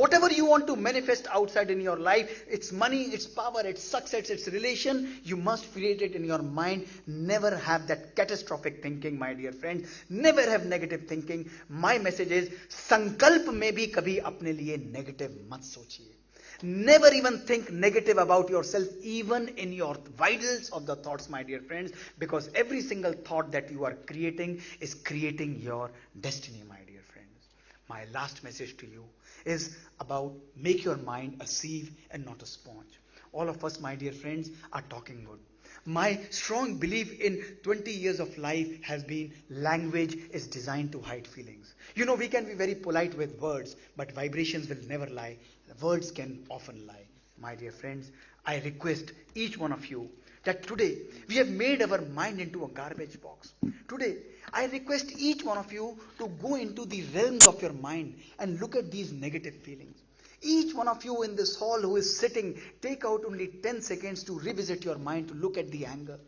Speaker 5: Whatever you want to manifest outside in your life, it's money, it's power, it's success, it's relation, you must create it in your mind. Never have that catastrophic thinking, my dear friend. Never have negative thinking. My message is, संकल्प में भी कभी अपने लिए negative मत सोचिए. Never even think negative about yourself, even in your vitals of the thoughts, my dear friends, because every single thought that you are creating is creating your destiny, my dear friends. My last message to you is about make your mind a sieve and not a sponge. All of us, my dear friends, are talking good. My strong belief in 20 years of life has been language is designed to hide feelings. You know, we can be very polite with words, but vibrations will never lie. Words can often lie. My dear friends, I request each one of you that today we have made our mind into a garbage box. Today, I request each one of you to go into the realms of your mind and look at these negative feelings. Each one of you in this hall who is sitting, take out only 10 seconds to revisit your mind, to look at the anger,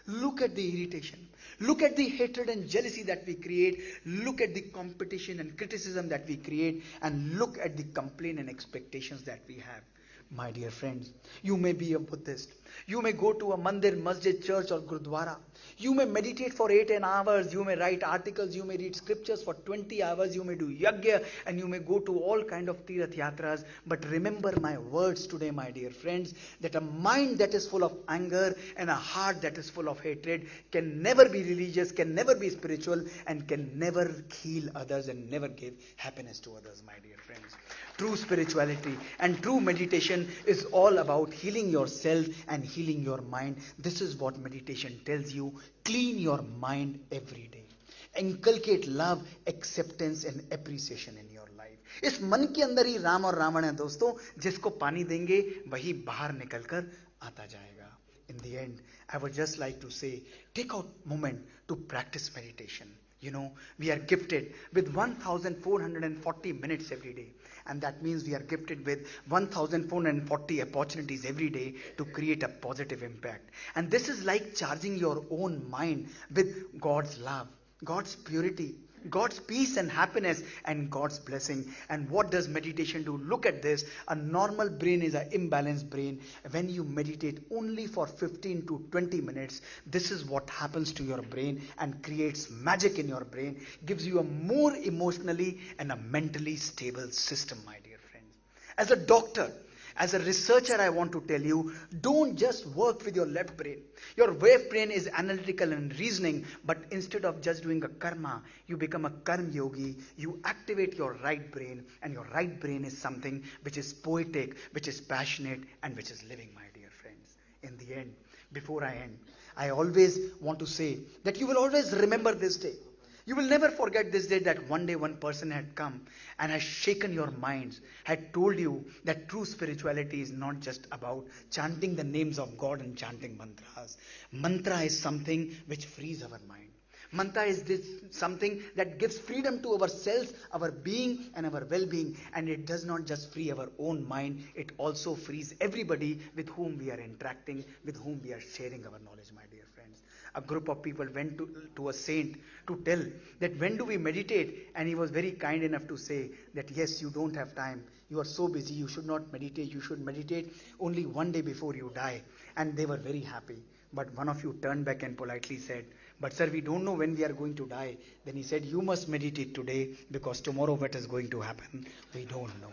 Speaker 5: look at the irritation, look at the hatred and jealousy that we create, look at the competition and criticism that we create, and look at the complaint and expectations that we have. My dear friends, you may be a Buddhist. You may go to a mandir, masjid, church or gurdwara. You may meditate for 8 hours. You may write articles. You may read scriptures for 20 hours. You may do yajna and you may go to all kind of tirath yatras. But remember my words today, my dear friends, that a mind that is full of anger and a heart that is full of hatred can never be religious, can never be spiritual, and can never heal others and never give happiness to others, my dear friends. True spirituality and true meditation is all about healing yourself and healing your mind. This is what meditation tells you. Clean your mind every day. Inculcate love, acceptance and appreciation in your life. इस मन के अंदर ही राम और रावण है दोस्तों. जिसको पानी देंगे वही बाहर निकलकर आता जाएगा. In the end, I would just like to say, take out moment to practice meditation. You know, we are gifted with 1,440 minutes every day. And that means we are gifted with 1,440 opportunities every day to create a positive impact. And this is like charging your own mind with God's love, God's purity, God's peace and happiness, and God's blessing. And what does meditation do? Look at this. A normal brain is an imbalanced brain. When you meditate only for 15 to 20 minutes, this is what happens to your brain and creates magic in your brain, gives you a more emotionally and a mentally stable system, my dear friends. As a doctor, as a researcher, I want to tell you, don't just work with your left brain. Your left brain is analytical and reasoning, but instead of just doing a karma, you become a karma yogi. You activate your right brain, and your right brain is something which is poetic, which is passionate, and which is living, my dear friends. In the end, before I end, I always want to say that you will always remember this day. You will never forget this day, that one day one person had come and has shaken your minds, had told you that true spirituality is not just about chanting the names of God and chanting mantras. Mantra is something which frees our mind. Mantra is this something that gives freedom to ourselves, our being and our well-being, and it does not just free our own mind, it also frees everybody with whom we are interacting, with whom we are sharing our knowledge, my dear friends. A group of people went to a saint to tell that when do we meditate, and he was very kind enough to say that yes, you don't have time, you are so busy, you should not meditate, you should meditate only one day before you die. And they were very happy. But one of you turned back and politely said, but sir, we don't know when we are going to die. Then he said, you must meditate today, because tomorrow what is going to happen, we don't know.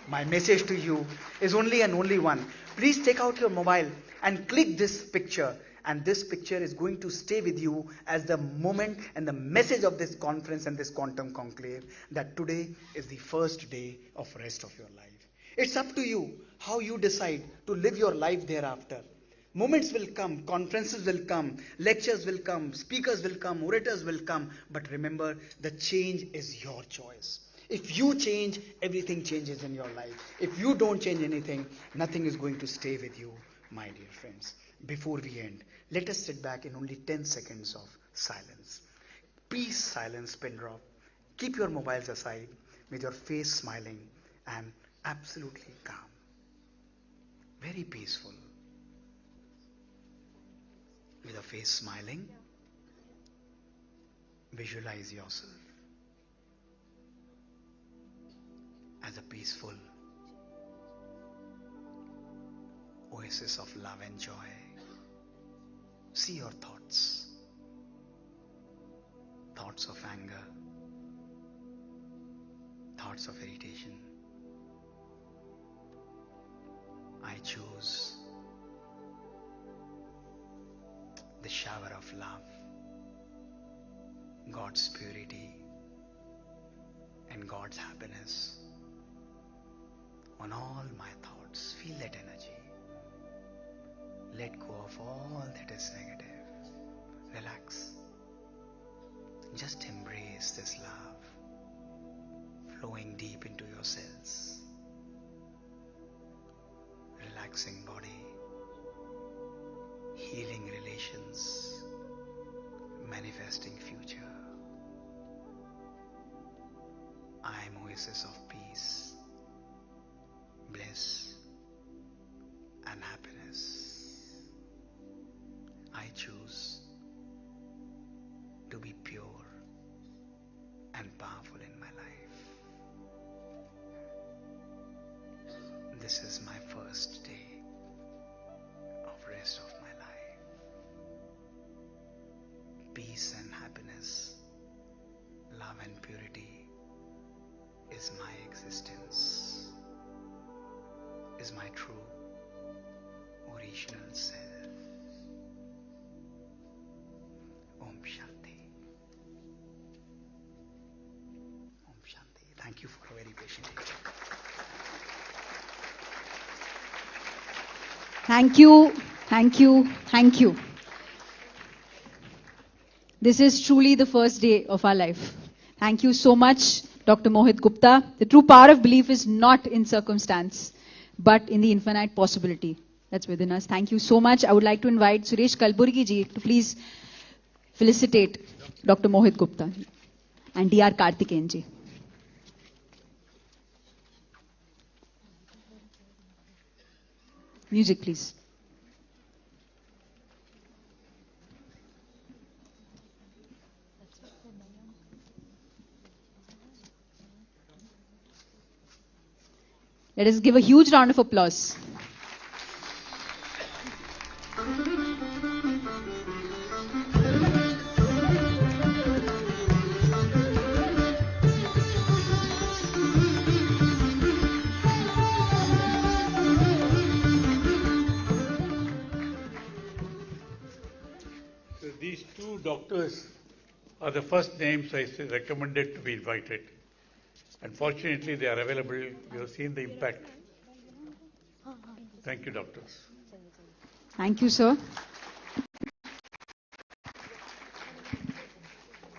Speaker 5: My message to you is only and only one. Please take out your mobile and click this picture. And this picture is going to stay with you as the moment and the message of this conference and this quantum conclave, that today is the first day of rest of your life. It's up to you how you decide to live your life thereafter. Moments will come, conferences will come, lectures will come, speakers will come, orators will come, but remember, the change is your choice. If you change, everything changes in your life. If you don't change anything, nothing is going to stay with you, my dear friends. Before we end, let us sit back in only 10 seconds of silence. Please silence, pin drop. Keep your mobiles aside with your face smiling and absolutely calm. Very peaceful. With a face smiling, visualize yourself as a peaceful oasis of love and joy. See your thoughts of anger, thoughts of irritation. I choose the shower of love, God's purity and God's happiness on all my thoughts. Feel that energy. Let go of all that is negative. Relax. Just embrace this love flowing deep into your cells. Relaxing body, healing relations, manifesting future. I am oasis of peace, bliss, and happiness. I choose to be pure and powerful in my life. This is my first day of rest of my life. Peace and happiness, love and purity is my existence, is my true original self. Om Shanti. Om Shanti. Thank you for a very patient ear.
Speaker 1: Thank you, thank you, thank you. This is truly the first day of our life. Thank you so much, Dr. Mohit Gupta. The true power of belief is not in circumstance, but in the infinite possibility that's within us. Thank you so much. I would like to invite Suresh Kalburgi ji to please felicitate Dr. Mohit Gupta and Dr. Karthikeyan ji. Music, please. Let us give a huge round of applause.
Speaker 7: So these two doctors are the first names I recommended to be invited. Unfortunately, they are available. You have seen the impact. Thank you, doctors.
Speaker 1: Thank you, sir.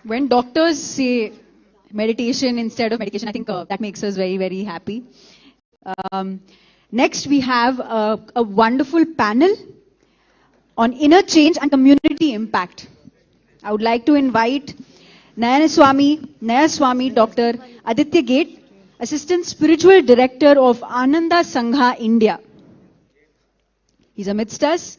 Speaker 1: When doctors say meditation instead of medication, I think that makes us very, very happy. Next, we have a wonderful panel on inner change and community impact. I would like to invite Naya Swami Dr. Aditya Gate, Assistant Spiritual Director of Ananda Sangha, India. He's amidst us.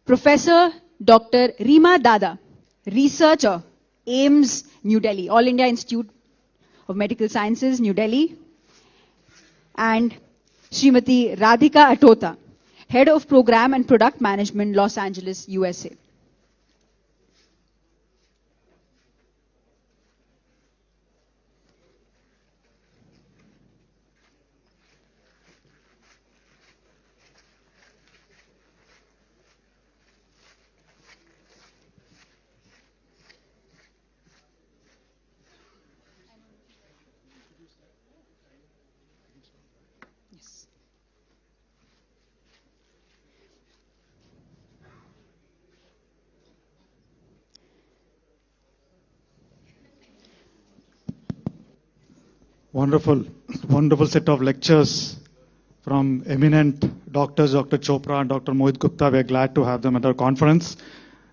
Speaker 1: Professor Dr. Rima Dada, Researcher, AIMS, New Delhi, All India Institute of Medical Sciences, New Delhi. And Srimati Radhika Atota, Head of Program and Product Management, Los Angeles, USA.
Speaker 8: Wonderful, wonderful set of lectures from eminent doctors, Dr. Chopra and Dr. Mohit Gupta. We're glad to have them at our conference.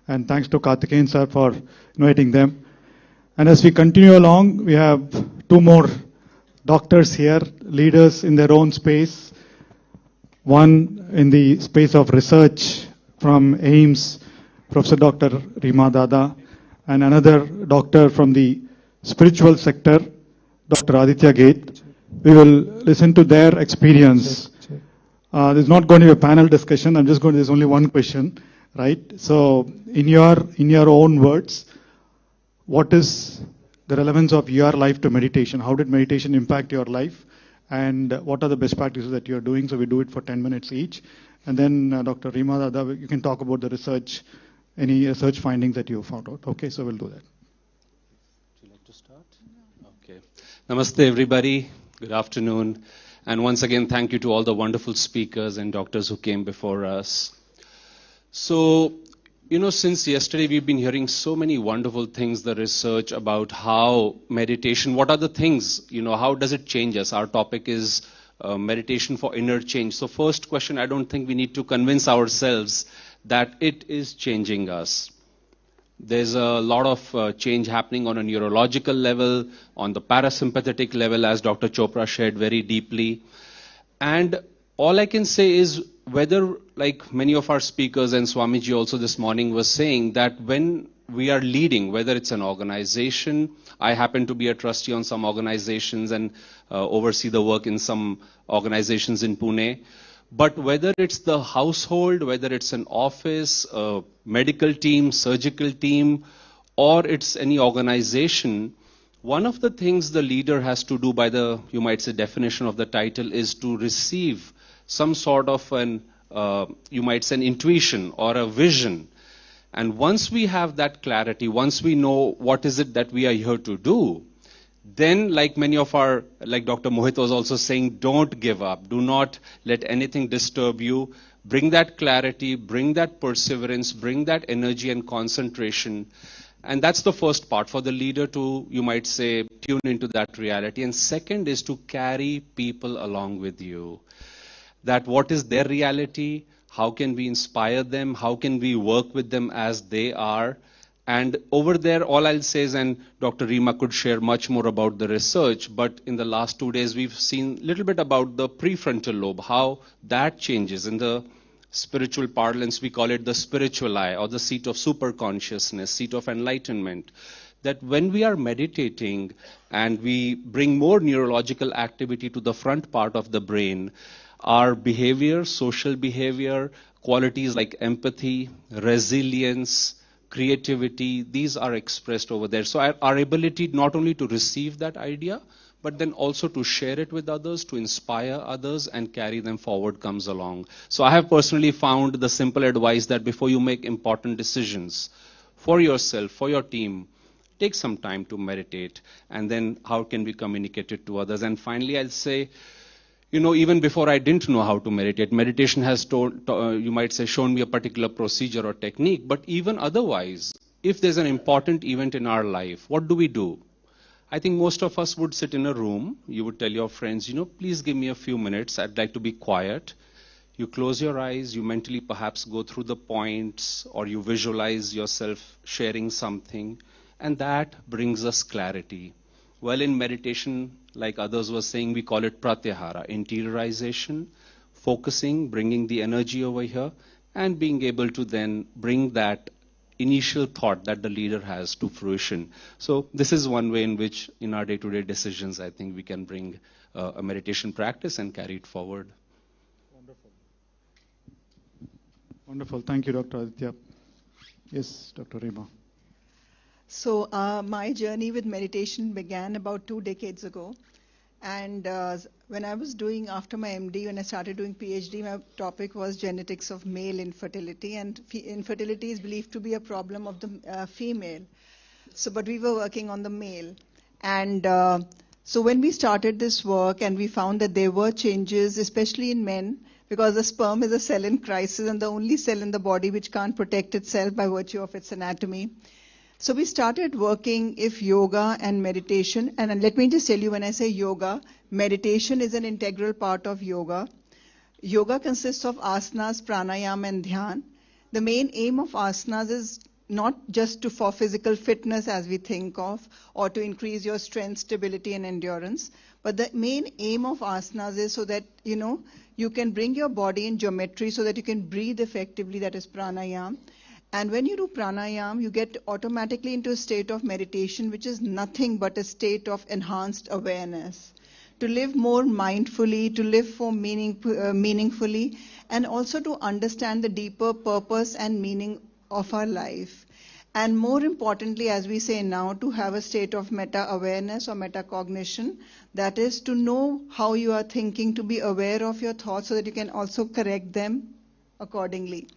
Speaker 8: And thanks to Karthikeyan sir for inviting them. And as we continue along, we have two more doctors here, leaders in their own space. One in the space of research from AIMS, Professor Dr. Rima Dada, and another doctor from the spiritual sector, Dr. Aditya Gate. We will listen to their experience. There's not going to be a panel discussion. There's only one question, right? So in your own words, what is the relevance of your life to meditation? How did meditation impact your life? And what are the best practices that you're doing? So we do it for 10 minutes each. And then Dr. Rima Dada, you can talk about the research, any research findings that you found out. Okay, so we'll do that.
Speaker 23: Would you like to start? Okay. Namaste, everybody. Good afternoon.
Speaker 3: And once again, thank you to all the wonderful speakers and doctors who came before us. So, since yesterday we've been hearing so many wonderful things, the research about how meditation, what are the things, how does it change us? Our topic is meditation for inner change. So first question, I don't think we need to convince ourselves that it is changing us. There's a lot of change happening on a neurological level, on the parasympathetic level, as Dr. Chopra shared very deeply. And all I can say is whether, like many of our speakers and Swamiji also this morning was saying, that when we are leading, whether it's an organization, I happen to be a trustee on some organizations and oversee the work in some organizations in Pune. But whether it's the household, whether it's an office, a medical team, surgical team, or it's any organization, one of the things the leader has to do by the, you might say, definition of the title is to receive some sort of an, you might say, an intuition or a vision. And once we have that clarity, once we know what is it that we are here to do, then like many of our, like Dr. Mohit was also saying, don't give up. Do not let anything disturb you. Bring that clarity, bring that perseverance, bring that energy and concentration. And that's the first part, for the leader to, you might say, tune into that reality. And second is to carry people along with you. That what is their reality? How can we inspire them? How can we work with them as they are? And over there, all I'll say is, and Dr. Rima could share much more about the research, but in the last 2 days, we've seen a little bit about the prefrontal lobe, how that changes. In the spiritual parlance, we call it the spiritual eye, or the seat of superconsciousness, seat of enlightenment. That when we are meditating and we bring more neurological activity to the front part of the brain, our behavior, social behavior, qualities like empathy, resilience, creativity, these are expressed over there. So our ability not only to receive that idea, but then also to share it with others, to inspire others and carry them forward comes along. So I have personally found the simple advice that before you make important decisions for yourself, for your team, take some time to meditate, and then how can we communicate it to others? And finally, I'll say, even before I didn't know how to meditate, meditation has you might say, shown me a particular procedure or technique. But even otherwise, if there's an important event in our life, what do? I think most of us would sit in a room. You would tell your friends, please give me a few minutes. I'd like to be quiet. You close your eyes. You mentally perhaps go through the points, or you visualize yourself sharing something. And that brings us clarity. Well, in meditation, like others were saying, we call it pratyahara, interiorization, focusing, bringing the energy over here, and being able to then bring that initial thought that the leader has to fruition. So this is one way in which, in our day-to-day decisions, I think we can bring a meditation practice and carry it forward.
Speaker 8: Wonderful. Wonderful. Thank you, Dr. Aditya. Yes, Dr. Rima.
Speaker 10: So my journey with meditation began about 2 decades ago. And when I was doing, after my MD, when I started doing PhD, my topic was genetics of male infertility. And infertility is believed to be a problem of the female. So, but we were working on the male. And so when we started this work and we found that there were changes, especially in men, because the sperm is a cell in crisis and the only cell in the body which can't protect itself by virtue of its anatomy. So we started working if yoga and meditation, and let me just tell you, when I say yoga, meditation is an integral part of yoga. Yoga consists of asanas, pranayama and dhyan. The main aim of asanas is not just for physical fitness as we think of, or to increase your strength, stability and endurance, but the main aim of asanas is so that, you can bring your body in geometry so that you can breathe effectively, that is pranayama. And when you do pranayama, you get automatically into a state of meditation, which is nothing but a state of enhanced awareness. To live more mindfully, to live more meaningfully, and also to understand the deeper purpose and meaning of our life. And more importantly, as we say now, to have a state of meta-awareness or metacognition, that is to know how you are thinking, to be aware of your thoughts so that you can also correct them accordingly.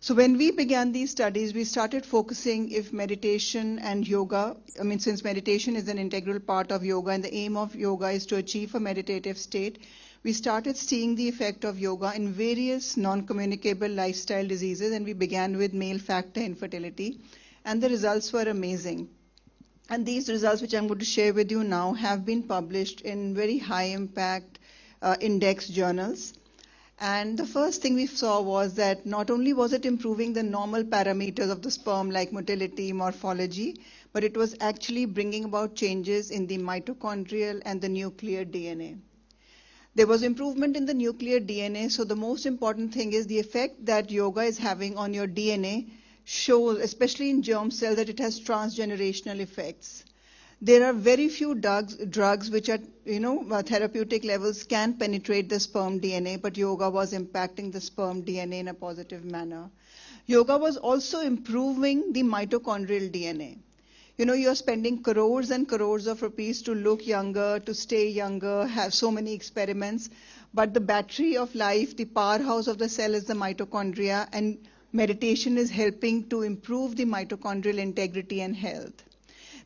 Speaker 10: So when we began these studies, we started focusing if meditation and yoga, since meditation is an integral part of yoga and the aim of yoga is to achieve a meditative state, we started seeing the effect of yoga in various non-communicable lifestyle diseases, and we began with male factor infertility, and the results were amazing. And these results, which I'm going to share with you now, have been published in very high impact index journals. And the first thing we saw was that not only was it improving the normal parameters of the sperm like motility, morphology, but it was actually bringing about changes in the mitochondrial and the nuclear DNA. There was improvement in the nuclear DNA, so the most important thing is the effect that yoga is having on your DNA shows, especially in germ cells, that it has transgenerational effects. There are very few drugs which at therapeutic levels can penetrate the sperm DNA, but yoga was impacting the sperm DNA in a positive manner. Yoga was also improving the mitochondrial DNA. You're spending crores and crores of rupees to look younger, to stay younger, have so many experiments, but the battery of life, the powerhouse of the cell is the mitochondria, and meditation is helping to improve the mitochondrial integrity and health.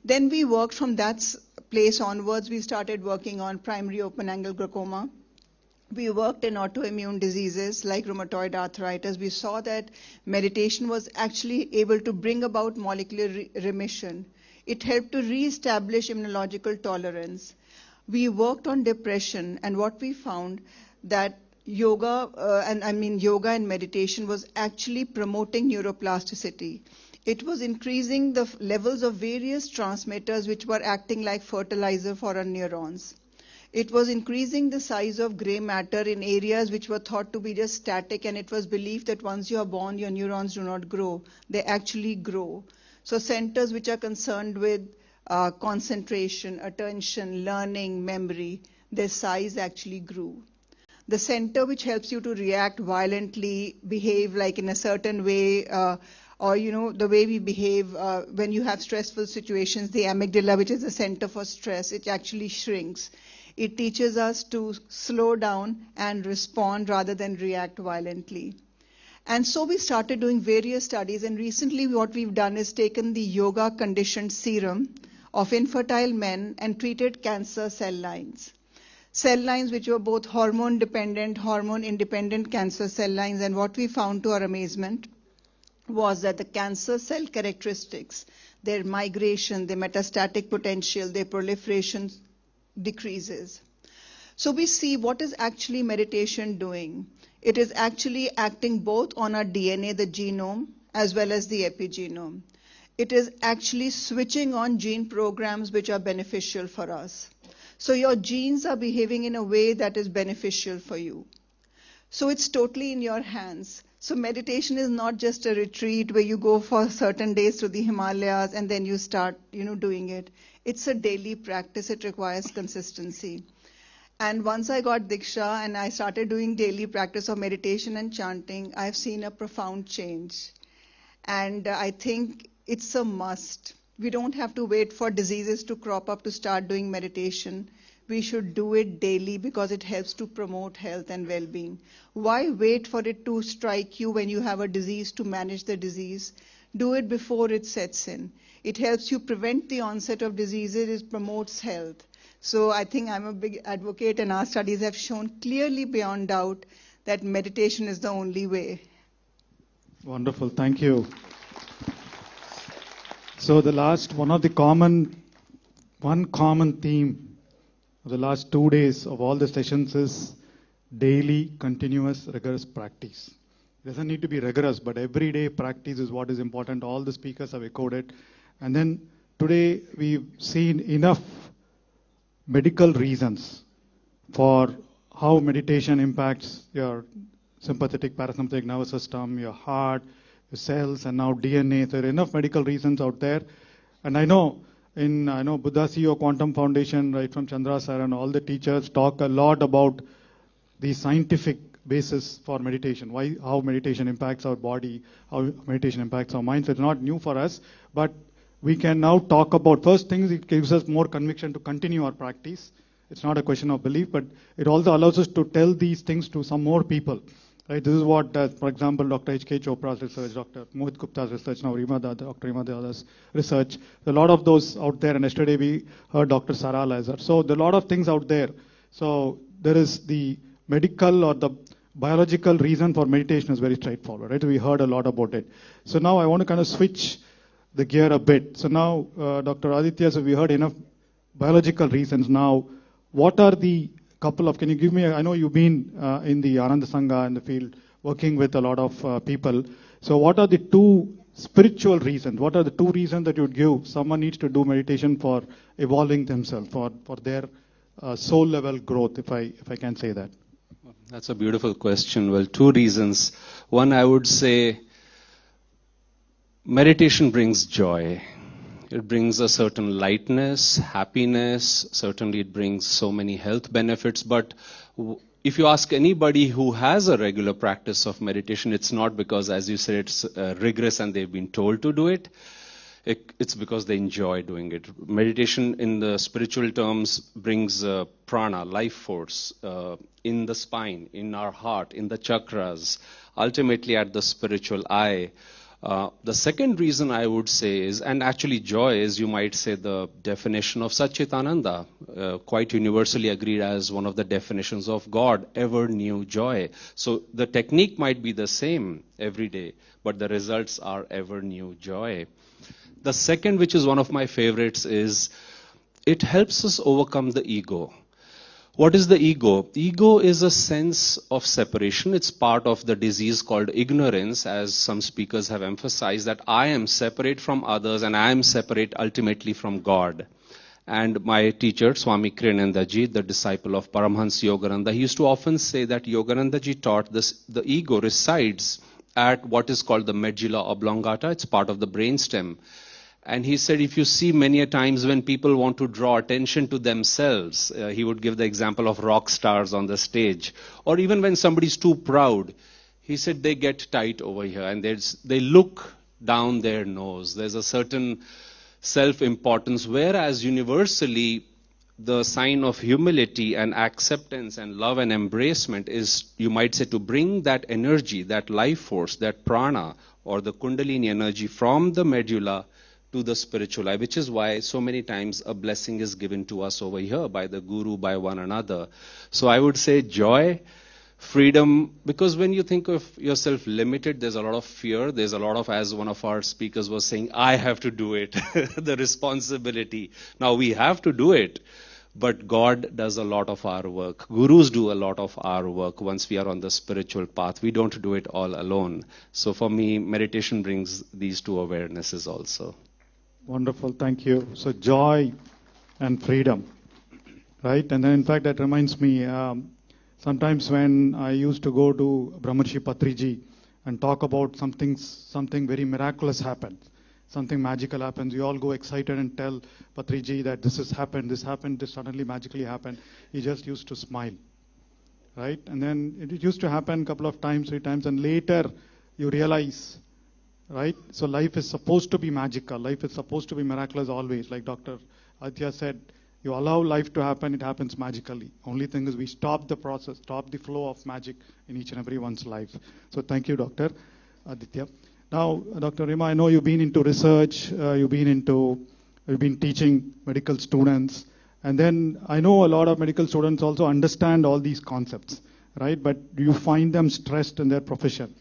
Speaker 10: Then we worked from that place onwards. We started working on primary open-angle glaucoma. We worked in autoimmune diseases like rheumatoid arthritis. We saw that meditation was actually able to bring about molecular remission. It helped to reestablish immunological tolerance. We worked on depression, and what we found that yoga and meditation was actually promoting neuroplasticity. It was increasing the levels of various transmitters which were acting like fertilizer for our neurons. It was increasing the size of gray matter in areas which were thought to be just static, and it was believed that once you are born, your neurons do not grow. They actually grow. So centers which are concerned with concentration, attention, learning, memory, their size actually grew. The center which helps you to react violently, behave like in a certain way, or the way we behave when you have stressful situations, the amygdala, which is the center for stress, it actually shrinks. It teaches us to slow down and respond rather than react violently. And so we started doing various studies, and recently what we've done is taken the yoga conditioned serum of infertile men and treated cancer cell lines. Cell lines which were both hormone dependent, hormone independent cancer cell lines, and what we found to our amazement was that the cancer cell characteristics, their migration, their metastatic potential, their proliferation decreases. So we see what is actually meditation doing. It is actually acting both on our DNA, the genome, as well as the epigenome. It is actually switching on gene programs which are beneficial for us. So your genes are behaving in a way that is beneficial for you. So it's totally in your hands. So meditation is not just a retreat where you go for certain days to the Himalayas and then you start, doing it. It's a daily practice. It requires consistency. And once I got Diksha and I started doing daily practice of meditation and chanting, I've seen a profound change. And I think it's a must. We don't have to wait for diseases to crop up to start doing meditation. We should do it daily because it helps to promote health and well-being. Why wait for it to strike you when you have a disease to manage the disease? Do it before it sets in. It helps you prevent the onset of diseases. It promotes health. So I think I'm a big advocate, and our studies have shown clearly beyond doubt that meditation is the only way.
Speaker 8: Wonderful. Thank you. So one common theme of the last 2 days of all the sessions is daily, continuous, rigorous practice. It doesn't need to be rigorous, but everyday practice is what is important. All the speakers have echoed it. And then today we've seen enough medical reasons for how meditation impacts your sympathetic, parasympathetic nervous system, your heart, your cells, and now DNA. So there are enough medical reasons out there. And I know Buddha CEO Quantum Foundation, right from Chandra sir, and all the teachers talk a lot about the scientific basis for meditation, how meditation impacts our body, how meditation impacts our mind. So it's not new for us, but we can now talk about first things. It gives us more conviction to continue our practice. It's not a question of belief, but it also allows us to tell these things to some more people. Right? This is what, for example, Dr. H.K. Chopra's research, Dr. Mohit Gupta's research, now Dr. Rima Dada's research. A lot of those out there, and yesterday we heard Dr. Sarah Lazar. So there are a lot of things out there. So there is the medical or the biological reason for meditation is very straightforward, right? We heard a lot about it. So now I want to kind of switch the gear a bit. So now, Dr. Aditya, so we heard enough biological reasons. Now, what are the couple of, can you give me, I know you've been in the Ananda Sangha in the field, working with a lot of people. So what are the two spiritual reasons? What are the two reasons that you would give someone needs to do meditation for evolving themselves, for their soul level growth, if I can say that?
Speaker 3: That's a beautiful question. Well, two reasons. One, I would say meditation brings joy. It brings a certain lightness, happiness. Certainly it brings so many health benefits. But if you ask anybody who has a regular practice of meditation, it's not because, as you said, it's rigorous and they've been told to do it. It's because they enjoy doing it. Meditation in the spiritual terms brings prana, life force, in the spine, in our heart, in the chakras, ultimately at the spiritual eye. The second reason I would say is, and actually joy is, you might say, the definition of Satchitananda, quite universally agreed as one of the definitions of God, ever new joy. So the technique might be the same every day, but the results are ever new joy. The second, which is one of my favorites, is it helps us overcome the ego. What is the ego? Ego is a sense of separation. It's part of the disease called ignorance, as some speakers have emphasized, that I am separate from others and I am separate ultimately from God. And my teacher, Swami Kriyanandaji, the disciple of Paramhansa Yogananda, he used to often say that Yoganandaji taught this, the ego resides at what is called the medulla oblongata. It's part of the brainstem. And he said, if you see many a times when people want to draw attention to themselves, he would give the example of rock stars on the stage, or even when somebody's too proud, he said they get tight over here and they look down their nose. There's a certain self-importance, whereas universally the sign of humility and acceptance and love and embracement is, you might say, to bring that energy, that life force, that prana or the kundalini energy from the medulla to the spiritual eye, which is why so many times a blessing is given to us over here by the guru, by one another. So I would say joy, freedom, because when you think of yourself limited, there's a lot of fear. There's a lot of, as one of our speakers was saying, I have to do it, the responsibility. Now we have to do it, but God does a lot of our work. Gurus do a lot of our work once we are on the spiritual path. We don't do it all alone. So for me, meditation brings these two awarenesses also.
Speaker 8: Wonderful, thank you. So joy and freedom, right? And then in fact that reminds me, sometimes when I used to go to Brahmarshi Patriji and talk about something very miraculous happens, something magical happens, we all go excited and tell Patriji that this happened, this suddenly magically happened. He just used to smile, right? And then it used to happen a couple of times, 3 times, and later you realize, right? So life is supposed to be magical. Life is supposed to be miraculous always. Like Dr. Aditya said, you allow life to happen, it happens magically. Only thing is we stop the process, stop the flow of magic in each and everyone's life. So thank you, Dr. Aditya. Now, Dr. Rima, I know you've been into research, you've been teaching medical students, and then I know a lot of medical students also understand all these concepts, right? But do you find them stressed in their profession?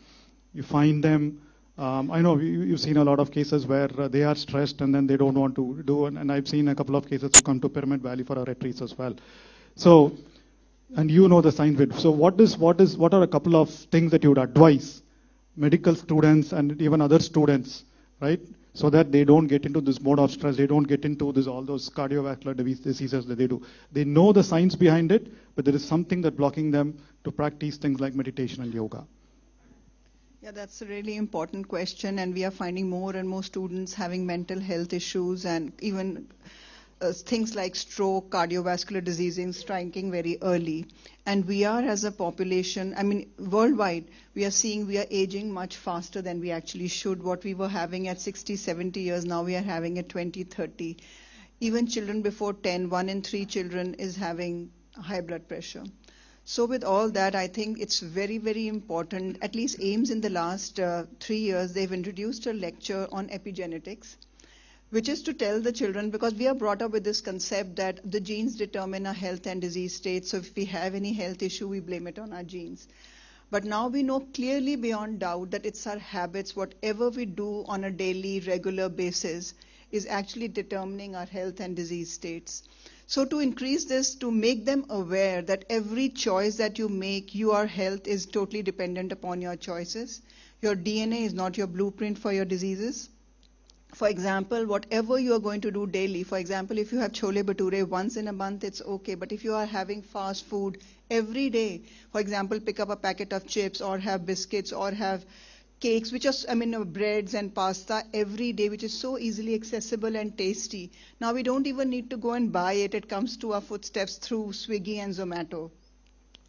Speaker 8: You find them, I know you've seen a lot of cases where they are stressed and then they don't want to do, and I've seen a couple of cases who come to Pyramid Valley for our retreats as well. So, and you know the science bit. So what are a couple of things that you would advise medical students and even other students, right? So that they don't get into this mode of stress, they don't get into all those cardiovascular diseases that they do. They know the science behind it, but there is something that's blocking them to practice things like meditation and yoga.
Speaker 10: Yeah, that's a really important question, and we are finding more and more students having mental health issues and even things like stroke, cardiovascular diseases striking very early. And we are, as a population, I mean, worldwide, we are aging much faster than we actually should. What we were having at 60, 70 years, now we are having at 20, 30. Even children before 10, 1 in 3 children is having high blood pressure. So with all that, I think it's very, very important. At least AIMS in the last 3 years, they've introduced a lecture on epigenetics, which is to tell the children, because we are brought up with this concept that the genes determine our health and disease state. So if we have any health issue, we blame it on our genes. But now we know clearly beyond doubt that it's our habits, whatever we do on a daily, regular basis, is actually determining our health and disease states. So to increase this, to make them aware that every choice that you make, your health is totally dependent upon your choices. Your DNA is not your blueprint for your diseases. For example, whatever you are going to do daily, for example, if you have chole bhature once in a month, it's okay. But if you are having fast food every day, for example, pick up a packet of chips or have biscuits or have cakes, which are, breads and pasta every day, which is so easily accessible and tasty. Now we don't even need to go and buy it. It comes to our footsteps through Swiggy and Zomato.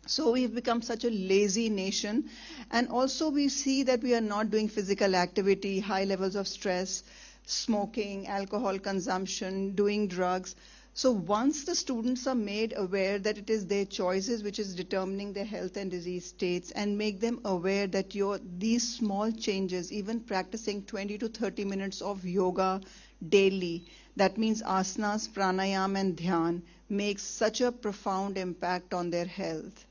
Speaker 10: So we've become such a lazy nation. And also we see that we are not doing physical activity, high levels of stress, smoking, alcohol consumption, doing drugs. So once the students are made aware that it is their choices which is determining their health and disease states, and make them aware that these small changes, even practicing 20 to 30 minutes of yoga daily, that means asanas, pranayam and dhyan, makes such a profound impact on their health.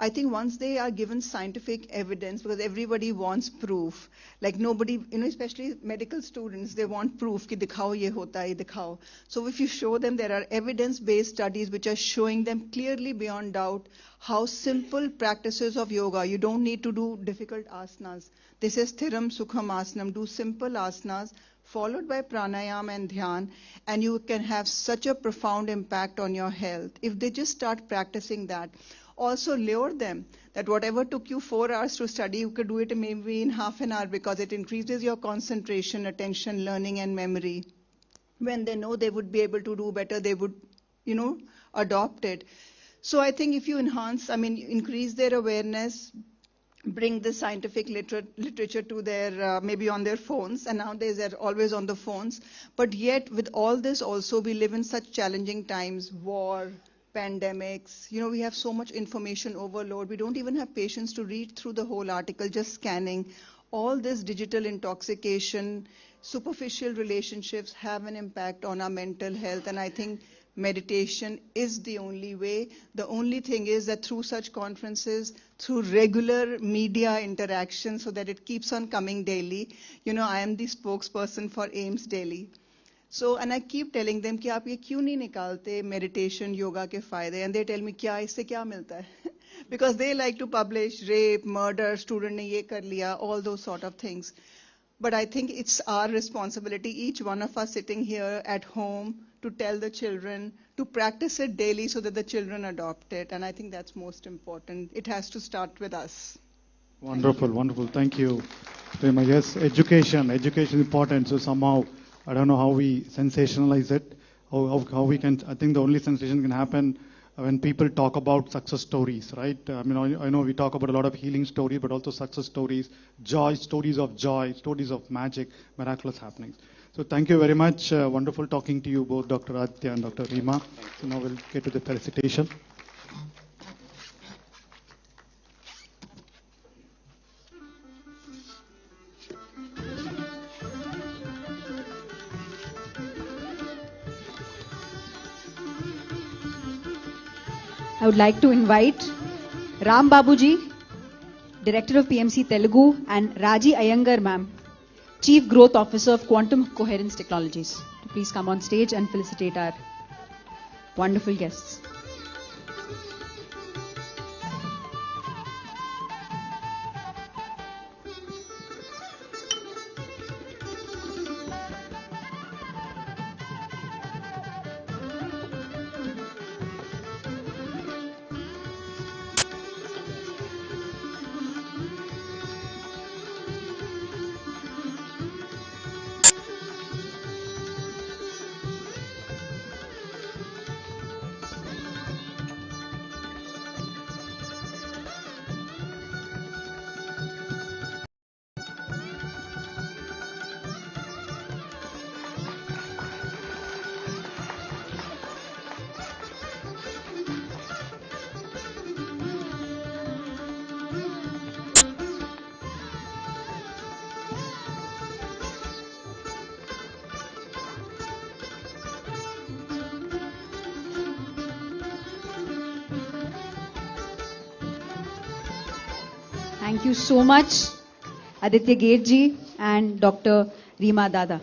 Speaker 10: I think once they are given scientific evidence, because everybody wants proof, like nobody, especially medical students, they want proof, ki dikhao ye hota hai, dikhao. So if you show them there are evidence-based studies which are showing them clearly beyond doubt how simple practices of yoga, you don't need to do difficult asanas. This is Thiram Sukham Asanam, do simple asanas, followed by pranayam and dhyan, and you can have such a profound impact on your health. If they just start practicing that, also lure them that whatever took you 4 hours to study, you could do it maybe in half an hour, because it increases your concentration, attention, learning, and memory. When they know they would be able to do better, they would, adopt it. So I think if you increase their awareness, bring the scientific literature to their, maybe on their phones, and nowadays they're always on the phones. But yet, with all this also, we live in such challenging times, war, pandemics, we have so much information overload. We don't even have patience to read through the whole article, just scanning. All this digital intoxication, superficial relationships have an impact on our mental health, and I think meditation is the only way. The only thing is that through such conferences, through regular media interaction, so that it keeps on coming daily. I am the spokesperson for AIMS Delhi. So, and I keep telling them कि आप ये क्यों नहीं निकालते meditation, yoga के फायदे, and they tell me क्या इससे क्या मिलता है? Because they like to publish rape, murder, student ने ये कर लिया, all those sort of things. But I think it's our responsibility, each one of us sitting here at home, to tell the children to practice it daily so that the children adopt it. And I think that's most important. It has to start with us.
Speaker 8: Wonderful, wonderful. Thank you. Prema. Yes, education is important. So somehow, I don't know how we sensationalize it, how we can, I think the only sensation can happen when people talk about success stories, right? I know we talk about a lot of healing stories, but also success stories, stories of magic, miraculous happenings. So thank you very much. Wonderful talking to you both, Dr. Aditya and Dr. Rima. So now we'll get to the felicitation.
Speaker 1: I would like to invite Ram Babuji, Director of PMC Telugu, and Raji Iyengar ma'am, Chief Growth Officer of Quantum Coherence Technologies, to please come on stage and felicitate our wonderful guests. Thank you so much, Aditya Gateji and Dr. Reema Dada.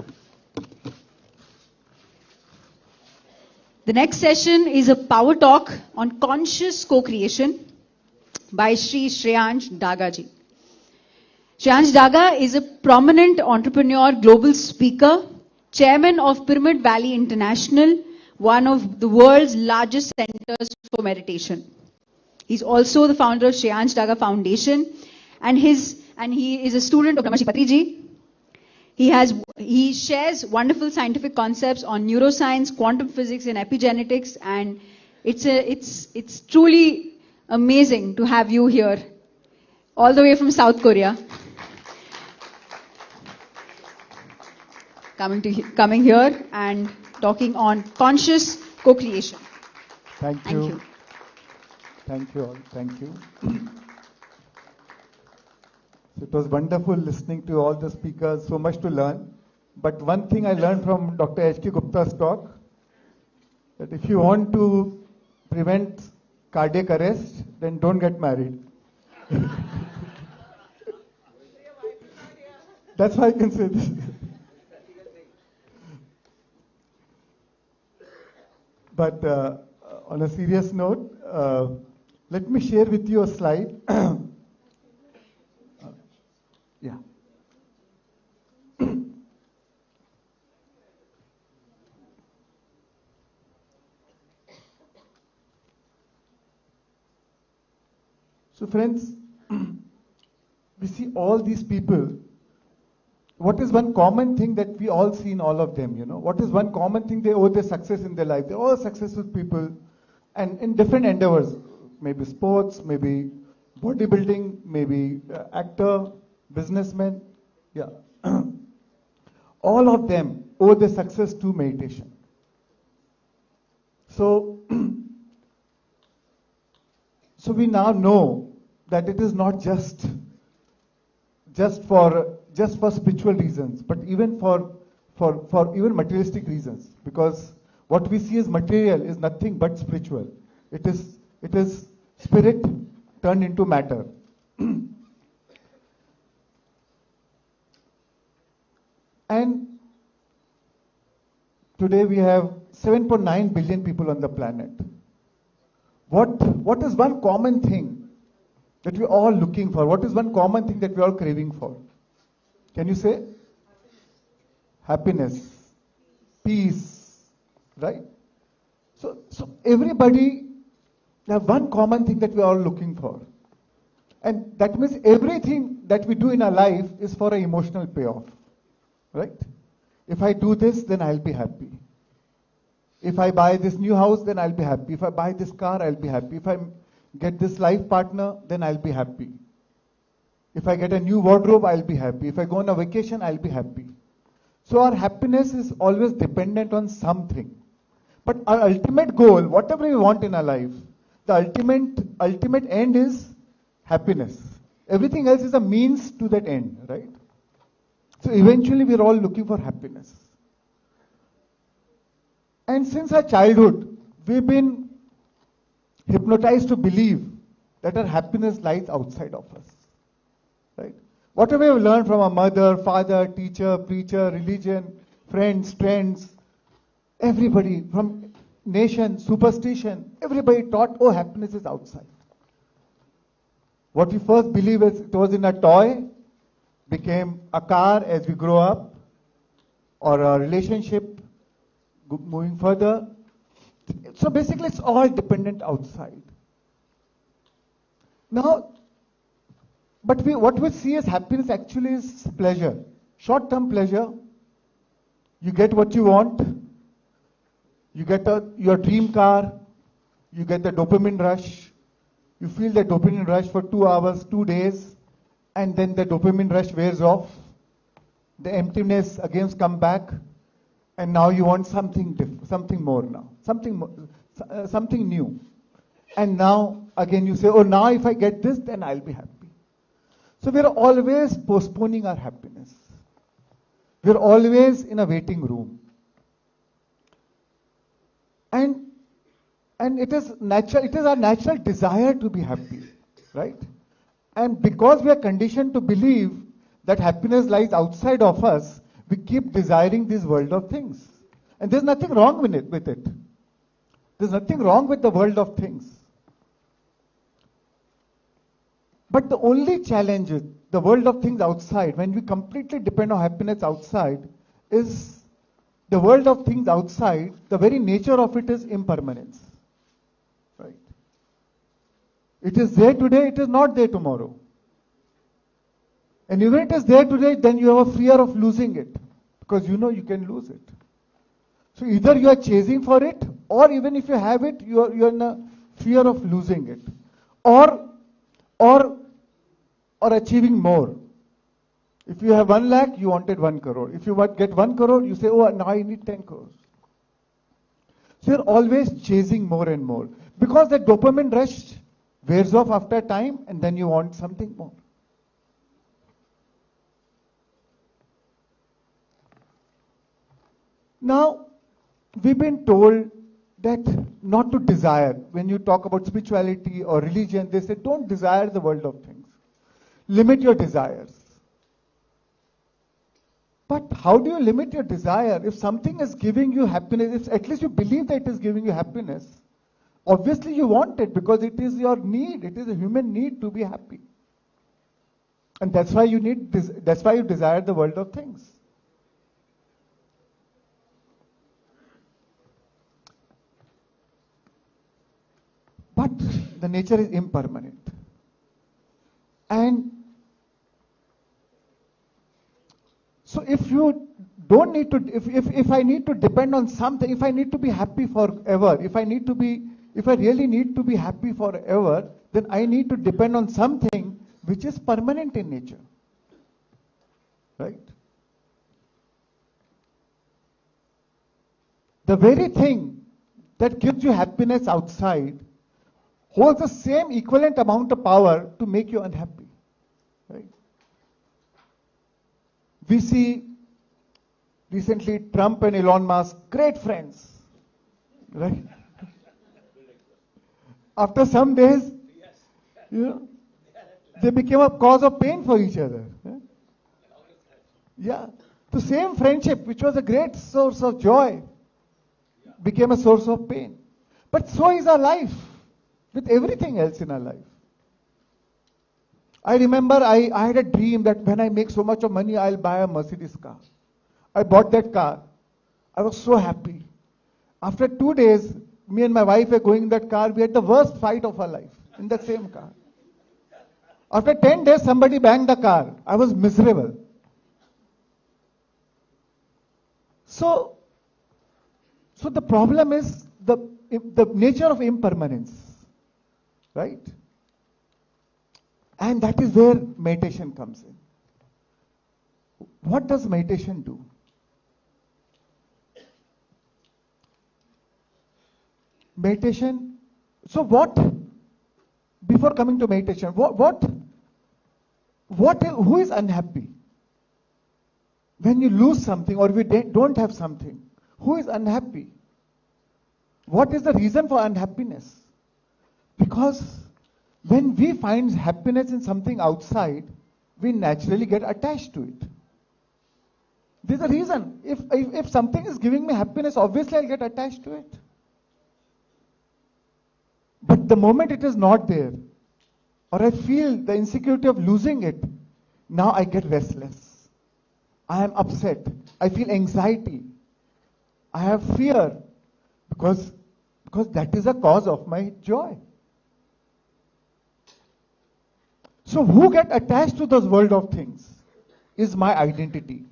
Speaker 1: The next session is a power talk on conscious co-creation by Sri Shreyansh Dagaji. Shreyansh Daga is a prominent entrepreneur, global speaker, chairman of Pyramid Valley International, one of the world's largest centers for meditation. He's also the founder of Shreyansh Daga Foundation, and he is a student of Brahma Shri Patriji. He shares wonderful scientific concepts on neuroscience, quantum physics, and epigenetics, and it's truly amazing to have you here, all the way from South Korea, coming here and talking on conscious co-creation.
Speaker 11: Thank you. Thank you all. Thank you. It was wonderful listening to all the speakers, so much to learn. But one thing I learned from Dr. H.K. Gupta's talk, that if you want to prevent cardiac arrest, then don't get married. That's why I can say this. But on a serious note, let me share with you a slide. Yeah. So friends, we see all these people. What is one common thing that we all see in all of them, What is one common thing they owe their success in their life? They're all successful people and in different endeavors, maybe sports, maybe bodybuilding, maybe actor, businessman. Yeah. All of them owe their success to meditation. So we now know that it is not just for spiritual reasons, but even for even materialistic reasons. Because what we see as material is nothing but spiritual. It is spirit turned into matter. And today we have 7.9 billion people on the planet. What is one common thing that we're all looking for? What is one common thing that we're all craving for? Can you say? Happiness, peace, right? So everybody have one common thing that we're all looking for. And that means everything that we do in our life is for an emotional payoff. Right? If I do this, then I'll be happy. If I buy this new house, then I'll be happy. If I buy this car, I'll be happy. If I get this life partner, then I'll be happy. If I get a new wardrobe, I'll be happy. If I go on a vacation, I'll be happy. So our happiness is always dependent on something. But our ultimate goal, whatever we want in our life, the ultimate end is happiness. Everything else is a means to that end, right? So eventually we're all looking for happiness. And since our childhood, we've been hypnotized to believe that our happiness lies outside of us. Right? Whatever we've learned from our mother, father, teacher, preacher, religion, friends, trends, everybody, from nation, superstition, everybody taught, oh, happiness is outside. What we first believed it was in a toy, became a car as we grow up, or a relationship moving further. So basically it's all dependent outside. Now, but what we see as happiness actually is pleasure, short-term pleasure. You get what you want, you get your dream car, you get the dopamine rush, you feel the dopamine rush for 2 hours, 2 days, and then the dopamine rush wears off, the emptiness again comes back, and now you want something different, something more now, something new. And now again you say, oh, now if I get this, then I'll be happy. So we're always postponing our happiness. We're always in a waiting room. And it is natural, it is our natural desire to be happy, right? And because we are conditioned to believe that happiness lies outside of us, we keep desiring this world of things. And there's nothing wrong with it. There's nothing wrong with the world of things. But the only challenge is the world of things outside, when we completely depend on happiness outside, is the world of things outside, the very nature of it is impermanence. Right? It is there today, it is not there tomorrow. And even if it is there today, then you have a fear of losing it, because you know you can lose it. So either you are chasing for it, or even if you have it, you are in a fear of losing it. Or achieving more. If you have 1 lakh, you wanted 1 crore. If you get 1 crore, you say, oh, now I need 10 crores. So you're always chasing more and more. Because the dopamine rush wears off after time, and then you want something more. Now, we've been told that not to desire. When you talk about spirituality or religion, they say don't desire the world of things. Limit your desires. But how do you limit your desire? If something is giving you happiness, if at least you believe that it is giving you happiness, obviously you want it because it is your need. It is a human need to be happy. And that's why you desire the world of things. But the nature is impermanent. And so if you don't need to, if I need to depend on something, if I need to be happy forever, if I really need to be happy forever, then I need to depend on something which is permanent in nature. Right? The very thing that gives you happiness outside holds the same equivalent amount of power to make you unhappy. Right? We see recently Trump and Elon Musk, great friends. Right? After some days, they became a cause of pain for each other. Yeah. The same friendship, which was a great source of joy, became a source of pain. But so is our life, with everything else in our life. I remember I had a dream that when I make so much of money, I'll buy a Mercedes car. I bought that car. I was so happy. After 2 days, me and my wife were going in that car. We had the worst fight of our life in the same car. After 10 days, somebody banged the car. I was miserable. So the problem is the nature of impermanence, right? And that is where meditation comes in. What does meditation do? Meditation, so what, before coming to meditation, who is unhappy? When you lose something or we don't have something, who is unhappy? What is the reason for unhappiness? Because when we find happiness in something outside, we naturally get attached to it. There's a reason. If something is giving me happiness, obviously I'll get attached to it. But the moment it is not there, or I feel the insecurity of losing it, now I get restless. I am upset. I feel anxiety. I have fear because that is a cause of my joy. So who get attached to this world of things is my identity,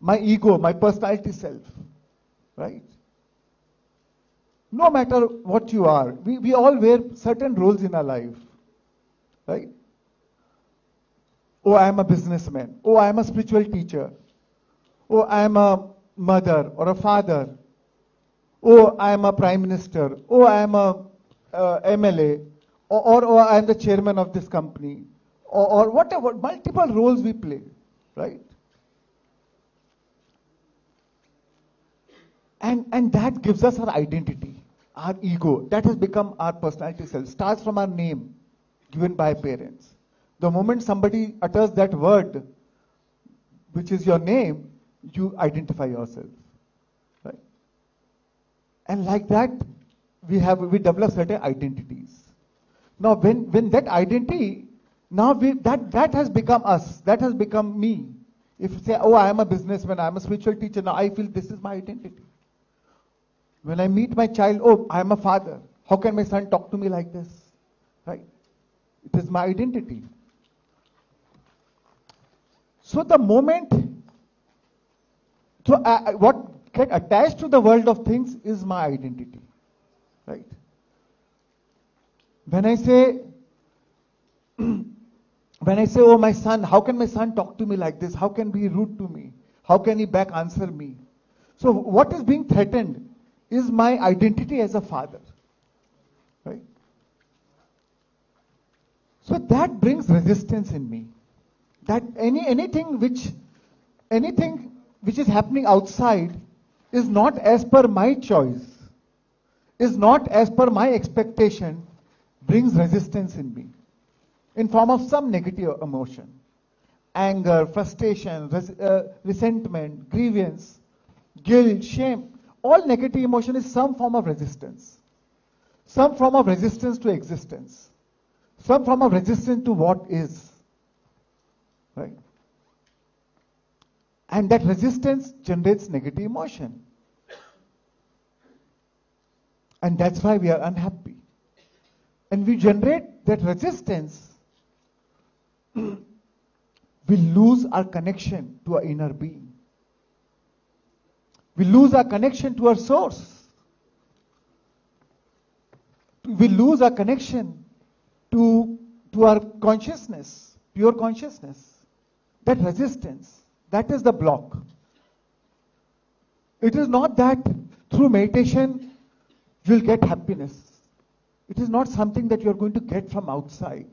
Speaker 11: my ego, my personality self, right? No matter what you are, we all wear certain roles in our life, right? Oh, I am a businessman. Oh, I am a spiritual teacher. Oh, I am a mother or a father. Oh, I am a prime minister. Oh, I am a MLA. Or I am the chairman of this company. Or whatever, multiple roles we play, right? And that gives us our identity, our ego. That has become our personality self. Starts from our name given by parents. The moment somebody utters that word, which is your name, you identify yourself. Right? And like that, we develop certain identities. Now, when that identity, now that has become us, that has become me. If you say, oh, I am a businessman, I am a spiritual teacher, now I feel this is my identity. When I meet my child, oh, I am a father. How can my son talk to me like this? Right? It is my identity. So the moment, what get attached to the world of things is my identity. Right? When I say, oh, my son, how can my son talk to me like this? How can he be rude to me? How can he back answer me? So what is being threatened is my identity as a father. Right? So that brings resistance in me. That anything which is happening outside is not as per my choice, is not as per my expectation, brings resistance in me in form of some negative emotion. Anger, frustration, resentment, grievance, guilt, shame. All negative emotion is some form of resistance. Some form of resistance to existence. Some form of resistance to what is. Right? And that resistance generates negative emotion. And that's why we are unhappy. And we generate that resistance, we lose our connection to our inner being. We lose our connection to our source. We lose our connection to our consciousness, pure consciousness. That resistance, that is the block. It is not that through meditation you will get happiness. It is not something that you are going to get from outside.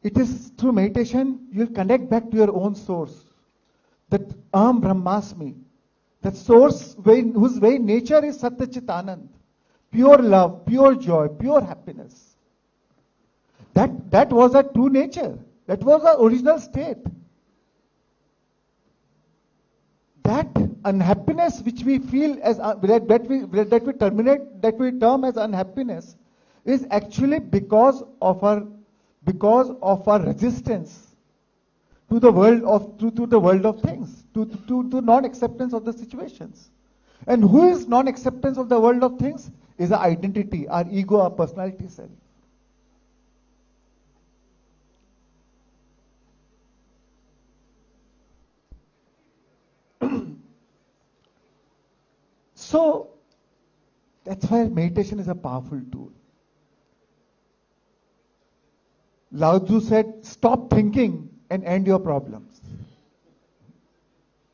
Speaker 11: It is through meditation you will connect back to your own source. That Aham Brahmasmi, that source whose very nature is Satya Chit Anand, pure love, pure joy, pure happiness. That was our true nature. That was our original state. That unhappiness which we feel as that we term as unhappiness is actually because of our resistance to the world of things, to non-acceptance of the situations. And who is non-acceptance of the world of things? Is our identity, our ego, our personality self. So, that's why meditation is a powerful tool. Lao Tzu said, stop thinking and end your problems.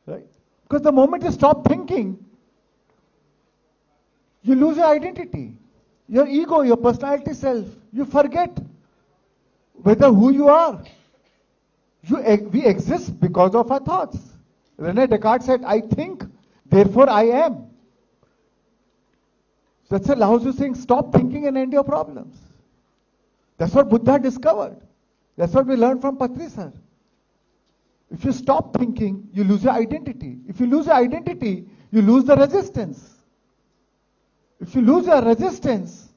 Speaker 11: Right? Because the moment you stop thinking, you lose your identity, your ego, your personality self. You forget whether who you are. We exist because of our thoughts. René Descartes said, I think, therefore I am. So that's a Lao Tzu saying, stop thinking and end your problems. That's what Buddha discovered. That's what we learned from Patri sir. If you stop thinking, you lose your identity. If you lose your identity, you lose the resistance. If you lose your resistance,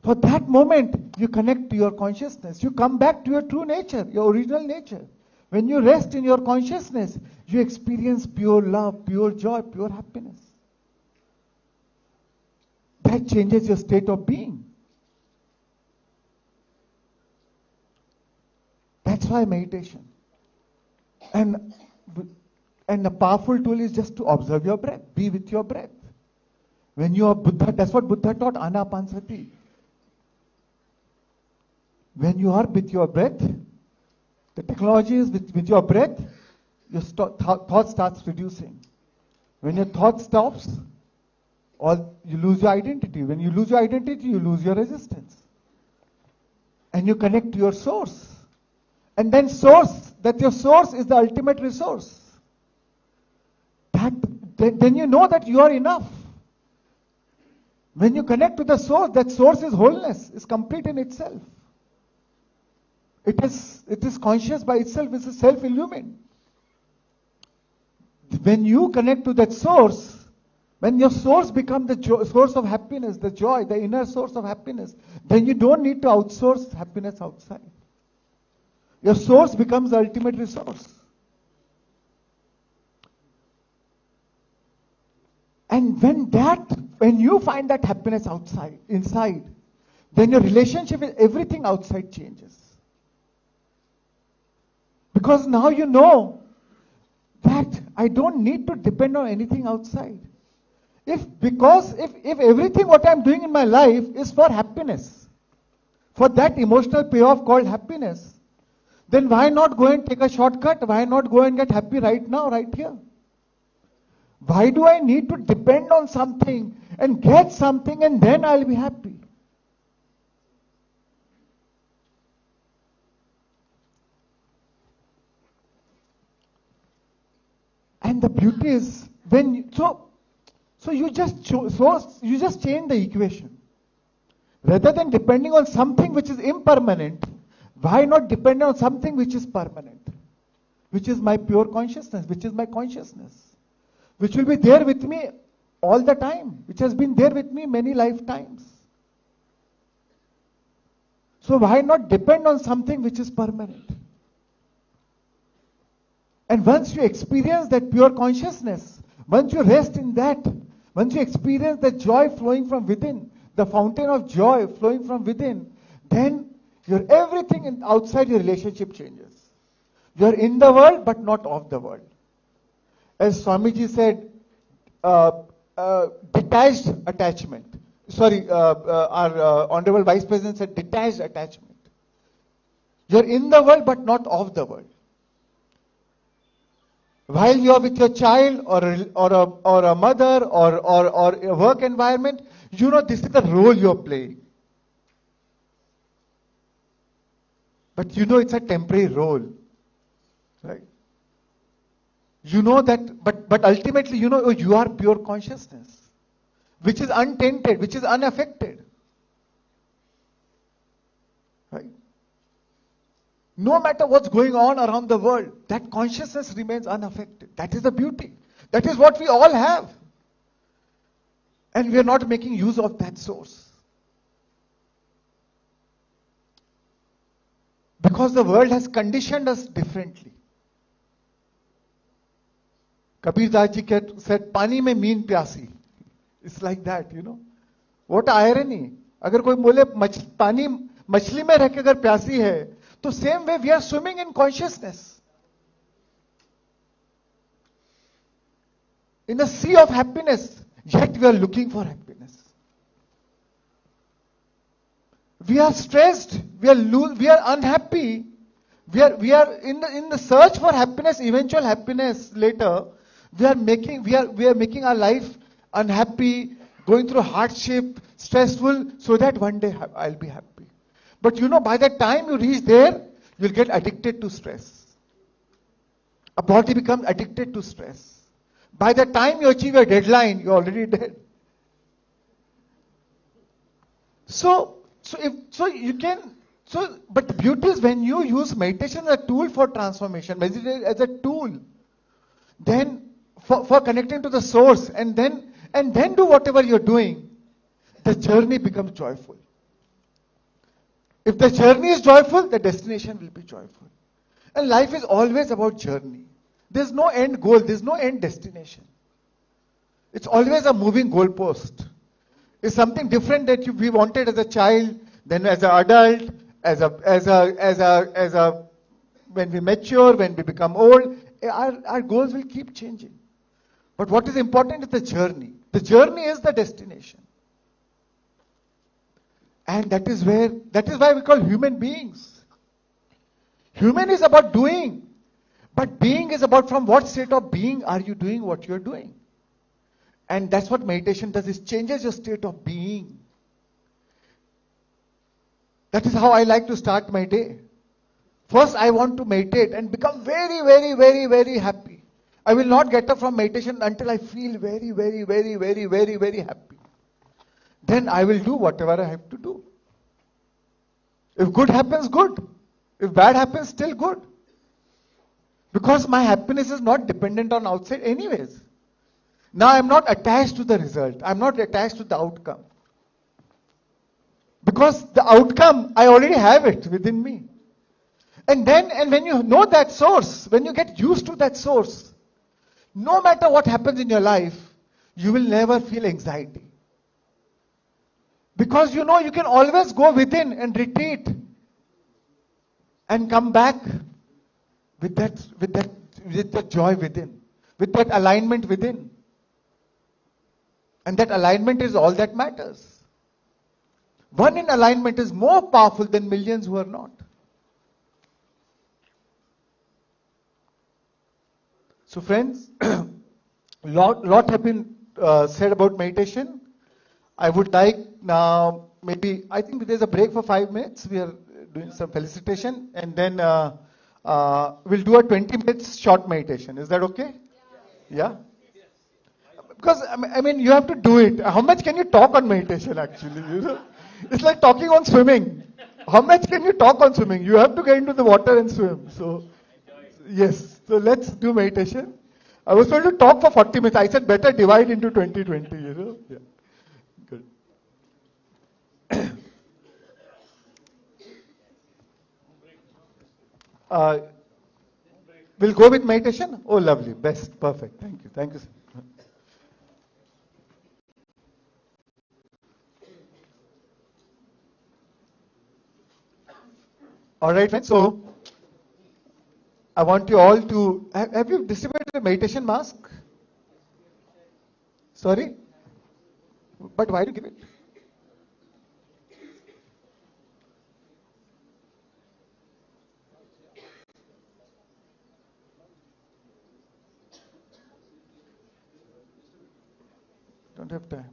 Speaker 11: for that moment, you connect to your consciousness. You come back to your true nature, your original nature. When you rest in your consciousness, you experience pure love, pure joy, pure happiness. That changes your state of being. That's why meditation. And a powerful tool is just to observe your breath, be with your breath. When you are Buddha, that's what Buddha taught, Anapanasati. When you are with your breath, the technology is with your breath, your thought starts reducing. When your thought stops, you lose your identity. When you lose your identity, you lose your resistance. And you connect to your source. And then your source is the ultimate resource. Then you know that you are enough. When you connect to the source, that source is wholeness, is complete in itself. It is conscious by itself, it is self-illumined. When you connect to that source, when your source becomes the source of happiness, the joy, the inner source of happiness, then you don't need to outsource happiness outside. Your source becomes the ultimate resource. And when you find that happiness inside, then your relationship with everything outside changes. Because now you know that I don't need to depend on anything outside. If everything what I'm doing in my life is for happiness, for that emotional payoff called happiness, then why not go and take a shortcut? Why not go and get happy right now, right here? Why do I need to depend on something and get something and then I'll be happy? And the beauty is so you just change the equation. Rather than depending on something which is impermanent, why not depend on something which is permanent? Which is my pure consciousness, which is my consciousness, which will be there with me all the time, which has been there with me many lifetimes. So why not depend on something which is permanent? And once you experience that pure consciousness, once you rest in that, once you experience the joy flowing from within, the fountain of joy flowing from within, then everything outside your relationship changes. You are in the world but not of the world. As Swamiji said, detached attachment. Sorry, our Honorable Vice President said detached attachment. You are in the world but not of the world. While you are with your child or a mother or a work environment, you know this is the role you are playing. But you know it's a temporary role. Right? You know that, but ultimately you know you are pure consciousness, which is untainted, which is unaffected. Right? No matter what's going on around the world, that consciousness remains unaffected. That is the beauty. That is what we all have. And we are not making use of that source. Because the world has conditioned us differently. Kabir Das ji said, "Pani mein meen pyasi." It's like that, you know. What irony. अगर कोई बोले पानी मछली में रह के अगर प्यासी है, तो same way we are swimming in consciousness. In a sea of happiness, yet we are looking for happiness. We are stressed, we are unhappy, we are in the search for happiness, eventual happiness later. We are making our life unhappy, going through hardship, stressful, so that one day I'll be happy. But you know, by the time you reach there, you'll get addicted to stress. A body becomes addicted to stress. By the time you achieve your deadline, you're already dead. But the beauty is when you use meditation as a tool for transformation, meditation as a tool, then for connecting to the source, and then do whatever you're doing, the journey becomes joyful. If the journey is joyful, the destination will be joyful. And life is always about journey. There's no end goal, there's no end destination. It's always a moving goalpost. It's something different that we wanted as a child, then as an adult, when we mature, when we become old, our goals will keep changing. But what is important is the journey. The journey is the destination. And that is why we call human beings. Human is about doing. But being is about from what state of being are you doing what you're doing. And that's what meditation does, it changes your state of being. That is how I like to start my day. First, I want to meditate and become very, very, very, very happy. I will not get up from meditation until I feel very, very, very, very, very, very happy. then I will do whatever I have to do. If good happens, good. If bad happens, still good. Because my happiness is not dependent on outside anyways. Now I'm not attached to the result. I'm not attached to the outcome. Because the outcome, I already have it within me. And when you know that source, when you get used to that source, no matter what happens in your life, you will never feel anxiety. Because you know you can always go within and retreat and come back with that joy within, with that alignment within. And that alignment is all that matters. One in alignment is more powerful than millions who are not. So friends, lot have been said about meditation. I would like now, I think there's a break for 5 minutes. We are doing some felicitation, and then we'll do a 20 minutes short meditation. Is that okay? Yeah? Because, I mean, you have to do it. How much can you talk on meditation, actually? You know? It's like talking on swimming. How much can you talk on swimming? You have to get into the water and swim. So, yes. So let's do meditation. I was told to talk for 40 minutes. I said better divide into 20-20, you know. Yeah. Good. We'll go with meditation? Oh, lovely. Best. Perfect. Thank you. Thank you, sir. All right, friends. So, I want you all to... Have you distributed a meditation mask? Sorry? But why do you give it? Don't have time.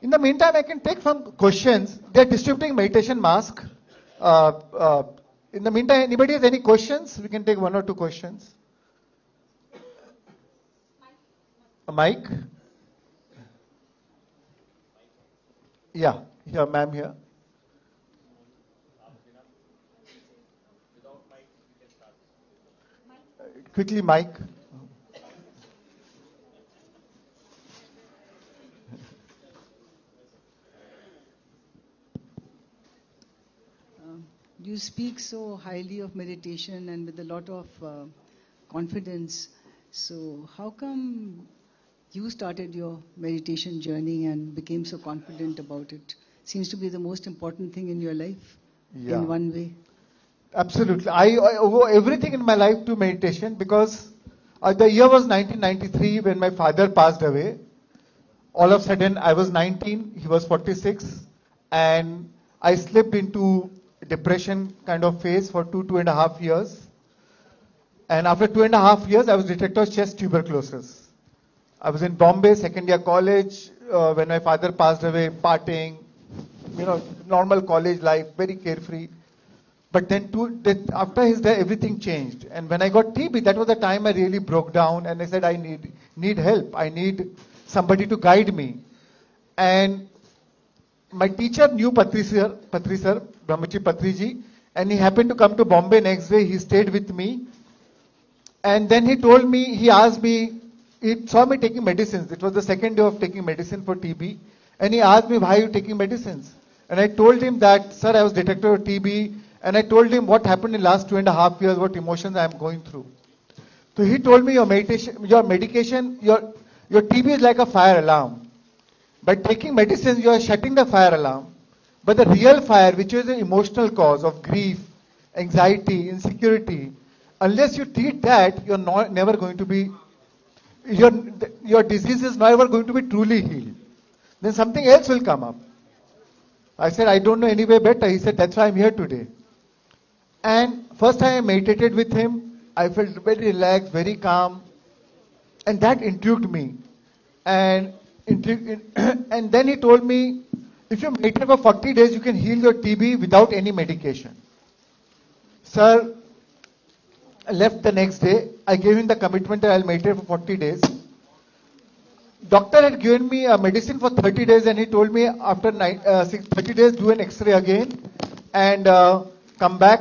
Speaker 11: In the meantime, I can take some questions. They're distributing meditation mask. In the meantime, anybody has any questions? We can take 1 or 2 questions. A mic? Yeah, here, ma'am, here. Quickly, mic.
Speaker 12: You speak so highly of meditation and with a lot of confidence. So how come you started your meditation journey and became so confident about it? Seems to be the most important thing in your life, in one way.
Speaker 11: Absolutely. I owe everything in my life to meditation because the year was 1993 when my father passed away. All of a sudden, I was 19, he was 46, and I slipped into depression kind of phase for 2.5 years. And after 2.5 years, I was detected as chest tuberculosis. I was in Bombay, second year college, when my father passed away, partying, you know, normal college life, very carefree. But then after his death, everything changed. And when I got TB, that was the time I really broke down and I said, I need help. I need somebody to guide me. And my teacher knew Patri sir, Brahmachi Patriji, and he happened to come to Bombay next day. He stayed with me. And then he told me, he asked me, he saw me taking medicines. It was the second day of taking medicine for TB. And he asked me, why are you taking medicines? And I told him that, sir, I was detected with TB. And I told him what happened in the last 2.5 years, what emotions I am going through. So he told me, your medication, your TB is like a fire alarm. By taking medicines, you are shutting the fire alarm. But the real fire, which is the emotional cause of grief, anxiety, insecurity, unless you treat that, you're never going to be, your disease is never going to be truly healed. Then something else will come up. I said, I don't know any way better. He said, that's why I'm here today. And first time I meditated with him, I felt very relaxed, very calm. And that intrigued me. And then he told me, if you meditate for 40 days, you can heal your TB without any medication. Sir, I left the next day. I gave him the commitment that I'll meditate for 40 days. doctor had given me a medicine for 30 days and he told me after 30 days do an X-ray again and come back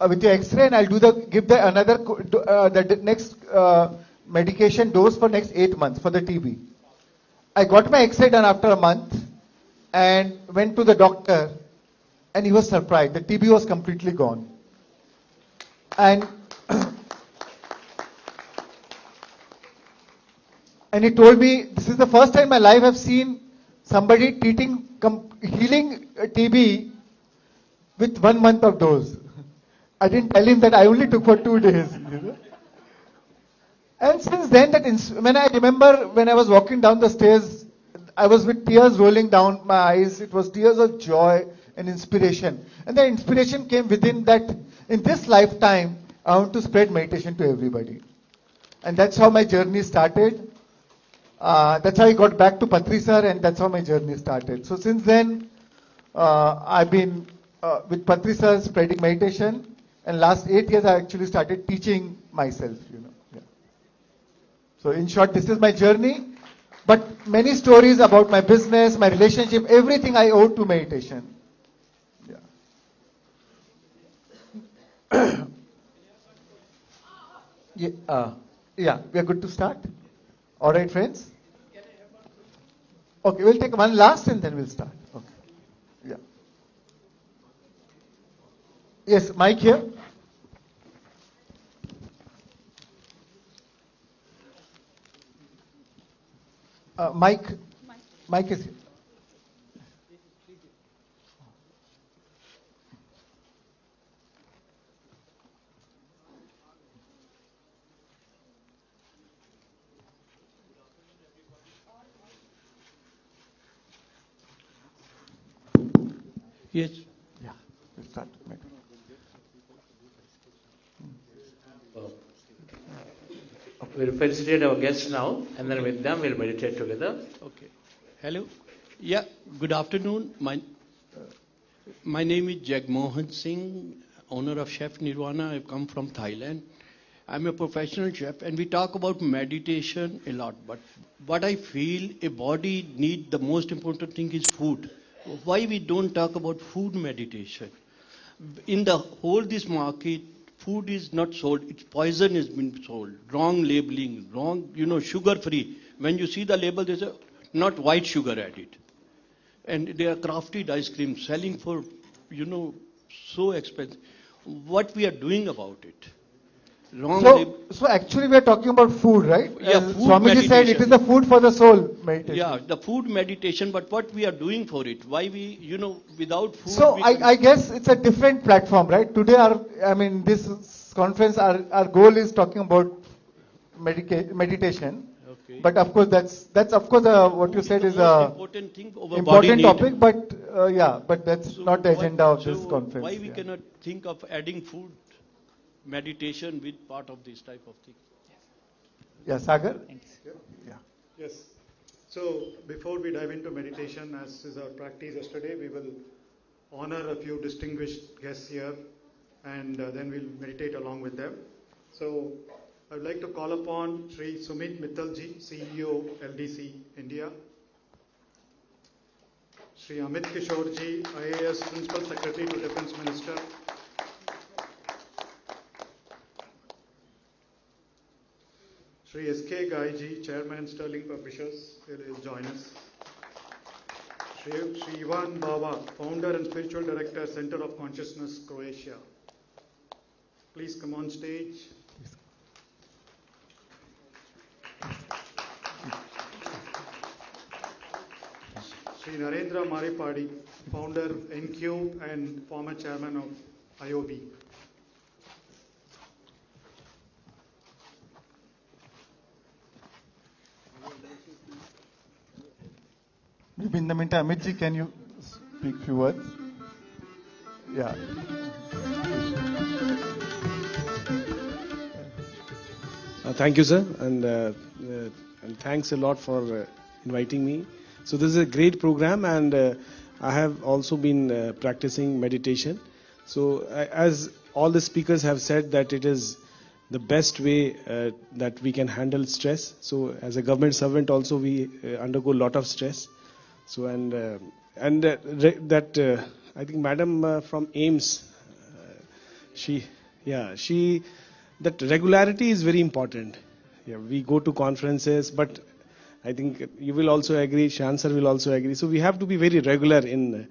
Speaker 11: with your X-ray and I'll give the another the next medication dose for next 8 months for the TB. I got my X-ray done after a month and went to the doctor and he was surprised. The TB was completely gone. And and he told me, this is the first time in my life I've seen somebody healing TB with 1 month of dose. I didn't tell him that I only took for 2 days. You know? And since then, when I remember when I was walking down the stairs, I was with tears rolling down my eyes. It was tears of joy and inspiration. And the inspiration came within that, in this lifetime, I want to spread meditation to everybody. And that's how my journey started. That's how I got back to Patri sir, and that's how my journey started. So since then, I've been with Patri sir spreading meditation. And last 8 years, I actually started teaching myself, you know. Yeah. So in short, this is my journey. But many stories about my business, my relationship, everything I owe to meditation. Yeah. Yeah, we are good to start. All right, friends. Okay, we'll take one last and then we'll start. Okay. Yeah. Yes, Mike here. Mike is here.
Speaker 14: Yes.
Speaker 11: Yeah, we'll start.
Speaker 14: We'll felicitate our guests now, and then with them we'll meditate together.
Speaker 15: Okay. Hello. Yeah. Good afternoon. My name is Jagmohan Singh, owner of Chef Nirvana. I've come from Thailand. I'm a professional chef, and we talk about meditation a lot. But what I feel a body needs, the most important thing is food. Why we don't talk about food meditation? In the whole this market, food is not sold. It's poison has been sold. Wrong labeling, wrong, sugar free. When you see the label, there's not white sugar added. And they are crafted ice cream selling for, so expensive. What we are doing about it?
Speaker 11: So actually we are talking about food, right?
Speaker 15: Yeah, food
Speaker 11: Swamiji said it is the food for the soul meditation.
Speaker 15: Yeah, the food meditation, but what we are doing for it? Why we, without food...
Speaker 11: So I guess it's a different platform, right? Today this conference, our goal is talking about meditation. Okay. But of course that's of course what you said is a
Speaker 15: important thing
Speaker 11: important topic, but but that's not the agenda of this conference.
Speaker 15: Why we cannot think of adding food meditation with part of this type of thing?
Speaker 11: Yeah, Sagar?
Speaker 8: Yeah. Yes. So before we dive into meditation, as is our practice yesterday, we will honor a few distinguished guests here and then we'll meditate along with them. So I would like to call upon Sri Sumit Mittalji, CEO, LDC, India. Sri Amit Kishorji, IAS Principal Secretary to Defense Minister. Sri S.K. Gaiji, Chairman and Sterling Publishers, will join us. Sri Ivan Baba, Founder and Spiritual Director, Center of Consciousness, Croatia. Please come on stage. Sri Narendra Maripadi, Founder, NQ, and former Chairman of IOB.
Speaker 11: Maybe in the meantime, Amitji, can you speak a few words? Yeah.
Speaker 23: Thank you, sir, and thanks a lot for inviting me. So this is a great program, and I have also been practicing meditation. So as all the speakers have said that it is the best way that we can handle stress. So as a government servant also we undergo a lot of stress. So I think Madam from AIMS, she that regularity is very important. Yeah, we go to conferences, but I think you will also agree, Shan sir will also agree. So we have to be very regular in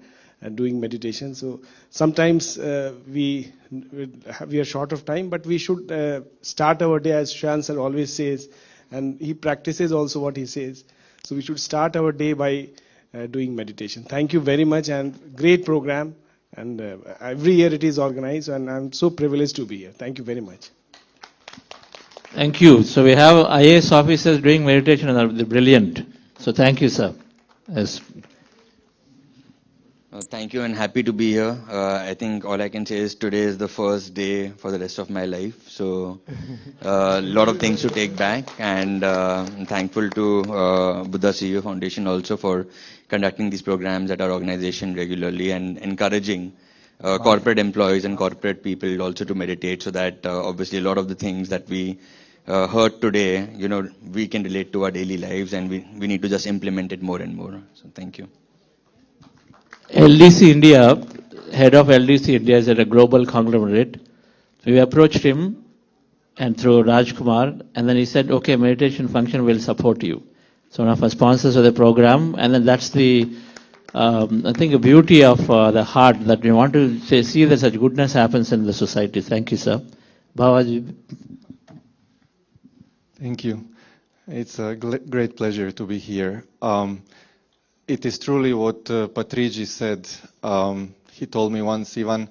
Speaker 23: doing meditation. So sometimes we are short of time, but we should start our day as Shan sir always says, and he practices also what he says. So we should start our day by doing meditation. Thank you very much, and great program. And every year it is organized, and I'm so privileged to be here. Thank you very much.
Speaker 14: Thank you. So we have IAS officers doing meditation and they're brilliant. So thank you, sir. Yes.
Speaker 6: Thank you and happy to be here. I think all I can say is today is the first day for the rest of my life. So a lot of things to take back, and I'm thankful to Buddha CEO Foundation also for conducting these programs at our organization regularly and encouraging corporate employees and corporate people also to meditate, so that obviously a lot of the things that we heard today, we can relate to our daily lives, and we need to just implement it more and more. So thank you.
Speaker 14: LDC India, head of LDC India is at a global conglomerate. We approached him and through Raj Kumar, and then he said, okay, meditation function will support you. So one of our sponsors of the program, and then that's the, I think, the beauty of the heart, that we want to see that such goodness happens in the society. Thank you, sir. Bhawaji.
Speaker 16: Thank you. It's a great pleasure to be here. It is truly what Patriji said. He told me once, even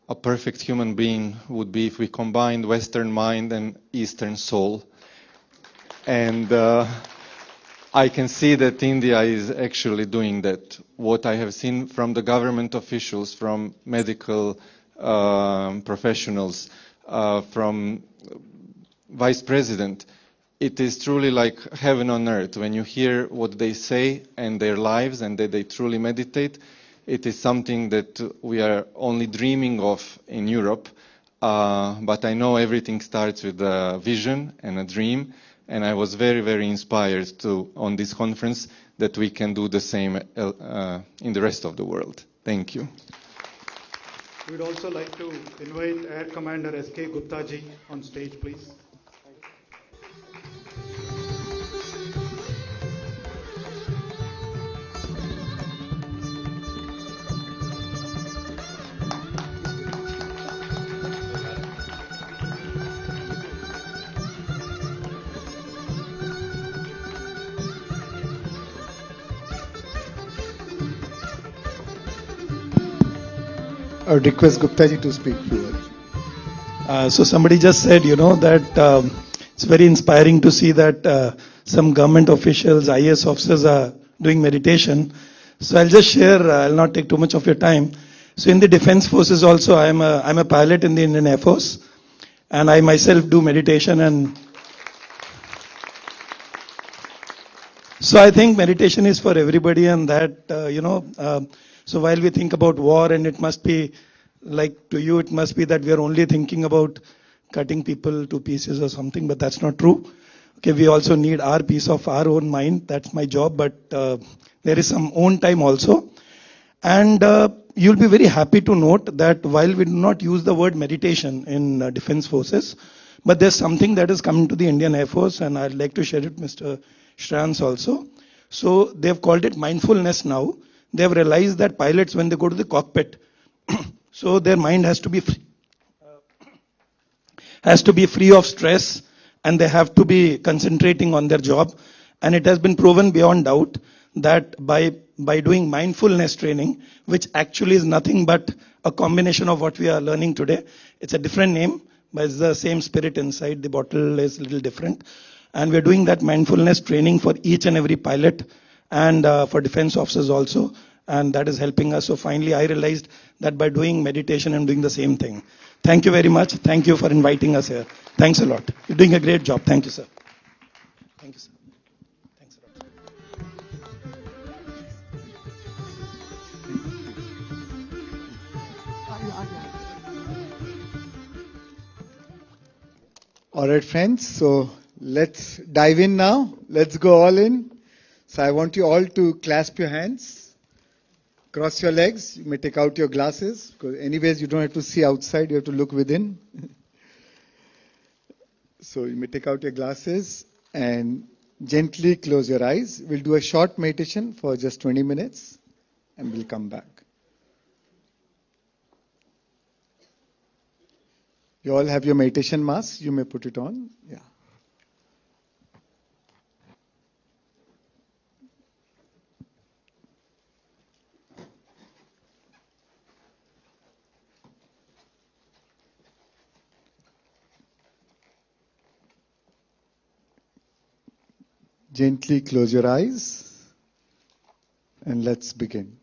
Speaker 16: a perfect human being would be if we combined Western mind and Eastern soul. And I can see that India is actually doing that. What I have seen from the government officials, from medical professionals, from vice president, it is truly like heaven on earth. When you hear what they say and their lives, and that they truly meditate, it is something that we are only dreaming of in Europe. But I know everything starts with a vision and a dream. And I was very, very inspired on this conference that we can do the same in the rest of the world. Thank you.
Speaker 8: We'd also like to invite Air Commander S.K. Gupta ji on stage, please.
Speaker 17: I would request Gupta ji to speak few words. So somebody just said, that it's very inspiring to see that some government officials, IAS officers are doing meditation. So I'll just share, I'll not take too much of your time. So in the defense forces also, I'm a pilot in the Indian Air Force, and I myself do meditation. And so I think meditation is for everybody, and that, so while we think about war, and it must be like to you, it must be that we are only thinking about cutting people to pieces or something, but that's not true. Okay, we also need our peace of our own mind. That's my job, but there is some own time also. And you'll be very happy to note that while we do not use the word meditation in defense forces, but there's something that is coming to the Indian Air Force, and I'd like to share it with Mr. Shrans also. So they've called it mindfulness now. They've realized that pilots, when they go to the cockpit, so their mind has to be free of stress, and they have to be concentrating on their job. And it has been proven beyond doubt that by doing mindfulness training, which actually is nothing but a combination of what we are learning today, it's a different name, but it's the same spirit inside. The bottle is a little different. And we're doing that mindfulness training for each and every pilot, and for defense officers also, and that is helping us. So finally I realized that by doing meditation I'm doing the same thing. Thank you very much. Thank you for inviting us here. Thanks a lot. You're doing a great job. Thank you, sir. Thank you, sir. Thanks a lot.
Speaker 11: All right, friends. So let's dive in now. Let's go all in. So I want you all to clasp your hands, cross your legs. You may take out your glasses because anyways you don't have to see outside. You have to look within. So you may take out your glasses and gently close your eyes. We'll do a short meditation for just 20 minutes and we'll come back. You all have your meditation mask. You may put it on. Yeah. Gently close your eyes and let's begin.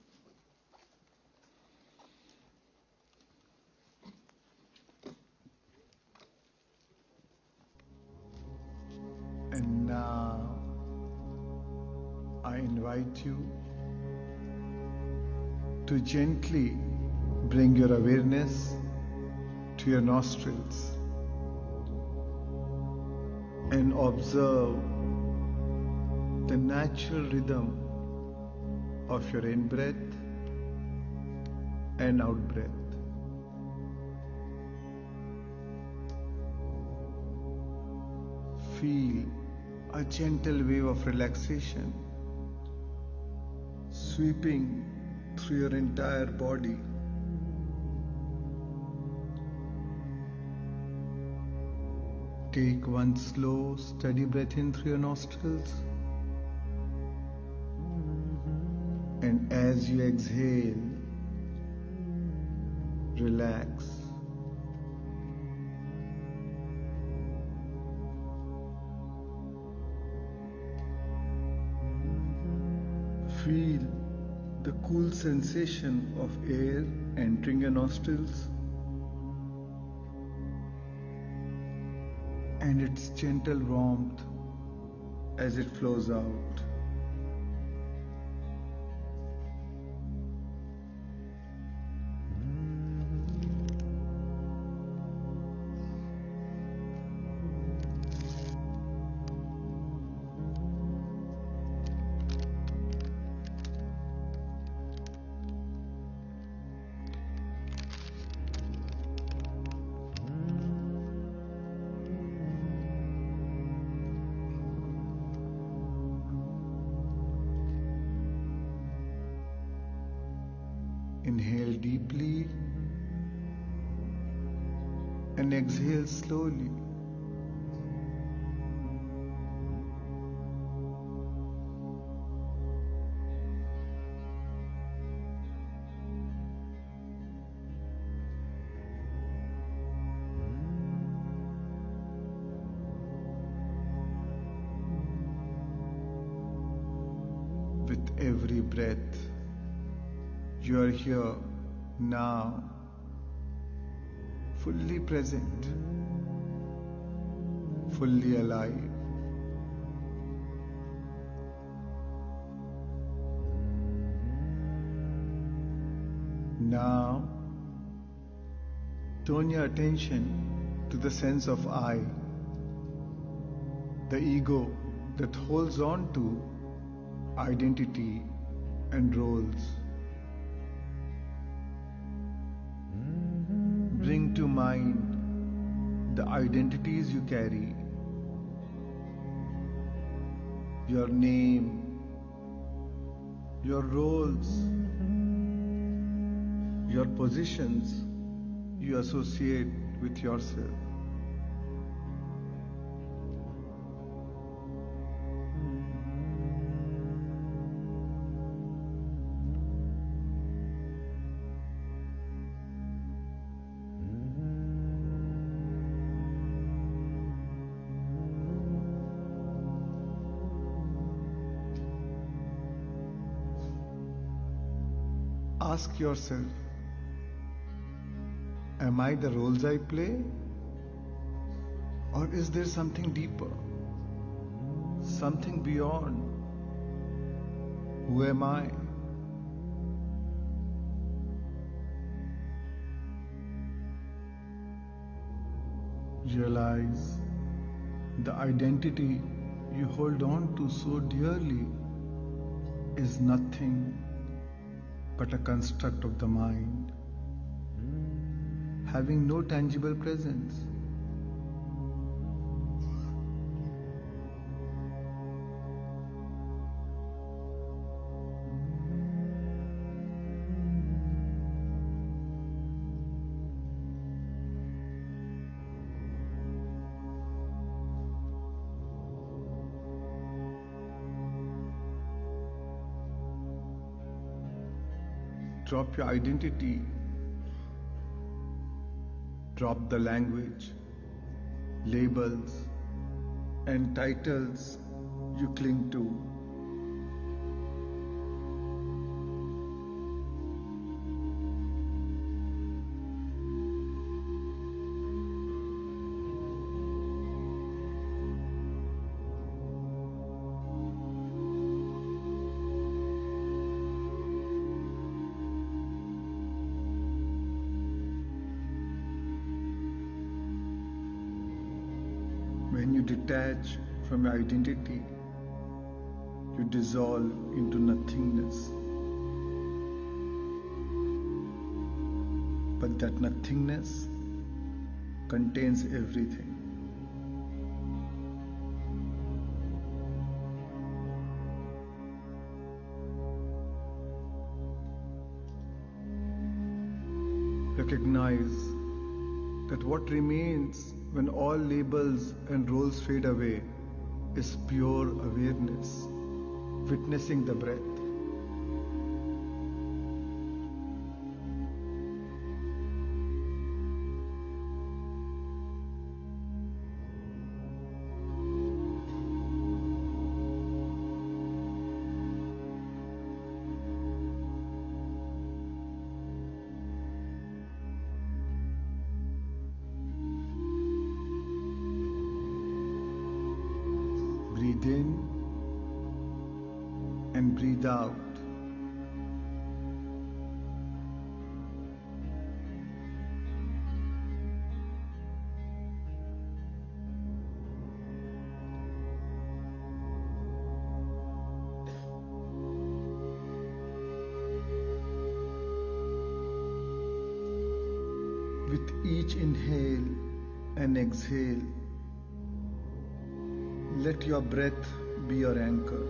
Speaker 11: And now I invite you to gently bring your awareness to your nostrils and observe the natural rhythm of your in-breath and out-breath. Feel a gentle wave of relaxation sweeping through your entire body. Take one slow, steady breath in through your nostrils. And as you exhale, relax. Feel the cool sensation of air entering your nostrils and its gentle warmth as it flows out. Inhale deeply and exhale slowly. With every breath, you are here now, fully present, fully alive. Now, turn your attention to the sense of I, the ego that holds on to identity and roles. Bring to mind the identities you carry, your name, your roles, your positions you associate with yourself. Ask yourself, am I the roles I play? Or is there something deeper? Something beyond? Who am I? Realize The identity you hold on to so dearly is nothing but a construct of the mind, having no tangible presence. Drop your identity, drop the language, labels, and titles you cling to. When you detach from your identity, you dissolve into nothingness. But that nothingness contains everything. Recognize that what remains when all labels and roles fade away is pure awareness, witnessing the breath. Breathe in and breathe out. With each inhale and exhale, let your breath be your anchor,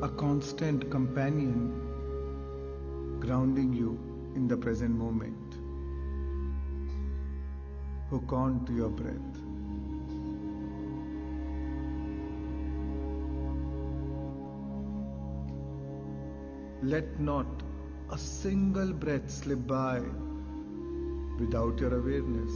Speaker 11: a constant companion grounding you in the present moment. Hook on to your breath. Let not a single breath slip by without your awareness.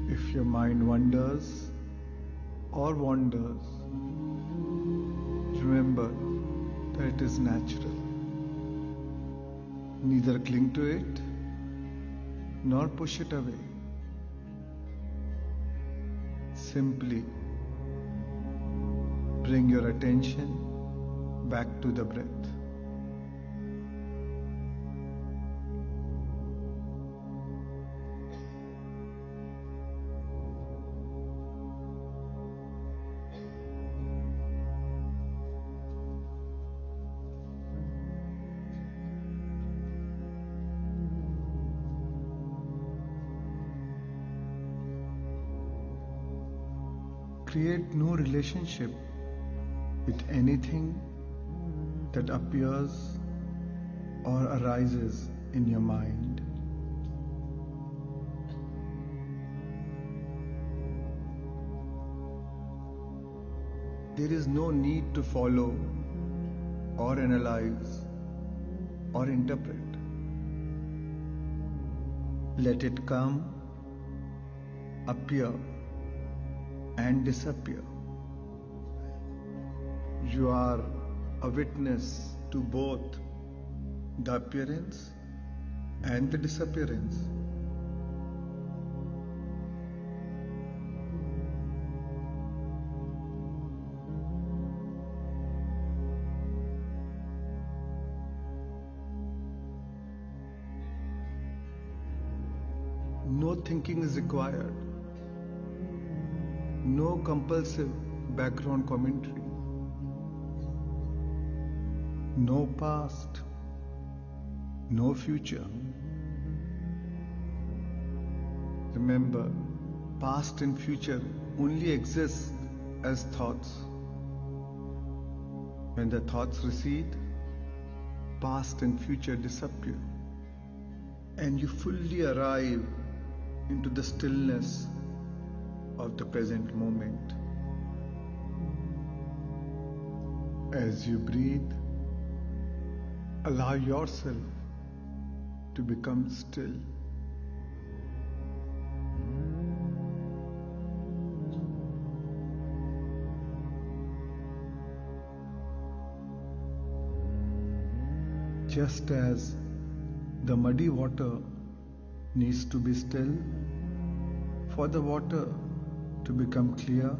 Speaker 11: If your mind wanders or wanders, remember that it is natural. Neither cling to it nor push it away. Simply bring your attention back to the breath. create no relationship with anything that appears or arises in your mind. There is no need to follow or analyze or interpret. Let it come, appear, and disappear. You are a witness to both the appearance and the disappearance. No thinking is required. No compulsive background commentary. No past. No future. Remember, past and future only exist as thoughts. When the thoughts recede, past and future disappear, and you fully arrive into the stillness of the present moment. As you breathe, allow yourself to become still. Just as the muddy water needs to be still for the water to become clear,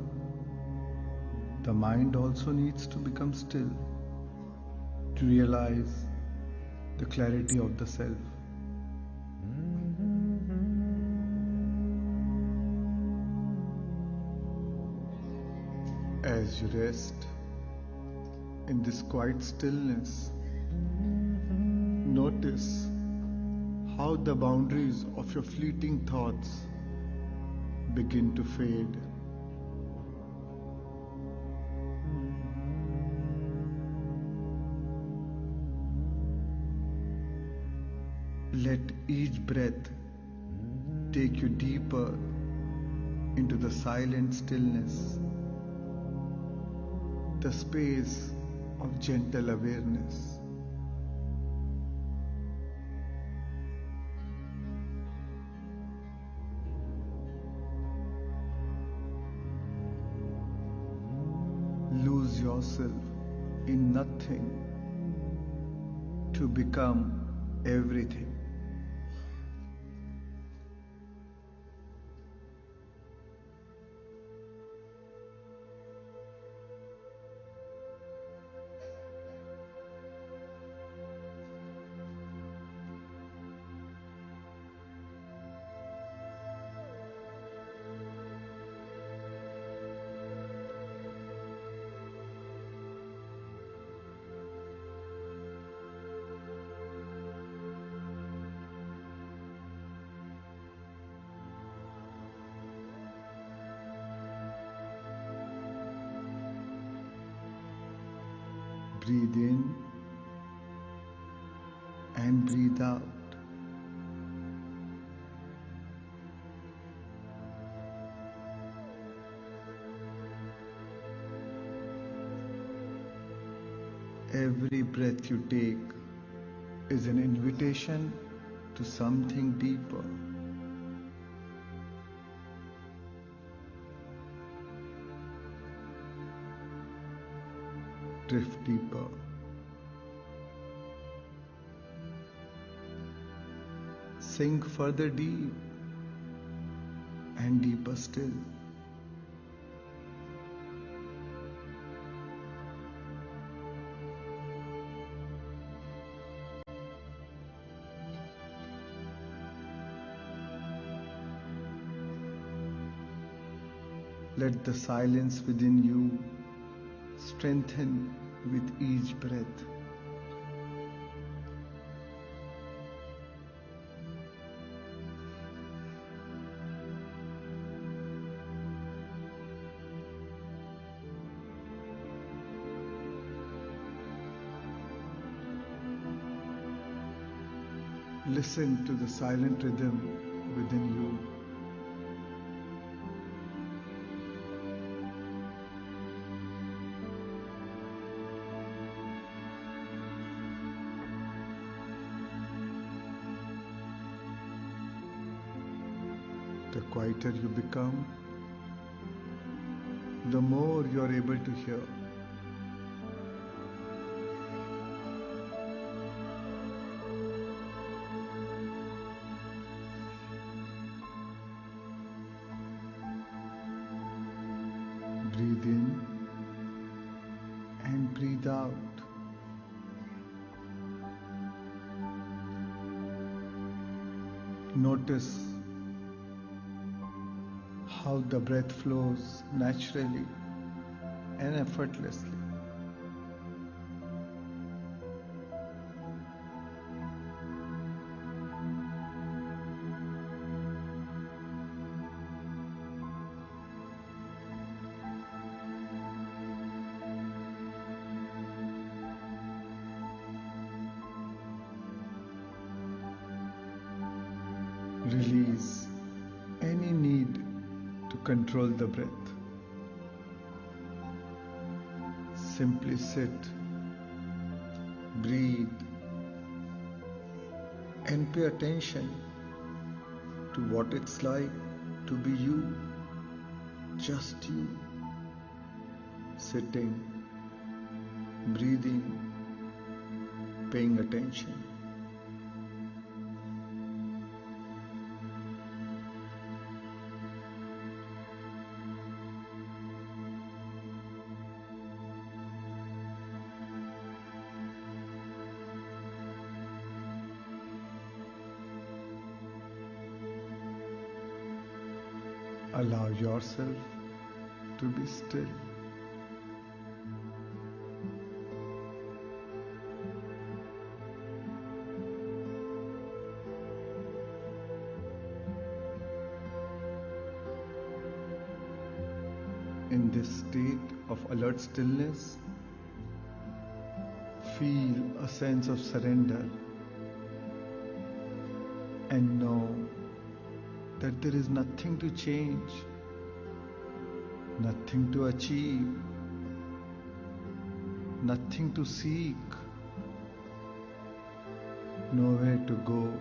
Speaker 11: the mind also needs to become still to realize the clarity of the self. As you rest in this quiet stillness, notice how the boundaries of your fleeting thoughts begin to fade. Let each breath take you deeper into the silent stillness, the space of gentle awareness. Lose yourself in nothing to become everything. Breathe in and breathe out. Every breath you take is an invitation to something deeper. Drift deeper. Sink further deep and deeper still. Let the silence within you strengthen with each breath. Listen to the silent rhythm within you. The quieter you become, the more you are able to hear. Breathe in and breathe out. Notice how the breath flows naturally and effortlessly. Release any need to control the breath. Simply sit, breathe, and pay attention to what it's like to be you, just you, sitting, breathing, paying attention. Allow yourself to be still. In this state of alert stillness, feel a sense of surrender and know that there is nothing to change, nothing to achieve, nothing to seek, nowhere to go.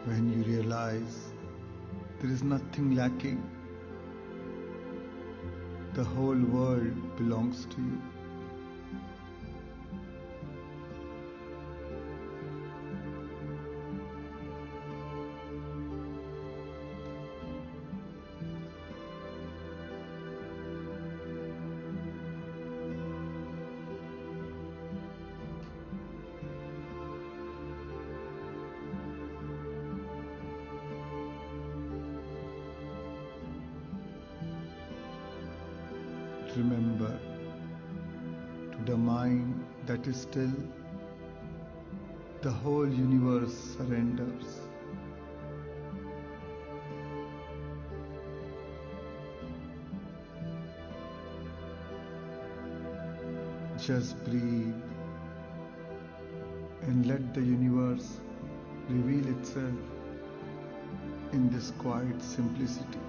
Speaker 11: When you realize there is nothing lacking, the whole world belongs to you. Remember, to the mind that is still, the whole universe surrenders. Just breathe and let the universe reveal itself in this quiet simplicity.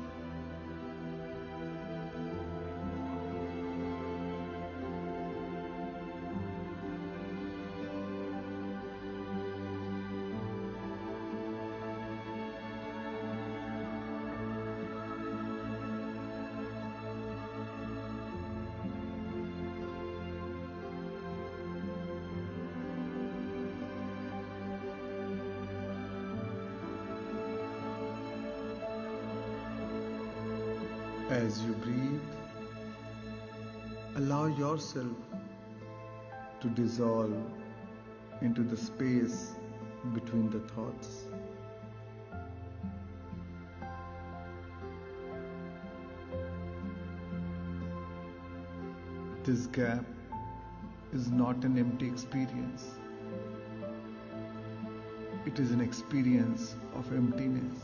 Speaker 11: As you breathe, allow yourself to dissolve into the space between the thoughts. This gap is not an empty experience. it is an experience of emptiness.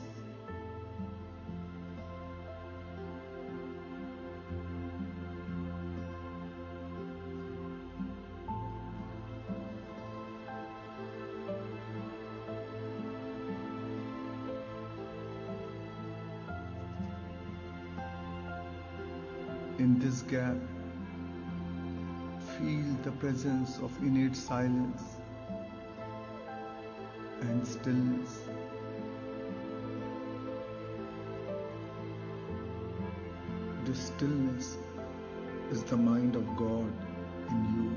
Speaker 11: In this gap, feel the presence of innate silence and stillness. This stillness is the mind of God in you.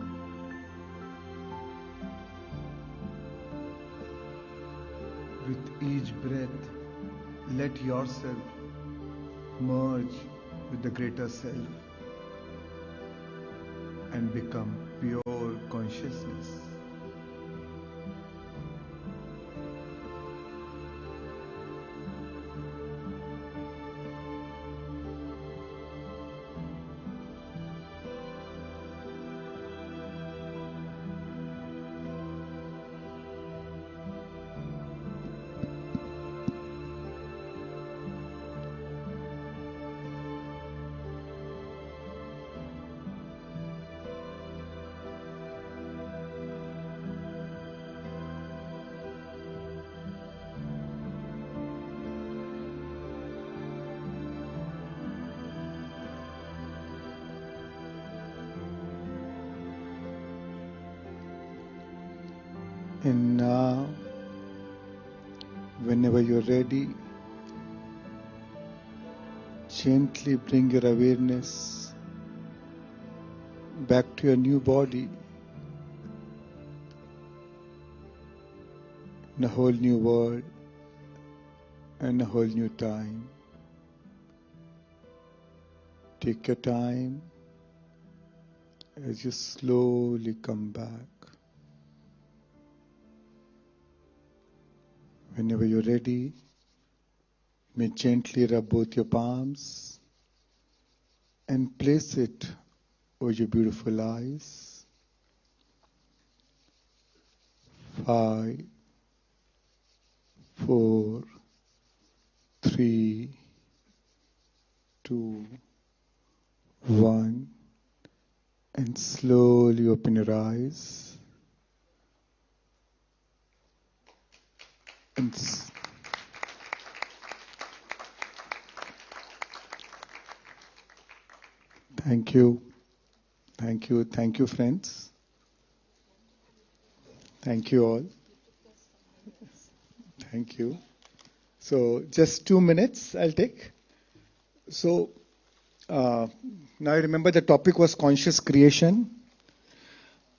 Speaker 11: With each breath, let yourself merge with the greater self and become pure consciousness. And now, whenever you're ready, gently bring your awareness back to your new body in a whole new world and a whole new time. Take your time as you slowly come back. Whenever you're ready, you may gently rub both your palms and place it over your beautiful eyes. 5, 4, 3, 2, 1, and slowly open your eyes. And thank you, friends. Thank you all. Thank you. So, just 2 minutes I'll take. So, now I remember the topic was conscious creation,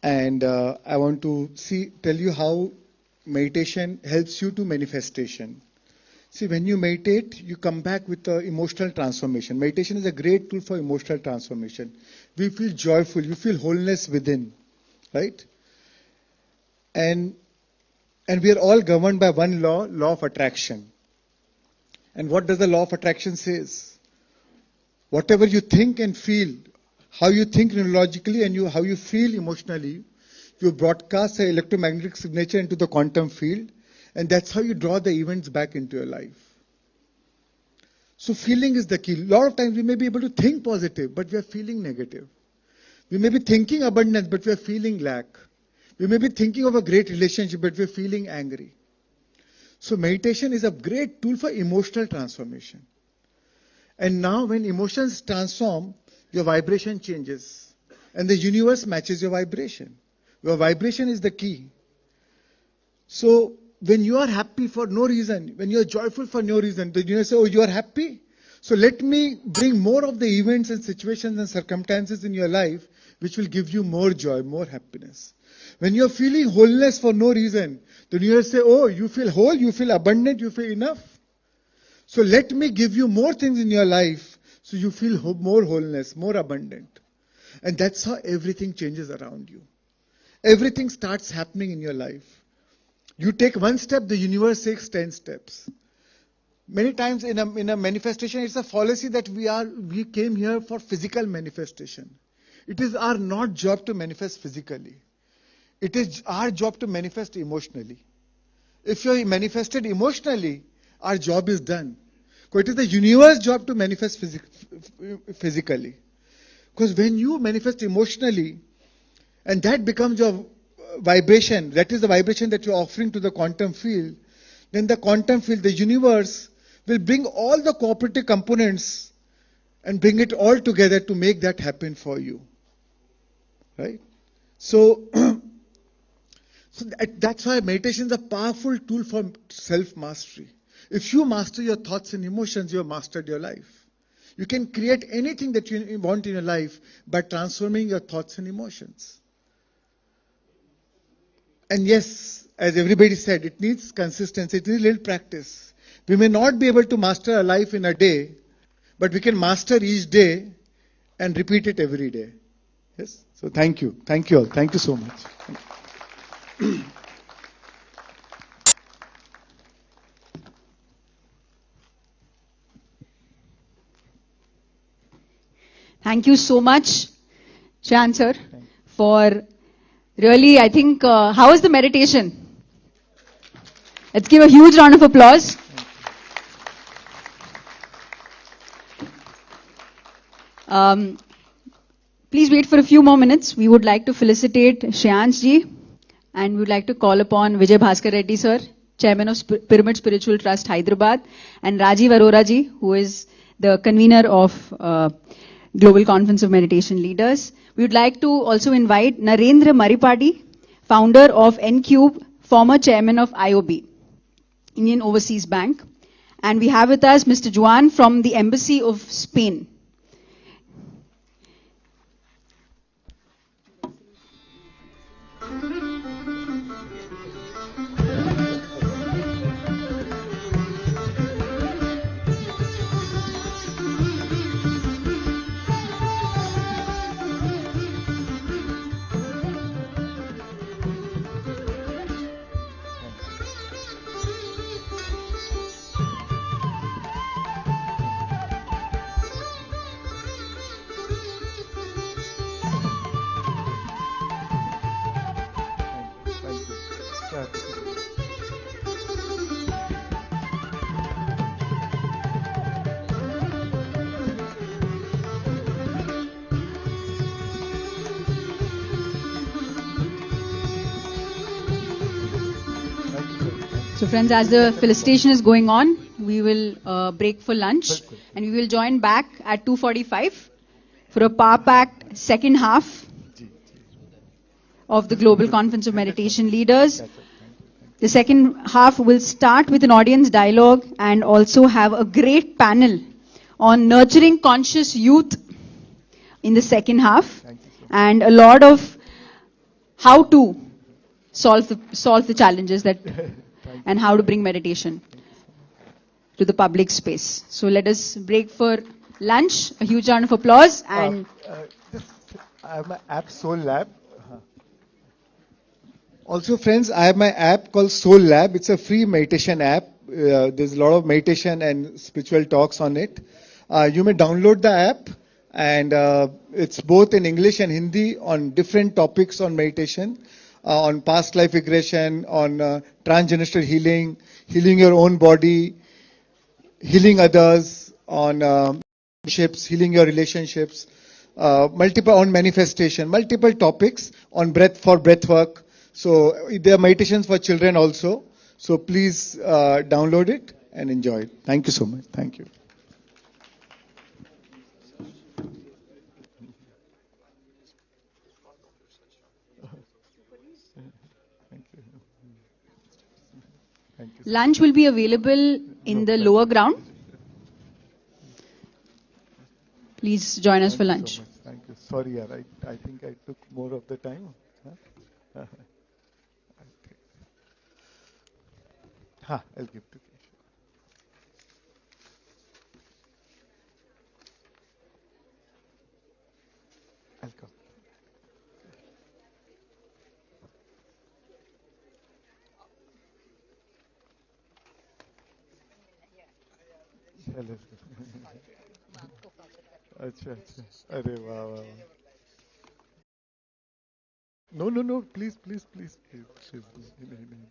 Speaker 11: and I want to tell you how meditation helps you to manifestation. See, when you meditate, you come back with emotional transformation. Meditation is a great tool for emotional transformation. We feel joyful, you feel wholeness within, right? And we are all governed by one law of attraction. And what does the law of attraction says? Whatever you think and feel, how you think neurologically and how you feel emotionally, you broadcast an electromagnetic signature into the quantum field, and that's how you draw the events back into your life. So feeling is the key. A lot of times we may be able to think positive, but we are feeling negative. We may be thinking abundance, but we are feeling lack. We may be thinking of a great relationship, but we are feeling angry. So meditation is a great tool for emotional transformation. And now when emotions transform, your vibration changes. And the universe matches your vibration. Your vibration is the key. So when you are happy for no reason, when you are joyful for no reason, the universe says, oh, you are happy? So let me bring more of the events and situations and circumstances in your life which will give you more joy, more happiness. When you are feeling wholeness for no reason, the universe says, oh, you feel whole, you feel abundant, you feel enough. So let me give you more things in your life so you feel more wholeness, more abundant. And that's how everything changes around you. Everything starts happening in your life. You take one step, the universe takes 10 steps. Many times in a manifestation, it's a fallacy that we came here for physical manifestation. It is our not job to manifest physically. It is our job to manifest emotionally. If you are manifested emotionally, our job is done. Because it is the universe's job to manifest physically. Because when you manifest emotionally, and that becomes your vibration, that is the vibration that you are offering to the quantum field, then the quantum field, the universe, will bring all the cooperative components and bring it all together to make that happen for you. Right? So, that's why meditation is a powerful tool for self-mastery. If you master your thoughts and emotions, you have mastered your life. You can create anything that you want in your life by transforming your thoughts and emotions. And yes, as everybody said, it needs consistency, it needs a little practice. We may not be able to master a life in a day, but we can master each day and repeat it every day. Yes? So thank you. Thank you all. Thank you so much.
Speaker 1: Thank you so much, Shan sir, for really, I think, how was the meditation? Let's give a huge round of applause. Please wait for a few more minutes. We would like to felicitate Shreyansh ji, and we would like to call upon Vijay Bhaskar Reddy sir, Chairman of Pyramid Spiritual Trust, Hyderabad, and Rajiv Arora ji, who is the convener of Global Conference of Meditation Leaders. We would like to also invite Narendra Maripadi, founder of N-Cube, former chairman of IOB, Indian Overseas Bank. And we have with us Mr. Juan from the Embassy of Spain. So friends, as the felicitation is going on, we will break for lunch and we will join back at 2:45 for a power-packed second half of the Global Conference of Meditation Leaders. The second half will start with an audience dialogue and also have a great panel on nurturing conscious youth in the second half and a lot of how to solve the challenges that and how to bring meditation to the public space. So let us break for lunch. A huge round of applause. And
Speaker 11: I have my app Soul Lab. Also, friends, I have my app called Soul Lab. It's a free meditation app. There's a lot of meditation and spiritual talks on it. You may download the app, and it's both in English and Hindi on different topics on meditation. On past life regression, on transgenerational healing, healing your own body, healing others, on relationships, healing your relationships, multiple on manifestation, multiple topics on breath work. So there are meditations for children also. So please download it and enjoy it. Thank you so much. Thank you.
Speaker 1: lunch will be available in the lower ground. Please join us for lunch.
Speaker 11: So thank you. Sorry, yaar, I think I took more of the time. Huh? I'll give to Kesh. I'll come. अच्छा अच्छा अरे वाह वाह no no no please please please please नहीं नहीं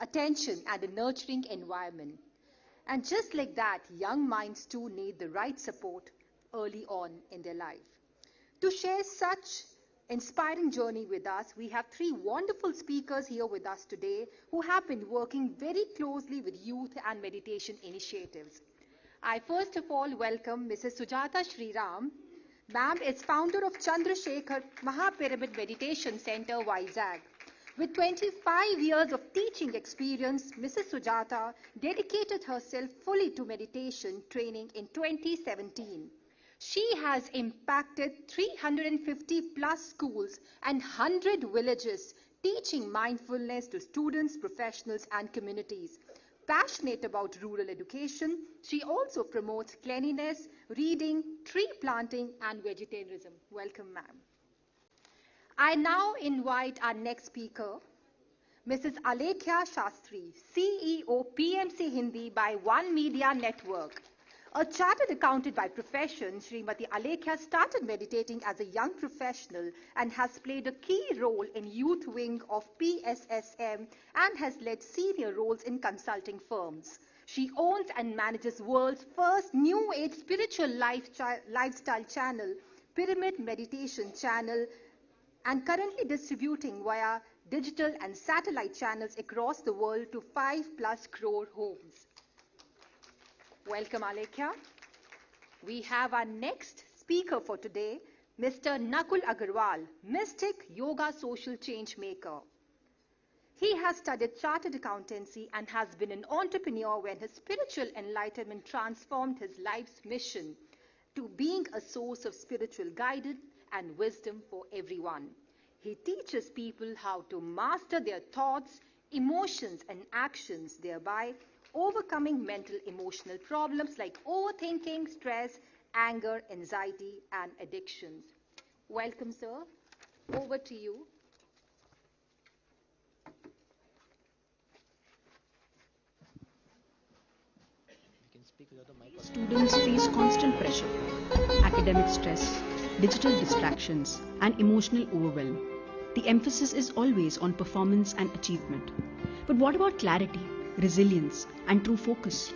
Speaker 2: attention, and a nurturing environment. And just like that, young minds too need the right support early on in their life. To share such inspiring journey with us, we have three wonderful speakers here with us today who have been working very closely with youth and meditation initiatives. I first of all welcome Mrs. Sujata Sriram. Ma'am is founder of Chandrasekhar Mahapyramid Meditation Center, Vizag. With 25 years of teaching experience, Mrs. Sujata dedicated herself fully to meditation training in 2017. She has impacted 350 plus schools and 100 villages, teaching mindfulness to students, professionals, and communities. Passionate about rural education, she also promotes cleanliness, reading, tree planting, and vegetarianism. Welcome, ma'am. I now invite our next speaker, Mrs. Alekhya Shastri, CEO PMC Hindi by One Media Network. A chartered accountant by profession, Srimati Alekhya started meditating as a young professional and has played a key role in youth wing of PSSM and has led senior roles in consulting firms. She owns and manages world's first new age spiritual lifestyle channel, Pyramid Meditation Channel, and currently distributing via digital and satellite channels across the world to 5+ crore homes. Welcome, Alekhya. We have our next speaker for today, Mr. Nakul Agarwal, Mystic Yoga Social Change Maker. He has studied chartered accountancy and has been an entrepreneur when his spiritual enlightenment transformed his life's mission to being a source of spiritual guidance and wisdom for everyone. He teaches people how to master their thoughts, emotions, and actions, thereby overcoming mental emotional problems like overthinking, stress, anger, anxiety, and addictions. Welcome, sir. Over to you.
Speaker 1: Students face constant pressure, academic stress, digital distractions, and emotional overwhelm. The emphasis is always on performance and achievement. But what about clarity, resilience, and true focus?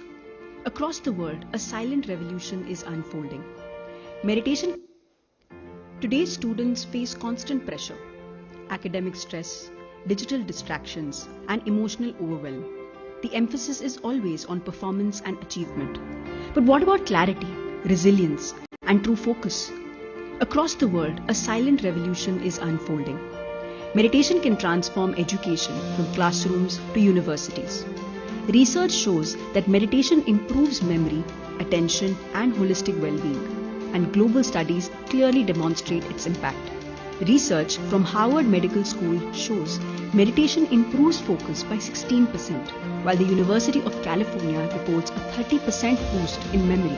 Speaker 1: Across the world, a silent revolution is unfolding. Meditation. Today's students face constant pressure, academic stress, digital distractions, and emotional overwhelm. The emphasis is always on performance and achievement. But what about clarity, resilience, and true focus? Across the world, a silent revolution is unfolding. Meditation can transform education from classrooms to universities. Research shows that meditation improves memory, attention, and holistic well-being, and global studies clearly demonstrate its impact. Research from Harvard Medical School shows meditation improves focus by 16%, while the University of California reports a 30% boost in memory.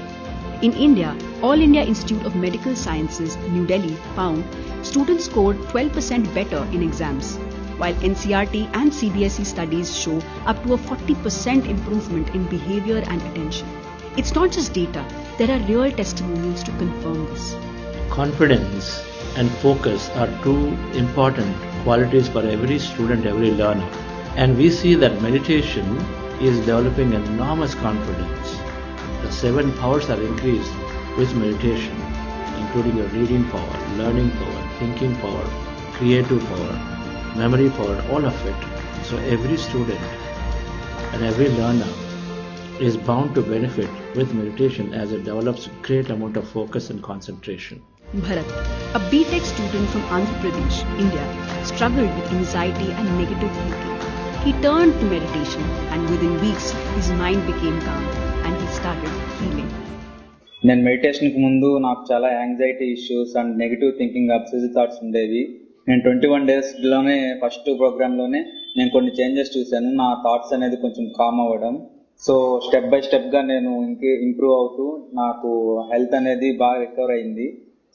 Speaker 1: In India, All India Institute of Medical Sciences, New Delhi, found students scored 12% better in exams, while NCERT and CBSE studies show up to a 40% improvement in behavior and attention. It's not just data, there are real testimonials to confirm this.
Speaker 14: Confidence and focus are two important qualities for every student, every learner. And we see that meditation is developing enormous confidence. The 7 powers are increased with meditation, including your reading power, learning power, thinking power, creative power, memory power, all of it. So every student and every learner is bound to benefit with meditation as it develops great amount of focus and concentration.
Speaker 1: Bharat, a BTech student from Andhra Pradesh, India, struggled with anxiety and negative thinking. He turned to meditation and within weeks his mind became calm and he started healing.
Speaker 18: నేను మెడిటేషన్కి ముందు నాకు చాలా anxiety issues and negative thinking obsessive thoughts ఉండేవి. నేను 21 డేస్లోనే first ప్రోగ్రాంలోనే నేను కొన్ని changes చూశాను. నా థాట్స్ అనేది కొంచెం కామ్ అవ్వడం. సో స్టెప్ బై స్టెప్గా నేను ఇంప్రూవ్ అవుతూ నాకు హెల్త్ అనేది బాగా రికవర్ అయింది.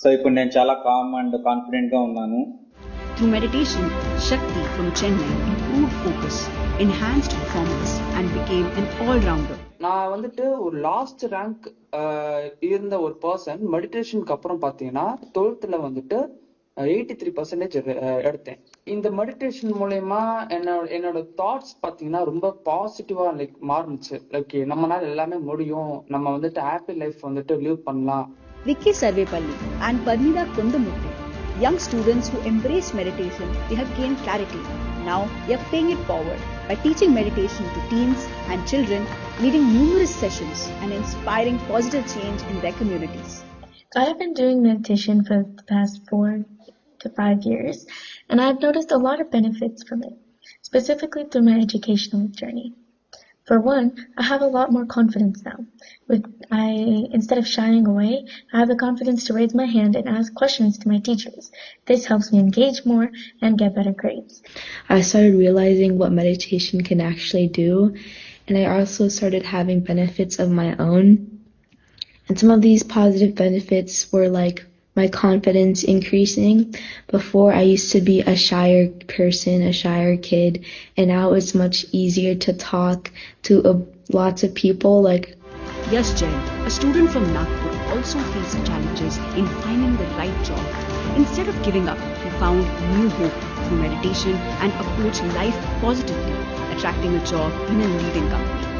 Speaker 18: సో ఇప్పుడు నేను చాలా కామ్ అండ్ కాన్ఫిడెంట్గా ఉన్నాను.
Speaker 1: Through meditation, Shakti from Chennai improved focus, enhanced performance and became an all-rounder.
Speaker 21: நான் வந்துட்டு ஒரு லாஸ்ட் ரேங்க் இருந்த ஒரு பர்சன் மெடிடேஷனுக்கு அப்புறம் பார்த்தீங்கன்னா 12th வந்துட்டு
Speaker 13: 83% எடுத்தேன். இந்த மெடிடேஷன் மூலயமா என்னோட தாட்ஸ் பார்த்தீங்கன்னா ரொம்ப பாசிட்டிவா லைக் மாறுனுச்சு. லைக் நம்மளால எல்லாமே முடியும், நம்ம வந்துட்டு ஹாப்பி லைஃப் வந்துட்டு லிவ் பண்ணலாம்.
Speaker 19: Vicky Sarvepalli and Padmida Kundamurthy, young students who embrace meditation, they have gained clarity. Now they are paying it forward by teaching meditation to teens and children, leading numerous sessions and inspiring positive change in their communities.
Speaker 20: I have been doing meditation for the past 4 to 5 years, and I've noticed a lot of benefits from it, specifically through my educational journey. For one, I have a lot more confidence now. Instead of shying away, I have the confidence to raise my hand and ask questions to my teachers. This helps me engage more and get better grades.
Speaker 24: I started realizing what meditation can actually do, and I also started having benefits of my own. And some of these positive benefits were like my confidence increasing. Before, I used to be a shyer person, a shyer kid, and now it's much easier to talk to lots of people. Like
Speaker 19: Yash Jain, a student from Nagpur, also faced challenges in finding the right job. Instead of giving up, he found new hope through meditation and approached life positively, attracting a job in a leading company.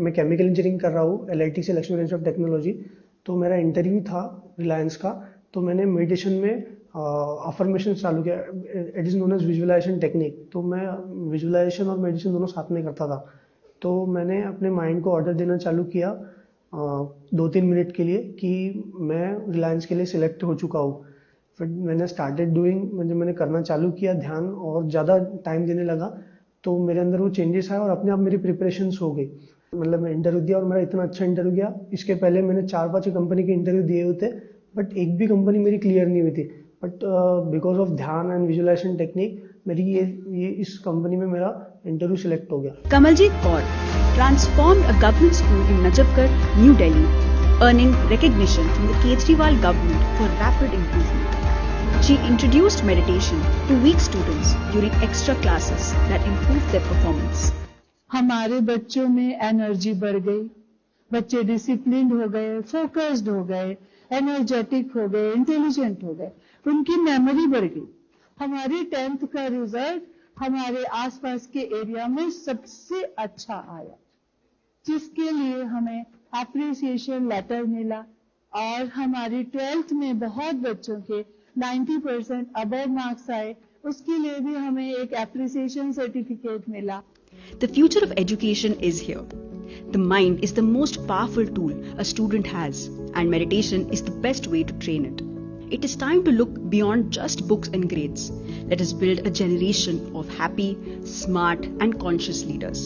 Speaker 23: मैं chemical engineering कर रहा हूँ LIT से, Lakshmi institute of technology. तो मेरा interview था रिलायंस का, तो मैंने मेडिटेशन में अफर्मेशन चालू किया। It is known as visualisation technique. तो मैं विजुअलाइजेशन और मेडिटेशन दोनों साथ में करता था। तो मैंने अपने माइंड को ऑर्डर देना चालू किया 2-3 मिनट के लिए कि मैं रिलायंस के लिए सिलेक्ट हो चुका हूँ। फिर मैंने स्टार्टेड डूइंग, मैंने करना चालू किया ध्यान, और ज़्यादा टाइम देने लगा, तो मेरे अंदर वो चेंजेस आए और अपने आप मेरी प्रिपरेशंस हो गई। मतलब मैं इंटरव्यू दिया और मेरा इतना अच्छा इंटरव्यू गया। इसके पहले मैंने 4-5 कंपनी के इंटरव्यू दिए होते, बट एक भी कंपनी मेरी क्लियर नहीं हुई थी। बट बिकॉज ऑफ ध्यान एंड विजुअलाइजेशन टेक्निक मेरी ये इस कंपनी में मेरा इंटरव्यू सिलेक्ट हो गया।
Speaker 19: Kamaljeet Kaur transformed a government school in Najafgarh, New Delhi, earning recognition from the Kejriwal government for rapid improvement. She introduced meditation to weak students during extra classes that improved their performance.
Speaker 12: हमारे बच्चों में energy बढ़ गई, बच्चे disciplined हो गए, focused हो गए, एनर्जेटिक हो गए, इंटेलिजेंट हो गए, उनकी मेमोरी बढ़ गई। हमारी 10th का रिजल्ट हमारे आसपास के एरिया में सबसे अच्छा आया, जिसके लिए हमें एप्रिसिएशन लेटर मिला। और हमारी 12th में बहुत बच्चों के 90% अबव मार्क्स आए, उसके लिए भी हमें एक एप्रिसिएशन सर्टिफिकेट मिला।
Speaker 19: The future of education is here. The mind is the most powerful tool a student has, and meditation is the best way to train it. It is time to look beyond just books and grades. Let us build a generation of happy, smart, and conscious leaders.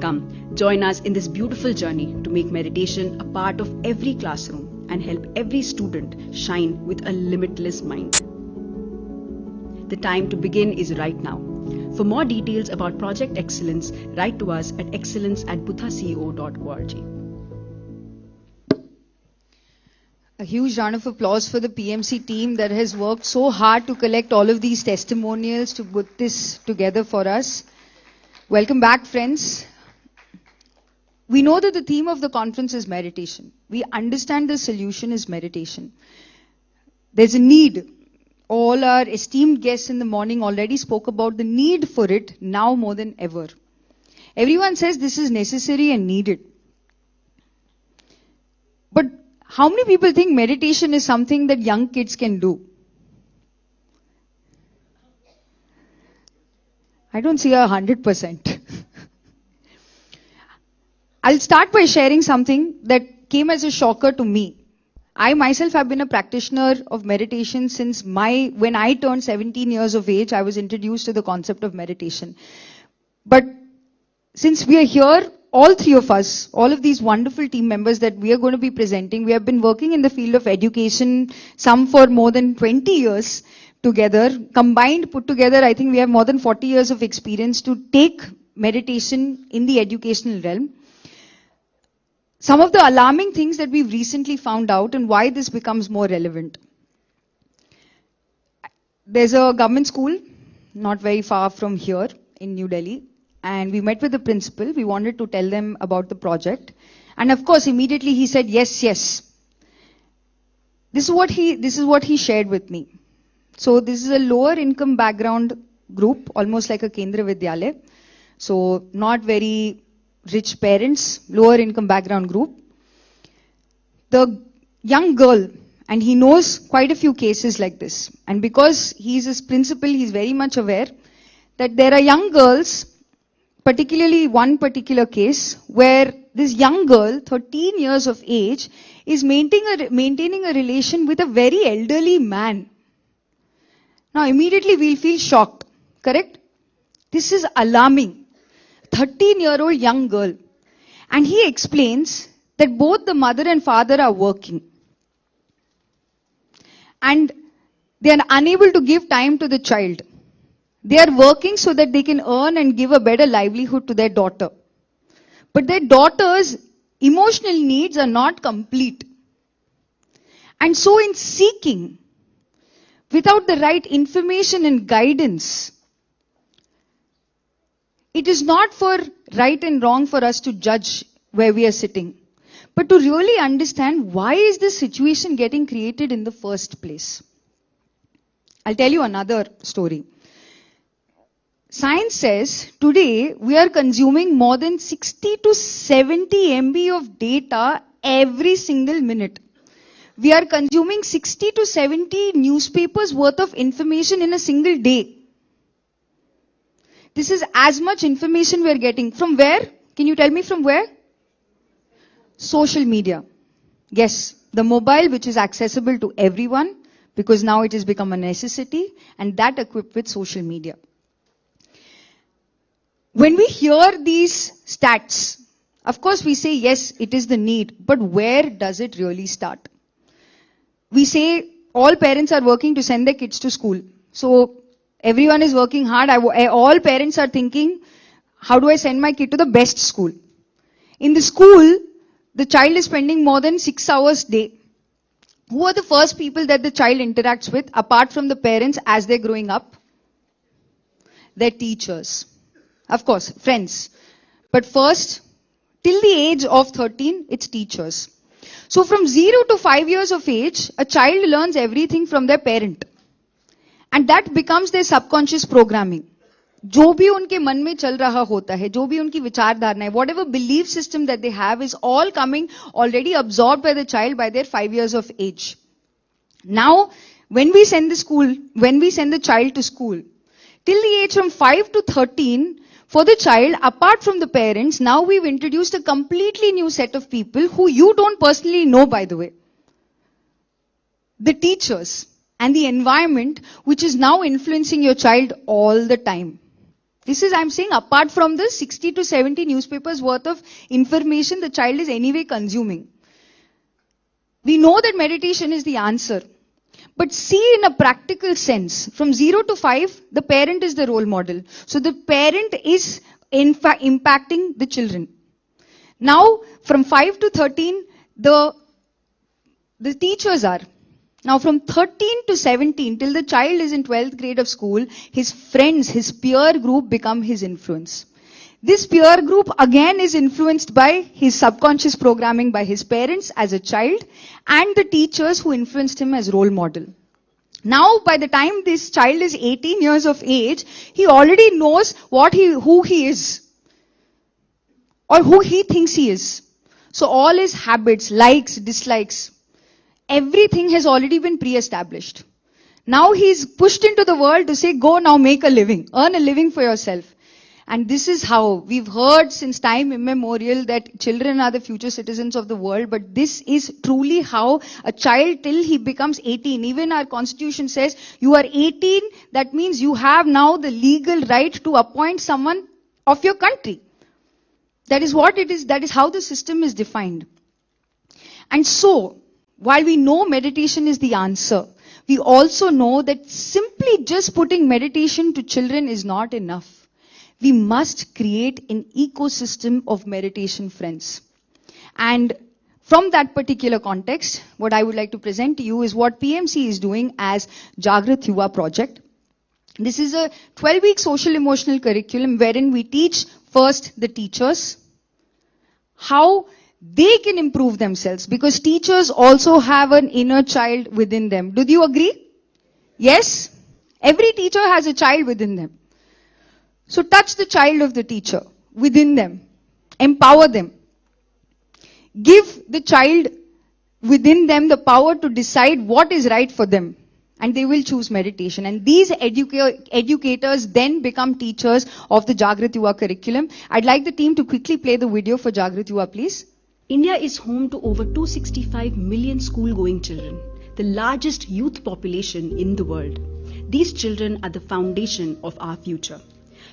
Speaker 19: Come, join us in this beautiful journey to make meditation a part of every classroom and help every student shine with a limitless mind. The time to begin is right now. For more details about Project Excellence, write to us at excellence@buthaceo.org.
Speaker 25: A huge round of applause for the PMC team that has worked so hard to collect all of these testimonials to put this together for us. Welcome back, friends. We know that the theme of the conference is meditation. We understand the solution is meditation. There's a need. All our esteemed guests in the morning already spoke about the need for it now more than ever. Everyone says this is necessary and needed. But how many people think meditation is something that young kids can do? I don't see 100%. I'll start by sharing something that came as a shocker to me. I myself have been a practitioner of meditation since when I turned 17 years of age, I was introduced to the concept of meditation. But since we are here, all three of us, all of these wonderful team members that we are going to be presenting, we have been working in the field of education, some for more than 20 years together. Combined, put together, I think we have more than 40 years of experience to take meditation in the educational realm. Some of the alarming things that we've recently found out and why this becomes more relevant. There's a government school not very far from here in New Delhi, and we met with the principal. We wanted to tell them about the project, and of course immediately he said yes. This is what he shared with me. So this is a lower income background group, almost like a Kendra Vidyalaya. So not very rich parents, lower income background group. The young girl, and he knows quite a few cases like this. And because he's his principal, he's very much aware that there are young girls, particularly one particular case, where this young girl, 13 years of age, is maintaining a relation with a very elderly man. Now immediately we'll feel shocked, correct? This is alarming. 13-year-old young girl. And he explains that both the mother and father are working. And they are unable to give time to the child. They are working so that they can earn and give a better livelihood to their daughter. But their daughter's emotional needs are not complete. And so in seeking, without the right information and guidance, it is not for right and wrong for us to judge where we are sitting, but to really understand why is this situation getting created in the first place. I'll tell you another story. Science says today we are consuming more than 60 to 70 MB of data every single minute. We are consuming 60 to 70 newspapers worth of information in a single day. This is as much information we are getting. From where? Can you tell me from where? Social media. Yes, the mobile, which is accessible to everyone because now it has become a necessity, and that equipped with social media. When we hear these stats, of course we say yes, it is the need, but where does it really start? We say all parents are working to send their kids to school. So everyone is working hard. All parents are thinking, how do I send my kid to the best school? In the school, the child is spending more than 6 hours a day. Who are the first people that the child interacts with apart from the parents as they're growing up? Their teachers. Of course, friends. But first, till the age of 13, it's teachers. So from 0 to 5 years of age, a child learns everything from their parent. And that becomes their subconscious programming. जो भी उनके मन में चल रहा होता है, जो भी उनकी विचारधारणा है, whatever belief system that they have is all coming already absorbed by the child by their 5 years of age. Now, when we send the child to school, till the age from 5 to 13, for the child, apart from the parents, now we've introduced a completely new set of people who you don't personally know, by the way. The teachers and the environment, which is now influencing your child all the time. This is, I'm saying, apart from the 60 to 70 newspapers worth of information the child is anyway consuming. We know that meditation is the answer. But see, in a practical sense, from 0 to 5, the parent is the role model. So the parent is impacting the children. Now, from 5 to 13, the teachers are. Now, from 13 to 17, till the child is in 12th grade of school, his friends, his peer group become his influence. This peer group again is influenced by his subconscious programming by his parents as a child and the teachers who influenced him as role model. Now, by the time this child is 18 years of age, he already knows who he is or who he thinks he is. So all his habits, likes, dislikes, everything has already been pre-established. Now he's pushed into the world to say, go now make a living, earn a living for yourself. And this is how we've heard since time immemorial that children are the future citizens of the world. But this is truly how a child till he becomes 18. Even our constitution says you are 18. That means you have now the legal right to appoint someone of your country. That is what it is. That is how the system is defined. And so, while we know meditation is the answer, we also know that simply just putting meditation to children is not enough. We must create an ecosystem of meditation friends. And from that particular context, what I would like to present to you is what PMC is doing as Jagrat Yuva project. This is a 12-week social emotional curriculum wherein we teach first the teachers how they can improve themselves, because teachers also have an inner child within them. Do you agree? Yes, every teacher has a child within them. So touch the child of the teacher within them. Empower them. Give the child within them the power to decide what is right for them. And they will choose meditation. And these educators then become teachers of the Jagrat Yuva curriculum. I'd like the team to quickly play the video for Jagrat Yuva, please.
Speaker 19: India is home to over 265 million school-going children, the largest youth population in the world. These children are the foundation of our future.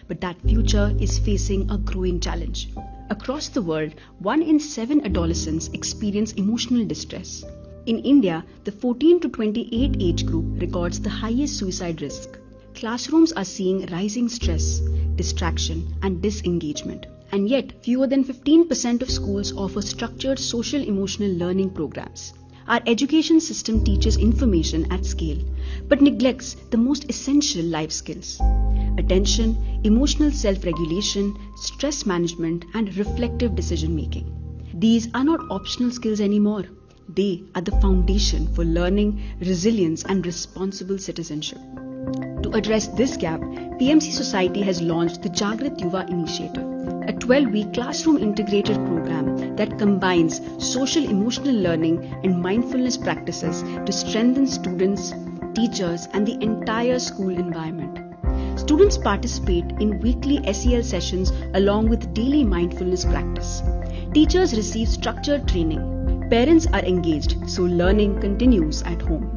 Speaker 19: But that future is facing a growing challenge. Across the world, 1 in 7 adolescents experience emotional distress. In India, the 14 to 28 age group records the highest suicide risk. Classrooms are seeing rising stress, distraction, and disengagement. And yet, fewer than 15% of schools offer structured social emotional learning programs. Our education system teaches information at scale, but neglects the most essential life skills: attention, emotional self-regulation, stress management, and reflective decision-making. These are not optional skills anymore. They are the foundation for learning, resilience, and responsible citizenship. To address this gap, PMC Society has launched the Jagrat Yuva Initiative, a 12-week classroom integrated program that combines social emotional learning and mindfulness practices to strengthen students, teachers, and the entire school environment. Students participate in weekly SEL sessions along with daily mindfulness practice. Teachers receive structured training. Parents are engaged, so learning continues at home.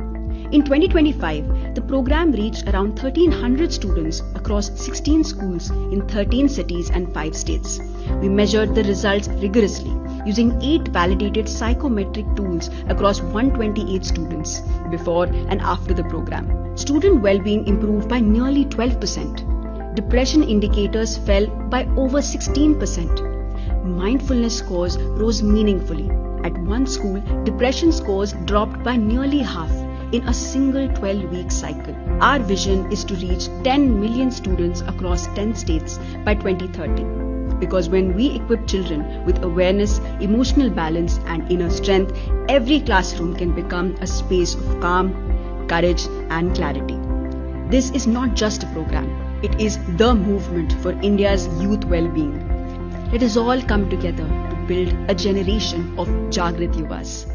Speaker 19: In 2025, the program reached around 1,300 students across 16 schools in 13 cities and 5 states. We measured the results rigorously using 8 validated psychometric tools across 128 students before and after the program. Student well-being improved by nearly 12%. Depression indicators fell by over 16%. Mindfulness scores rose meaningfully. At one school, depression scores dropped by nearly half in a single 12-week cycle. Our vision is to reach 10 million students across 10 states by 2030. Because when we equip children with awareness, emotional balance, and inner strength, every classroom can become a space of calm, courage, and clarity. This is not just a program. It is the movement for India's youth well-being. Let us all come together to build a generation of Jagrat Yuvas.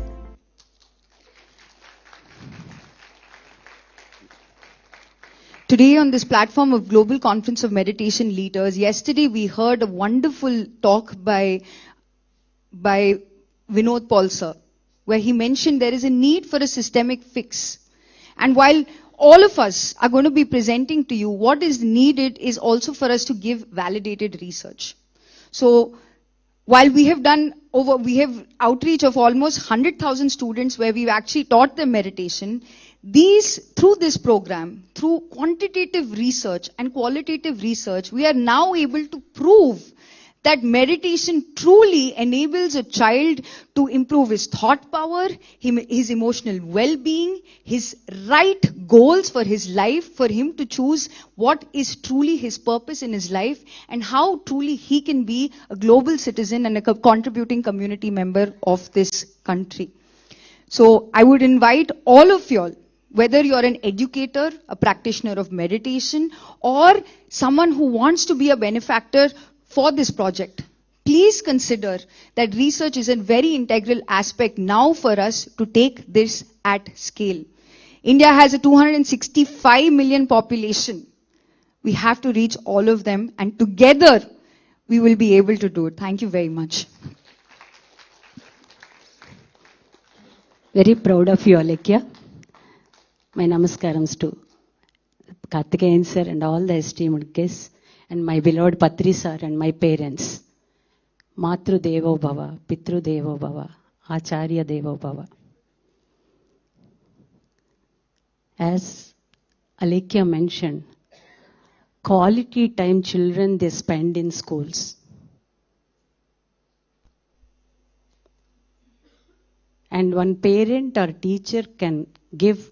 Speaker 25: Today on this platform of Global Conference of Meditation Leaders, yesterday we heard a wonderful talk by Vinod Paul sir, where he mentioned there is a need for a systemic fix. And while all of us are going to be presenting to you, what is needed is also for us to give validated research. So while we have outreach of almost 100,000 students where we've actually taught them meditation, through this program, through quantitative research and qualitative research, we are now able to prove that meditation truly enables a child to improve his thought power, his emotional well-being, his right goals for his life, for him to choose what is truly his purpose in his life, and how truly he can be a global citizen and a contributing community member of this country. So I would invite all of you all, whether you're an educator, a practitioner of meditation, or someone who wants to be a benefactor for this project, please consider that research is a very integral aspect now for us to take this at scale. India has a 265 million population. We have to reach all of them, and together we will be able to do it. Thank you very much.
Speaker 4: Very proud of you, Alekia. My namaskarams to Karthikeyan sir and all the esteemed guests, and my beloved Patri sir and my parents. Matru Devo Bhava, Pitru Devo Bhava, Acharya Devo Bhava. As Alekia mentioned, quality time children they spend in schools. And one parent or teacher can give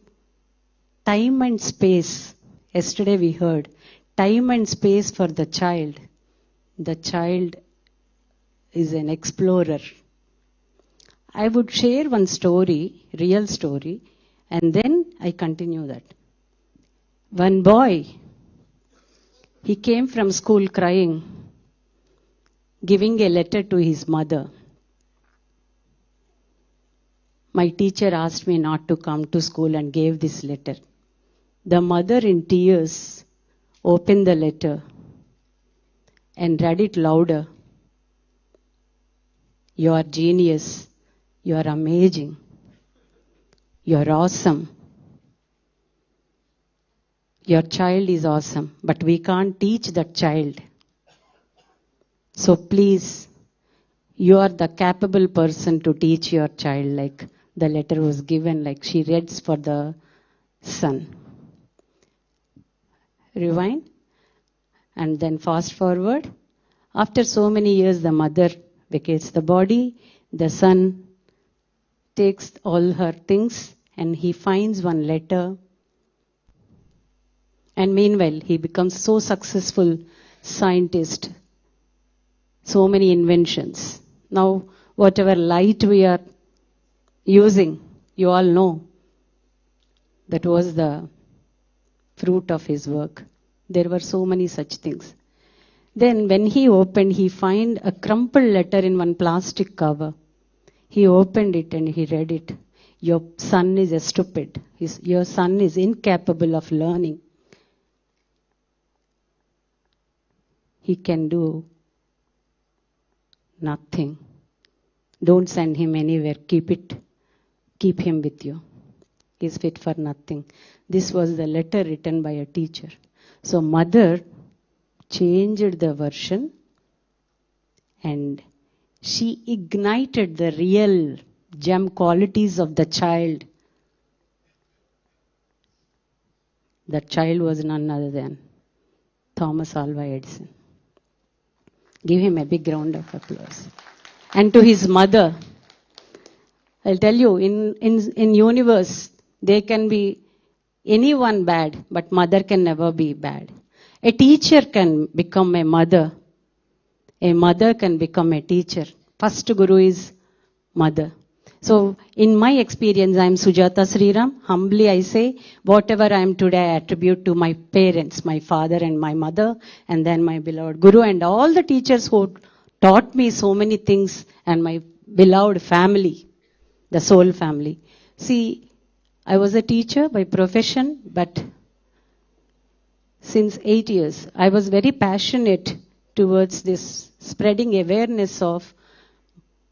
Speaker 4: time and space. Yesterday we heard time and space for the child. The child is an explorer. I would share one story, real story, and then I continue that. One boy, he came from school crying, giving a letter to his mother. My teacher asked me not to come to school and gave this letter. The mother in tears opened the letter and read it louder. You are genius. You are amazing. You are awesome. Your child is awesome, but we can't teach that child. So please, you are the capable person to teach your child, like the letter was given, like she reads for the son. Rewind. And then fast forward. After so many years, the mother vacates the body. The son takes all her things and he finds one letter. And meanwhile, he becomes so successful scientist. So many inventions. Now, whatever light we are using, you all know, that was the fruit of his work. There were so many such things. Then when he opened, he found a crumpled letter in one plastic cover. He opened it and he read it. Your son is a stupid. Your son is incapable of learning. He can do nothing. Don't send him anywhere. Keep him with you. He's fit for nothing. This was the letter written by a teacher. So mother changed the version and she ignited the real gem qualities of the child. That child was none other than Thomas Alva Edison. Give him a big round of applause. And to his mother, I'll tell you, in universe, there can be anyone bad, but mother can never be bad. A teacher can become a mother. A mother can become a teacher. First guru is mother. So in my experience, I am Sujata Sriram. Humbly I say, whatever I am today, I attribute to my parents, my father and my mother, and then my beloved guru and all the teachers who taught me so many things, and my beloved family, the soul family. See, I was a teacher by profession, but since 8 years, I was very passionate towards this spreading awareness of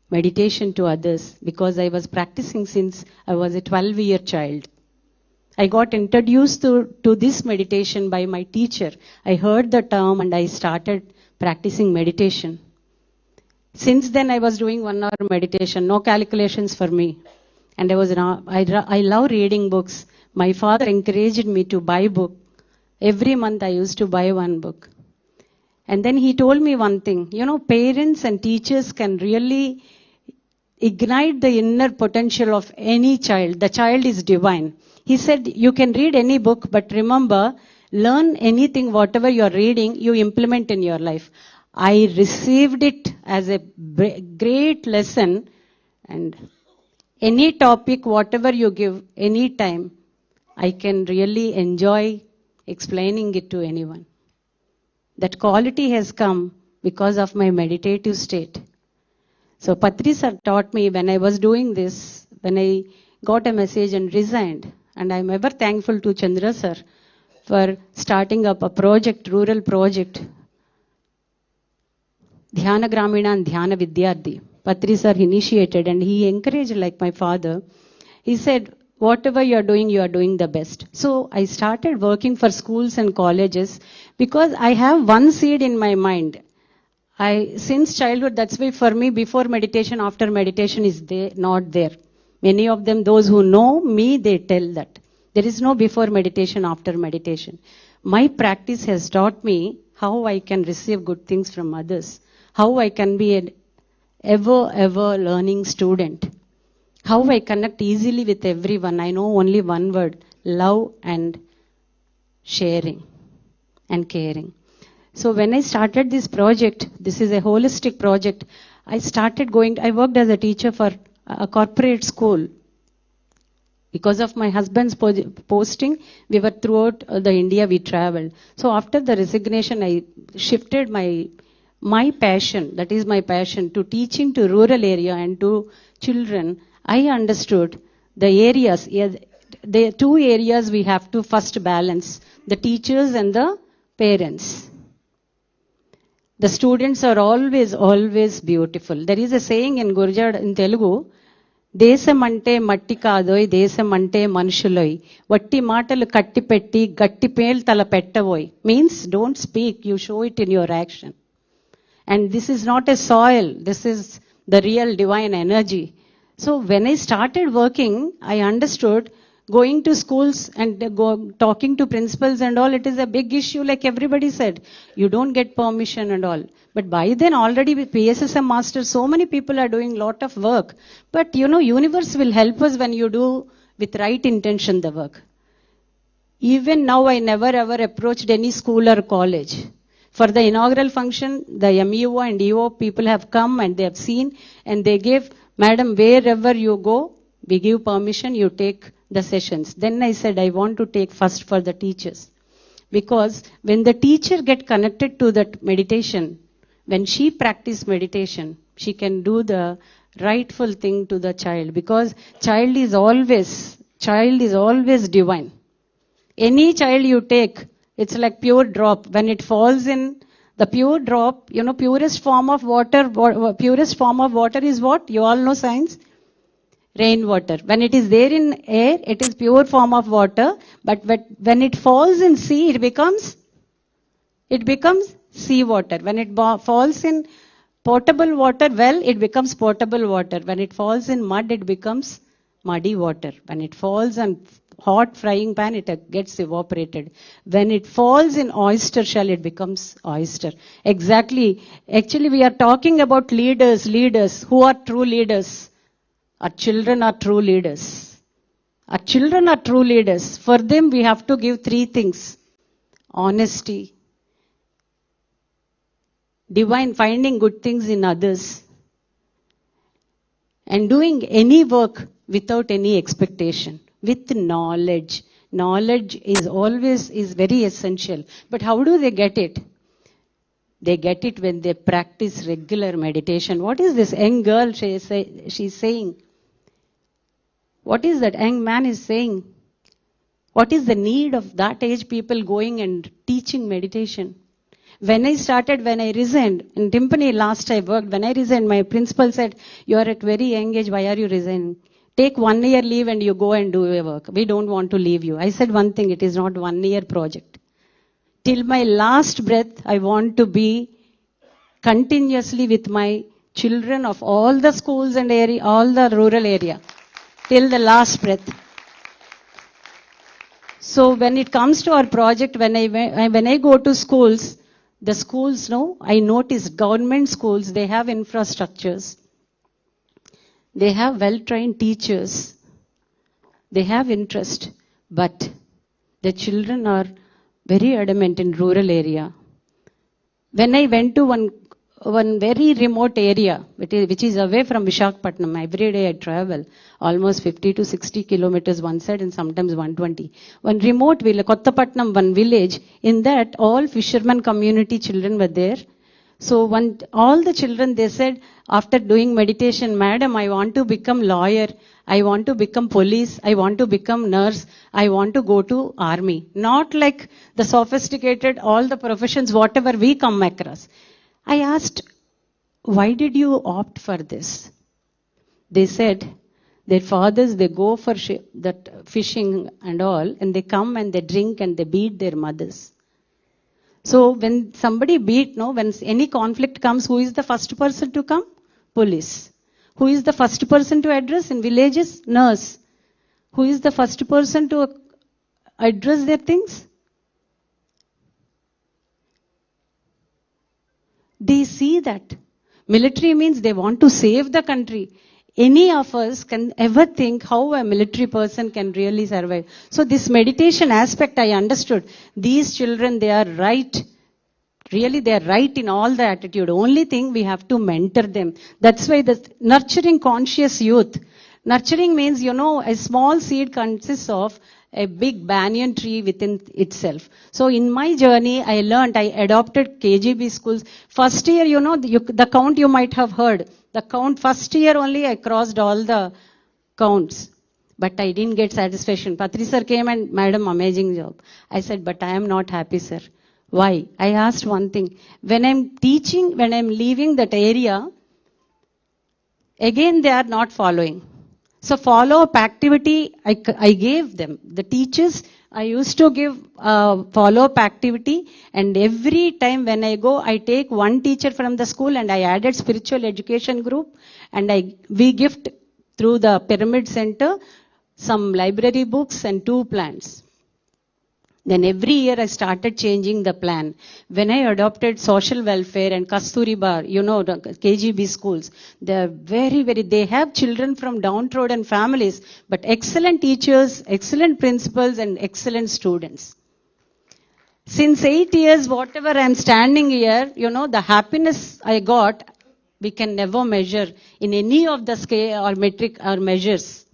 Speaker 4: meditation to others because I was practicing since I was a 12-year child. I got introduced to this meditation by my teacher. I heard the term and I started practicing meditation. Since then I was doing 1 hour meditation, no calculations for me. And I love reading books. My father encouraged me to buy book. Every month I used to buy 1 book. And then he told me one thing, parents and teachers can really ignite the inner potential of any child. The child is divine. He said, you can read any book, but remember, learn anything, whatever you are reading, you implement in your life. I received it as a great lesson, and any topic, whatever you give, any time, I can really enjoy explaining it to anyone. That quality has come because of my meditative state. So Patri sir taught me when I was doing this, when I got a message and resigned, and I'm ever thankful to Chandra sir for starting up a project, rural project, Dhyana Gramina and Dhyana Vidyarthi. Patri sir initiated and he encouraged like my father. He said, whatever you are doing the best. So I started working for schools and colleges because I have one seed in my mind. Since childhood, that's why for me, before meditation, after meditation is not there. Many of them, those who know me, they tell that. There is no before meditation, after meditation. My practice has taught me how I can receive good things from others. How I can be an ever learning student. How I connect easily with everyone. I know only one word, love and sharing and caring. So when I started this project, this is a holistic project, I worked as a teacher for a corporate school. Because of my husband's posting, we were throughout the India, we traveled. So after the resignation, I shifted my passion, that is my passion, to teaching to rural area and to children. I understood the areas, the two areas we have to first balance, the teachers and the parents. The students are always beautiful. There is a saying in Gurjad in Telugu, దేశమంటే మట్టి కాదోయ్ దేశమంటే మనుషులోయ్ వట్టి మాటలు కట్టిపెట్టి గట్టి పేలు తల పెట్టబోయ్ means don't speak, you show it in your action. And this is not a soil, this is the real divine energy. So when I started working, I understood going to schools and talking to principals and all, it is a big issue, like everybody said. You don't get permission and all. But by then already with PSSM Masters, so many people are doing lot of work. But universe will help us when you do with right intention the work. Even now I never ever approached any school or college. For the inaugural function, the MEO and EO people have come and they have seen and they gave, madam, wherever you go, we give permission, you take the sessions. Then I said, I want to take first for the teachers. Because when the teacher get connected to that meditation, when she practice meditation, she can do the rightful thing to the child. Because child is always divine. Any child you take, it's like pure drop. When it falls in the pure drop, purest form of water is what? You all know science? Rainwater. When it is there in air, it is pure form of water. But when it falls in sea, it becomes sea water. When it falls in potable water, well, it becomes potable water. When it falls in mud, it becomes muddy water. When it falls on hot frying pan, it gets evaporated. When it falls in oyster shell, it becomes oyster. Exactly. Actually, we are talking about leaders. Who are true leaders? Our children are true leaders. Our children are true leaders. For them, we have to give three things. Honesty. Divine, finding good things in others. And doing any work without any expectation. With knowledge. Knowledge is very essential. But how do they get it? They get it when they practice regular meditation. What is this young girl she's saying? What is that young man is saying? What is the need of that age people going and teaching meditation? When I resigned, in Timpani last I worked, when I resigned, my principal said, you are at very young age, why are you resigning? Take 1 year leave and you go and do your work. We don't want to leave you. I said one thing, it is not 1 year project. Till my last breath, I want to be continuously with my children of all the schools and area, all the rural area. Till the last breath. So when it comes to our project, when I go to schools, the schools, I notice government schools, they have infrastructures. They have well-trained teachers. They have interest. But the children are very adamant in rural area. When I went to one very remote area, which is away from Visakhapatnam, every day I travel almost 50 to 60 kilometers one side and sometimes 120. One remote village, Kottapatnam, one village, in that all fishermen community children were there. So all the children, they said, after doing meditation, madam, I want to become lawyer, I want to become police, I want to become nurse, I want to go to army. Not like the sophisticated, all the professions, whatever we come across. I asked, why did you opt for this? They said, their fathers, they go for that fishing and all, and they come and they drink and they beat their mothers. So when somebody when any conflict comes, who is the first person to come? Police. Who is the first person to address in villages? Nurse. Who is the first person to address their things? They see that. Military means they want to save the country. Any of us can ever think how a military person can really survive. So this meditation aspect I understood. These children, they are right. Really, they are right in all the attitude. Only thing we have to mentor them. That's why the nurturing conscious youth. Nurturing means, a small seed consists of a big banyan tree within itself. So in my journey, I learned, I adopted KGB schools. First year, the count you might have heard. The count, first year only I crossed all the counts. But I didn't get satisfaction. Patri sir came and, madam, amazing job. I said, but I am not happy, sir. Why? I asked one thing. When I'm teaching, when I'm leaving that area, again they are not following. So follow-up activity, I gave them. The teachers, I used to give follow-up activity, and every time when I go, I take one teacher from the school and I added spiritual education group, and we gift through the Pyramid Center some library books and 2 plants. Then every year I started changing the plan. When I adopted social welfare and Kasturi Bar, the KGB schools, they're they have children from downtrodden families, but excellent teachers, excellent principals, and excellent students. Since 8 years, whatever I'm standing here, the happiness I got, we can never measure in any of the scale or metric or measures.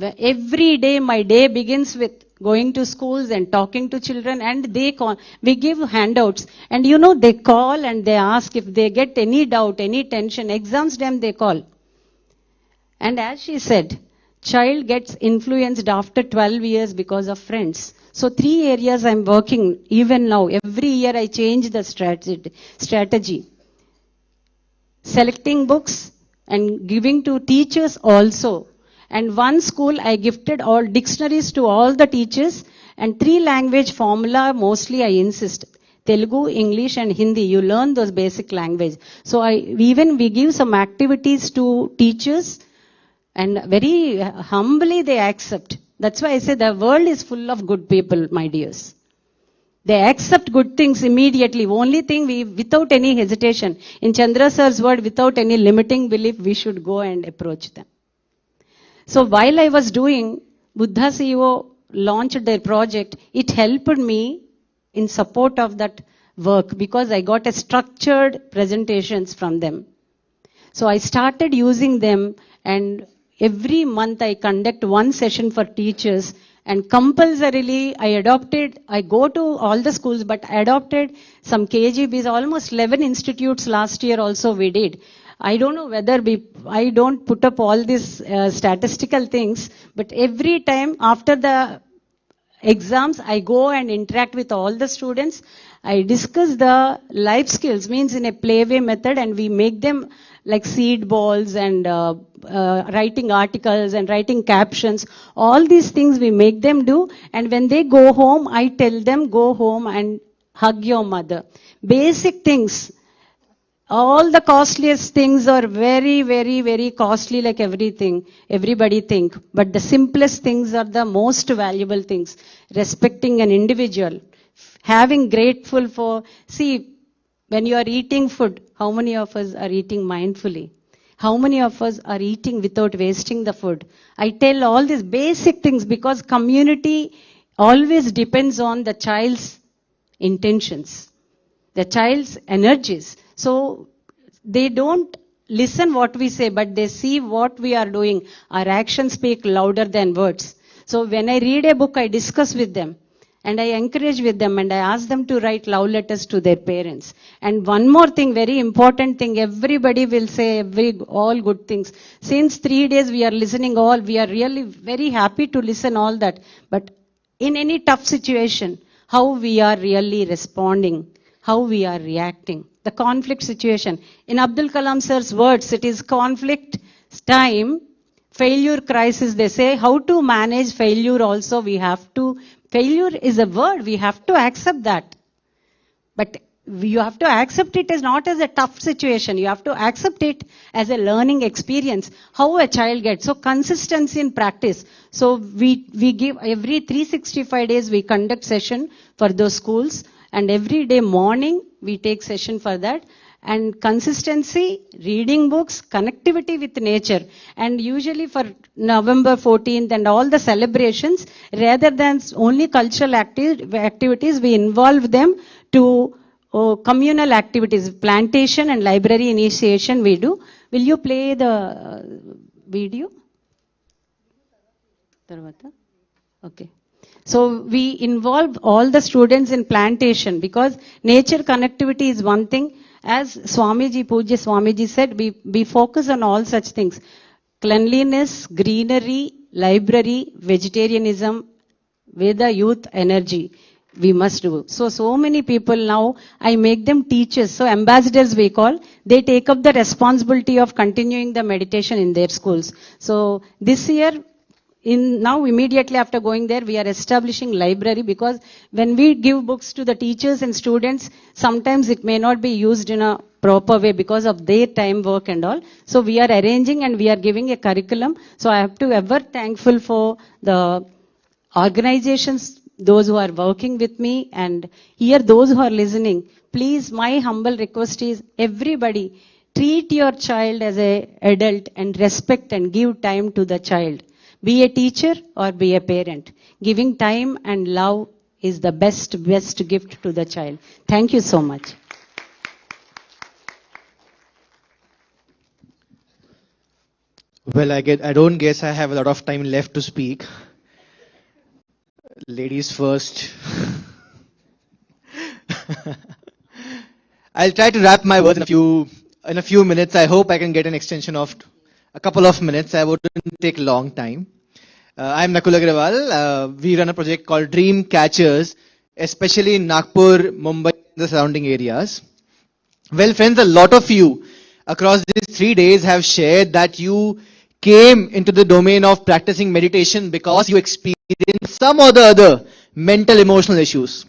Speaker 4: Every day, my day begins with going to schools and talking to children, and we give handouts. And they call and they ask if they get any doubt, any tension, exams time they call. And as she said, child gets influenced after 12 years because of friends. So 3 areas I'm working even now. Every year I change the strategy. Selecting books and giving to teachers also. And one school I gifted all dictionaries to all the teachers, and 3 language formula mostly I insist. Telugu, English and Hindi. You learn those basic language. So we give some activities to teachers, and very humbly they accept. That's why I say the world is full of good people, my dears. They accept good things immediately. Only thing without any hesitation. In Chandra sir's word, without any limiting belief, we should go and approach them. So while I was doing, Buddha CEO launched their project. It helped me in support of that work because I got a structured presentations from them. So I started using them, and every month I conduct one session for teachers, and compulsorily I go to all the schools, but I adopted some KGBs, almost 11 institutes last year also we did. I don't know whether I don't put up all these statistical things, but every time after the exams, I go and interact with all the students. I discuss the life skills, means in a playway method, and we make them like seed balls and writing articles and writing captions. All these things we make them do, and when they go home, I tell them, go home and hug your mother. Basic things. All the costliest things are very, very, very costly, like everything. Everybody think. But the simplest things are the most valuable things. Respecting an individual. Having grateful for, see, when you are eating food, how many of us are eating mindfully? How many of us are eating without wasting the food? I tell all these basic things because community always depends on the child's intentions, the child's energies. So they don't listen what we say, but they see what we are doing. Our actions speak louder than words. So when I read a book, I discuss with them. And I encourage with them, and I ask them to write love letters to their parents. And one more thing, very important thing, everybody will say all good things. Since 3 days we are listening all, we are really very happy to listen all that. But in any tough situation, how we are really responding, how we are reacting. The conflict situation. In Abdul Kalam sir's words, it is conflict time, failure crisis. They say how to manage failure also we have to. Failure is a word. We have to accept that. But you have to accept it as not as a tough situation. You have to accept it as a learning experience. How a child gets. So consistency in practice. So we give every 365 days we conduct session for those schools. And every day morning we take session for that. And consistency, reading books, connectivity with nature. And usually for November 14th and all the celebrations, rather than only cultural activities, we involve them to communal activities, plantation and library initiation we do. Will you play the video? Tarvata? Okay. So we involve all the students in plantation because nature connectivity is one thing. As Swamiji, Pujya Swamiji said, we focus on all such things. Cleanliness, greenery, library, vegetarianism, Veda youth energy. We must do. So many people now, I make them teachers. So ambassadors we call, they take up the responsibility of continuing the meditation in their schools. So this year, now immediately after going there, we are establishing library because when we give books to the teachers and students, sometimes it may not be used in a proper way because of their time work and all. So we are arranging and we are giving a curriculum. So I have to ever thankful for the organizations, those who are working with me, and here those who are listening. Please, my humble request is everybody treat your child as an adult and respect and give time to the child. Be a teacher or be a parent. Giving time and love is the best gift to the child. Thank you so much.
Speaker 3: Well, I don't guess I have a lot of time left to speak. Ladies first. I'll try to wrap my words in a few minutes. I hope I can get an extension of a couple of minutes. I wouldn't take a long time. I'm Nakul Agrawal. We run a project called Dream Catchers, especially in Nagpur, Mumbai, and the surrounding areas. Well, friends, a lot of you across these 3 days have shared that you came into the domain of practicing meditation because you experienced some or the other mental emotional issues.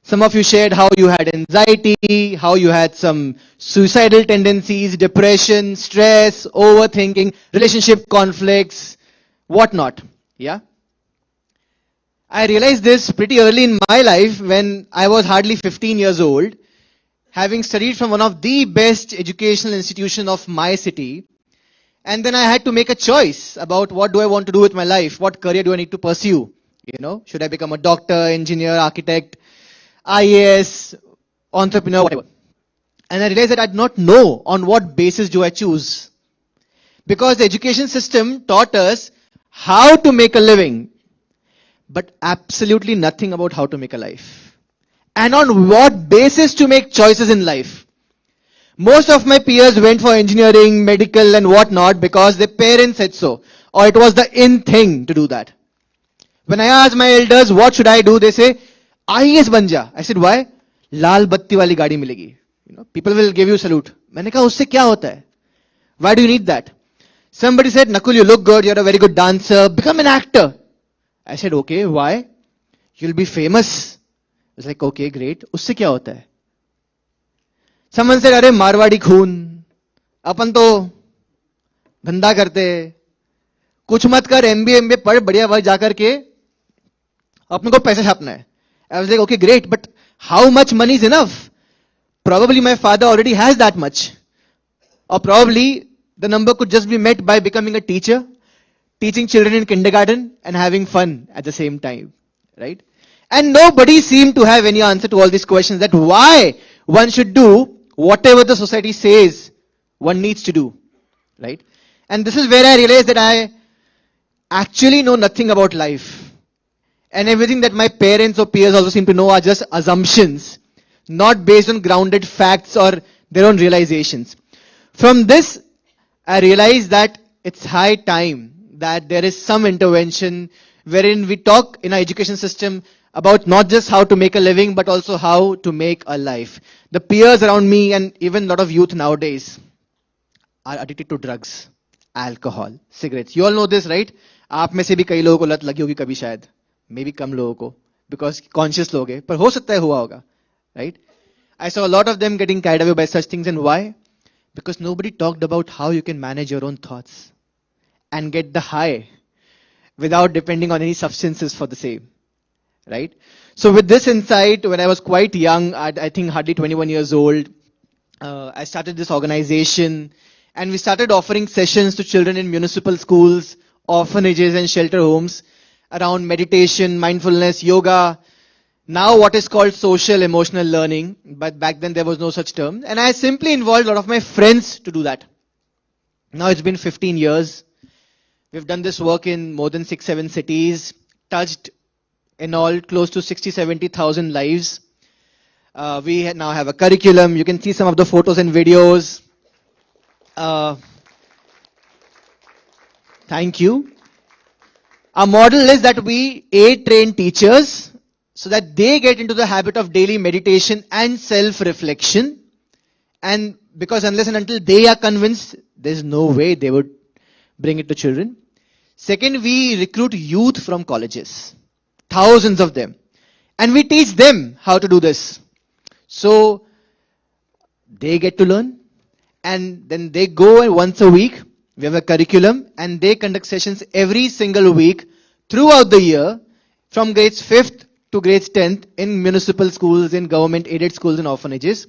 Speaker 3: Some of you shared how you had anxiety, how you had some suicidal tendencies, depression, stress, overthinking, relationship conflicts, whatnot. Yeah. I realized this pretty early in my life when I was hardly 15 years old, having studied from one of the best educational institutions of my city. And then I had to make a choice about what do I want to do with my life? What career do I need to pursue? Should I become a doctor, engineer, architect, IAS, entrepreneur, whatever. And I realized that I did not know on what basis do I choose. Because the education system taught us how to make a living, but absolutely nothing about how to make a life. And on what basis to make choices in life. Most of my peers went for engineering, medical and whatnot because their parents said so. Or it was the in thing to do that. When I asked my elders, what should I do? They say, IAS ban ja. I said, why? Lal batti wali gaadi milegi. People will give you salute. मैंने कहा उससे क्या होता है? Why do you need that? Somebody said, Nakul, you look good. You're a very good dancer. Become an actor. I said, okay, why? You'll be famous. I was like, okay, great. उससे क्या होता है? Someone said, अरे मारवाड़ी खून, अपन तो धंधा करते, कुछ मत कर, MBA पढ़, बढ़िया वहां जाकर के अपने को पैसा छापना है. I was like, okay, great, but how much money is enough? Probably my father already has that much. Or probably the number could just be met by becoming a teacher, teaching children in kindergarten and having fun at the same time, right? And nobody seemed to have any answer to all these questions that why one should do whatever the society says one needs to do, right? And this is where I realized that I actually know nothing about life. And everything that my parents or peers also seem to know are just assumptions, not based on grounded facts or their own realizations. From this, I realized that it's high time that there is some intervention wherein we talk in our education system about not just how to make a living, but also how to make a life. The peers around me and even a lot of youth nowadays are addicted to drugs, alcohol, cigarettes. You all know this, right? आप में से भी कई लोगों को लत लगी होगी कभी शायद, maybe कम लोगों को, because conscious लोग हैं, पर हो सकता है हुआ होगा, right? I saw a lot of them getting carried away by such things, and why? Because nobody talked about how you can manage your own thoughts and get the high without depending on any substances for the same. Right? So with this insight, when I was quite young, I think hardly 21 years old, I started this organization and we started offering sessions to children in municipal schools, orphanages and shelter homes around meditation, mindfulness, yoga, now what is called social emotional learning, but back then there was no such term. And I simply involved a lot of my friends to do that. Now it's been 15 years. We've done this work in more than 6-7 cities, touched in all close to 60-70,000 lives. We now have a curriculum. You can see some of the photos and videos. Thank you. Our model is that we train teachers so that they get into the habit of daily meditation and self-reflection. And because unless and until they are convinced, there's no way they would bring it to children. Second, we recruit youth from colleges, thousands of them. And we teach them how to do this. So they get to learn, and then they go once a week. We have a curriculum, and they conduct sessions every single week throughout the year, from grades 5th to grades 10th in municipal schools, in government aided schools and orphanages.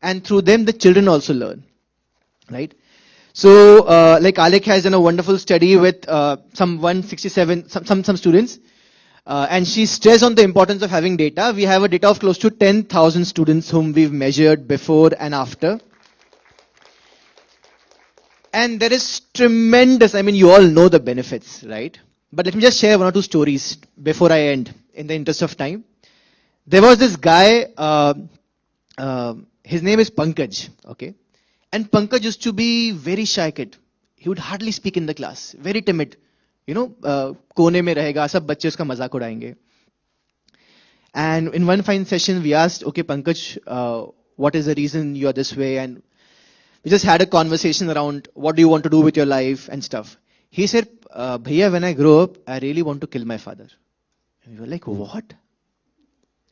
Speaker 3: And through them, the children also learn, right? So, like Alec has done a wonderful study with some 167, some students. And she stressed on the importance of having data. We have a data of close to 10,000 students whom we've measured before and after. And there is tremendous, I mean, you all know the benefits, right? But let me just share one or two stories before I end, in the interest of time. There was this guy, his name is Pankaj, okay? And Pankaj used to be very shy kid. He would hardly speak in the class, very timid. You know, कोने में रहेगा, सब बच्चे उसका मजाक उड़ाएंगे. And in one fine session, we asked, okay, Pankaj, what is the reason you're this way? And we just had a conversation around what do you want to do with your life and stuff. He said, Bhaiya, when I grow up, I really want to kill my father. And we were like, what?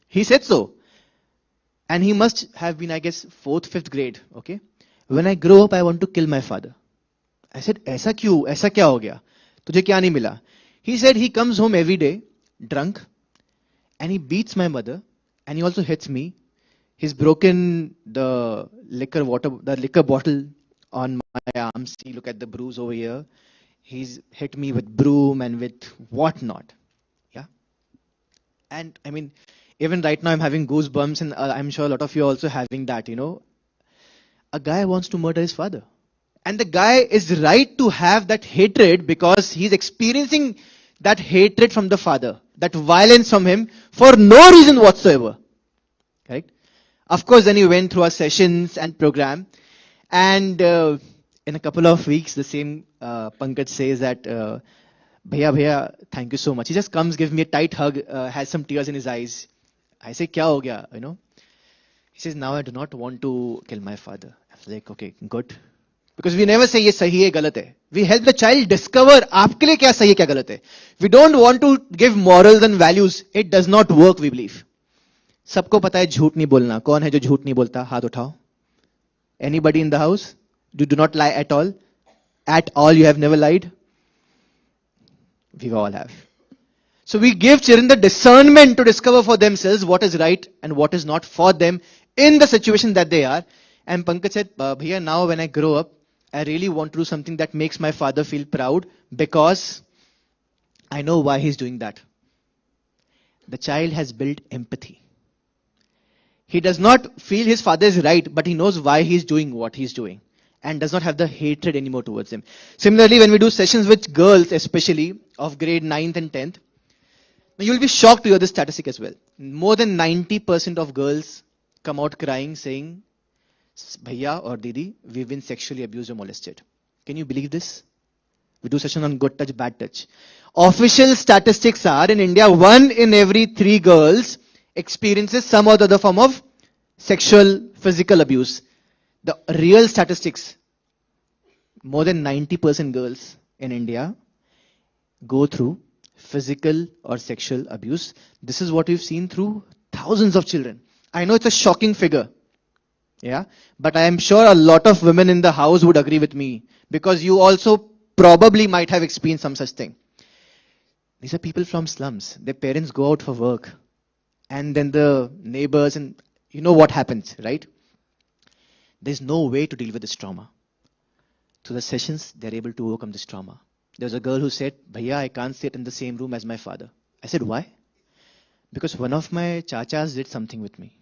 Speaker 3: He said so. And he must have been, I guess, 4th, 5th grade, okay? When I grow up, I want to kill my father. I said, ऐसा क्यों? ऐसा क्या हो गया? तुझे क्या नहीं मिला? He said he comes home every day, drunk, and he beats my mother, and he also hits me. He's broken the liquor bottle on my arm. See, look at the bruise over here. He's hit me with broom and with whatnot. Yeah. And I mean, even right now I'm having goosebumps, and I'm sure a lot of you are also having that, you know. A guy wants to murder his father. And the guy is right to have that hatred because he's experiencing that hatred from the father, that violence from him for no reason whatsoever. Right? Of course, then he went through our sessions and program. And in a couple of weeks, the same Pankaj says that, Bhaiya, thank you so much. He just comes, gives me a tight hug, has some tears in his eyes. I say, kya ho gaya? You know? He says, now I do not want to kill my father. I was like, okay, good. Because we never say ये सही है गलत है. We help the child discover आपके लिए क्या सही है क्या गलत है. We don't want to give morals and values. It does not work, we believe. सबको पता है झूठ नहीं बोलना. कौन है जो झूठ नहीं बोलता? हाथ उठाओ. Anybody in the house? You do not lie at all? At all you have never lied? We all have. So we give children the discernment to discover for themselves what is right and what is not for them in the situation that they are. And Pankaj said, Bhaiya, now when I grow up, I really want to do something that makes my father feel proud because I know why he's doing that. The child has built empathy. He does not feel his father is right, but he knows why he's doing what he's doing and does not have the hatred anymore towards him. Similarly, when we do sessions with girls, especially of grade 9th and 10th, you'll be shocked to hear this statistic as well. More than 90% of girls come out crying saying, Bhaiya or Didi, we've been sexually abused or molested. Can you believe this? We do session on good touch, bad touch. Official statistics are in India, 1 in every 3 girls experiences some or the other form of sexual, physical abuse. The real statistics, more than 90% girls in India go through physical or sexual abuse. This is what we've seen through thousands of children. I know it's a shocking figure. Yeah, but I am sure a lot of women in the house would agree with me because you also probably might have experienced some such thing. These are people from slums. Their parents go out for work and then the neighbors and you know what happens, right? There's no way to deal with this trauma. Through the sessions, they're able to overcome this trauma. There was a girl who said, Bhaiya, I can't sit in the same room as my father. I said, why? Because one of my chachas did something with me.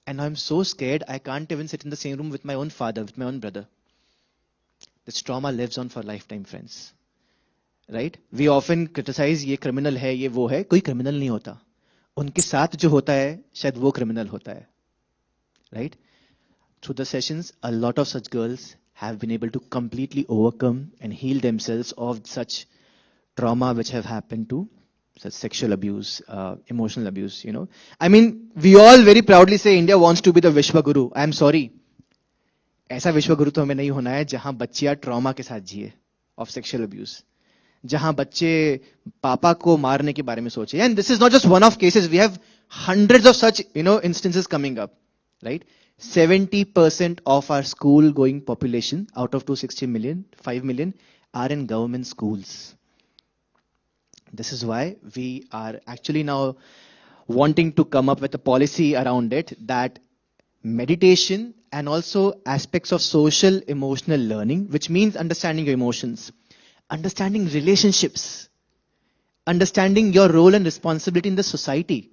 Speaker 3: And I'm so scared I can't even sit in the same room with my own father, with my own brother. This trauma lives on for a lifetime, friends. right? We often criticize ये criminal है, ये वो है, कोई criminal नहीं होता. उनके साथ जो होता है, शायद वो criminal होता है, right? Through the sessions, a lot of such girls have been able to completely overcome and heal themselves of such trauma which have happened to such sexual abuse, emotional abuse, you know. I mean, we all very proudly say India wants to be the Vishwa Guru. I am sorry. ऐसा विश्व गुरु तो हमें नहीं होना है जहां बच्चियां trauma के साथ जिए ऑफ सेक्सुअल अब्यूज, जहां बच्चे पापा को मारने के बारे में सोचे. And this is not just one of cases, we have hundreds of such, you know, instances coming up, right? 70% of our school going population out of 260 million, 5 million are in government schools. This is why we are actually now wanting to come up with a policy around it, that meditation and also aspects of social emotional learning, which means understanding your emotions, understanding relationships, understanding your role and responsibility in the society,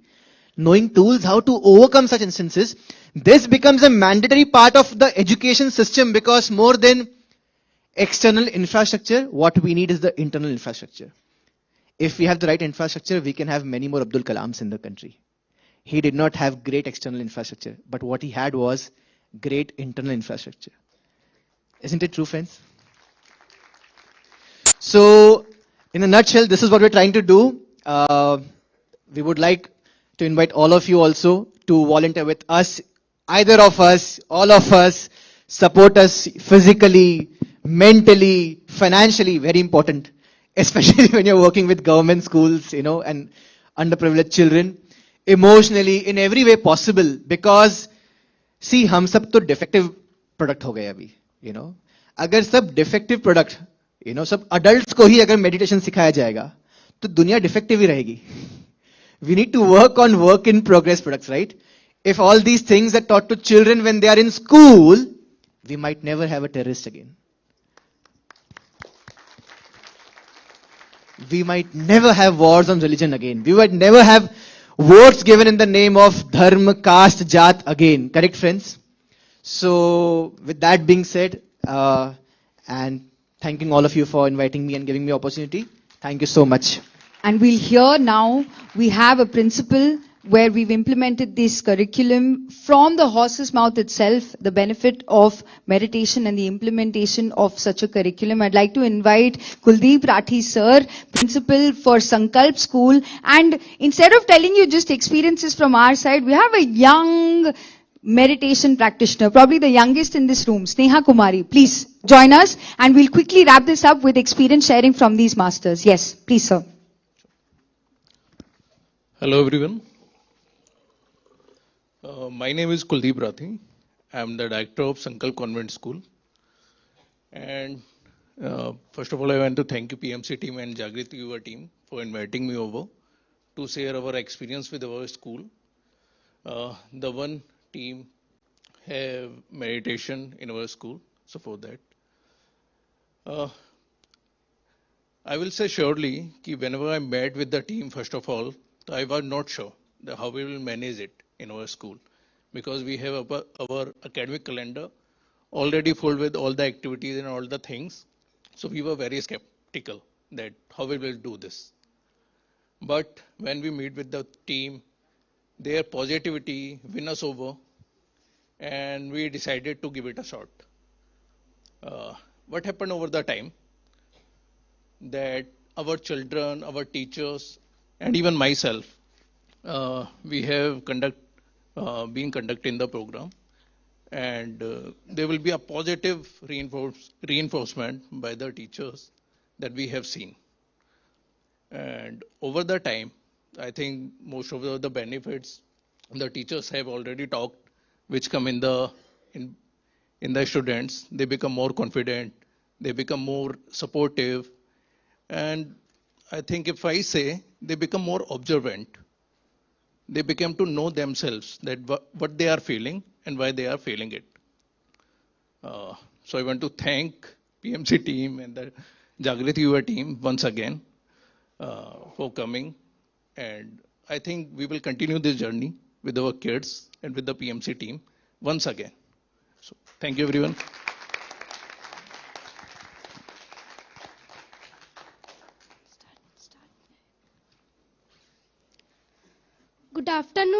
Speaker 3: knowing tools how to overcome such instances. This becomes a mandatory part of the education system, because more than external infrastructure, what we need is the internal infrastructure. If we have the right infrastructure, we can have many more Abdul Kalams in the country. He did not have great external infrastructure, but what he had was great internal infrastructure. Isn't it true, friends? So, in a nutshell, this is what we're trying to do. We would like to invite all of you also to volunteer with us. Either of us, all of us, support us physically, mentally, financially, very important. Especially when you're working with government schools, you know, and underprivileged children. Emotionally, in every way possible, because see, हम सब तो defective product हो गए अभी, you know. अगर सब defective product, you know, सब adults को ही अगर meditation सिखाया जाएगा, तो दुनिया defective ही रहेगी. We need to work on work in progress products, right? If all these things are taught to children when they are in school, we might never have a terrorist again. We might never have wars on religion again. We might never have votes given in the name of dharma, caste, jat again. Correct, friends? So, with that being said, and thanking all of you for inviting me and giving me opportunity. Thank you so much.
Speaker 25: And we'll hear now, we have a principle where we've implemented this curriculum from the horse's mouth itself, the benefit of meditation and the implementation of such a curriculum. I'd like to invite Kuldeep Rathi sir, principal for Sankalp School. And instead of telling you just experiences from our side, we have a young meditation practitioner, probably the youngest in this room, Sneha Kumari. Please join us and we'll quickly wrap this up with experience sharing from these masters. Yes, please sir.
Speaker 5: Hello everyone. My name is Kuldeep Rathi. I am the director of Sankalp Convent School. And first of all, I want to thank you PMC team and Jagriti Yuva team for inviting me over to share our experience with our school. The one team have meditation in our school, so for that. I will say surely that whenever I met with the team, first of all, I was not sure that how we will manage it in our school, because we have our academic calendar already full with all the activities and all the things. So we were very skeptical that how we will do this. But when we meet with the team, their positivity win us over, and we decided to give it a shot. What happened over the time, that our children, our teachers, and even myself, we have been conducting the program, and there will be a positive reinforcement by the teachers that we have seen. And over the time, I think most of the benefits the teachers have already talked, which come in the students. They become more confident, they become more supportive, and I think if I say they become more observant, they become to know themselves that what they are feeling and why they are feeling it. So I want to thank PMC team and the Jagriti Yuva team once again for coming, and I think we will continue this journey with our kids and with the PMC team once again. So thank you everyone.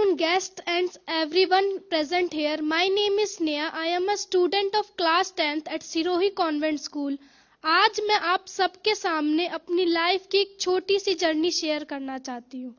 Speaker 7: afternoon, guests and everyone present here. My name is Neha. I am a student of class 10th at Sirohi Convent School. आज मैं आप सबके सामने अपनी life की एक छोटी सी journey share करना चाहती हूँ।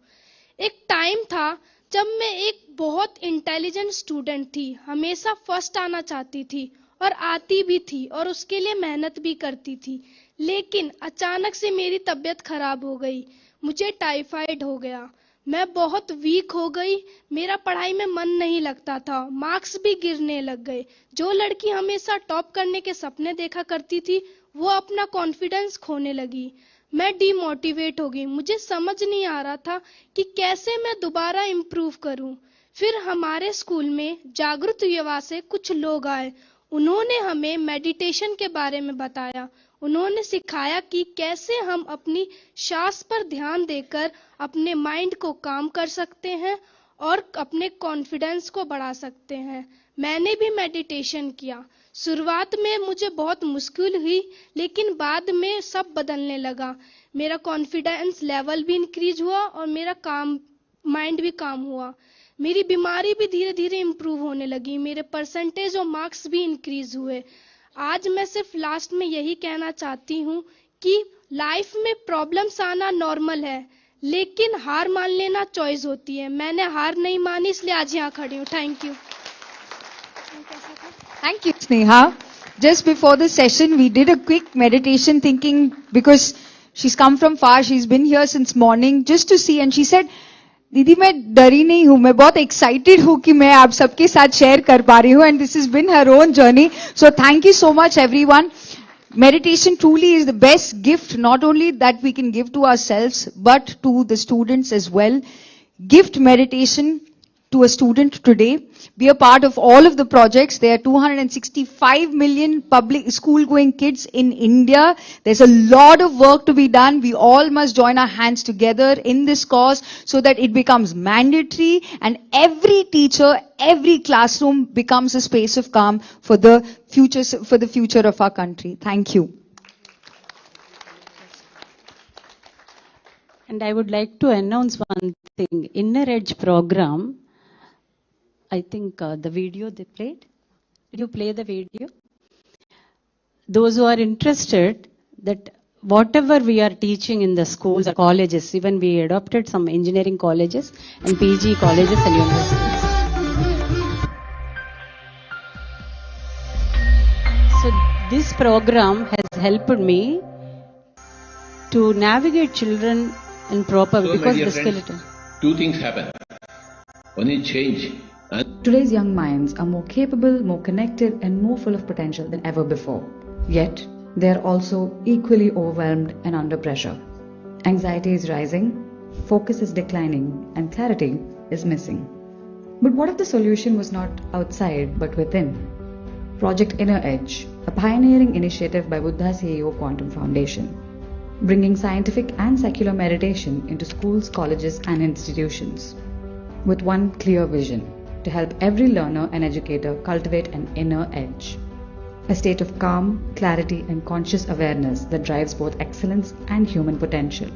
Speaker 7: एक टाइम था जब मैं एक बहुत इंटेलिजेंट स्टूडेंट थी, हमेशा फर्स्ट आना चाहती थी और आती भी थी और उसके लिए मेहनत भी करती थी। लेकिन अचानक से मेरी तबीयत खराब हो गई, मुझे टाइफाइड हो गया, मैं बहुत वीक हो गई, मेरा पढ़ाई में मन नहीं लगता था, मार्क्स भी गिरने लग गए। जो लड़की हमेशा टॉप करने के सपने देखा करती थी वो अपना कॉन्फिडेंस खोने लगी। मैं डीमोटिवेट हो गई, मुझे समझ नहीं आ रहा था कि कैसे मैं दोबारा इम्प्रूव करूं। फिर हमारे स्कूल में जागृत युवा से कुछ लोग आए, उन्होंने हमें मेडिटेशन के बारे में बताया। उन्होंने सिखाया कि कैसे हम अपनी सांस पर ध्यान देकर अपने माइंड को काम कर सकते हैं और अपने कॉन्फिडेंस को बढ़ा सकते हैं। मैंने भी मेडिटेशन किया। शुरुआत में मुझे बहुत मुश्किल हुई, लेकिन बाद में सब बदलने लगा। मेरा कॉन्फिडेंस लेवल भी इंक्रीज हुआ और मेरा माइंड भी काम हुआ। मेरी बीमारी भी धीरे धीरे इम्प्रूव होने लगी, मेरे परसेंटेज और मार्क्स भी इंक्रीज हुए। आज मैं सिर्फ लास्ट में यही कहना चाहती हूँ कि लाइफ में प्रॉब्लम्स आना नॉर्मल है, लेकिन हार मान लेना चॉइस होती है। मैंने हार नहीं मानी, इसलिए आज यहाँ खड़ी हूँ। Thank you.
Speaker 25: Thank you, Sneha. Just before the session, we did a quick meditation thinking, because she's come from far, she's been here since morning just to see, and she said, दीदी मैं डरी नहीं हूँ, मैं बहुत excited हूँ कि मैं आप सबके साथ शेयर कर पा रही हूँ, and this has been her own journey. So thank you so much everyone. Meditation truly is the best gift, not only that we can give to ourselves, but to the students as well. Gift meditation to a student today. Be a part of all of the projects. There are 265 million public school-going kids in India. There's a lot of work to be done. We all must join our hands together in this cause so that it becomes mandatory and every teacher, every classroom becomes a space of calm for the future of our country. Thank you.
Speaker 4: And I would like to announce one thing. Inner Edge program, I think the video they played. Did you play the video? Those who are interested, that whatever we are teaching in the schools or colleges, even we adopted some engineering colleges and PG colleges and universities. So this program has helped me to navigate children in proper,
Speaker 9: So,
Speaker 4: because
Speaker 9: my dear
Speaker 4: the
Speaker 9: friends,
Speaker 4: skeleton.
Speaker 9: two things happen. One is change.
Speaker 10: Today's young minds are more capable, more connected, and more full of potential than ever before. Yet, they are also equally overwhelmed and under pressure. Anxiety is rising, focus is declining, and clarity is missing. But what if the solution was not outside but within? Project Inner Edge, a pioneering initiative by Buddha CEO Quantum Foundation, bringing scientific and secular meditation into schools, colleges, and institutions, with one clear vision: to help every learner and educator cultivate an inner edge, a state of calm, clarity, and conscious awareness that drives both excellence and human potential.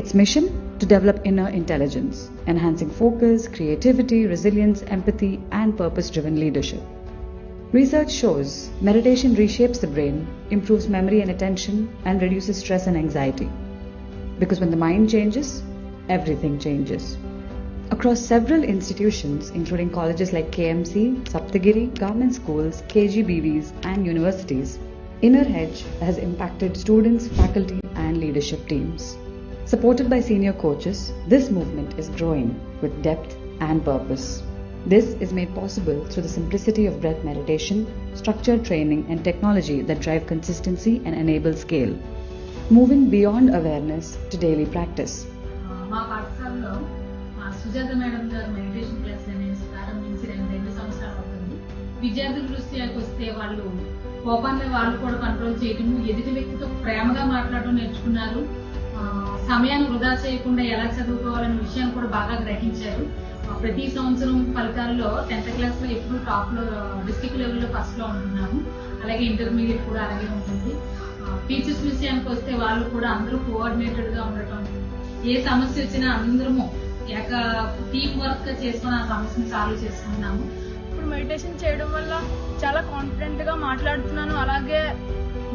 Speaker 10: Its mission: to develop inner intelligence, enhancing focus, creativity, resilience, empathy, and purpose-driven leadership. Research shows meditation reshapes the brain, improves memory and attention, and reduces stress and anxiety. Because when the mind changes, everything changes. Across several institutions, including colleges like KMC, Saptagiri, government schools, KGBVs, and universities, Inner Edge has impacted students, faculty, and leadership teams. Supported by senior coaches, this movement is growing with depth and purpose. This is made possible through the simplicity of breath meditation, structured training, and technology that drive consistency and enable scale, moving beyond awareness to daily practice.
Speaker 15: Sujatha madam గారు meditation class అనేది ప్రారంభించి 2 సంవత్సరాలు అవుతుంది. విద్యార్థుల దృష్టికి వస్తే వాళ్ళు కోపాన్ని వాళ్ళు కూడా కంట్రోల్ చేయటము, ఎదుటి వ్యక్తితో ప్రేమగా మాట్లాడడం నేర్చుకున్నారు. సమయాన్ని వృధా చేయకుండా ఎలా చదువుకోవాలనే విషయాన్ని కూడా బాగా గ్రహించారు. ప్రతి సంవత్సరం ఫలితాల్లో 10th క్లాస్ లో ఎప్పుడు టాప్ లో డిస్ట్రిక్ట్ లెవెల్లో ఫస్ట్ లో ఉంటున్నాము. అలాగే ఇంటర్మీడియట్ కూడా అలాగే ఉంటుంది. టీచర్స్ విషయానికి వస్తే వాళ్ళు కూడా అందరూ కోఆర్డినేటెడ్ గా ఉండటం, ఏ సమస్య వచ్చినా అందరము ఏక టీం వర్క్ చేసుకుని ఆ సమస్యను సాల్వ్ చేసుకుంటున్నాము.
Speaker 6: ఇప్పుడు మెడిటేషన్ చేయడం వల్ల చాలా కాన్ఫిడెంట్ గా మాట్లాడుతున్నాను, అలాగే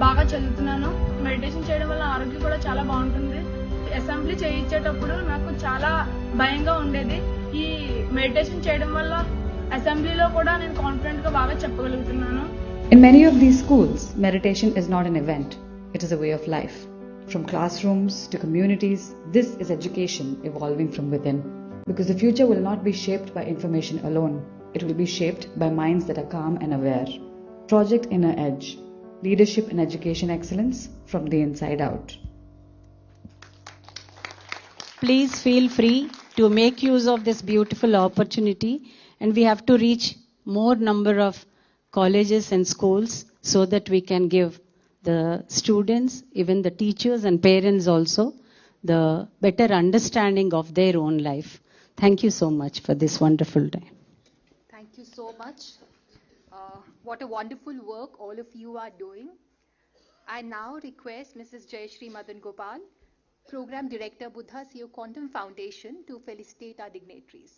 Speaker 6: బాగా చదువుతున్నాను. మెడిటేషన్ చేయడం వల్ల ఆరోగ్యం కూడా చాలా బాగుంటుంది. అసెంబ్లీ చేయించేటప్పుడు నాకు చాలా భయంగా ఉండేది. ఈ మెడిటేషన్ చేయడం వల్ల అసెంబ్లీలో కూడా నేను కాన్ఫిడెంట్ గా బాగా చెప్పగలుగుతున్నాను.
Speaker 10: In many of these schools, meditation is not an event, it is a way of life. From classrooms to communities, this is education evolving from within. Because the future will not be shaped by information alone, it will be shaped by minds that are calm and aware. Project Inner Edge, leadership in education excellence from the inside out.
Speaker 4: Please feel free to make use of this beautiful opportunity, and we have to reach more number of colleges and schools so that we can give the students, even the teachers and parents also, the better understanding of their own life. Thank you so much for this wonderful day.
Speaker 2: Thank you so much. What a wonderful work all of you are doing. I now request Mrs. Jayashree Madan Gopal, Program Director, Buddha CEO Quantum Foundation, to felicitate our dignitaries.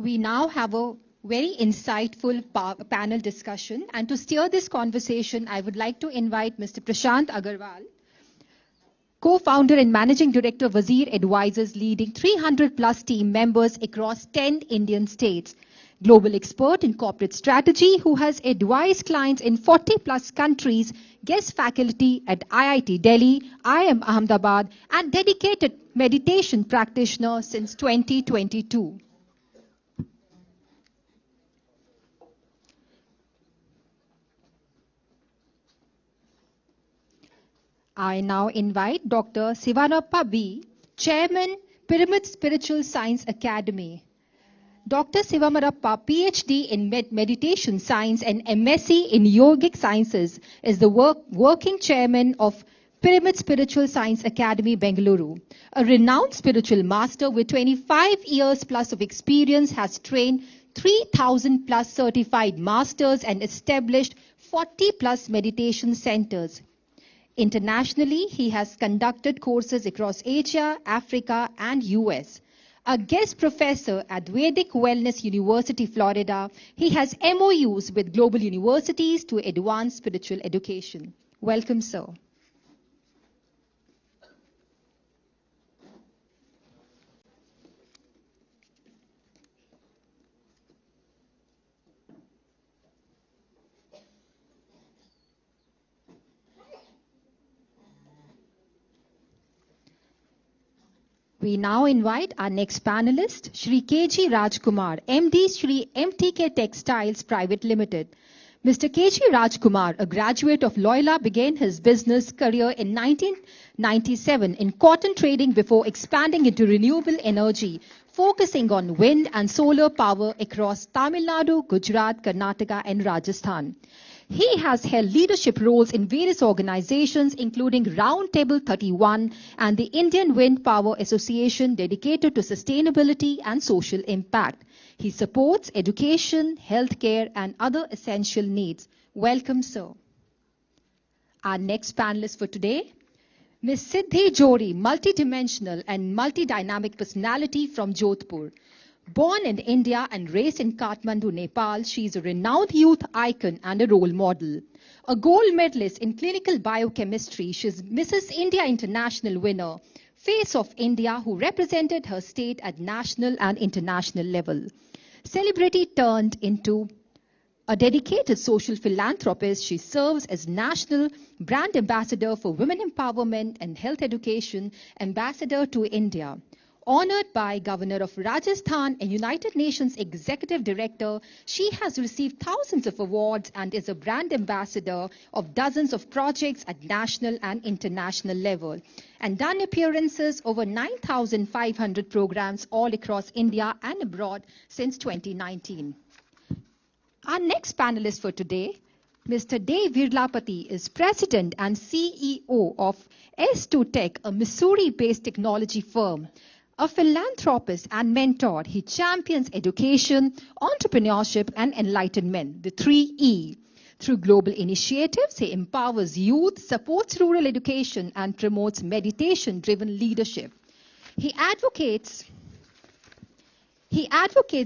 Speaker 2: We now have a very insightful panel discussion, and to steer this conversation, I would like to invite Mr. Prashant Agarwal, co-founder and managing director of Wazir Advisors, leading 300 plus team members across 10 Indian states, global expert in corporate strategy who has advised clients in 40 plus countries, guest faculty at IIT Delhi, IIM Ahmedabad, and dedicated meditation practitioner since 2022. I now invite Dr. Sivanappa B., Chairman, Pyramid Spiritual Science Academy. Dr. Sivamarappa, PhD in Meditation Science and MSc in Yogic Sciences, is the working chairman of Pyramid Spiritual Science Academy, Bengaluru. A renowned spiritual master with 25 years plus of experience, has trained 3,000 plus certified masters and established 40 plus meditation centers. Internationally, he has conducted courses across Asia, Africa, and US. A guest professor at Vedic Wellness University, Florida, he has MOUs with global universities to advance spiritual education. Welcome, sir. We now invite our next panelist, Shri K.G. Rajkumar, MD, Shri MTK Textiles Private Limited. Mr. K.G. Rajkumar, a graduate of Loyola, began his business career in 1997 in cotton trading before expanding into renewable energy, focusing on wind and solar power across Tamil Nadu, Gujarat, Karnataka, and Rajasthan. He has held leadership roles in various organizations, including Roundtable 31 and the Indian Wind Power Association, dedicated to sustainability and social impact. He supports education, healthcare, and other essential needs. Welcome, sir. Our next panelist for today, Ms. Siddhi Jori, multidimensional and multidynamic personality from Jodhpur. Born in India and raised in Kathmandu, Nepal, she is a renowned youth icon and a role model. A gold medalist in clinical biochemistry, she is Mrs. India International winner, Face of India, who represented her state at national and international level. Celebrity turned into a dedicated social philanthropist, she serves as National Brand Ambassador for Women Empowerment and Health Education, Ambassador to India. Honored by Governor of Rajasthan and United Nations Executive Director, she has received thousands of awards and is a brand ambassador of dozens of projects at national and international level, and done appearances over 9,500 programs all across India and abroad since 2019. Our next panelist for today, Mr. Dave Virlapati, is President and CEO of S2 Tech, a Missouri-based technology firm. A philanthropist and mentor, he champions education, entrepreneurship, and enlightenment, the 3E. Through global initiatives, he empowers youth, supports rural education, and promotes meditation-driven leadership. He advocates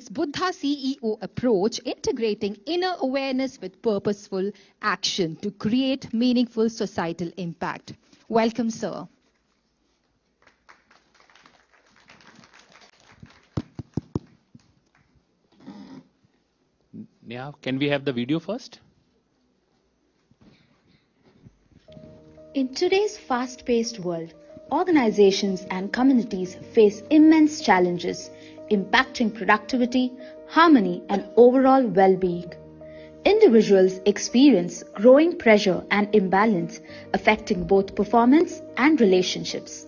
Speaker 2: Buddha CEO approach, integrating inner awareness with purposeful action to create meaningful societal impact. Welcome, sir.
Speaker 8: Yeah, can we have the video first?
Speaker 11: In today's fast-paced world, organizations and communities face immense challenges impacting productivity, harmony, and overall well-being. Individuals experience growing pressure and imbalance affecting both performance and relationships.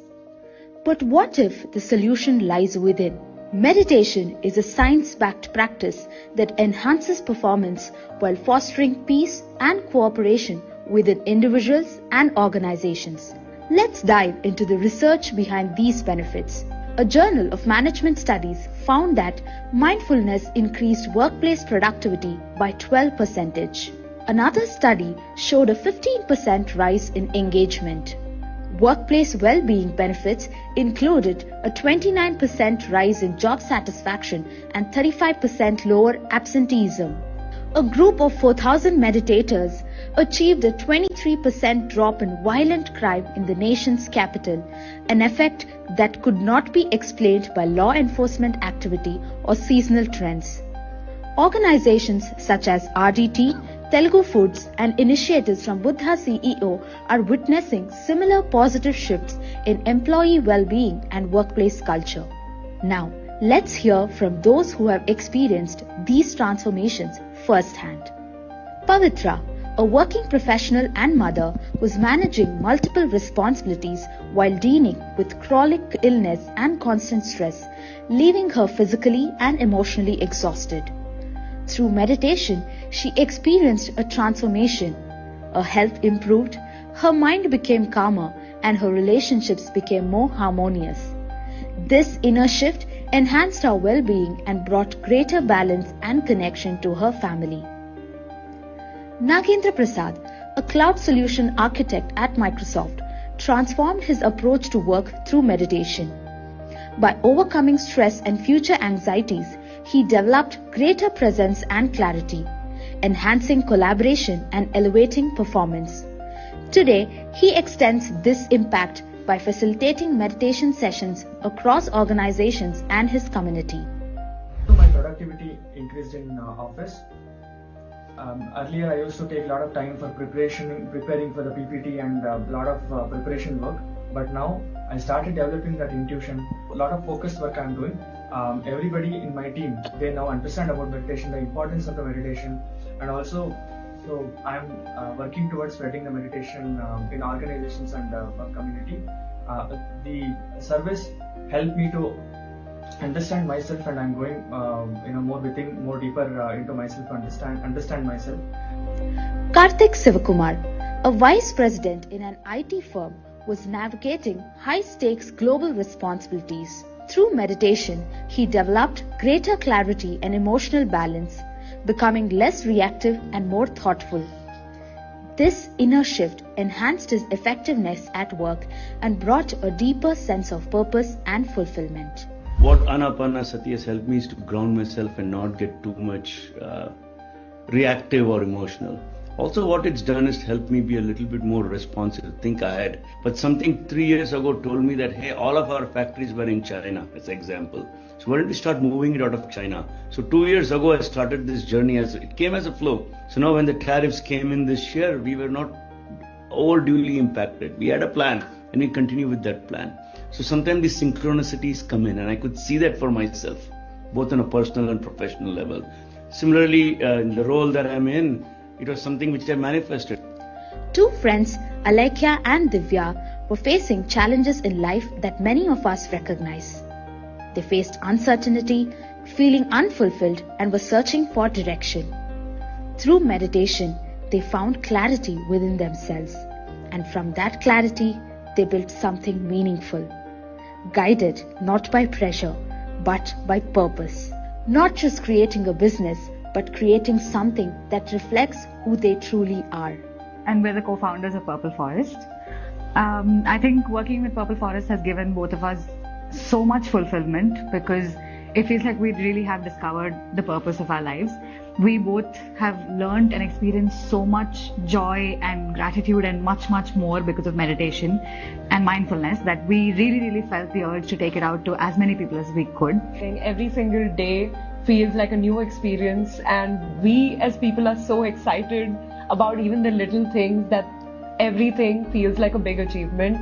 Speaker 11: But what if the solution lies within? Meditation is a science-backed practice that enhances performance while fostering peace and cooperation within individuals and organizations. Let's dive into the research behind these benefits. A Journal of Management Studies found that mindfulness increased workplace productivity by 12%. Another study showed a 15% rise in engagement. Workplace well-being benefits included a 29% rise in job satisfaction and 35% lower absenteeism. A group of 4,000 meditators achieved a 23% drop in violent crime in the nation's capital, an effect that could not be explained by law enforcement activity or seasonal trends. Organizations such as RDT, Telugu Foods, and initiatives from Buddha CEO are witnessing similar positive shifts in employee well-being and workplace culture. Now, let's hear from those who have experienced these transformations firsthand. Pavitra, a working professional and mother, was managing multiple responsibilities while dealing with chronic illness and constant stress, leaving her physically and emotionally exhausted. Through meditation, she experienced a transformation. Her health improved, her mind became calmer, and her relationships became more harmonious. This inner shift enhanced her well-being and brought greater balance and connection to her family. Nagendra Prasad, a cloud solution architect at Microsoft, transformed his approach to work through meditation. By overcoming stress and future anxieties, he developed greater presence and clarity, enhancing collaboration and elevating performance. Today, he extends this impact by facilitating meditation sessions across organizations and his community.
Speaker 16: So my productivity increased in office. Earlier I used to take a lot of time for preparing for the PPT and a lot of preparation work, but now I started developing that intuition. A lot of focused work I'm doing. Everybody in my team, they now understand about meditation, the importance of the meditation, and also, so I'm working towards spreading the meditation in organizations and community. The service helped me to understand myself, and I'm going, more deeper into myself to understand myself.
Speaker 11: Karthik Sivakumar, a vice president in an IT firm, was navigating high-stakes global responsibilities. Through meditation, he developed greater clarity and emotional balance, becoming less reactive and more thoughtful. This inner shift enhanced his effectiveness at work and brought a deeper sense of purpose and fulfillment.
Speaker 1: What Anapanasati has helped me is to ground myself and not get too much reactive or emotional. Also, what it's done is helped me be a little bit more responsive, think ahead. But something 3 years ago told me that, hey, all of our factories were in China, as an example. So why don't we start moving it out of China? So 2 years ago, I started this journey it came as a flow. So now when the tariffs came in this year, we were not overduly impacted. We had a plan and we continue with that plan. So sometimes these synchronicities come in, and I could see that for myself, both on a personal and professional level. Similarly, in the role that I'm in, it was something which I manifested.
Speaker 11: Two friends, Alekhya and Divya, were facing challenges in life that many of us recognize. They faced uncertainty, feeling unfulfilled, and were searching for direction. Through meditation, they found clarity within themselves, and from that clarity, they built something meaningful, guided not by pressure, but by purpose. Not just creating a business, but creating something that reflects who they truly are.
Speaker 14: And we're the co-founders of Purple Forest. I think working with Purple Forest has given both of us so much fulfillment, because it feels like we really have discovered the purpose of our lives. We both have learned and experienced so much joy and gratitude and much, much more because of meditation and mindfulness, that we really felt the urge to take it out to as many people as we could.
Speaker 17: Every single day feels like a new experience, and we as people are so excited about even the little things that everything feels like a big achievement,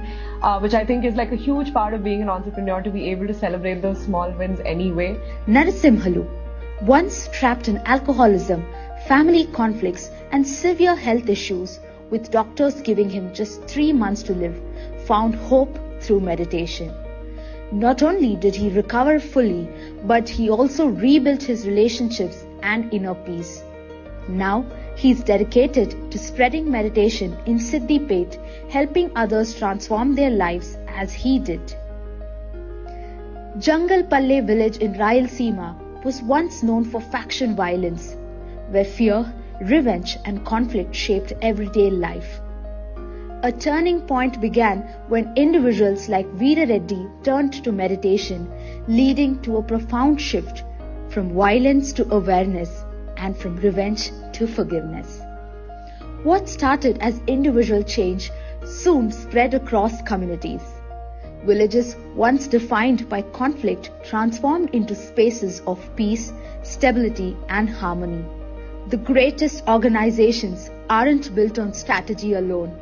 Speaker 17: which I think is like a huge part of being an entrepreneur, to be able to celebrate those small wins anyway.
Speaker 11: Narasimhalu, once trapped in alcoholism, family conflicts and severe health issues, with doctors giving him just 3 months to live, found hope through meditation. Not only did he recover fully, but he also rebuilt his relationships and inner peace. Now, he is dedicated to spreading meditation in Siddipet, helping others transform their lives as he did. Jungle Palle village in Rayalaseema was once known for faction violence, where fear, revenge and conflict shaped everyday life. A turning point began when individuals like Veera Reddy turned to meditation, leading to a profound shift from violence to awareness and from revenge to forgiveness. What started as individual change soon spread across communities. Villages once defined by conflict transformed into spaces of peace, stability and harmony. The greatest organizations aren't built on strategy alone.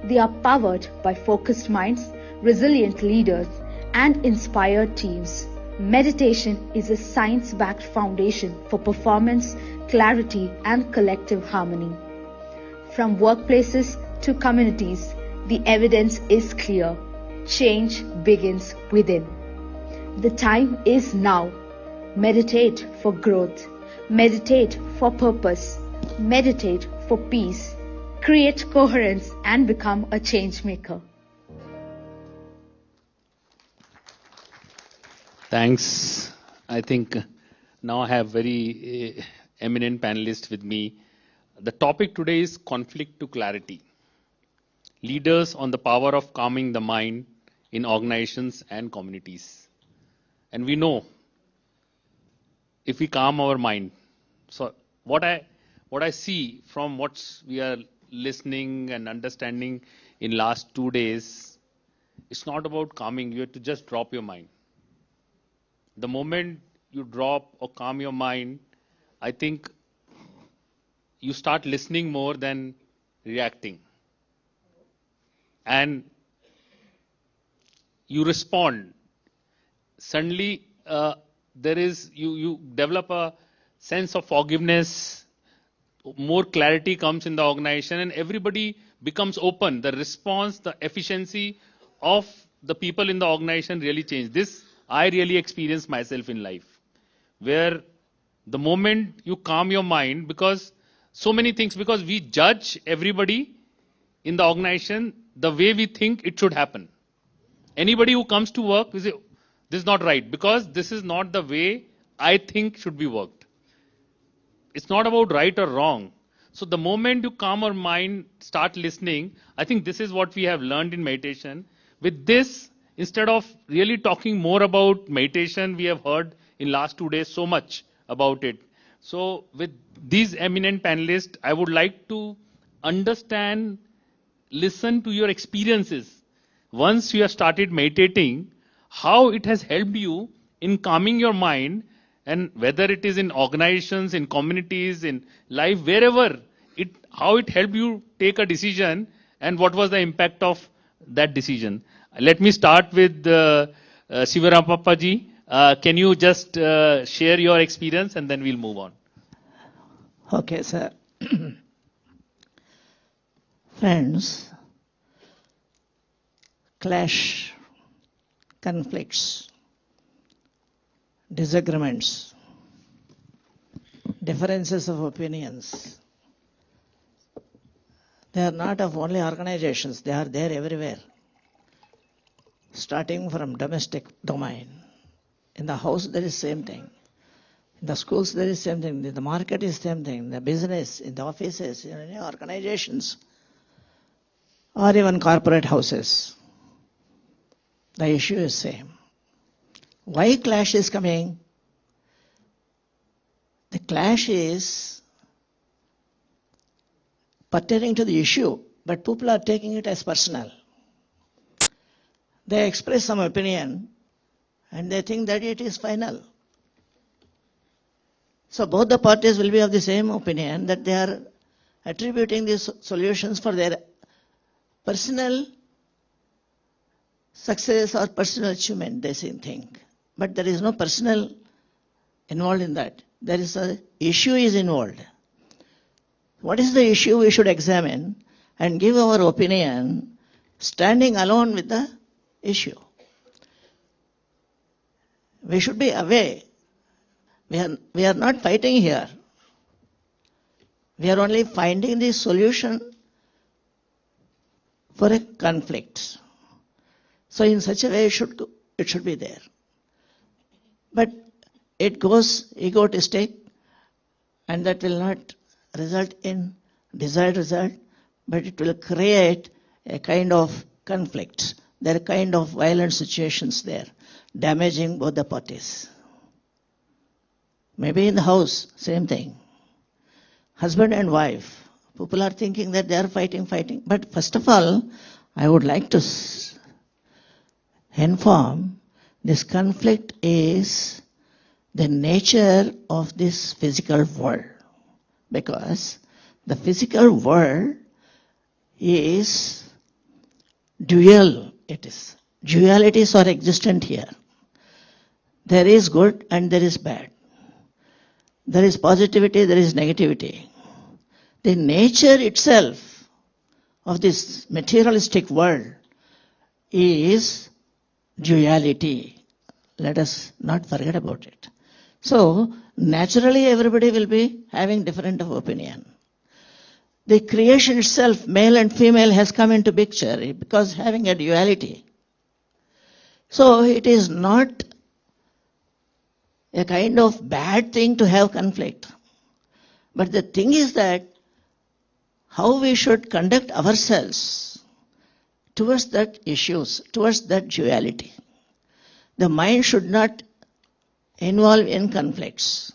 Speaker 11: They are powered by focused minds, resilient leaders, and inspired teams. Meditation is a science-backed foundation for performance, clarity, and collective harmony. From workplaces to communities, the evidence is clear. Change begins within. The time is now. Meditate for growth. Meditate for purpose. Meditate for peace. Create coherence and become a change maker.
Speaker 8: Thanks. I think now I have very eminent panelists with me. The topic today is conflict to clarity. Leaders on the power of calming the mind in organizations and communities. And we know if we calm our mind. So what I see from what we are listening and understanding in last 2 days, it's not about calming. You have to just drop your mind. The moment you drop or calm your mind, I think you start listening more than reacting. And you respond. Suddenly, you develop a sense of forgiveness, more clarity comes in the organization, and everybody becomes open. The response, the efficiency of the people in the organization really change. This I really experienced myself in life, where the moment you calm your mind, because so many things, because we judge everybody in the organization the way we think it should happen. Anybody who comes to work, we say, this is not right, because this is not the way I think should be worked. It's not about right or wrong. So the moment you calm your mind, start listening, I think this is what we have learned in meditation. With this, instead of really talking more about meditation, we have heard in last 2 days so much about it. So with these eminent panelists, I would like to understand, listen to your experiences. Once you have started meditating, how it has helped you in calming your mind, and whether it is in organizations, in communities, in life, wherever, how it helped you take a decision, and what was the impact of that decision. Let me start with Sivarapappa ji. Can you just share your experience, and then we'll move on.
Speaker 13: Okay, sir. Friends, clash, conflicts, disagreements, differences of opinions, they are not of only organizations, they are there everywhere. Starting from domestic domain. In the house there is same thing. In the schools there is same thing. In the market is same thing. In the business, in the offices, in any organizations, or even corporate houses. The issue is same. Why clash is coming? The clash is pertaining to the issue, but people are taking it as personal. They express some opinion and they think that it is final. So both the parties will be of the same opinion, that they are attributing these solutions for their personal success or personal achievement, they think. But there is no personal involved in that. There is an issue is involved. What is the issue we should examine and give our opinion standing alone with the issue. We should be aware. We are not fighting here. We are only finding the solution for a conflict. So in such a way it should be there. But it goes egotistic, and that will not result in desired result, but it will create a kind of conflict. There are kind of violent situations there, damaging both the parties. Maybe in the house, same thing. Husband and wife, people are thinking that they are fighting. But first of all, I would like to inform this conflict is the nature of this physical world. Because the physical world is dual. It is. Dualities are existent here. There is good and there is bad. There is positivity, there is negativity. The nature itself of this materialistic world is duality. Let us not forget about it. So, naturally everybody will be having different of opinion. The creation itself, male and female, has come into picture because having a duality. So, it is not a kind of bad thing to have conflict. But the thing is that how we should conduct ourselves towards that issues, towards that duality. The mind should not involve in conflicts.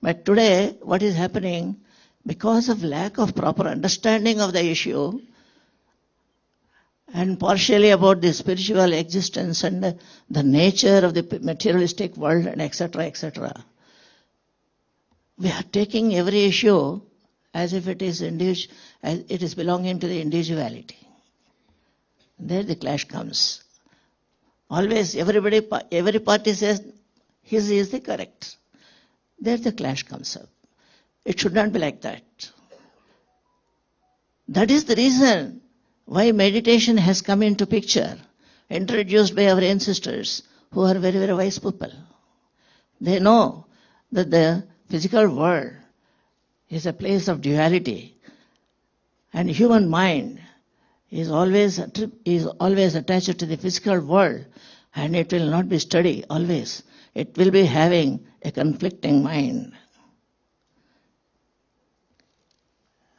Speaker 13: But today, what is happening, because of lack of proper understanding of the issue, and partially about the spiritual existence and the nature of the materialistic world, and etc., we are taking every issue as if it is belonging to the individuality. There the clash comes. Always every party says his is the correct. There the clash comes up. It should not be like that. That is the reason why meditation has come into picture, introduced by our ancestors who are very, very wise people. They know that the physical world is a place of duality, and human mind is always attached to the physical world, and it will not be steady always. It will be having a conflicting mind.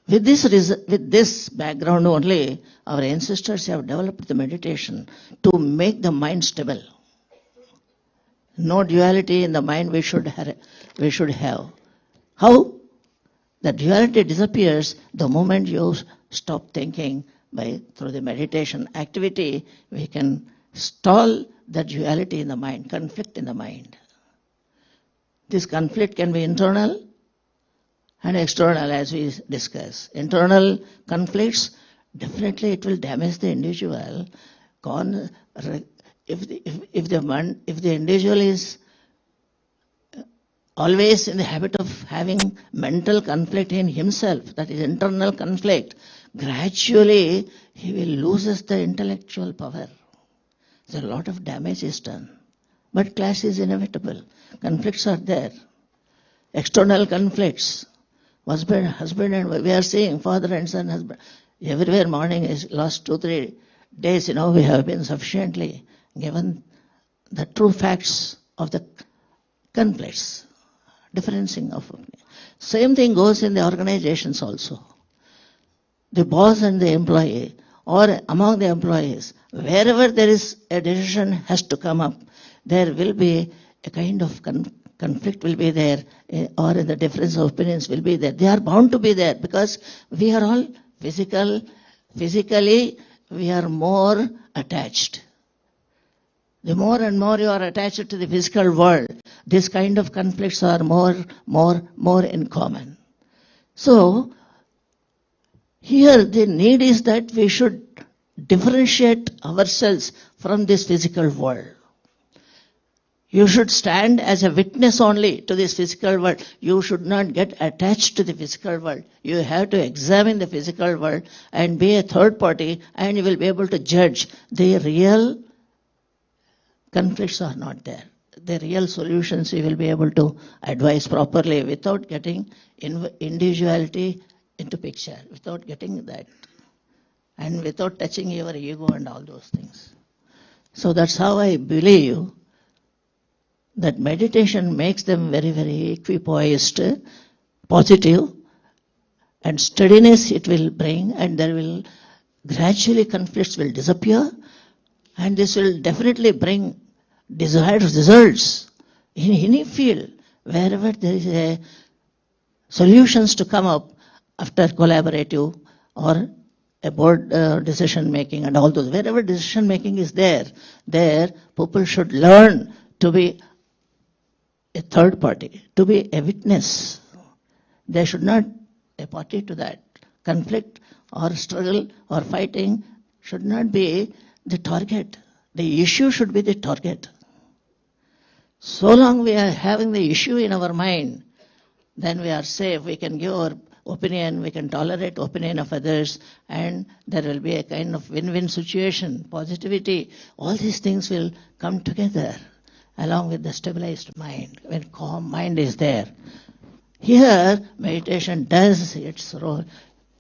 Speaker 13: With this background only, our ancestors have developed the meditation to make the mind stable. No duality in the mind we should have. How? The duality disappears the moment you stop thinking. Through the meditation activity, we can stall the duality in the mind, conflict in the mind. This conflict can be internal and external, as we discuss. Internal conflicts, definitely it will damage the individual. If the individual is always in the habit of having mental conflict in himself, that is internal conflict, gradually he will lose the intellectual power. So a lot of damage is done. But clash is inevitable. Conflicts are there. External conflicts. Husband and wife. We are seeing father and son, husband. Everywhere morning is last 2-3 days, we have been sufficiently given the true facts of the conflicts. Differencing of opinion. Same thing goes in the organizations also. The boss and the employee, or among the employees, wherever there is a decision has to come up, there will be a kind of conflict will be there, or the difference of opinions will be there. They are bound to be there because we are all physically we are more attached. The more and more you are attached to the physical world, this kind of conflicts are more in common. So, here the need is that we should differentiate ourselves from this physical world. You should stand as a witness only to this physical world. You should not get attached to the physical world. You have to examine the physical world and be a third party, and you will be able to judge the real conflicts are not there. The real solutions you will be able to advise properly without getting individuality into picture, without getting that, and without touching your ego and all those things. So that's how I believe that meditation makes them very, very equipoised, positive, and steadiness it will bring, and there will gradually conflicts will disappear, and this will definitely bring desired results in any field, wherever there is a solutions to come up after collaborative or a board decision making and all those. Wherever decision making is there people should learn to be a third party, to be a witness. They should not a party to that. Conflict or struggle or fighting should not be the target. The issue should be the target. So long we are having the issue in our mind, then we are safe. We can give our opinion, we can tolerate opinion of others, and there will be a kind of win-win situation, positivity. All these things will come together along with the stabilized mind, when calm mind is there. Here, meditation does its role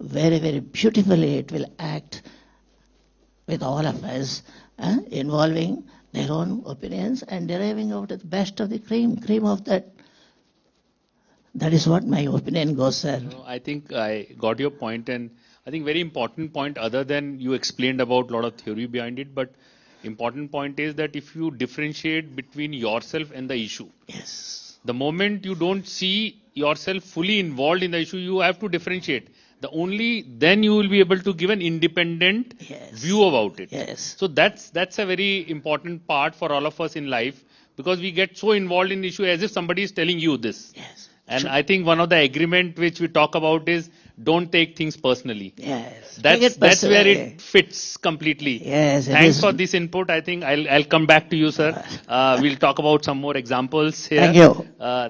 Speaker 13: very, very beautifully. It will act with all of us, involving their own opinions and deriving out the best of the cream of that. That is what my opinion goes, sir.
Speaker 8: No, I think I got your point, and I think very important point, other than you explained about a lot of theory behind it, but important point is that if you differentiate between yourself and the issue,
Speaker 13: yes,
Speaker 8: the moment you don't see yourself fully involved in the issue, you have to differentiate. Then you will be able to give an independent view about it.
Speaker 13: Yes.
Speaker 8: So that's a very important part for all of us in life, because we get so involved in the issue as if somebody is telling you this.
Speaker 13: Yes.
Speaker 8: And I think one of the agreement which we talk about is don't take things personally.
Speaker 13: Yes.
Speaker 8: That's where it fits completely.
Speaker 13: Yes.
Speaker 8: Thanks for this input. I think I'll come back to you, sir. We'll talk about some more examples here.
Speaker 13: Thank you.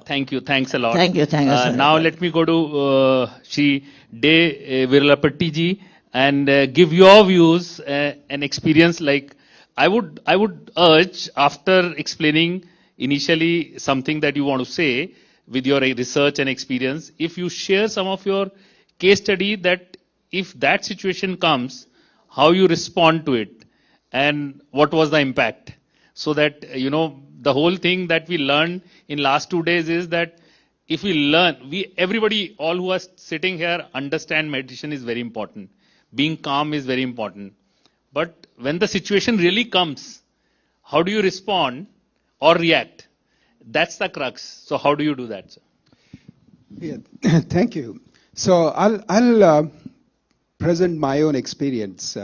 Speaker 8: Thank you. Thanks a lot.
Speaker 13: Thank you. Thank you, sir.
Speaker 8: Now let me go to Shri De Virlapatti ji and give your views and experience. Like I would urge, after explaining initially something that you want to say with your research and experience, if you share some of your case study, that if that situation comes, how you respond to it and what was the impact, so that the whole thing that we learned in last 2 days is that if we learn, everybody, all who are sitting here, understand meditation is very important, being calm is very important, but when the situation really comes, how do you respond or react? That's the crux. So how do you do that, sir?
Speaker 18: Yeah, thank you. So I'll present my own experience.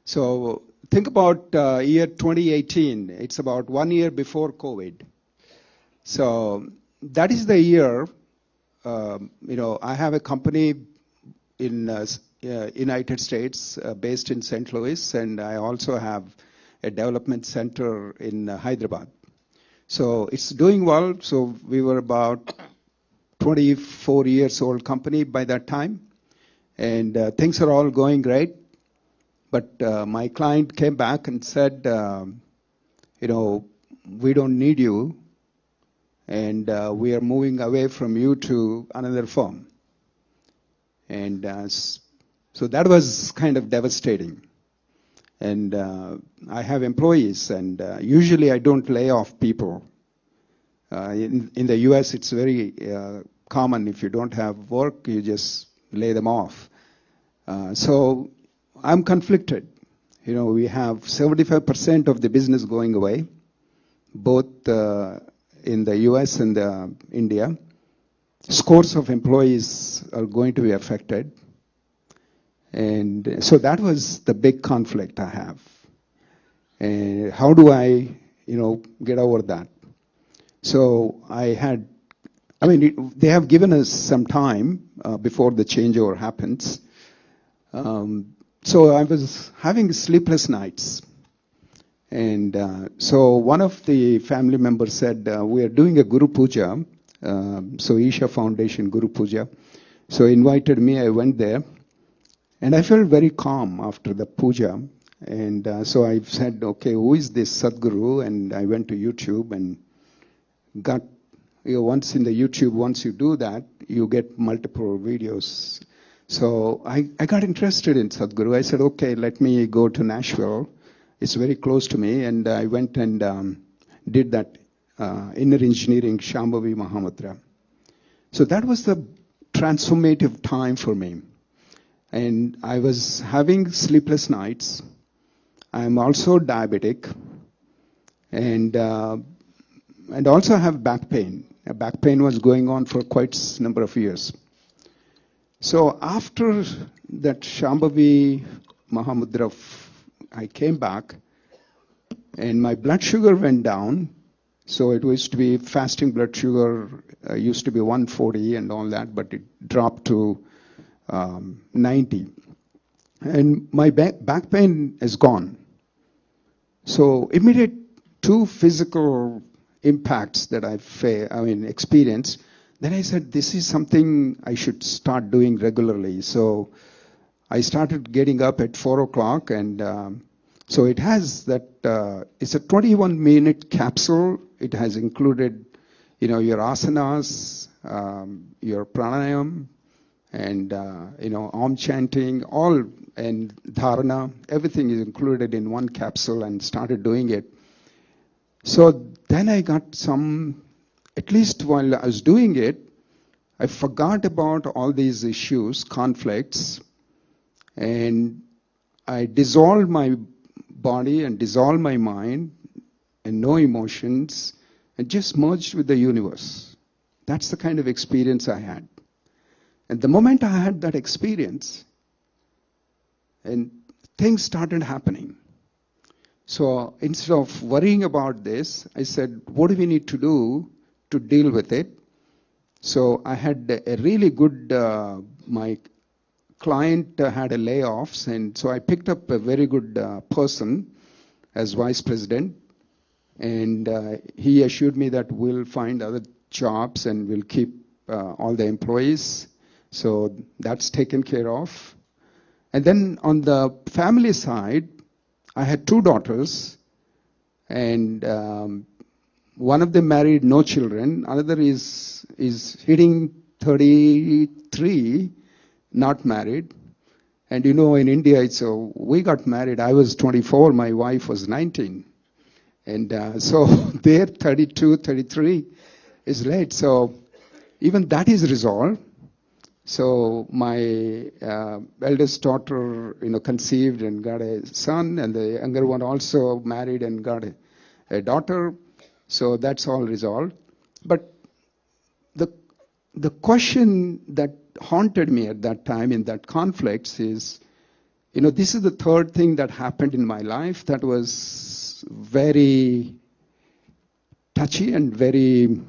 Speaker 18: So think about year 2018. It's about 1 year before COVID. So that is the year, I have a company in United States based in St. Louis, and I also have a development center in Hyderabad. So it's doing well. So we were about 24 years old company by that time, and things are all going great. But my client came back and said, we don't need you, and we are moving away from you to another firm. And so that was kind of devastating. And I have employees, and usually I don't lay off people. In the US, it's very common. If you don't have work, you just lay them off. So I'm conflicted. We have 75% of the business going away, both in the US and India. Scores of employees are going to be affected. And so that was the big conflict I have. And how do I, get over that? So they have given us some time before the changeover happens. So I was having sleepless nights. And so one of the family members said, we are doing a Guru Puja. So Isha Foundation Guru Puja. So invited me, I went there. And I felt very calm after the puja. And so I said, okay, who is this Sadhguru? And I went to YouTube and got, once in the YouTube, once you do that, you get multiple videos. So I got interested in Sadhguru. I said, okay, let me go to Nashville. It's very close to me. And I went and did that inner engineering Shambhavi Mahamudra. So that was the transformative time for me. And I was having sleepless nights. I'm also diabetic, and also have back pain. Back pain was going on for quite a number of years. So after that Shambhavi Mahamudra, I came back, and my blood sugar went down. So it used to be fasting blood sugar, used to be 140 and all that, but it dropped to 90. And my back pain is gone. So immediate 2 physical impacts that I experienced. Then I said, this is something I should start doing regularly. So I started getting up at 4 o'clock, and so it has that, it's a 21-minute capsule. It has included, your asanas, your pranayam, and Om chanting, all, and dharana, everything is included in one capsule, and started doing it. So then I got at least while I was doing it, I forgot about all these issues, conflicts, and I dissolved my body and dissolved my mind and no emotions, and just merged with the universe. That's the kind of experience I had. And the moment I had that experience, and things started happening. So instead of worrying about this, I said, what do we need to do to deal with it? So I had a really good my client had a layoffs, and so I picked up a very good person as vice president, and he assured me that we'll find other jobs and we'll keep all the employees. So that's taken care of. And then on the family side, I had two daughters, and one of them married, no children. Another is hitting 33, not married. And you know, in India, we got married. I was 24, my wife was 19. And so they're 32, 33 is late. So even that is resolved. So my eldest daughter, conceived and got a son, and the younger one also married and got a daughter. So that's all resolved. But the question that haunted me at that time in that conflict is, this is the third thing that happened in my life that was very touchy and very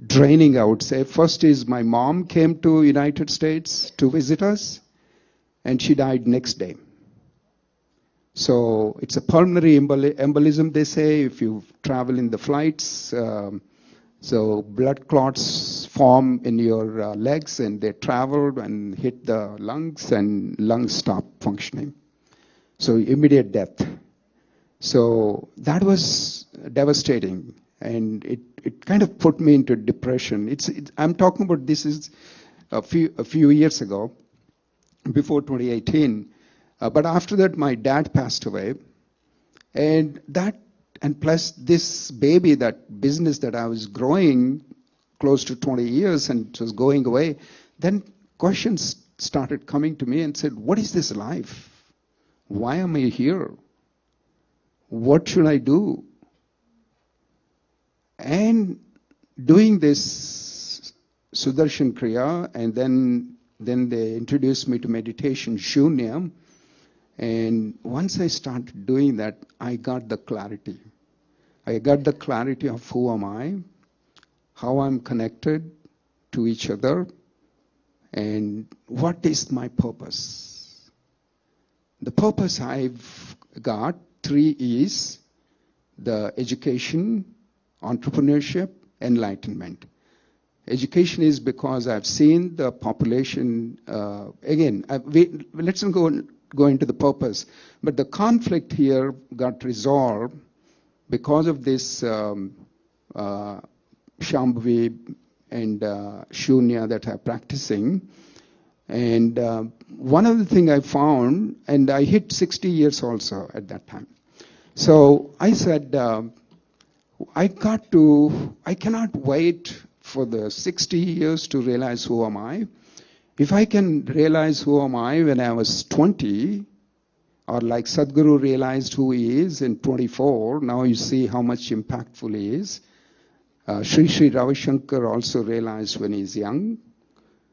Speaker 18: draining, I would say. First is my mom came to United States to visit us, and she died next day. So it's a pulmonary embolism, they say, if you travel in the flights. So blood clots form in your legs, and they travel and hit the lungs, and lungs stop functioning. So immediate death. So that was devastating, and it kind of put me into depression. I'm talking about this is a few years ago, before 2018. But after that, my dad passed away, and plus this baby, that business that I was growing close to 20 years and it was going away, then questions started coming to me and said, what is this life? Why am I here? What should I do? And doing this Sudarshan Kriya, and then they introduced me to meditation Shunya. And once I started doing that, I got the clarity. I got the clarity of who am I, how I'm connected to each other, and what is my purpose. The purpose I've got, 3 is the education, entrepreneurship, enlightenment. Education is because I've seen the population, let's not go into the purpose, but the conflict here got resolved because of this Shambhavi and Shunya that I'm practicing. And one of the things I found, and I hit 60 years also at that time. So I said, I cannot wait for the 60 years to realize who am I. If I can realize who am I when I was 20, or like Sadhguru realized who he is in 24, now you see how much impactful he is. Sri Ravi Shankar also realized when he's young.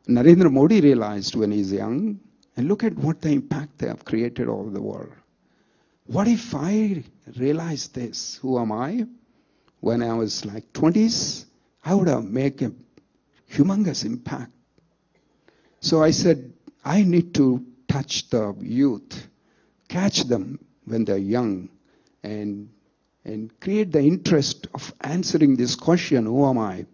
Speaker 18: Narendra Modi realized when he's young. And look at what the impact they have created all over the world. What if I realized this? Who am I? When I was like 20s, I would have made a humongous impact. So I said, I need to touch the youth, catch them when they're young, and create the interest of answering this question, who am I?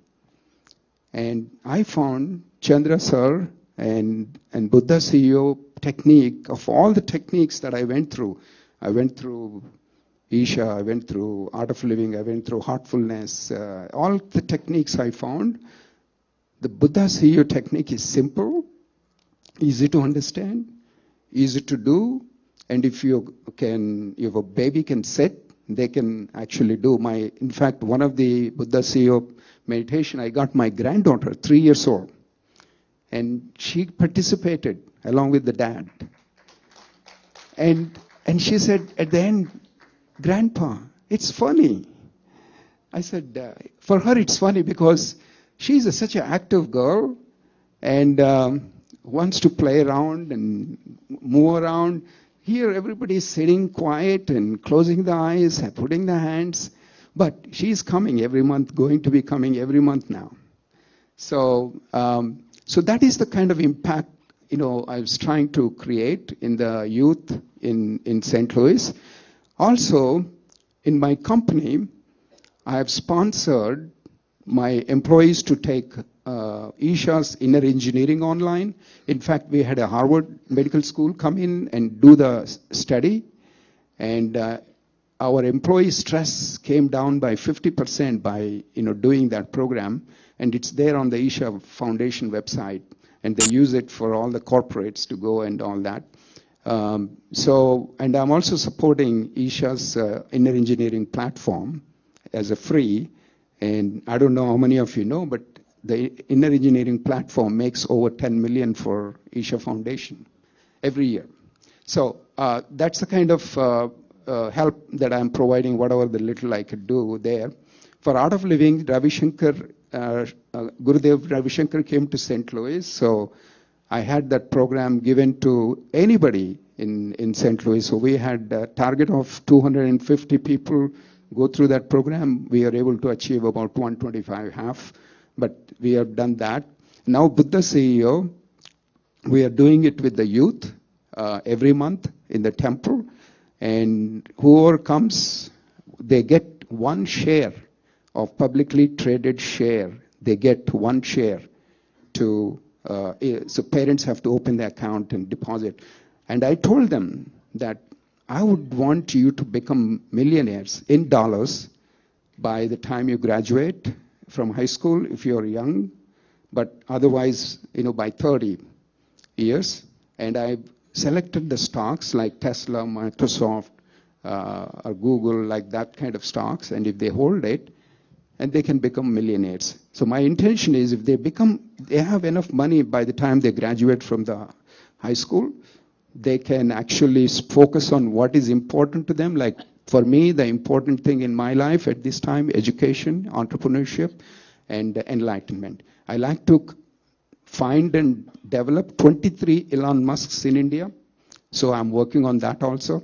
Speaker 18: And I found Chandra sir and Buddha CEO technique, of all the techniques that I went through Isha, I went through Art of Living, I went through Heartfulness, all the techniques I found. The Buddha CEO technique is simple, easy to understand, easy to do, and if a baby can sit, they can actually do. In fact, one of the Buddha CEO meditation, I got my granddaughter, 3 years old, and she participated along with the dad. And she said at the end, Grandpa, it's funny. I said, for her it's funny because she's such an active girl and wants to play around and move around. Here everybody is sitting quiet and closing the eyes and putting the hands. But she's coming every month, going to be coming every month now. So So that is the kind of impact, I was trying to create in the youth in St. Louis. Also, in my company, I have sponsored my employees to take Isha's inner engineering online. In fact, we had a Harvard Medical School come in and do the study, and our employee stress came down by 50% by doing that program, and it's there on the Isha Foundation website, and they use it for all the corporates to go and all that. And I'm also supporting Isha's inner engineering platform as a free, and I don't know how many of you know, but the inner engineering platform makes over 10 million for Isha Foundation every year. So that's the kind of help that I'm providing, whatever the little I could do there. For Art of Living, Gurudev Ravi Shankar came to St. Louis, so I had that program given to anybody in St. Louis. So we had a target of 250 people go through that program. We are able to achieve about 125 half, but we have done that. Now Buddha CEO, we are doing it with the youth every month in the temple, and whoever comes, they get one share of publicly traded share. They get one share to, so parents have to open the account and deposit. And I told them that I would want you to become millionaires in dollars by the time you graduate from high school if you're young, but otherwise, by 30 years. And I selected the stocks like Tesla, Microsoft, or Google, like that kind of stocks. And if they hold it, and they can become millionaires. So my intention is if they have enough money by the time they graduate from the high school, they can actually focus on what is important to them. Like for me, the important thing in my life at this time, education, entrepreneurship, and enlightenment. I like to find and develop 23 Elon Musks in India. So I'm working on that also.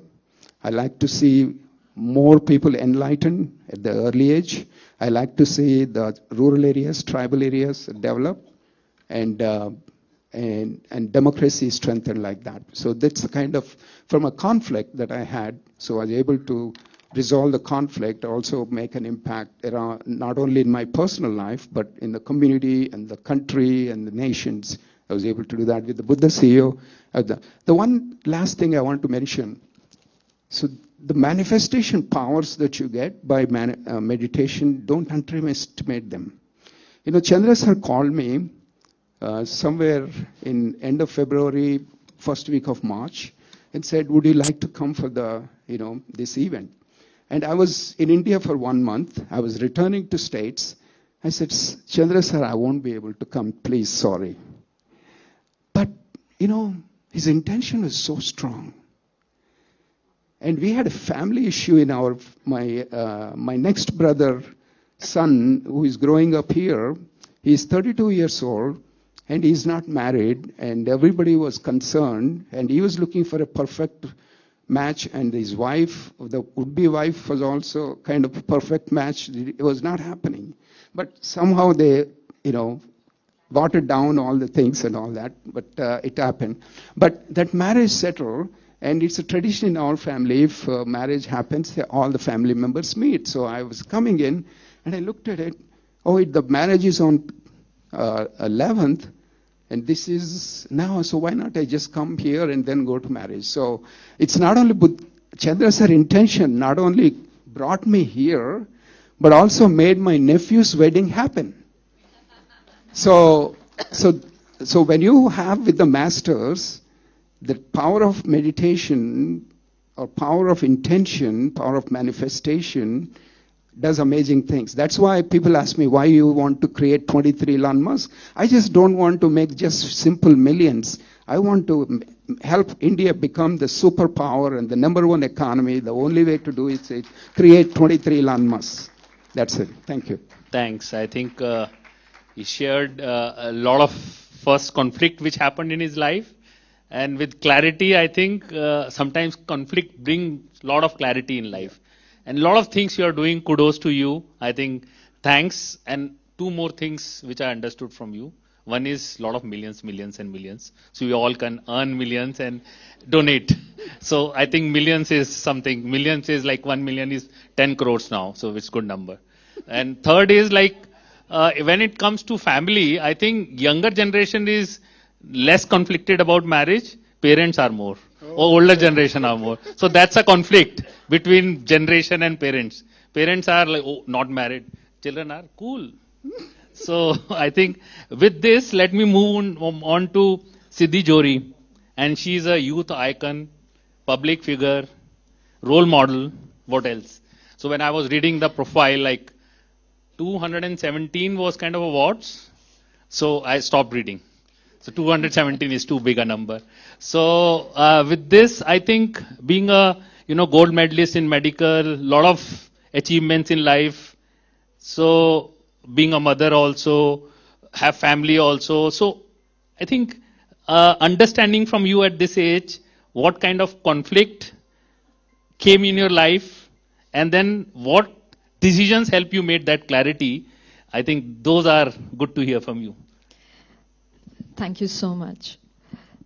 Speaker 18: I like to see more people enlightened at the early age. I like to see the rural areas, tribal areas develop, and democracy strengthened like that. So that's the kind of, from a conflict that I had, so I was able to resolve the conflict, also make an impact around, not only in my personal life, but in the community and the country and the nations. I was able to do that with the Buddha CEO. The one last thing I want to mention, so the manifestation powers that you get by meditation, don't underestimate them. Chandra sir called me somewhere in end of February, first week of March, and said, would you like to come for the, this event? And I was in India for 1 month. I was returning to States. I said, Chandra sir, I won't be able to come, please, sorry. But, his intention was so strong. And we had a family issue in my next brother, son, who is growing up here. He's 32 years old, and he's not married, and everybody was concerned, and he was looking for a perfect match, and his wife, the would-be wife, was also kind of a perfect match. It was not happening. But somehow they, watered down all the things and all that, but it happened. But that marriage settled, and it's a tradition in our family. If marriage happens, all the family members meet. So I was coming in, and I looked at it. The marriage is on 11th, and this is now. So why not I just come here and then go to marriage? So it's not only Chandra sir intention, not only brought me here, but also made my nephew's wedding happen. So when you have with the masters, the power of meditation or power of intention, power of manifestation does amazing things. That's why people ask me why you want to create 23 Elon Musk. I just don't want to make just simple millions. I want to help India become the superpower and the #1 economy. The only way to do it is create 23 Elon Musk. That's it. Thank you.
Speaker 8: Thanks. I think he shared a lot of first conflict which happened in his life. And with clarity, I think sometimes conflict brings a lot of clarity in life. And a lot of things you are doing, kudos to you. I think thanks. And 2 more things which I understood from you. One is lot of millions, millions and millions. So we all can earn millions and donate. So I think millions is something. Millions is like 1 million is 10 crores now. So it's good number. And third is like, when it comes to family, I think younger generation is less conflicted about marriage. Parents are more. Or older generation are more. So that's a conflict between generation and parents. Parents are like, oh, not married. Children are cool. So I think with this, let me move on to Siddhi Jori. And she's a youth icon, public figure, role model. What else? So when I was reading the profile, like 217 was kind of awards. So I stopped reading. So 217 is too big a number. So with this, I think being a gold medalist in medical, lot of achievements in life. So being a mother also, have family also. So I think understanding from you at this age, what kind of conflict came in your life, and then what decisions help you make that clarity. I think those are good to hear from you.
Speaker 20: Thank you so much.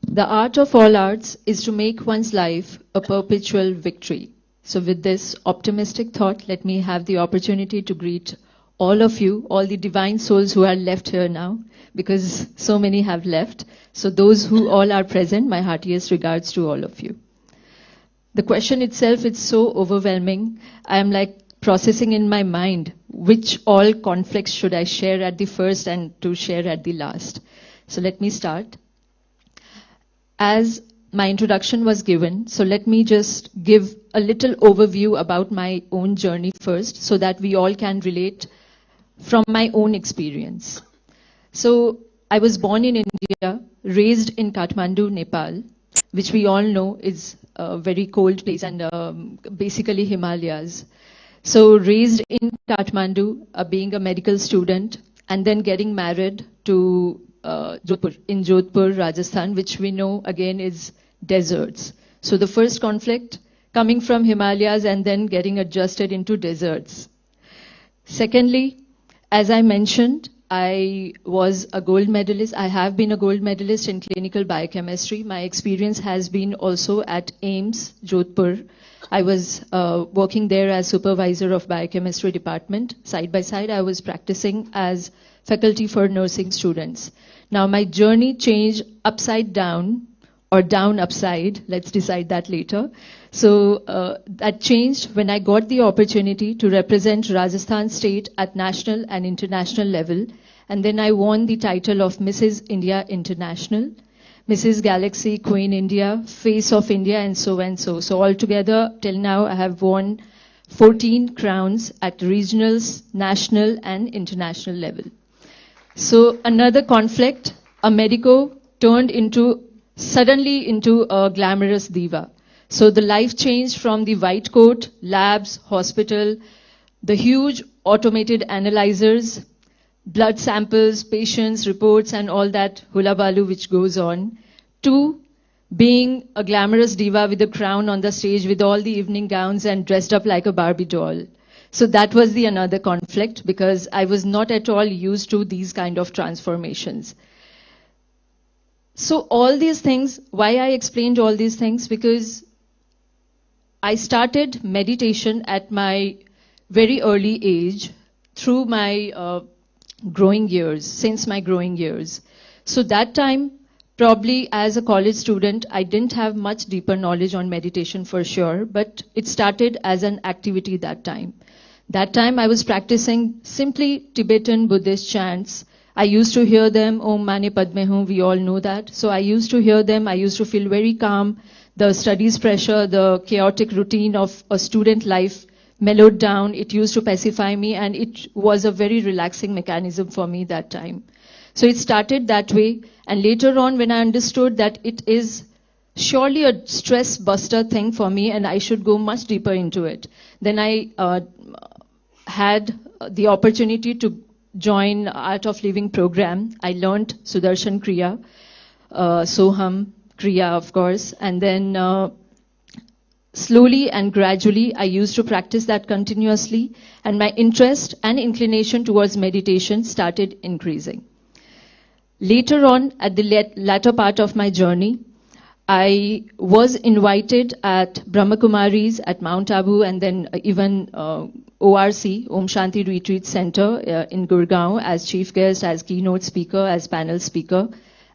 Speaker 20: The art of all arts is to make one's life a perpetual victory. So with this optimistic thought, let me have the opportunity to greet all of you, all the divine souls who are left here now, because so many have left. So those who all are present, my heartiest regards to all of you. The question itself is so overwhelming. I am like processing in my mind which all conflicts should I share at the first and to share at the last. So let me start. As my introduction was given, so let me just give a little overview about my own journey first, so that we all can relate from my own experience. So I was born in India, raised in Kathmandu, Nepal, which we all know is a very cold place and basically Himalayas. So raised in Kathmandu, being a medical student, and then getting married to Jodhpur, Rajasthan, which we know again is deserts. So the first conflict coming from Himalayas and then getting adjusted into deserts. Secondly, as I mentioned, I was a gold medalist. I have been a gold medalist in clinical biochemistry. My experience has been also at AIIMS, Jodhpur. I was working there as supervisor of biochemistry department. Side by side, I was practicing as faculty for nursing students. Now, my journey changed upside down or down upside. Let's decide that later. So that changed when I got the opportunity to represent Rajasthan state at national and international level. And then I won the title of Mrs. India International, Mrs. Galaxy, Queen India, Face of India, and so and so. So altogether, till now, I have won 14 crowns at regionals, national, and international level. So another conflict, a medico turned suddenly into a glamorous diva. So the life changed from the white coat, labs, hospital, the huge automated analyzers, blood samples, patients, reports, and all that hula-balu which goes on, to being a glamorous diva with a crown on the stage with all the evening gowns and dressed up like a Barbie doll. So that was the another conflict, because I was not at all used to these kind of transformations. So all these things, why I explained all these things, because I started meditation at my very early age through my growing years, since my growing years. So that time, probably as a college student, I didn't have much deeper knowledge on meditation for sure, but it started as an activity that time. That time I was practicing simply Tibetan Buddhist chants. I used to hear them, Om Mani Padme Hum, we all know that. So I used to hear them, I used to feel very calm. The studies pressure, the chaotic routine of a student life mellowed down. It used to pacify me, and it was a very relaxing mechanism for me that time. So it started that way, and later on when I understood that it is surely a stress buster thing for me and I should go much deeper into it, then I had the opportunity to join Art of Living program. I learned Sudarshan Kriya, Soham Kriya, of course, and then slowly and gradually I used to practice that continuously, and my interest and inclination towards meditation started increasing. Later on, at the latter part of my journey, I was invited at Brahmakumaris at Mount Abu and then even ORC, Om Shanti Retreat Center in Gurgaon as chief guest, as keynote speaker, as panel speaker,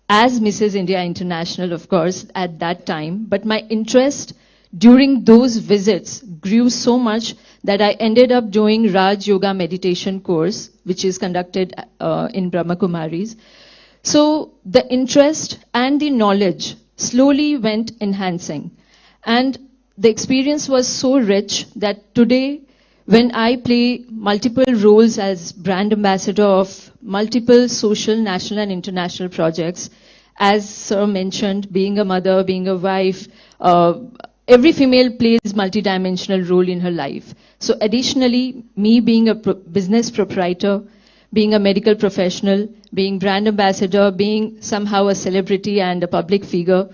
Speaker 20: as Mrs. India International, of course, at that time. But my interest during those visits grew so much that I ended up doing Raj Yoga meditation course, which is conducted in Brahmakumaris. So the interest and the knowledge slowly went enhancing. And the experience was so rich that today, when I play multiple roles as brand ambassador of multiple social, national and international projects, as Sir mentioned, being a mother, being a wife, every female plays multidimensional role in her life. So additionally, me being a business proprietor, being a medical professional, being brand ambassador, being somehow a celebrity and a public figure,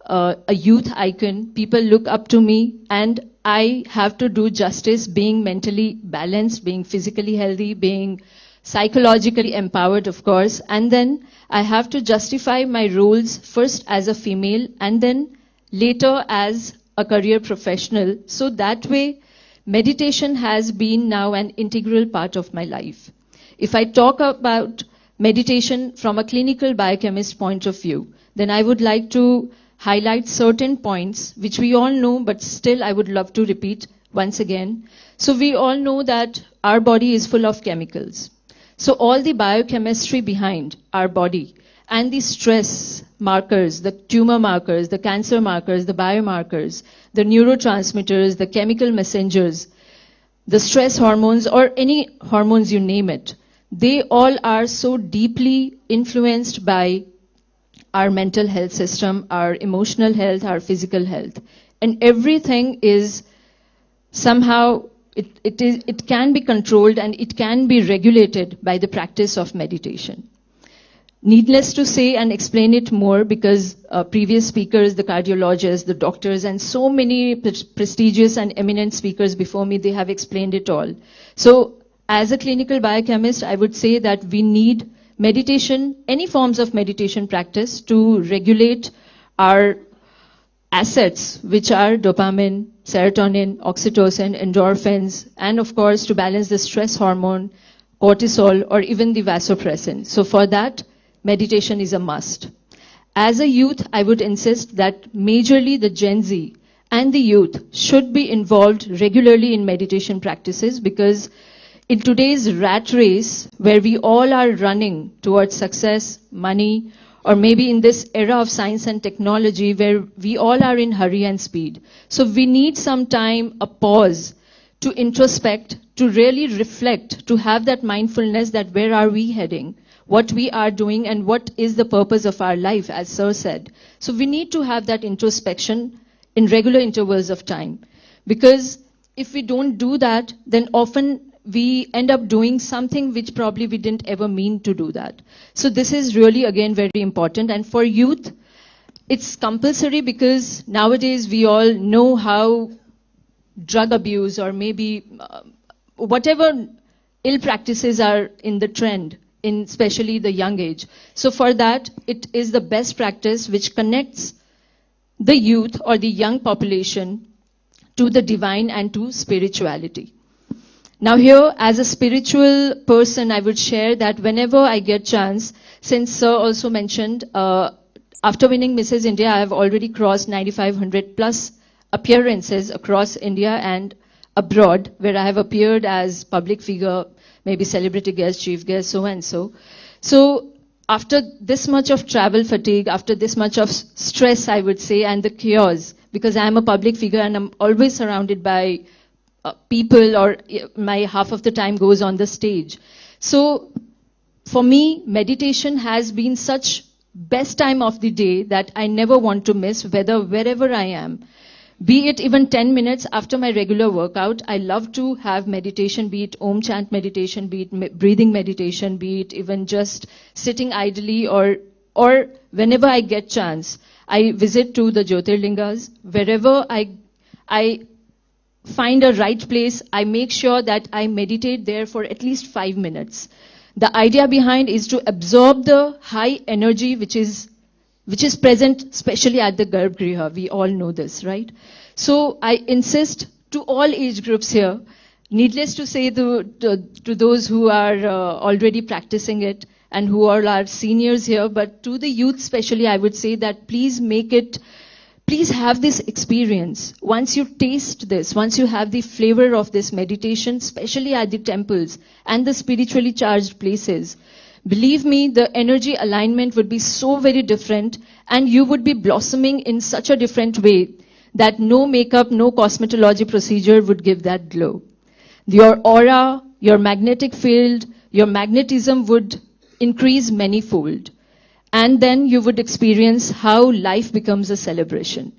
Speaker 20: a youth icon, people look up to me and I have to do justice being mentally balanced, being physically healthy, being psychologically empowered, of course, and then I have to justify my roles first as a female and then later as a career professional. So that way, meditation has been now an integral part of my life. If I talk about meditation from a clinical biochemist point of view, then I would like to highlight certain points which we all know, but still I would love to repeat once again. So we all know that our body is full of chemicals. So all the biochemistry behind our body and the stress markers, the tumor markers, the cancer markers, the biomarkers, the neurotransmitters, the chemical messengers, the stress hormones or any hormones you name it, they all are so deeply influenced by our mental health system, our emotional health, our physical health. And everything is somehow, it can be controlled and it can be regulated by the practice of meditation. Needless to say and explain it more because previous speakers, the cardiologists, the doctors, and so many prestigious and eminent speakers before me, they have explained it all. So as a clinical biochemist, I would say that we need meditation, any forms of meditation practice to regulate our assets, which are dopamine, serotonin, oxytocin, endorphins, and of course to balance the stress hormone, cortisol, or even the vasopressin. So for that, meditation is a must. As a youth, I would insist that majorly the Gen Z and the youth should be involved regularly in meditation practices because in today's rat race, where we all are running towards success, money, or maybe in this era of science and technology where we all are in hurry and speed. So we need some time, a pause, to introspect, to really reflect, to have that mindfulness that where are we heading, what we are doing, and what is the purpose of our life, as Sir said. So we need to have that introspection in regular intervals of time. Because if we don't do that, then often we end up doing something which probably we didn't ever mean to do that. So this is really, again, very important. And for youth, it's compulsory because nowadays we all know how drug abuse or maybe whatever ill practices are in the trend, in especially the young age. So for that, it is the best practice which connects the youth or the young population to the divine and to spirituality. Now here, as a spiritual person, I would share that whenever I get chance, since Sir also mentioned, after winning Mrs. India, I have already crossed 9,500 plus appearances across India and abroad, where I have appeared as public figure, maybe celebrity guest, chief guest, so and so. So after this much of travel fatigue, after this much of stress, I would say, and the chaos, because I am a public figure and I'm always surrounded by people, or my half of the time goes on the stage. So for me, meditation has been such best time of the day that I never want to miss, wherever I am. Be it even 10 minutes after my regular workout, I love to have meditation, be it Om chant meditation, be it breathing meditation, be it even just sitting idly, or whenever I get chance, I visit to the Jyotirlingas. Wherever I find a right place, I make sure that I meditate there for at least 5 minutes. The idea behind is to absorb the high energy which is present especially at the Garbhagriha. We all know this, right? So I insist to all age groups here, needless to say to those who are already practicing it and who are our seniors here, but to the youth especially, I would say that please have this experience. Once you taste this, once you have the flavor of this meditation, especially at the temples and the spiritually charged places, believe me, the energy alignment would be so very different and you would be blossoming in such a different way that no makeup, no cosmetology procedure would give that glow. Your aura, your magnetic field, your magnetism would increase manyfold. And then you would experience how life becomes a celebration.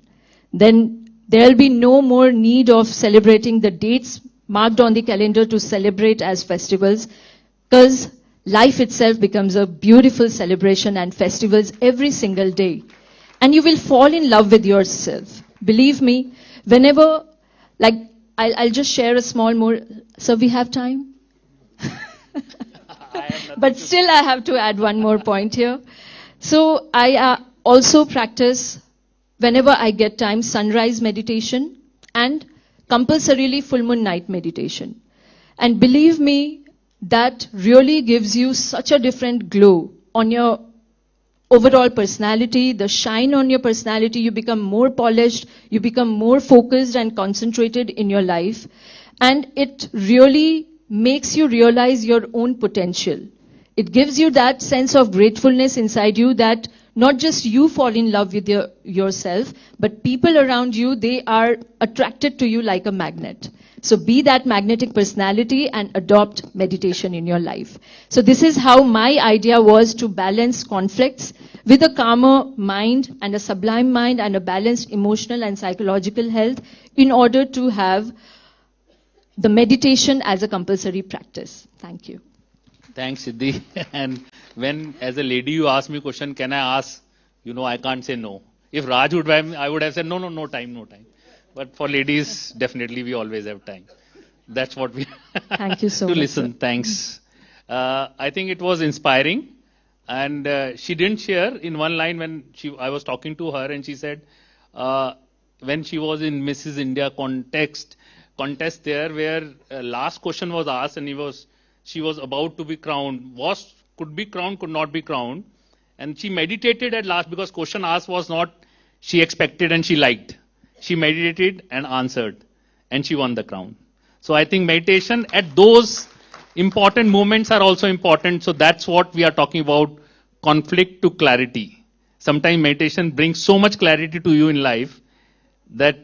Speaker 20: Then there'll be no more need of celebrating the dates marked on the calendar to celebrate as festivals, because life itself becomes a beautiful celebration and festivals every single day. And you will fall in love with yourself. Believe me, whenever, like, I'll just share a small more. So we have time? But still I have to add one more point here. So I also practice, whenever I get time, sunrise meditation and compulsorily full moon night meditation. And believe me, that really gives you such a different glow on your overall personality, the shine on your personality. You become more polished, you become more focused and concentrated in your life. And it really makes you realize your own potential. It gives you that sense of gratefulness inside you that not just you fall in love with yourself, but people around you, they are attracted to you like a magnet. So be that magnetic personality and adopt meditation in your life. So this is how my idea was to balance conflicts with a calmer mind and a sublime mind and a balanced emotional and psychological health in order to have the meditation as a compulsory practice. Thank you.
Speaker 8: Thanks, Siddhi. And when, as a lady, you ask me a question, can I ask? I can't say no. If Raj would have, I would have said, no time. But for ladies, definitely we always have time. That's what we
Speaker 20: Thank you so
Speaker 8: to
Speaker 20: much.
Speaker 8: listen.
Speaker 20: Sir.
Speaker 8: Thanks. I think it was inspiring. And she didn't share in one line when I was talking to her and she said, when she was in Mrs. India contest there, where last question was asked and she was about to be crowned, could be crowned, could not be crowned. And she meditated at last because question asked was not she expected and she liked. She meditated and answered and she won the crown. So I think meditation at those important moments are also important. So that's what we are talking about, conflict to clarity. Sometimes meditation brings so much clarity to you in life that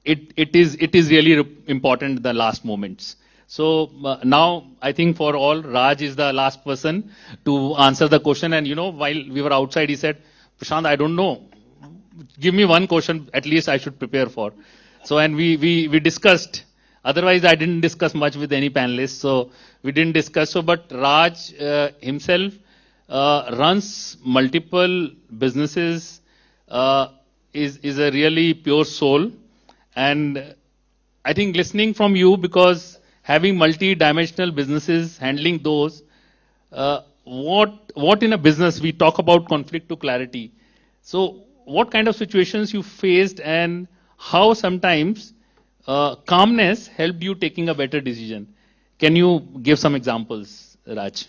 Speaker 8: it is really important in the last moments. So now I think for all, Raj is the last person to answer the question. And while we were outside, he said, Prashant, I don't know. Give me one question, at least I should prepare for. So, and we discussed. Otherwise, I didn't discuss much with any panelists. So we didn't discuss. So, but Raj himself runs multiple businesses, is a really pure soul. And I think listening from you, because having multi-dimensional businesses, handling those, what in a business, we talk about conflict to clarity. So what kind of situations you faced and how sometimes calmness helped you taking a better decision? Can you give some examples, Raj?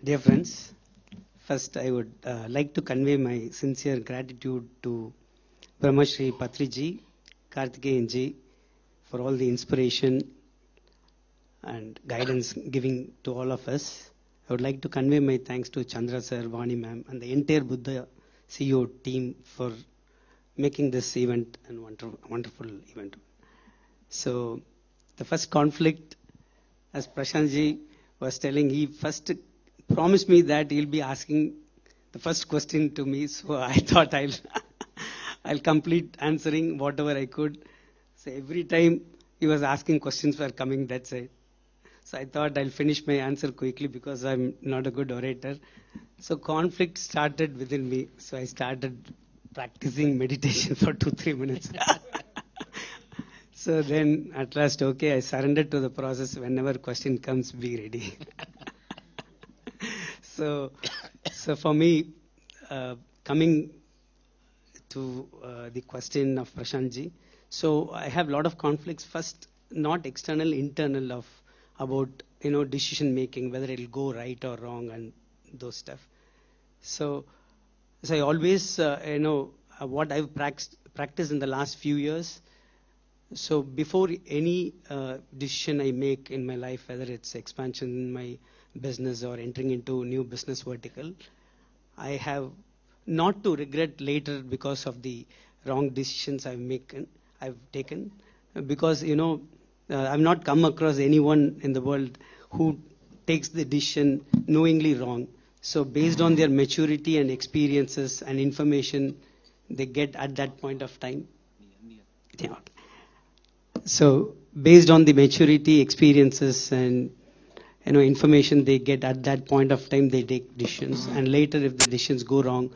Speaker 12: Dear friends, first I would like to convey my sincere gratitude to Brahmashri Patriji, Karthikeyanji, for all the inspiration and guidance giving to all of us. I would like to convey my thanks to Chandra sir, Vani ma'am, and the entire Buddha CEO team for making this event a wonderful event. So the first conflict, as Prashantji was telling, he first promised me that he'll be asking the first question to me. So I thought I'll complete answering whatever I could. So every time he was asking, questions were coming that side. So I thought I'll finish my answer quickly because I'm not a good orator. So conflict started within me. So I started practicing meditation for 2-3 minutes. So then at last, okay, I surrendered to the process. Whenever question comes, be ready. So for me, coming to the question of Prashantji, so I have a lot of conflicts. First, not external, internal of about decision making, whether it'll go right or wrong, and those stuff. So I always what I've practiced in the last few years. So before any decision I make in my life, whether it's expansion in my business or entering into new business vertical, I have not to regret later because of the wrong decisions I've taken, because I've not come across anyone in the world who takes the decision knowingly wrong. So based on their maturity and experiences and information they get at that point of time. Yeah. So based on the maturity, experiences, and information they get at that point of time, they take decisions. And later, if the decisions go wrong,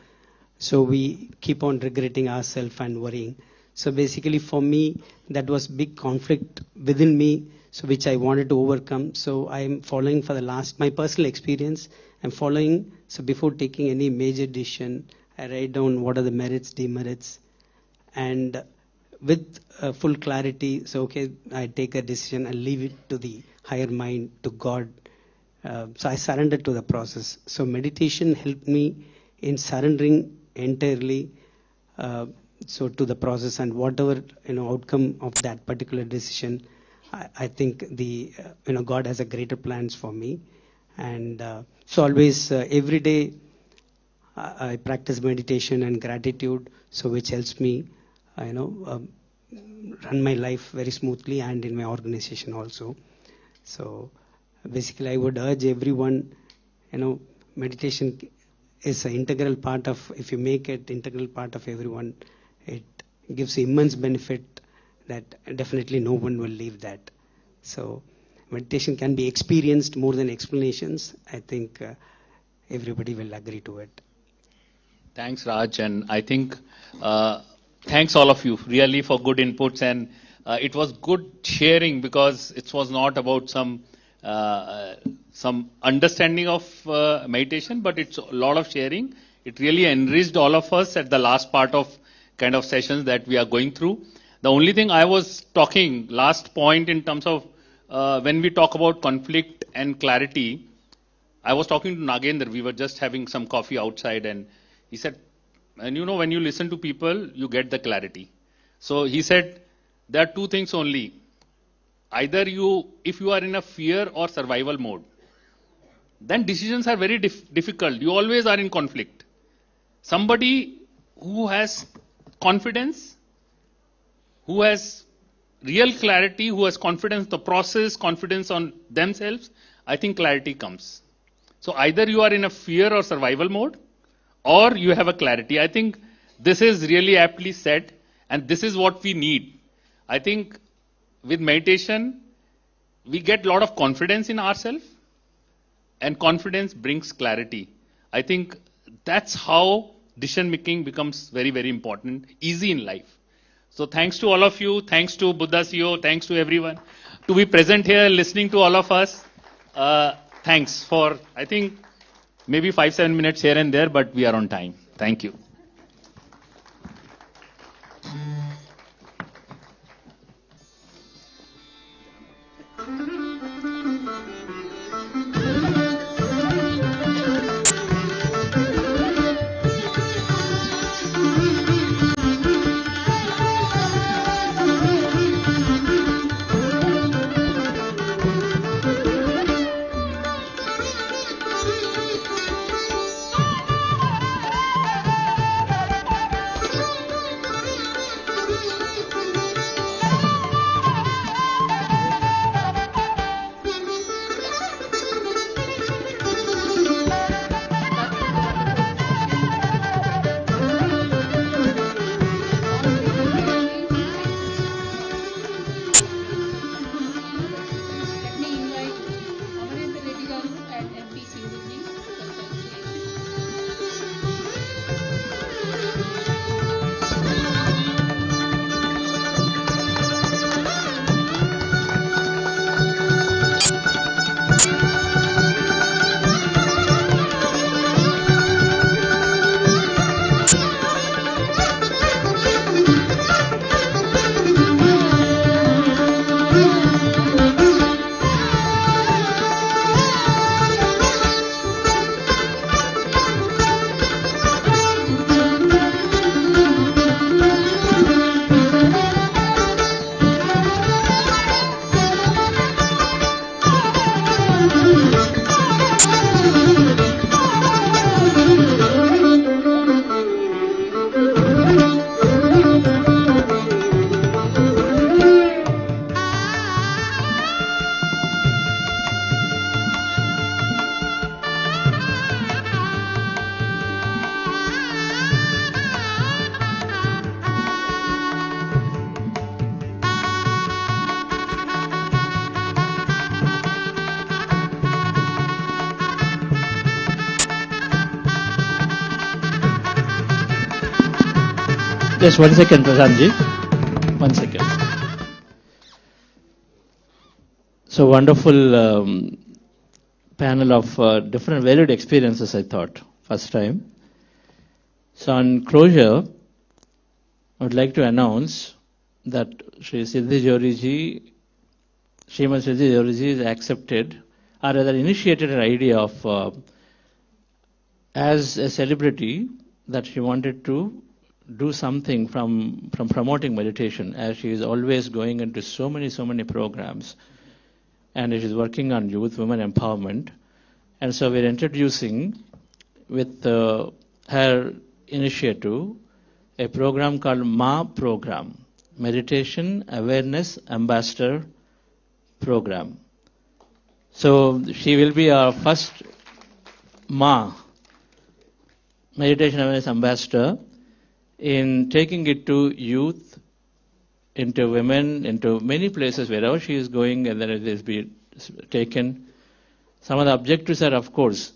Speaker 12: so we keep on regretting ourselves and worrying. So basically, for me, that was big conflict within me, so which I wanted to overcome. So I am following for the last my personal experience. I'm following. So before taking any major decision, I write down what are the merits, demerits, and with full clarity. So okay, I take a decision and leave it to the higher mind, to God. So I surrendered to the process. So meditation helped me in surrendering entirely so to the process, and whatever outcome of that particular decision, I think the God has a greater plans for me. And so always every day I practice meditation and gratitude, so which helps me run my life very smoothly, and in my organization also. So basically I would urge everyone, meditation is an integral part of, if you make it integral part of everyone, it gives immense benefit that definitely no one will leave that. So meditation can be experienced more than explanations. I think everybody will agree to it.
Speaker 8: Thanks, Raj, and I think thanks all of you really for good inputs, and it was good sharing, because it was not about some understanding of meditation, but it's a lot of sharing. It really enriched all of us at the last part of kind of sessions that we are going through. The only thing I was talking, last point in terms of when we talk about conflict and clarity, I was talking to Nagendra. We were just having some coffee outside, and he said, and when you listen to people, you get the clarity. So he said, there are two things only. Either if you are in a fear or survival mode, then decisions are very difficult. You always are in conflict. Somebody who has confidence, who has real clarity, who has confidence in the process, confidence on themselves, I think clarity comes. So either you are in a fear or survival mode, or you have a clarity. I think this is really aptly said, and this is what we need. I think with meditation, we get a lot of confidence in ourselves, and confidence brings clarity. I think that's how decision making becomes very, very important, easy in life. So thanks to all of you, thanks to Buddha CEO, thanks to everyone to be present here, listening to all of us. Thanks for, I think, maybe 5-7 minutes here and there, but we are on time. Thank you.
Speaker 19: Just 1 second, Prasanji. 1 second. So wonderful panel of different varied experiences, I thought, first time. So on closure, I would like to announce that Sri Siddhi Joriji, Srimati Siddhi Joriji has accepted, or rather initiated an idea of, as a celebrity, that she wanted to do something from promoting meditation, as she is always going into so many programs, and she is working on youth, women empowerment. And so we're introducing with her initiative a program called MA program, Meditation Awareness Ambassador Program. So she will be our first MA, Meditation Awareness Ambassador, in taking it to youth, into women, into many places wherever she is going, and then it is be taken. Some of the objectives are, of course,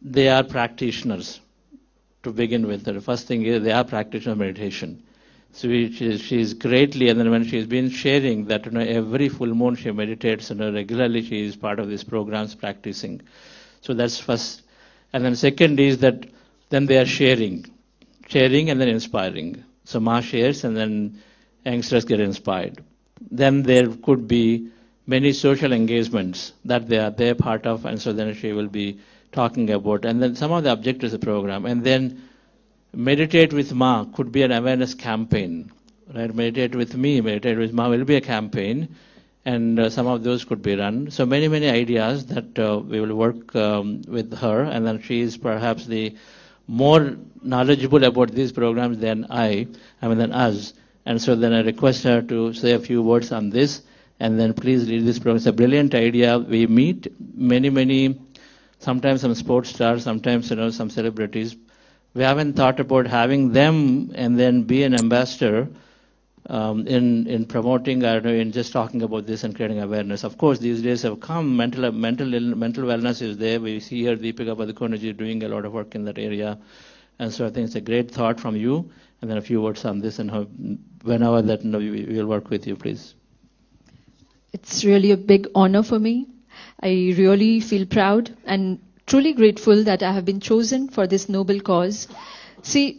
Speaker 19: they are practitioners to begin with. The first thing is they are practitioners of meditation. So she is greatly, and then when she has been sharing that every full moon she meditates, regularly she is part of these programs practicing. So that's first. And then second is that then they are sharing and then inspiring. So Ma shares and then youngsters get inspired. Then there could be many social engagements that they're part of, and so then she will be talking about, and then some of the objectives of the program. And then Meditate with Ma could be an awareness campaign, right? Meditate with me, Meditate with Ma will be a campaign, and some of those could be run. So many ideas that we will work with her, and then she is perhaps the more knowledgeable about these programs than than us. And so then I request her to say a few words on this, and then please lead this program. It's a brilliant idea. We meet many, sometimes some sports stars, sometimes some celebrities. We haven't thought about having them and then be an ambassador in promoting, in just talking about this and creating awareness. Of course, these days have come. Mental wellness is there. We see here Deepika Padukoneji doing a lot of work in that area, and so I think it's a great thought from you. And then a few words on this, and whenever that we will work with you, please.
Speaker 20: It's really a big honor for me. I really feel proud and truly grateful that I have been chosen for this noble cause. See,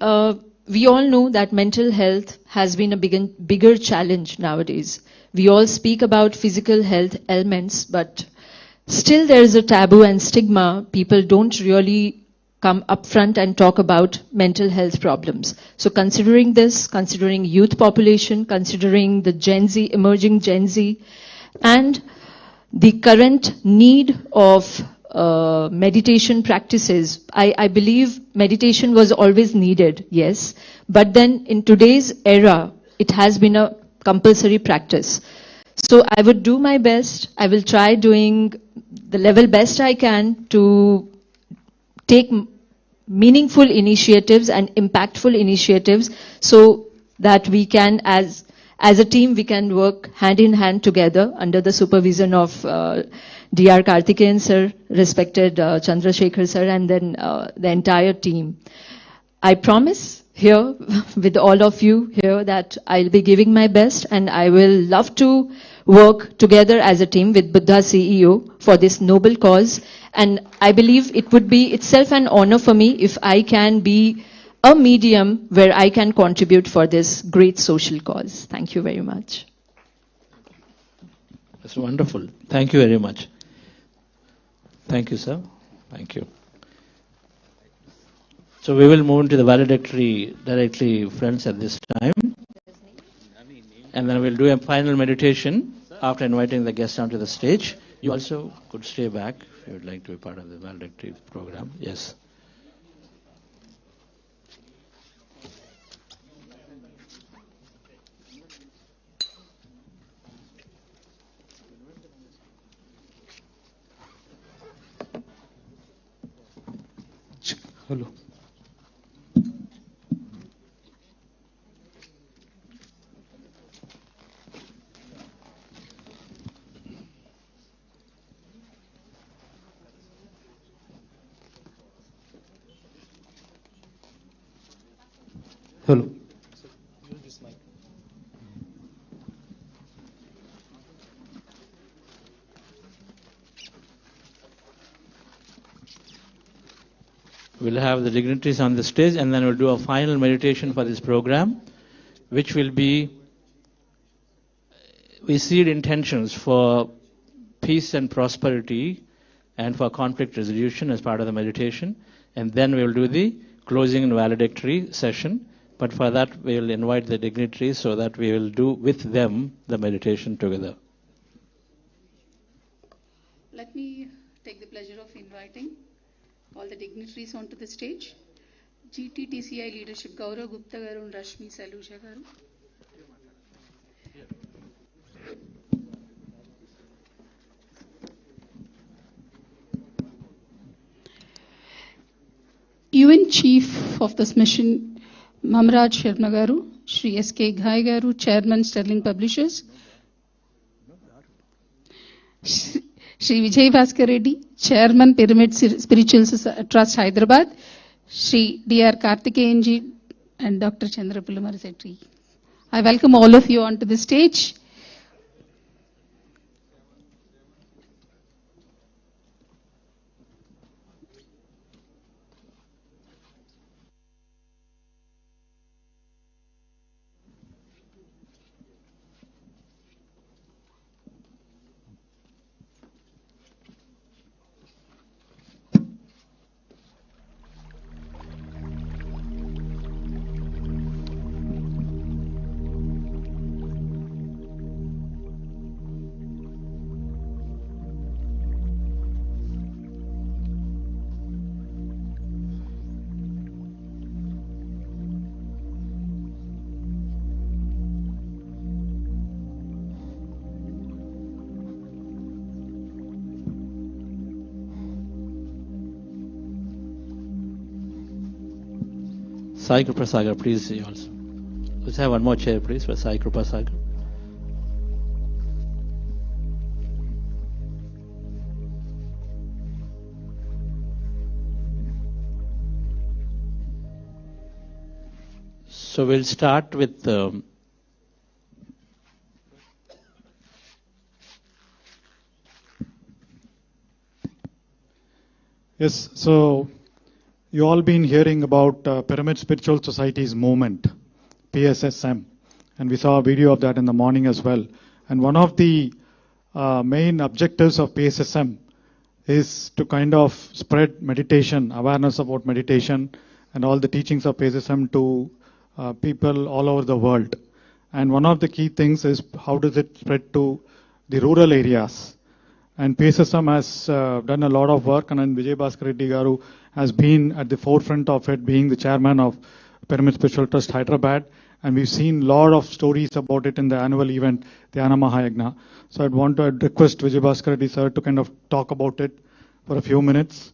Speaker 20: we all know that mental health has been a bigger challenge nowadays. We all speak about physical health ailments, but still there is a taboo and stigma. People don't really come up front and talk about mental health problems. So considering this, considering youth population, considering the emerging Gen Z, and the current need of meditation practices, I believe meditation was always needed, yes, but then in today's era, it has been a compulsory practice. So I would do my best. I will try doing the level best I can to take meaningful initiatives and impactful initiatives so that we can, as a team, we can work hand in hand together under the supervision of Dr. Karthikeyan sir, respected Chandrasekhar sir, and then the entire team. I promise here with all of you here that I'll be giving my best, and I will love to work together as a team with Buddha CEO for this noble cause. And I believe it would be itself an honor for me if I can be a medium where I can contribute for this great social cause. Thank you very much.
Speaker 19: That's wonderful. Thank you very much. Thank you, sir. Thank you. So we will move to the valedictory directly, friends, at this time. And then we'll do a final meditation after inviting the guests onto the stage. You also could stay back if you would like to be part of the valedictory program. Yes.
Speaker 21: Hello. Hello.
Speaker 19: we'll have the dignitaries on the stage, and then we'll do a final meditation for this program, which will be, we seed intentions for peace and prosperity and for conflict resolution as part of the meditation. And then we'll do the closing and valedictory session. But for that, we'll invite the dignitaries so that we will do with them the meditation together.
Speaker 3: Let me take the pleasure of inviting all the dignitaries onto the stage. GTTCI Leadership Gaurav Gupta Garu and Rashmi Saluja Garu. UN Chief of this mission, Mamraj Sharma Garu, Shri S.K. Ghai Garu, Chairman Sterling Publishers, Shri Vijay Bhaskar Reddy, Chairman Pyramid Spiritual Trust Hyderabad, Shri D.R. Karthikeyanji and Dr. Chandra Pulamarishetty. I welcome all of you onto the stage.
Speaker 19: Sai Kripa Sagar, please. You also. Let's have one more chair, please, for Sai Kripa Sagar. So we'll start with
Speaker 5: Yes, so you all been hearing about Pyramid Spiritual Society's movement, PSSM, and we saw a video of that in the morning as well. And one of the main objectives of PSSM is to kind of spread meditation, awareness about meditation, and all the teachings of PSSM to people all over the world. And one of the key things is how does it spread to the rural areas. And PSSM has done a lot of work, and then Vijay Bhaskar Reddy Garu has been at the forefront of it, being the chairman of Pyramid Spiritual Trust Hyderabad. And we've seen a lot of stories about it in the annual event, the Dhyana Mahayagna. So I'd want to request Vijay Bhaskar Reddy sir to kind of talk about it for a few minutes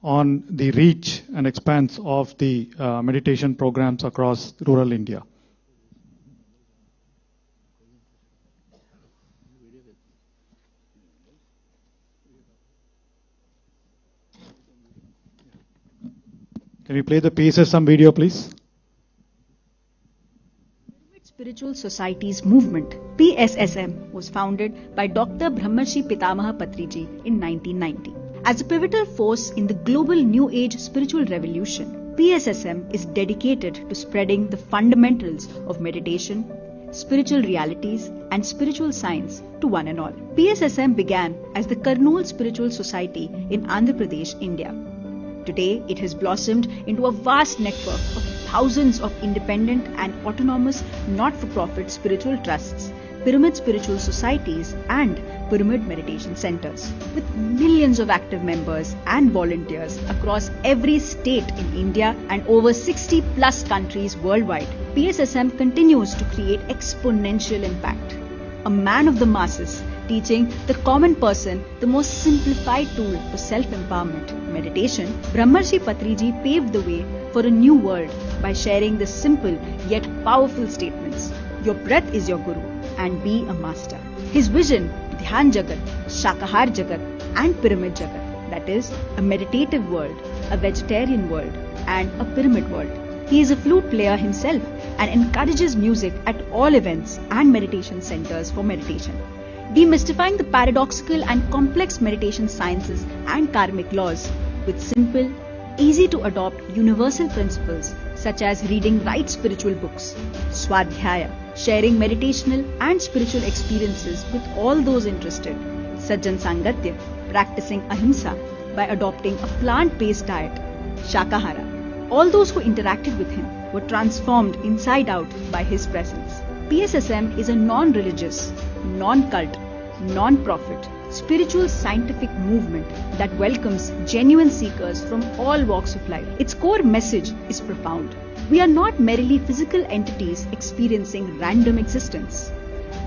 Speaker 5: on the reach and expanse of the meditation programs across rural India. Can you play the PSSM video, please?
Speaker 22: Pyramid Spiritual Society's movement, PSSM, was founded by Dr. Brahmarshi Pitamaha Patriji in 1990. As a pivotal force in the global New Age spiritual revolution, PSSM is dedicated to spreading the fundamentals of meditation, spiritual realities, and spiritual science to one and all. PSSM began as the Karnool Spiritual Society in Andhra Pradesh, India. Today, it has blossomed into a vast network of thousands of independent and autonomous not-for-profit spiritual trusts, pyramid spiritual societies, and pyramid meditation centers. With millions of active members and volunteers across every state in India and over 60 plus countries worldwide, PSSM continues to create exponential impact. A man of the masses, teaching the common person the most simplified tool for self-empowerment, meditation, Brahmarshi Patriji paved the way for a new world by sharing the simple yet powerful statements. Your breath is your guru and be a master. His vision, Dhyan Jagat, Shakahar Jagat and Pyramid Jagat, that is, a meditative world, a vegetarian world and a pyramid world. He is a flute player himself and encourages music at all events and meditation centers for meditation. Demystifying the paradoxical and complex meditation sciences and karmic laws with simple, easy to adopt universal principles such as reading right spiritual books, Swadhyaya, sharing meditational and spiritual experiences with all those interested, Sajjan Sangatya, practicing ahimsa by adopting a plant-based diet, Shakahara. All those who interacted with him were transformed inside out by his presence. PSSM is a non-religious, non-cult, non-profit, spiritual scientific movement that welcomes genuine seekers from all walks of life. Its core message is profound. We are not merely physical entities experiencing random existence.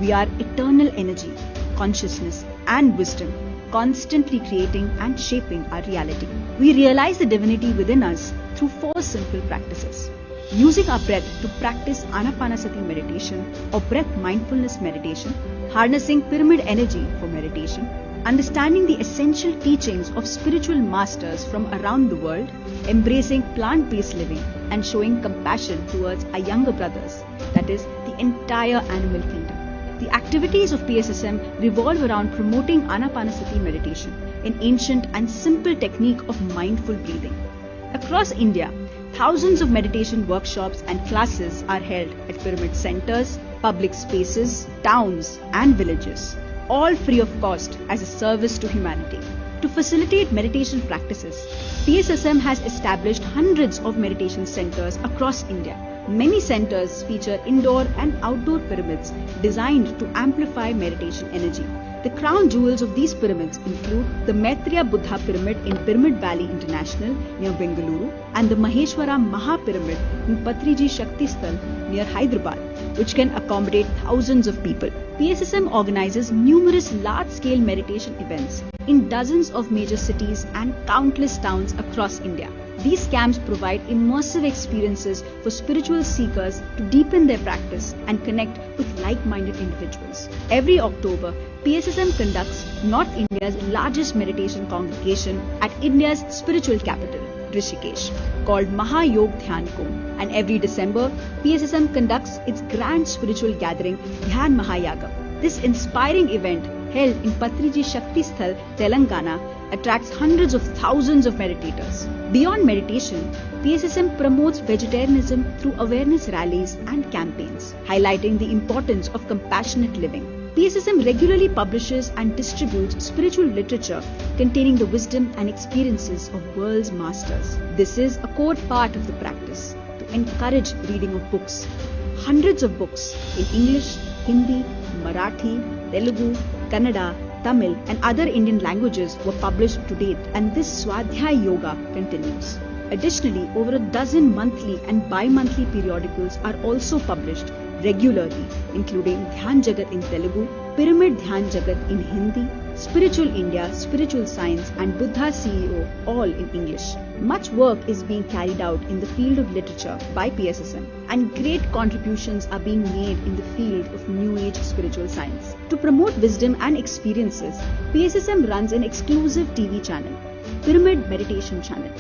Speaker 22: We are eternal energy, consciousness, and wisdom, constantly creating and shaping our reality. We realize the divinity within us through 4 simple practices. Using our breath to practice Anapanasati meditation or breath mindfulness meditation, harnessing pyramid energy for meditation, understanding the essential teachings of spiritual masters from around the world, embracing plant-based living, and showing compassion towards our younger brothers, that is, the entire animal kingdom. The activities of PSSM revolve around promoting Anapanasati meditation, an ancient and simple technique of mindful breathing. Across India, thousands of meditation workshops and classes are held at pyramid centers, public spaces, towns, and villages, all free of cost as a service to humanity. To facilitate meditation practices, PSSM has established hundreds of meditation centers across India. Many centers feature indoor and outdoor pyramids designed to amplify meditation energy. The crown jewels of these pyramids include the Maitreya Buddha Pyramid in Pyramid Valley International near Bengaluru and the Maheshwara Maha Pyramid in Patriji Shakti Sthal near Hyderabad, which can accommodate thousands of people. PSSM organizes numerous large-scale meditation events in dozens of major cities and countless towns across India. These camps provide immersive experiences for spiritual seekers to deepen their practice and connect with like-minded individuals. Every October, PSSM conducts North India's largest meditation congregation at India's spiritual capital, Rishikesh, called Mahayog Dhyan Kumbh. And every December, PSSM conducts its grand spiritual gathering, Dhyan Mahayaga. This inspiring event, held in Patriji Shakti Sthal, Telangana, attracts hundreds of thousands of meditators. Beyond meditation, PSSM promotes vegetarianism through awareness rallies and campaigns, highlighting the importance of compassionate living. PSSM regularly publishes and distributes spiritual literature containing the wisdom and experiences of world's masters. This is a core part of the practice to encourage reading of books. Hundreds of books in English, Hindi, Marathi, Telugu, Kannada, Tamil and other Indian languages were published to date, and this Swadhyaya Yoga continues. Additionally, over a dozen monthly and bi-monthly periodicals are also published regularly, including Dhyan Jagat in Telugu, Pyramid Dhyan Jagat in Hindi, Spiritual India, Spiritual Science and Buddha CEO, all in English. Much work is being carried out in the field of literature by PSSM, and great contributions are being made in the field of New Age spiritual science. To promote wisdom and experiences, PSSM runs an exclusive TV channel, Pyramid Meditation Channel,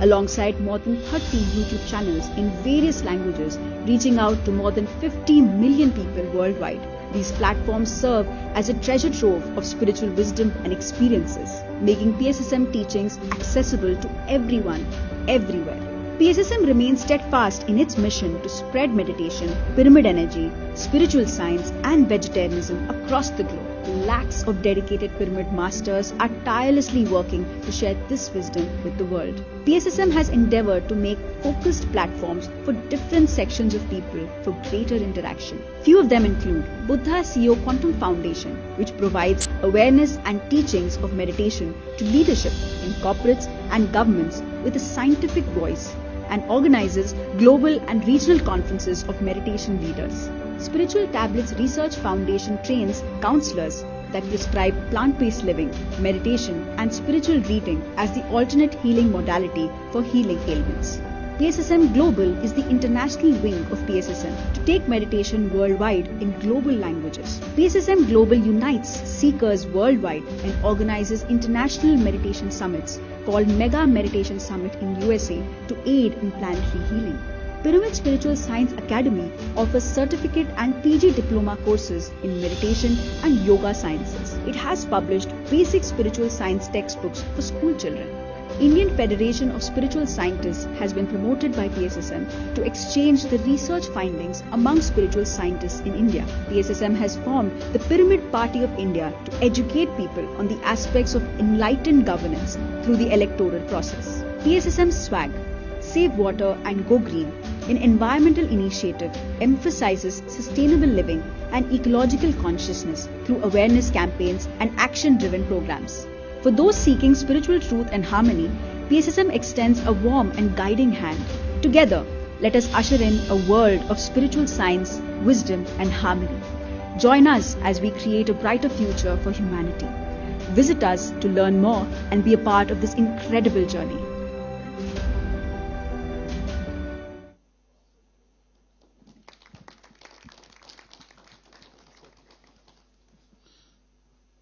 Speaker 22: alongside more than 30 YouTube channels in various languages, reaching out to more than 50 million people worldwide. These platforms serve as a treasure trove of spiritual wisdom and experiences, making PSSM teachings accessible to everyone, everywhere. PSSM remains steadfast in its mission to spread meditation, pyramid energy, spiritual science and vegetarianism across the globe. Lakhs of dedicated pyramid masters are tirelessly working to share this wisdom with the world. PSSM has endeavored to make focused platforms for different sections of people for greater interaction. Few of them include Buddha CEO Quantum Foundation, which provides awareness and teachings of meditation to leadership in corporates and governments with a scientific voice, and organizes global and regional conferences of meditation leaders. Spiritual Tablets Research Foundation trains counselors that prescribe plant-based living, meditation and spiritual reading as the alternate healing modality for healing ailments. PSSM Global is the international wing of PSSM to take meditation worldwide in global languages. PSSM Global unites seekers worldwide and organizes international meditation summits called Mega Meditation Summit in USA to aid in planetary healing. Pyramid Spiritual Science Academy offers certificate and PG diploma courses in meditation and yoga sciences. It has published basic spiritual science textbooks for school children. Indian Federation of Spiritual Scientists has been promoted by PSSM to exchange the research findings among spiritual scientists in India. PSSM has formed the Pyramid Party of India to educate people on the aspects of enlightened governance through the electoral process. PSSM SWAG, Save Water and Go Green, an environmental initiative, emphasizes sustainable living and ecological consciousness through awareness campaigns and action-driven programs. For those seeking spiritual truth and harmony, PSSM extends a warm and guiding hand. Together, let us usher in a world of spiritual science, wisdom and harmony. Join us as we create a brighter future for humanity. Visit us to learn more and be a part of this incredible journey.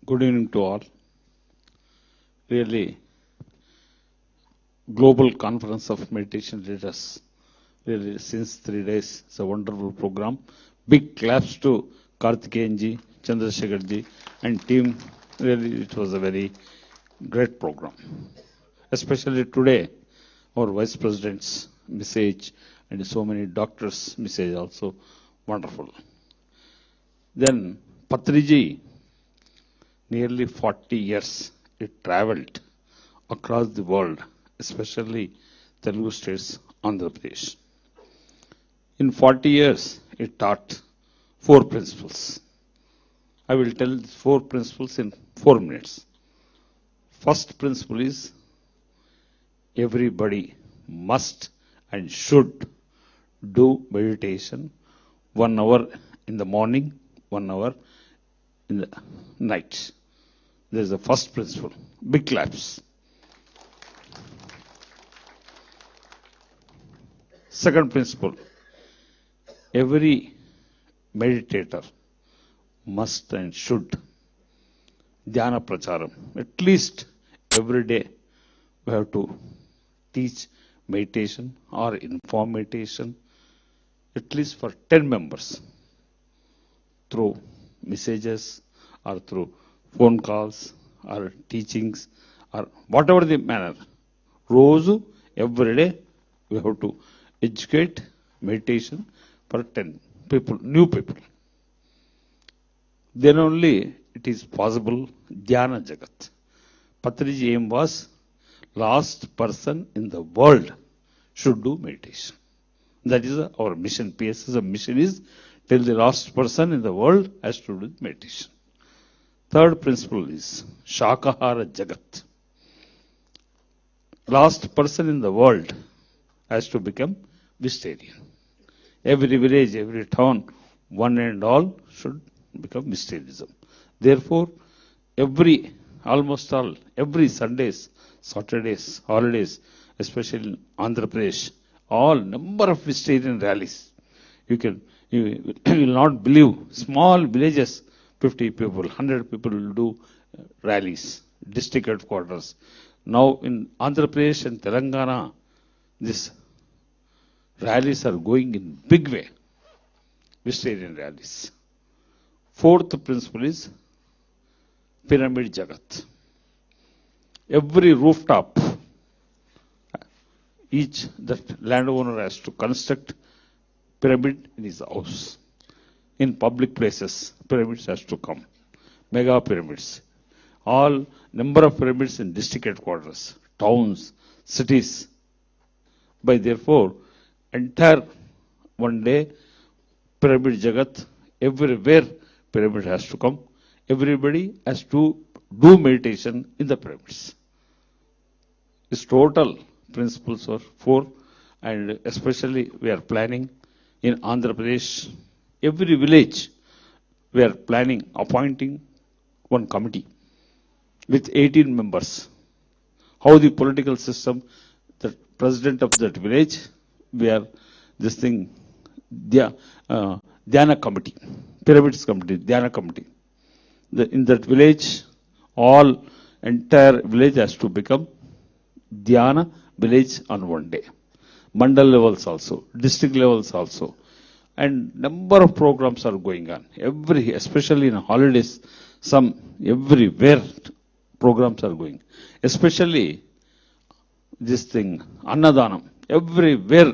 Speaker 7: Good evening to all. Really, Global Conference of Meditation Leaders. Really, since 3 days, it's a wonderful program. Big claps to Karthikeyanji, Chandrasekharji and team. Really, it was a very great program. Especially today, our Vice President's message and so many doctors' message also wonderful. Then, Patriji, nearly 40 years, it traveled across the world, especially Telugu states, Andhra Pradesh. In 40 years, it taught 4 principles. I will tell 4 principles in 4 minutes. First principle is everybody must and should do meditation 1 hour in the morning, 1 hour in the night. There is the first principle. Big claps. Second principle. Every meditator must and should dhyana pracharam. At least every day we have to teach meditation or inform meditation at least for 10 members through messages or through phone calls or teachings or whatever the manner. Rozu, every day, we have to educate meditation for 10 people, new people. Then only it is possible Dhyana Jagat. Patriji's aim was last person in the world should do meditation. That is our mission. PSS's mission is till the last person in the world has to do meditation. Third principle is Shakahara Jagat. Last person in the world has to become vegetarian. Every village, every town, one and all should become vegetarianism. Therefore, almost all, every Sundays, Saturdays, holidays, especially in Andhra Pradesh, all number of vegetarian rallies. You will not believe, small villages, 50 people, 100 people will do rallies, district headquarters. Now in Andhra Pradesh and Telangana, these rallies are going in big way, vegetarian rallies. Fourth principle is Pyramid Jagat. Every rooftop, each that landowner has to construct pyramid in his house. In public places, pyramids has to come. Mega pyramids. All number of pyramids in district headquarters, towns, cities. By therefore, entire one day, pyramid jagat, everywhere pyramid has to come. Everybody has to do meditation in the pyramids. This total principles are 4, and especially we are planning in Andhra Pradesh, every village, we are planning, appointing one committee with 18 members. How the political system, the president of that village, we are this thing, Dhyana committee, pyramids committee, Dhyana committee. In that village, entire village has to become Dhyana village on one day. Mandal levels also, district levels also. And number of programs are going on. Especially in holidays, everywhere programs are going. Especially this thing, Annadanam, everywhere,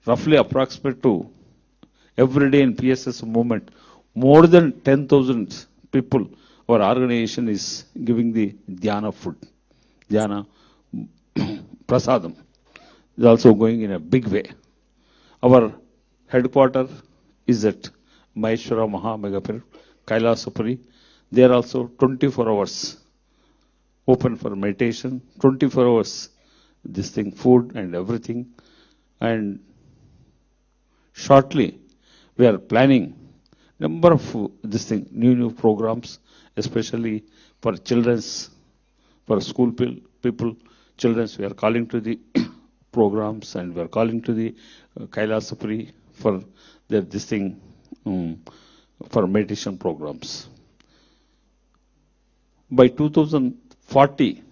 Speaker 7: roughly approximate to every day in PSS movement, more than 10,000 people, our organization is giving the dhyana food, dhyana prasadam. Is also going in a big way. Our headquarters is at Maheshwara Maha Megapir, Kailasapuri. They are also 24 hours open for meditation, 24 hours this thing, food and everything. And shortly, we are planning number of this thing, new programs, especially for children's, for school people, children's. We are calling to the programs and we are calling to the Kailasapuri for this thing, for meditation programs. By 2040,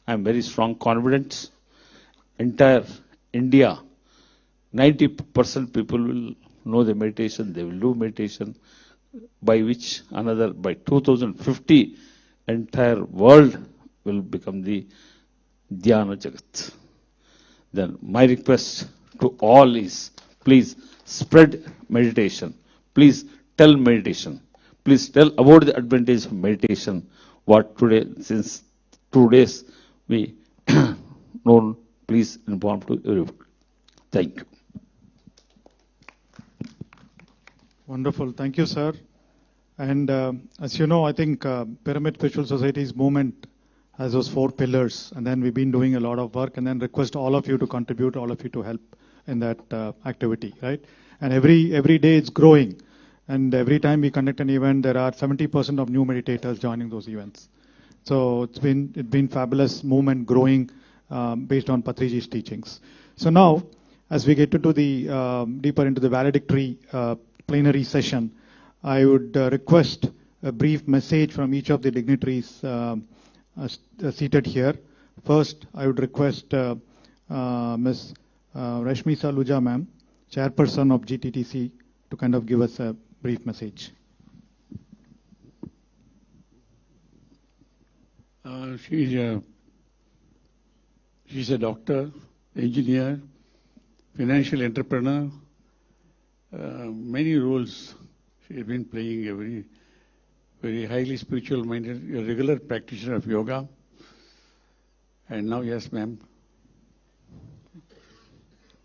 Speaker 7: I am very strong confident, entire India, 90% people will know the meditation, they will do meditation, by which another, by 2050, entire world will become the Dhyana Jagat. Then my request to all is, please spread meditation. Please tell meditation. Please tell about the advantage of meditation. What today, since 2 days, we know, please inform to everyone. Thank you.
Speaker 5: Wonderful. Thank you, sir. And as you know, I think Pyramid Spiritual Society's movement has those 4 pillars. And then we've been doing a lot of work and then request all of you to contribute, all of you to help in that activity, right? And every day it's growing. And every time we conduct an event, there are 70% of new meditators joining those events. So it's been fabulous movement growing based on Patriji's teachings. So now, as we get into the deeper into the valedictory plenary session, I would request a brief message from each of the dignitaries seated here. First, I would request Ms. Rashmi Saluja ma'am, chairperson of GTTC, to kind of give us a brief message.
Speaker 9: She's a doctor, engineer, financial entrepreneur, many roles she has been playing, a very highly spiritual minded, a regular practitioner of yoga. And now, yes, ma'am.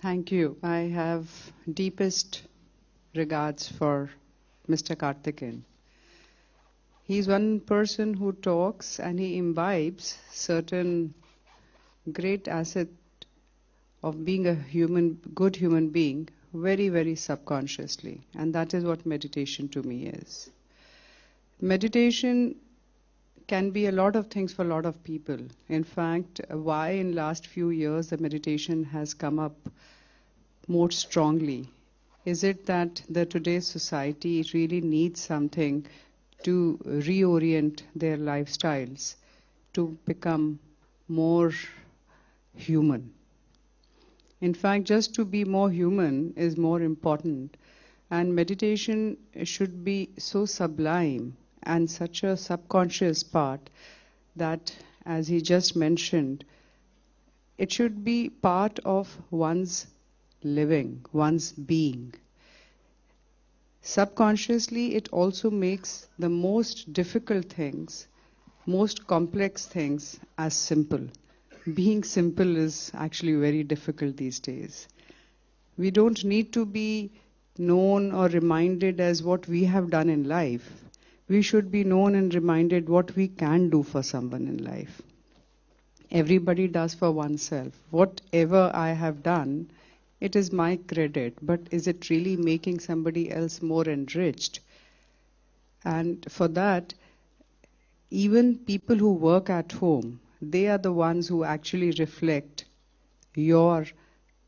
Speaker 15: Thank you. I have deepest regards for Mr. Karthikeyan. He's one person who talks and he imbibes certain great asset of being a good human being very, very subconsciously. And that is what meditation to me is. Meditation can be a lot of things for a lot of people. In fact, why in last few years the meditation has come up more strongly? Is it that the today's society really needs something to reorient their lifestyles to become more human? In fact, just to be more human is more important, and meditation should be so sublime and such a subconscious part that, as he just mentioned, it should be part of one's living, one's being. Subconsciously, it also makes the most difficult things, most complex things as simple. Being simple is actually very difficult these days. We don't need to be known or reminded as what we have done in life. We should be known and reminded what we can do for someone in life. Everybody does for oneself. Whatever I have done, it is my credit, but is it really making somebody else more enriched? And for that, even people who work at home, they are the ones who actually reflect your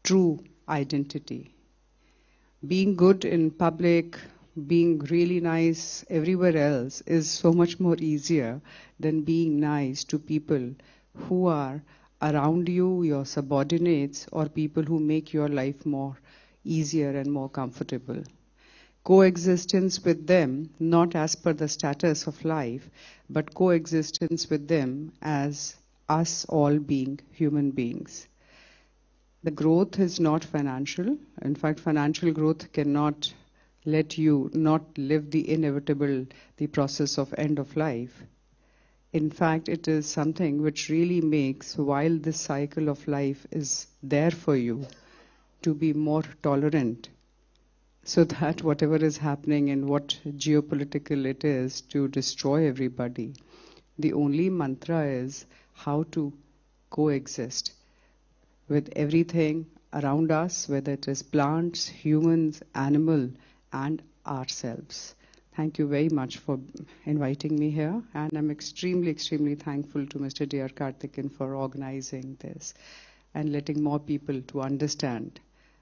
Speaker 15: true identity. Being good in public, being really nice everywhere else is so much more easier than being nice to people who are around you, your subordinates, or people who make your life more easier and more comfortable. Coexistence with them, not as per the status of life, but coexistence with them as us all being human beings. The growth is not financial. In fact, financial growth cannot let you not live the inevitable, the process of end of life. In fact, it is something which really makes, while this cycle of life is there for you, to be more tolerant, so that whatever is happening and what geopolitical it is to destroy everybody, the only mantra is how to coexist with everything around us, whether it is plants, humans, animal, and ourselves. Thank you very much for inviting me here, and I'm extremely, extremely thankful to Mr. D.R. Karthikeyan for organizing this and letting more people to understand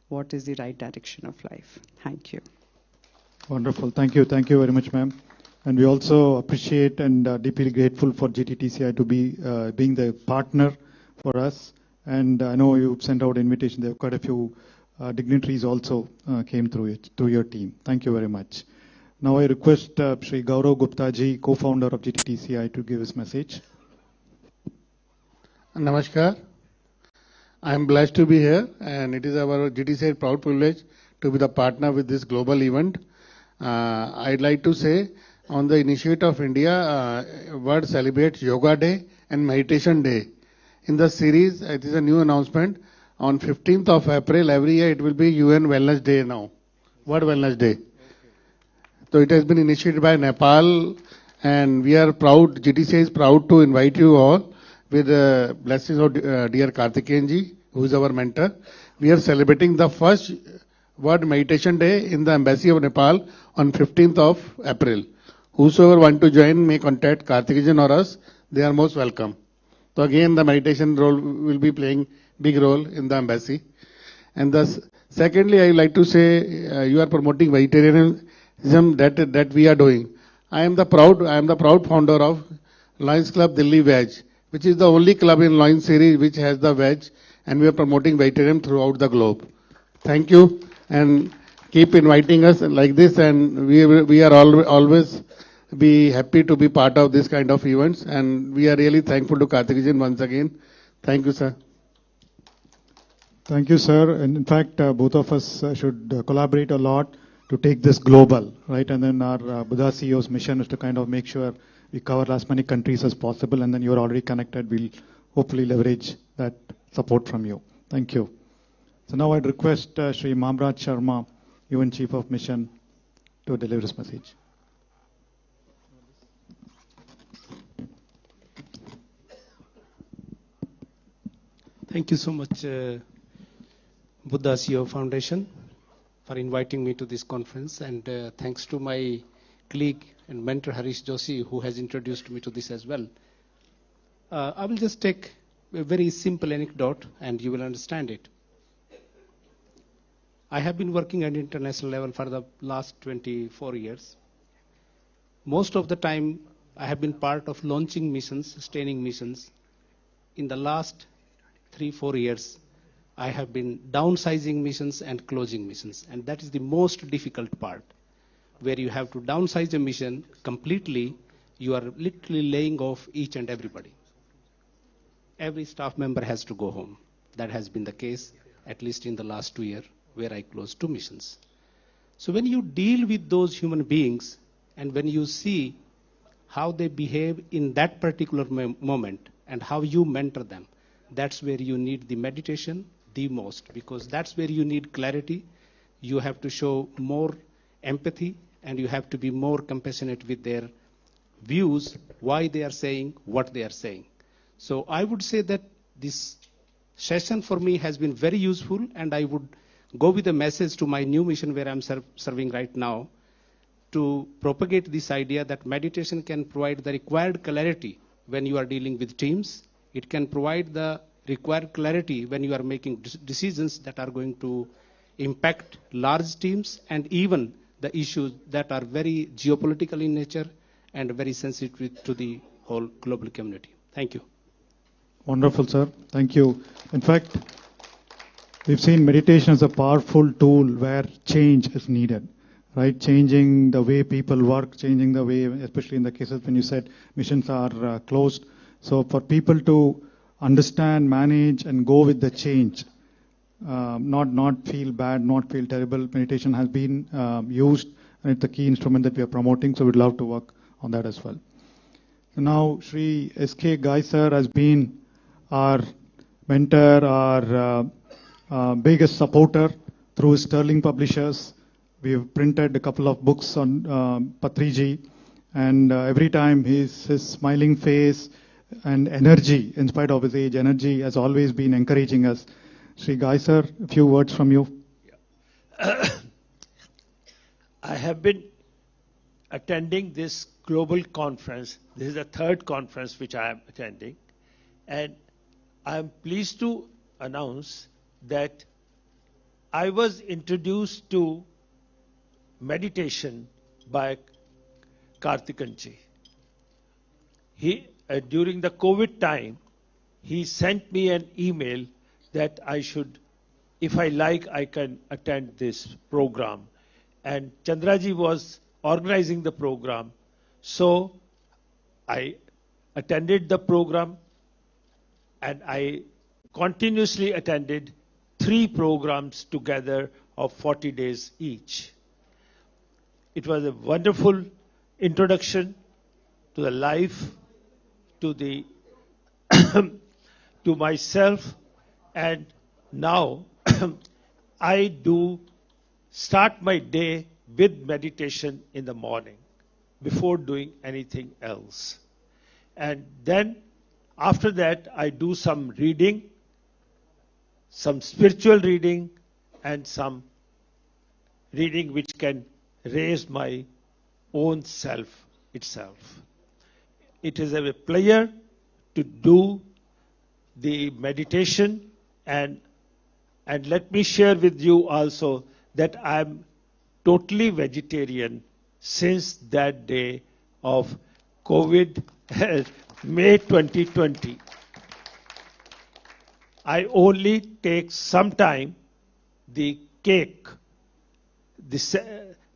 Speaker 15: what is the right direction of life. Thank you.
Speaker 5: Wonderful. Thank you. Thank you very much, ma'am. And we also appreciate and deeply grateful for GTTCI to be being the partner for us. And I know you sent out invitation. There are quite a few dignitaries also came through your team. Thank you very much. Now I request Sri Gaurav Gupta ji, co-founder of GTTCI, to give his message.
Speaker 6: Namaskar. I am blessed to be here, and it is our GTCI proud privilege to be the partner with this global event. I'd like to say, on the initiative of India, world celebrates Yoga Day and Meditation Day. In the series, it is a new announcement. On 15th of April, every year it will be UN Wellness Day now, World Wellness Day. So it has been initiated by Nepal, and we are proud, GTCI is proud to invite you all with the blessings of dear Karthikeyan ji, who is our mentor. We are celebrating the first World Meditation Day in the Embassy of Nepal on 15th of April. Whosoever want to join may contact Karthikeyan or us. They are most welcome. So again, the meditation role will be playing big role in the embassy. And thus, secondly, I would like to say you are promoting vegetarianism that we are doing. I am the proud founder of Lions Club Delhi Veg, which is the only club in Lions series which has the veg, and we are promoting vegetarianism throughout the globe. Thank you, and keep inviting us like this, and we are always be happy to be part of this kind of events, and we are really thankful to Karthikeyan once again. Thank you, sir.
Speaker 5: Thank you, sir. And in fact, both of us should collaborate a lot to take this global, right? And then our Buddha CEO's mission is to kind of make sure we cover as many countries as possible, and then you're already connected. We'll hopefully leverage that support from you. Thank you. So now I'd request Sri Mamraj Sharma, UN Chief of Mission, to deliver his message.
Speaker 10: Thank you so much, Buddha CEO Foundation, for inviting me to this conference, and thanks to my colleague and mentor Harish Joshi, who has introduced me to this as well. I will just take a very simple anecdote and you will understand it. I have been working at international level for the last 24 years. Most of the time, I have been part of launching missions, sustaining missions. In the last 3-4 years, I have been downsizing missions and closing missions. And that is the most difficult part, where you have to downsize a mission completely. You are literally laying off each and everybody. Every staff member has to go home. That has been the case, at least in the last 2 years, where I closed 2 missions. So when you deal with those human beings, and when you see how they behave in that particular moment, and how you mentor them, that's where you need the meditation the most, because that's where you need clarity. You have to show more empathy, and you have to be more compassionate with their views, why they are saying what they are saying. So I would say that this session for me has been very useful, and I would go with a message to my new mission where I'm serving right now, to propagate this idea that meditation can provide the required clarity when you are dealing with teams. It can provide the required clarity when you are making decisions that are going to impact large teams, and even the issues that are very geopolitical in nature and very sensitive to the whole global community. Thank you.
Speaker 5: Wonderful, sir. Thank you. In fact, we've seen meditation as a powerful tool where change is needed, right? Changing the way people work, changing the way, especially in the cases when you said missions are closed. So for people to understand, manage, and go with the change. Not feel bad, not feel terrible. Meditation has been used, and it's a key instrument that we are promoting. So we'd love to work on that as well. So now, Sri S.K. Gai sir has been our mentor, our biggest supporter through Sterling Publishers. We've printed a couple of books on Patriji, and every time his smiling face and energy, in spite of his age, energy has always been encouraging us. Sri Gai sir, a few words from you.
Speaker 2: I have been attending this global conference. This is the third conference which I am attending. And I am pleased to announce that I was introduced to meditation by Kartikanji. During the COVID time, he sent me an email that I should, if I like, I can attend this program. And Chandraji was organizing the program. So I attended the program, and I continuously attended 3 programs together of 40 days each. It was a wonderful introduction to the life, to the to myself, and now I do start my day with meditation in the morning before doing anything else. And then after that I do some reading, some spiritual reading, and some reading which can raise my own self itself. It is a pleasure to do the meditation, and let me share with you also that I am totally vegetarian since that day of COVID, May 2020. I only take sometime the cake,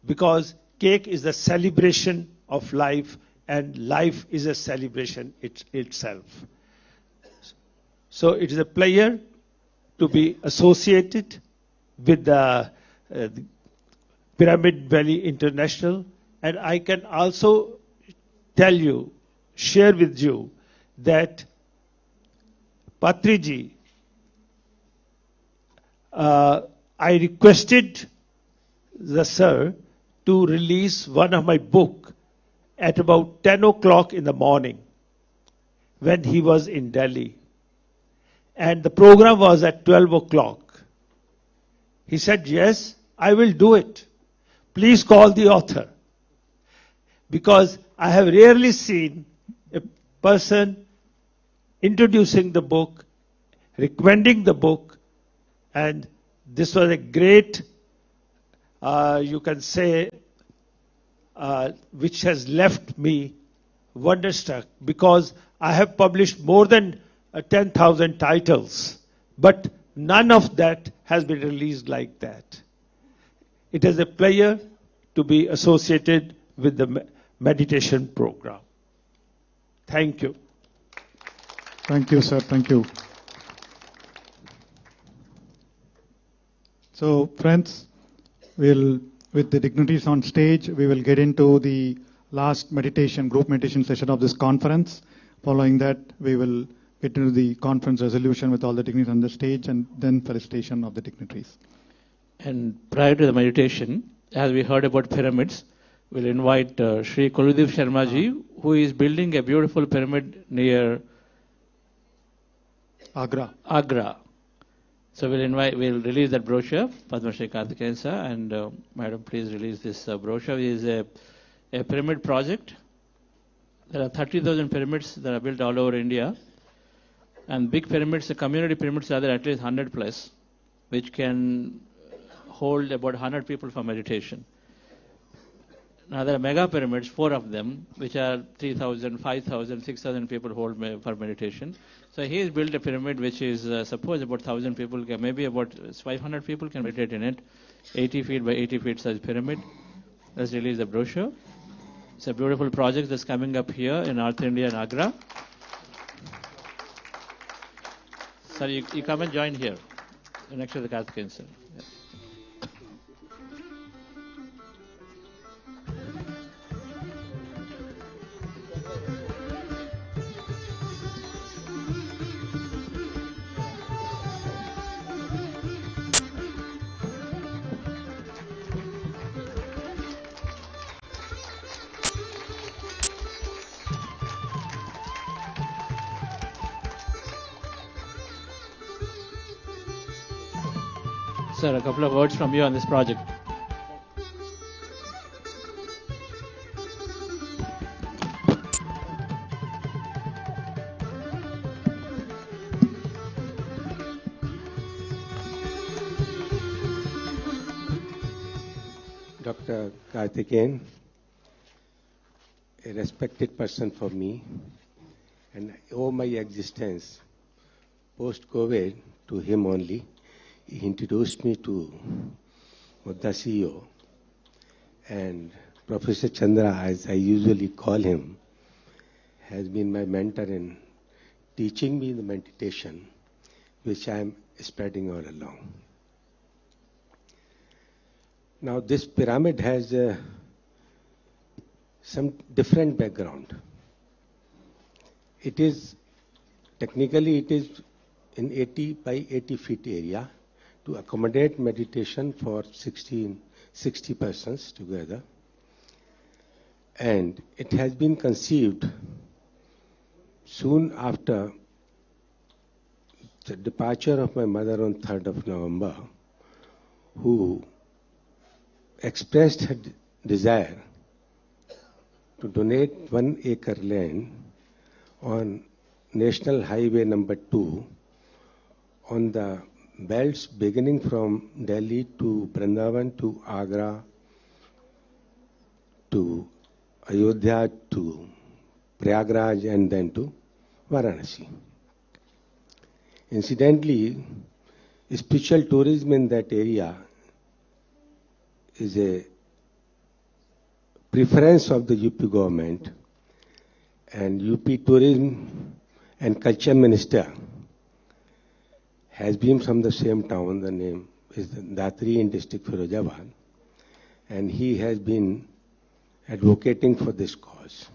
Speaker 2: because cake is the celebration of life, and life is a celebration itself. So it is a pleasure to be associated with the Pyramid Valley International, and I can also tell you, share with you, that Patriji, I requested the sir to release one of my book at about 10 o'clock in the morning when he was in Delhi. And the program was at 12 o'clock. He said, yes, I will do it. Please call the author. Because I have rarely seen a person introducing the book, recommending the book, and this was a great, you can say, which has left me wonderstruck, because I have published more than 10,000 titles, but none of that has been released like that. It is a pleasure to be associated with the meditation program. Thank you.
Speaker 5: Thank you, sir. Thank you. So, friends, with the dignitaries on stage, we will get into the last meditation, group meditation session of this conference. Following that, we will get into the conference resolution with all the dignitaries on the stage, and then felicitation of the dignitaries.
Speaker 19: And prior to the meditation, as we heard about pyramids, we'll invite Sri Kuludev Sharma ji, who is building a beautiful pyramid near Agra. So we'll release that brochure, Padma Shri Karthikeyan sir, and madam, please release this brochure. It is a pyramid project. There are 30,000 pyramids that are built all over India. And big pyramids, the community pyramids are there at least 100 plus, which can hold about 100 people for meditation. Now there are mega pyramids, 4 of them, which are 3,000, 5,000, 6,000 people hold for meditation. So he has built a pyramid which is, suppose about 1,000 people, maybe about 500 people can meditate in it. 80 feet by 80 feet size pyramid. Let's release the brochure. It's a beautiful project that's coming up here in North India and Agra. Sir, you come and join here, next to the Karthikeyan, sir. Yeah. Sir, a couple of words from you on this project.
Speaker 4: Dr. Karthikeyan, a respected person for me, and I owe my existence post-COVID to him only. He introduced me to Mudda CEO, and Professor Chandra, as I usually call him, has been my mentor in teaching me the meditation, which I am spreading all along. Now, this pyramid has some different background. Technically it is in 80 by 80 feet area to accommodate meditation for 60 persons together. And it has been conceived soon after the departure of my mother on 3rd of November, who expressed her desire to donate 1 acre land on National Highway number 2 on the belts beginning from Delhi to Vrindavan to Agra to Ayodhya to Prayagraj and then to Varanasi. Incidentally, spiritual tourism in that area is a preference of the UP government, and UP Tourism and Culture Minister has been from the same town. The name is Datri in district Firozabad, and he has been advocating for this cause.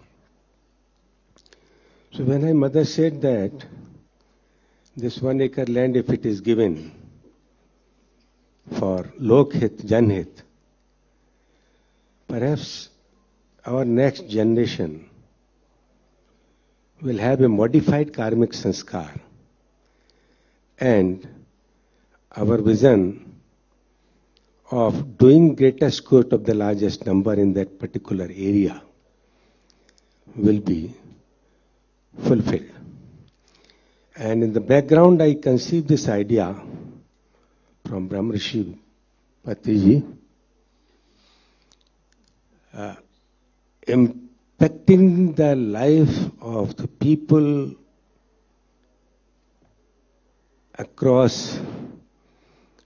Speaker 4: So when my mother said that this 1 acre land, if it is given for Lokhit, Janhit, perhaps our next generation will have a modified karmic sanskar, and our vision of doing greatest good of the largest number in that particular area will be fulfilled. And in the background, I conceived this idea from Brahmrishi Patriji, impacting the life of the people across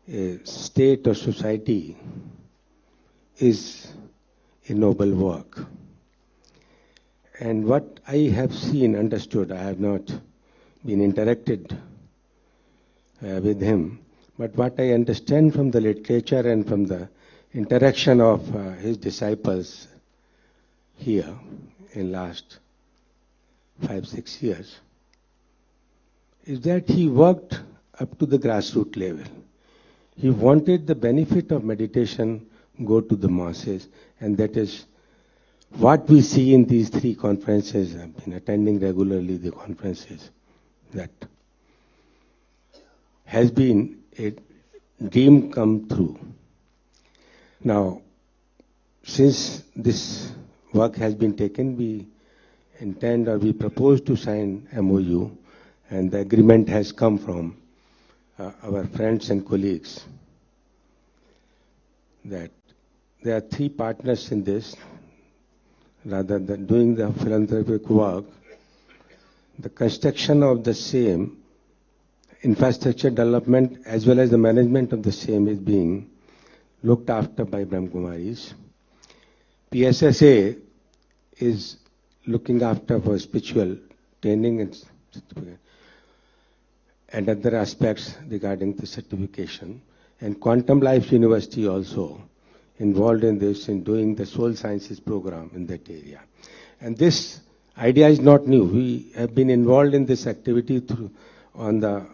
Speaker 4: a state or society is a noble work. And what I have seen, understood, I have not been interacted with him, but what I understand from the literature and from the interaction of his disciples here in last 5-6 years is that he worked up to the grassroots level. He wanted the benefit of meditation go to the masses, and that is what we see in these 3 conferences. I've been attending regularly the conferences. That has been a dream come true. Now, since this work has been taken, we intend or we propose to sign MOU, and the agreement has come from our friends and colleagues that there are 3 partners in this. Rather than doing the philanthropic work, the construction of the same, infrastructure development as well as the management of the same is being looked after by Brahmakumaris. PSSA is looking after for spiritual training and certificate. and other aspects regarding the certification. And Quantum Life University also involved in this, in doing the soul sciences program in that area. And this idea is not new. We have been involved in this activity on the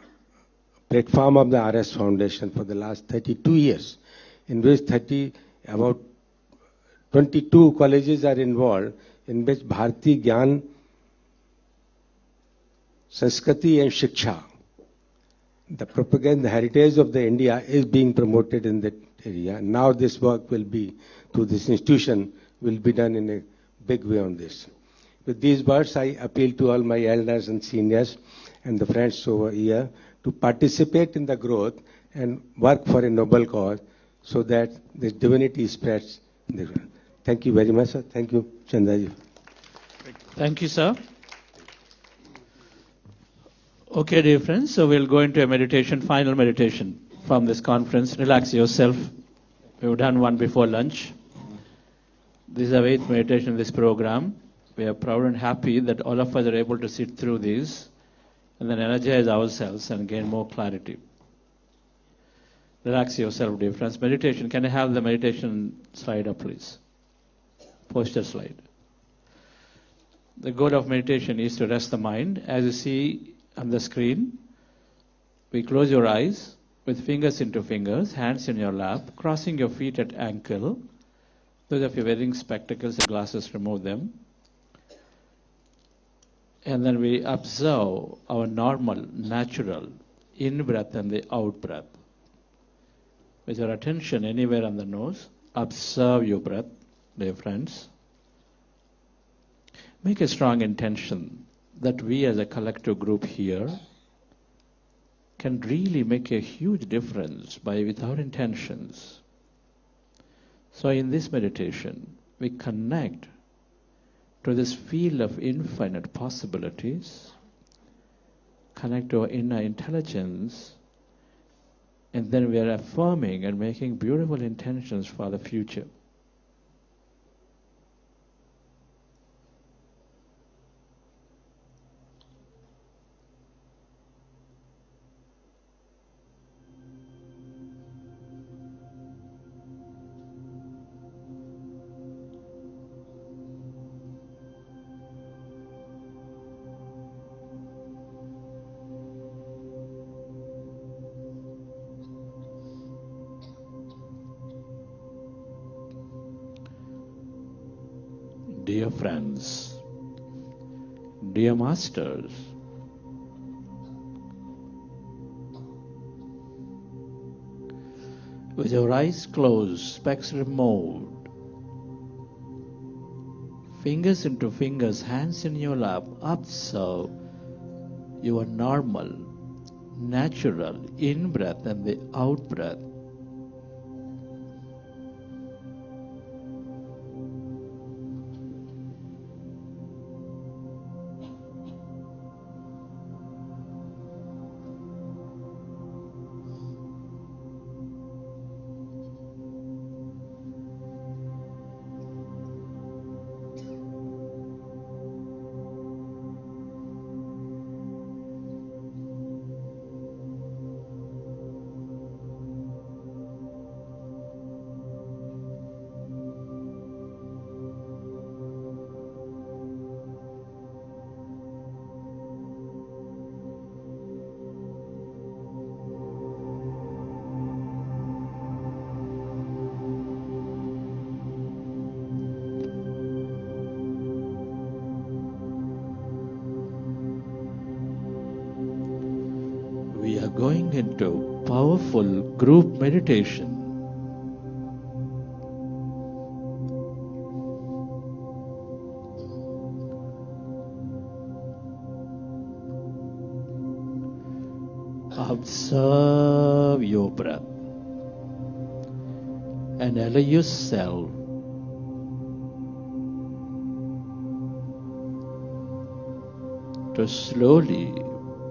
Speaker 4: platform of the RS Foundation for the last 32 years, in which about 22 colleges are involved, in which Bharati Gyan, Sanskriti and Shiksha, the propaganda heritage of the India, is being promoted in that area. Now this work will be, through this institution, will be done in a big way on this. With these words, I appeal to all my elders and seniors and the friends over here to participate in the growth and work for a noble cause so that this divinity spreads. Thank you very much, sir. Thank you, Chandaji.
Speaker 19: Thank you, sir. Okay, dear friends, so we'll go into a meditation, final meditation from this conference. Relax yourself. We've done one before lunch. This is our 8th meditation in this program. We are proud and happy that all of us are able to sit through these and then energize ourselves and gain more clarity. Relax yourself, dear friends. Meditation, can I have the meditation slide up, please? Poster slide. The goal of meditation is to rest the mind. As you see on the screen, we close your eyes with fingers into fingers, hands in your lap, crossing your feet at ankle. Those of you wearing spectacles and glasses, remove them. And then we observe our normal, natural in-breath and the out-breath. With your attention anywhere on the nose, observe your breath, dear friends. Make a strong intention that we as a collective group here can really make a huge difference with our intentions. So in this meditation, we connect to this field of infinite possibilities, connect to our inner intelligence, and then we are affirming and making beautiful intentions for the future. Dear friends, dear masters, with your eyes closed, specs removed, fingers into fingers, hands in your lap, observe your normal, natural in-breath and the out-breath. We are going into powerful group meditation. Observe your breath and allow yourself to slowly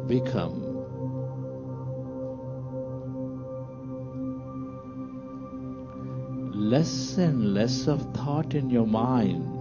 Speaker 19: become less and less of thought in your mind.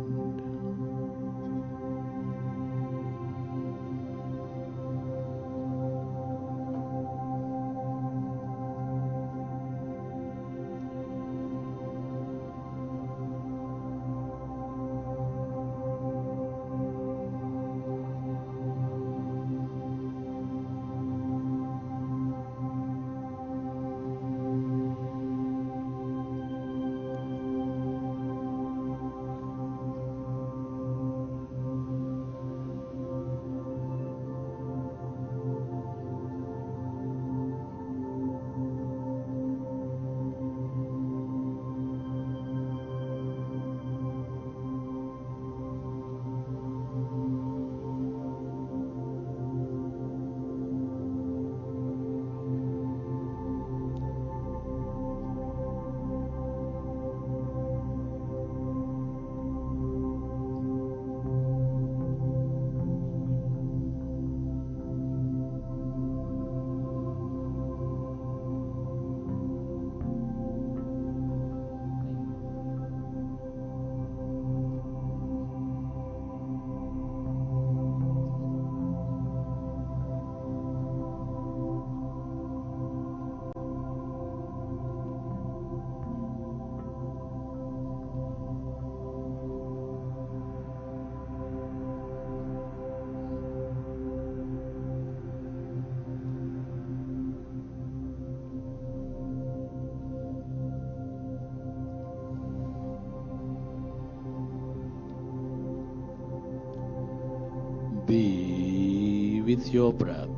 Speaker 19: with your breath,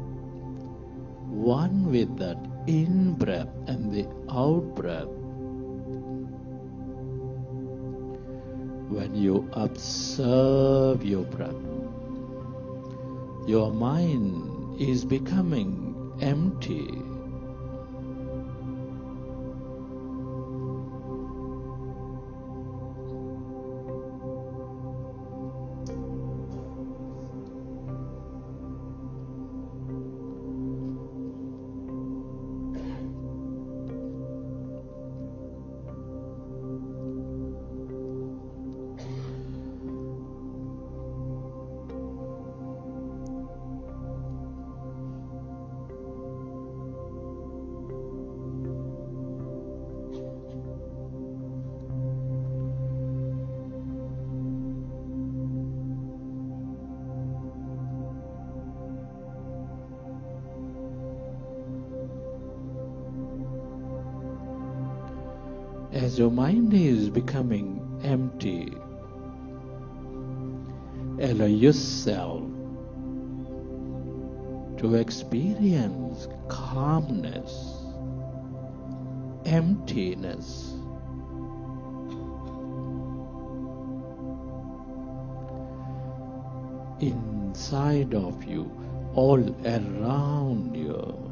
Speaker 19: one with that in-breath and the out-breath. When you observe your breath, your mind is becoming empty. As your mind is becoming empty, allow yourself to experience calmness, emptiness. Inside of you, all around you.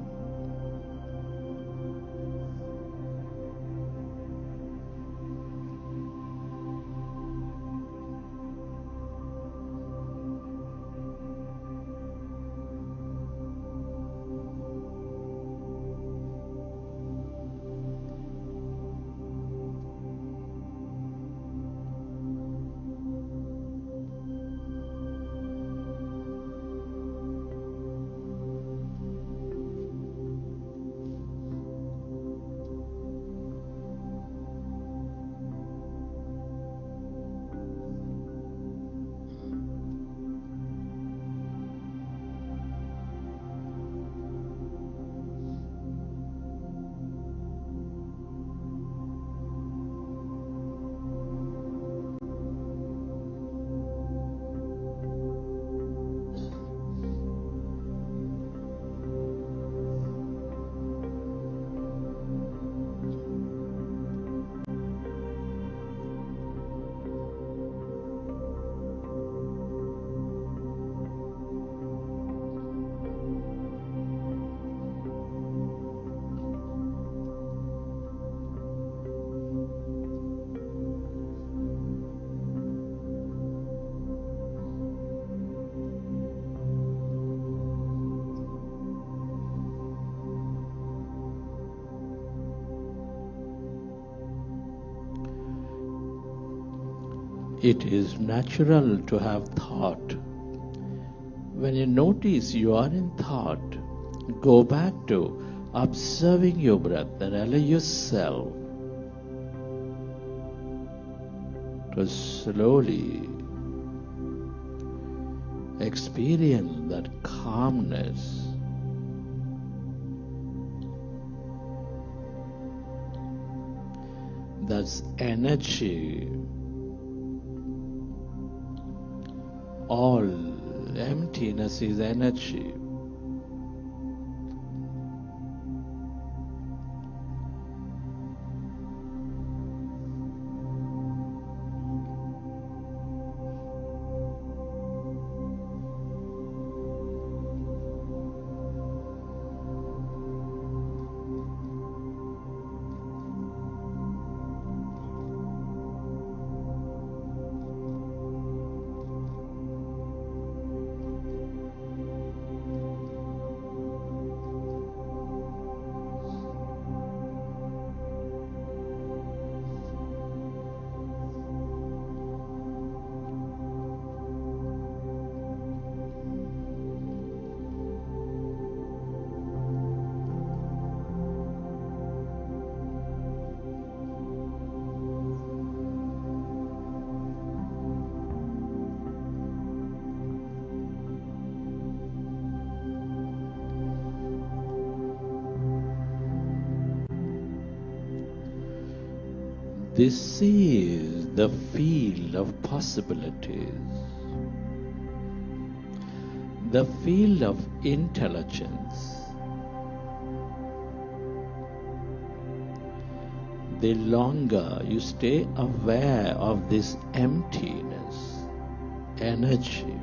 Speaker 19: It is natural to have thought. When you notice you are in thought, go back to observing your breath and allow yourself to slowly experience that calmness. That's energy. All emptiness is energy. This is the field of possibilities. the field of intelligence, the longer you stay aware of this emptiness, energy,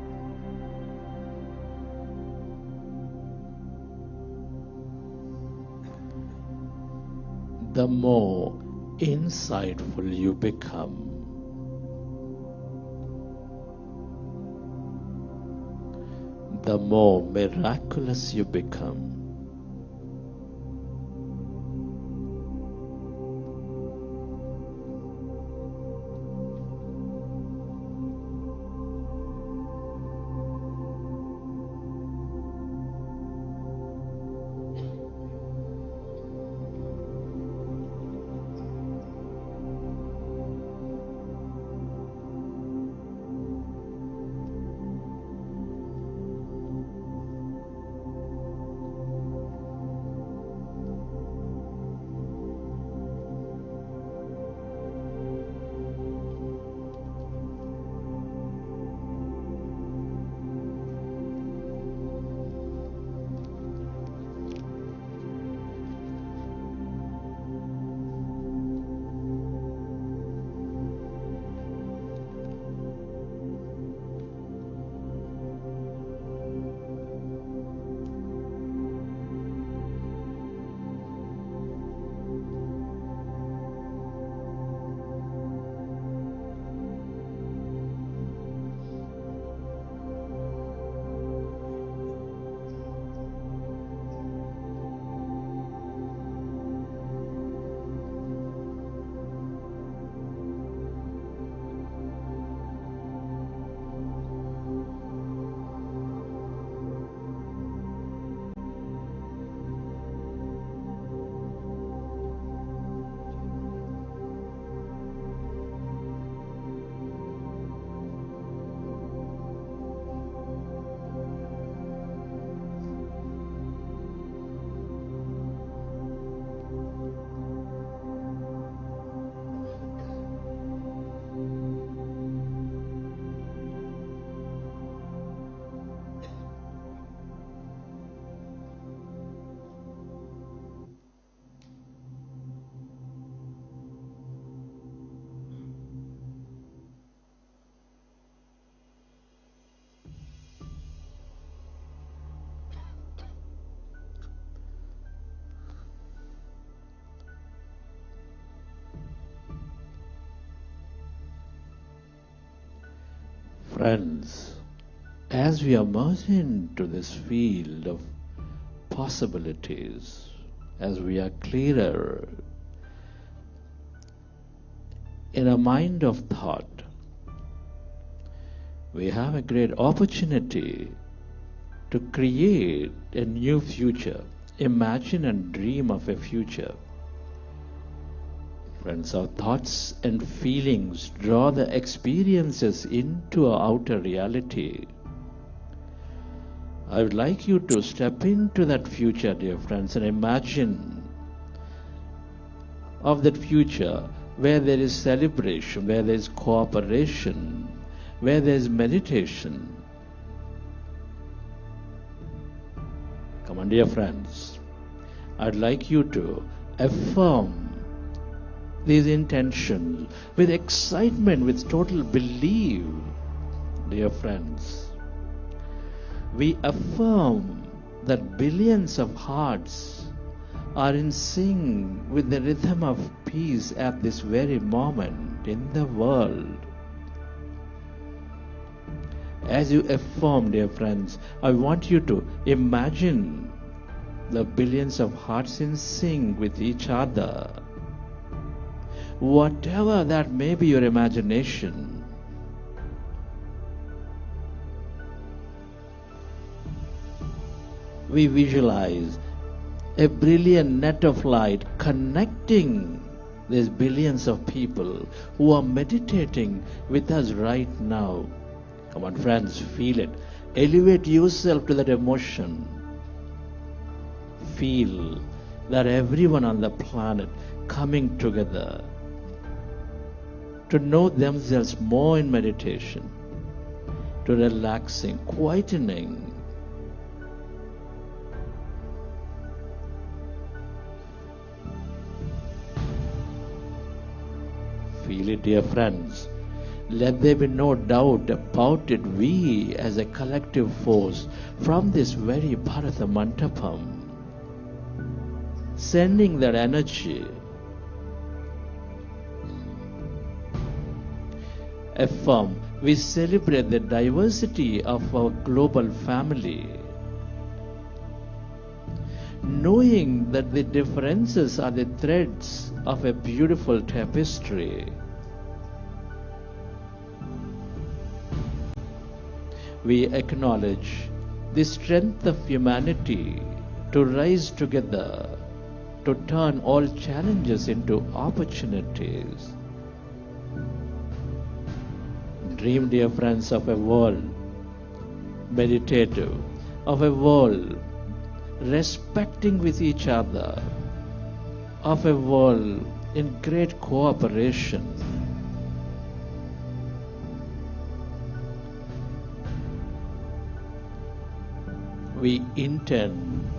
Speaker 19: the more insightful you become. The more miraculous you become. Friends, as we emerge into this field of possibilities, as we are clearer in a mind of thought, we have a great opportunity to create a new future, imagine and dream of a future. Friends, our thoughts and feelings draw the experiences into our outer reality. I would like you to step into that future, dear friends, and imagine of that future where there is celebration, where there is cooperation, where there is meditation. Come on, dear friends, I'd like you to affirm these intentions with excitement, with total belief, dear friends. We affirm that billions of hearts are in sync with the rhythm of peace at this very moment in the world. As you affirm, dear friends, I want you to imagine the billions of hearts in sync with each other. Whatever that may be your imagination, we visualize a brilliant net of light connecting these billions of people who are meditating with us right now. Come on, friends, feel it. Elevate yourself to that emotion. Feel that everyone on the planet coming together to know themselves more in meditation, to relaxing, quietening Feel it, dear friends. Let there be no doubt about it. We, as a collective force, from this very Bharata Mandapam, sending that energy, affirm, we celebrate the diversity of our global family, knowing that the differences are the threads of a beautiful tapestry. We acknowledge the strength of humanity to rise together, to turn all challenges into opportunities. Dream, dear friends, of a world meditative, of a world respecting with each other, of a world in great cooperation. We intend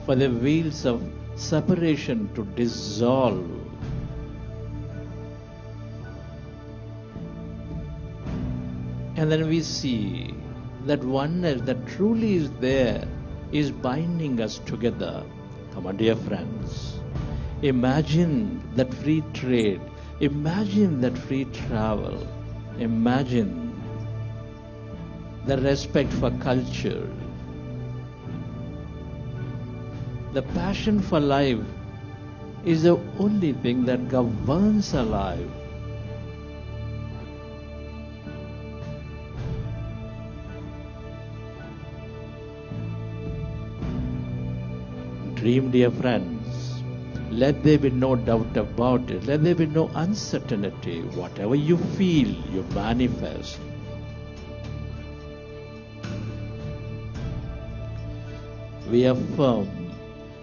Speaker 19: for the wheels of separation to dissolve, and then we see that oneness that truly is there is binding us together. Come on, dear friends, imagine that free trade, imagine that free travel, imagine the respect for culture. The passion for life is the only thing that governs our life. Dream, dear friends. Let there be no doubt about it. Let there be no uncertainty. Whatever you feel, you manifest. We affirm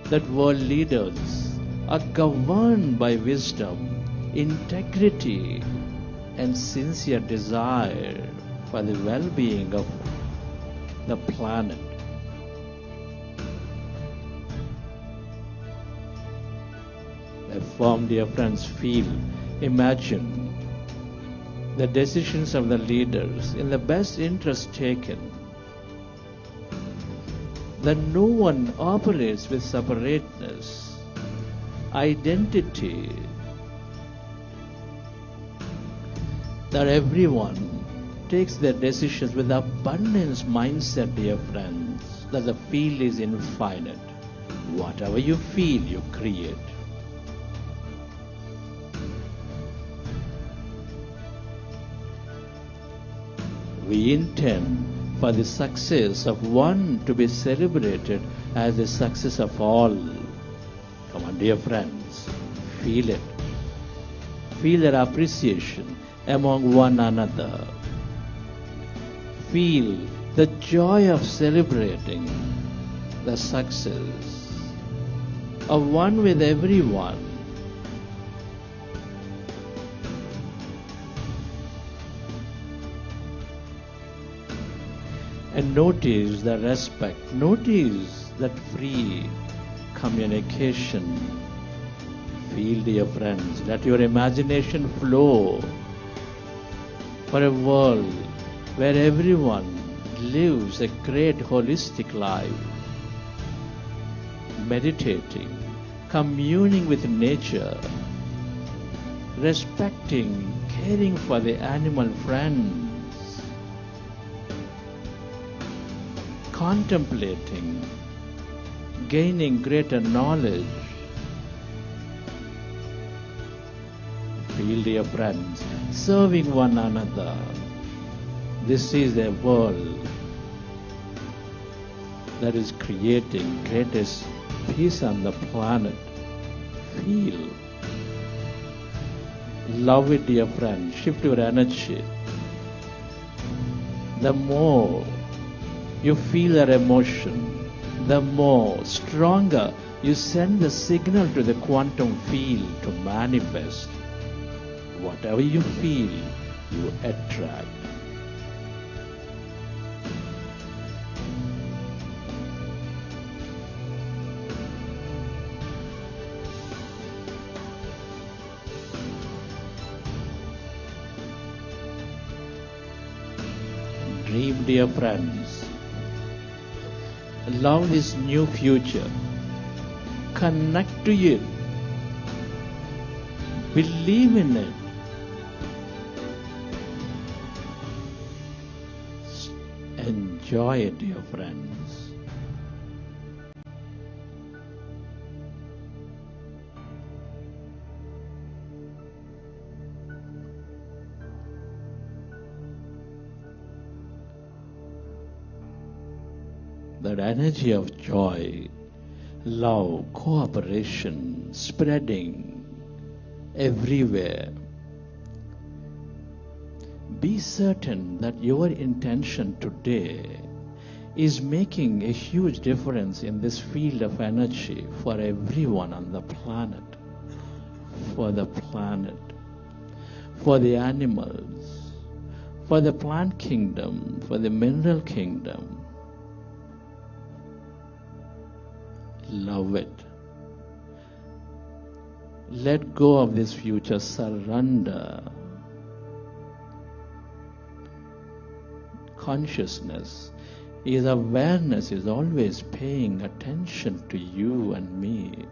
Speaker 19: that world leaders are governed by wisdom, integrity, and sincere desire for the well-being of the planet. Affirm, dear friends, feel, imagine the decisions of the leaders in the best interest taken, that no one operates with separateness, identity, that everyone takes their decisions with abundance mindset, dear friends, that the field is infinite. Whatever you feel, you create. We intend for the success of one to be celebrated as the success of all. Come on, dear friends, feel it. Feel their appreciation among one another. Feel the joy of celebrating the success of one with everyone. And notice the respect, notice that free communication. Feel, dear friends, let your imagination flow for a world where everyone lives a great holistic life, meditating, communing with nature, respecting, caring for the animal friend, contemplating, gaining greater knowledge. Feel, dear friends, serving one another. This is a world that is creating greatest peace on the planet. Feel. Love it, dear friends. Shift your energy. The more you feel that emotion, the more stronger you send the signal to the quantum field to manifest. Whatever you feel, you attract. Dream, dear friends. Love this new future. Connect to it. Believe in it. Enjoy it, dear friends. That energy of joy, love, cooperation, spreading everywhere. Be certain that your intention today is making a huge difference in this field of energy for everyone on the planet, for the planet, for the animals, for the plant kingdom, for the mineral kingdom. Love it. Let go of this future. Surrender. Consciousness is awareness, is always paying attention to you and me.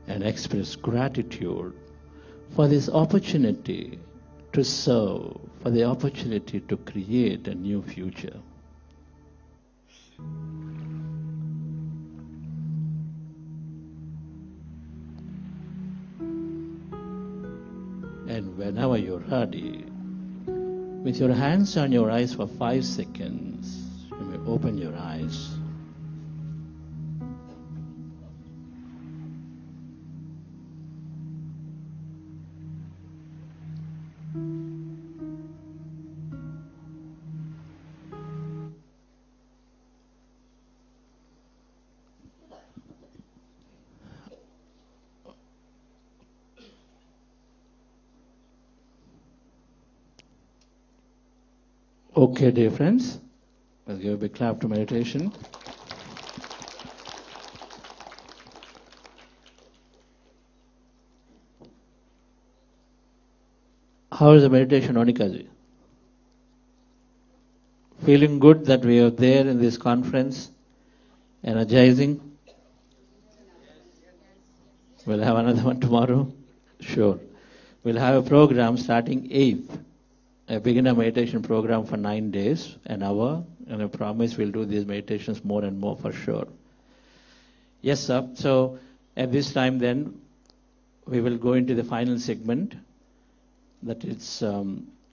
Speaker 19: And express gratitude for this opportunity to serve, for the opportunity to create a new future. And whenever you're ready, with your hands on your eyes for 5 seconds, you may open your eyes. Okay, dear friends, let's give a big clap to meditation. How is the meditation, Onikaji? Feeling good that we are there in this conference, energizing? We'll have another one tomorrow? Sure. We'll have a program starting 8th. A beginner meditation program for 9 days, an hour, and I promise we'll do these meditations more and more for sure. Yes, sir. So at this time then, we will go into the final segment. That it's,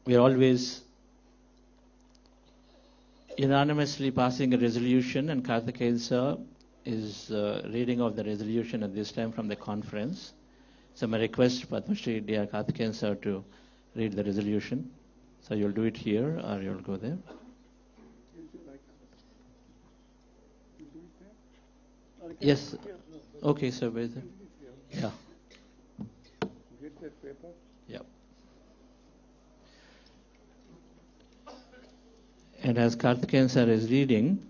Speaker 19: we are always unanimously passing a resolution, and Karthikeyan sir is reading of the resolution at this time from the conference. So my request, Padma Shri D.R. Karthikeyan sir, to read the resolution. So you'll do it here or you'll go there? Yes. Okay, so where is it? Yeah.
Speaker 9: Get that paper.
Speaker 19: Yeah. And as Karthikeyan sir is reading,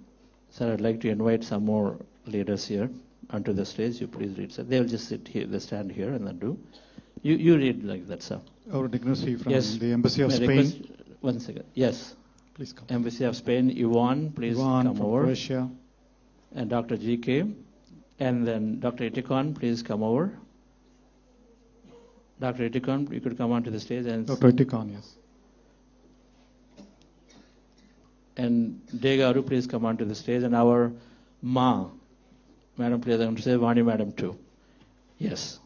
Speaker 19: sir, I'd like to invite some more leaders here onto the stage. You please read, sir. They'll just sit here, they stand here and then do. You read like that, sir.
Speaker 5: Our dignitary from
Speaker 19: Yes.
Speaker 5: the Embassy of
Speaker 19: May I
Speaker 5: Spain.
Speaker 19: request, 1 second. Yes.
Speaker 5: Please come.
Speaker 19: Embassy of Spain, Yvonne, please
Speaker 5: Yvonne
Speaker 19: come
Speaker 5: from
Speaker 19: over.
Speaker 5: Croatia.
Speaker 19: And Dr. GK. And then Dr. Itikon, please come over. Dr. Itikon, you could come onto the stage. And
Speaker 5: Dr. Itikon, yes.
Speaker 19: And Degaru, please come onto the stage. And our Ma, Madam, please, I'm going to say Vani Madam too. Yes.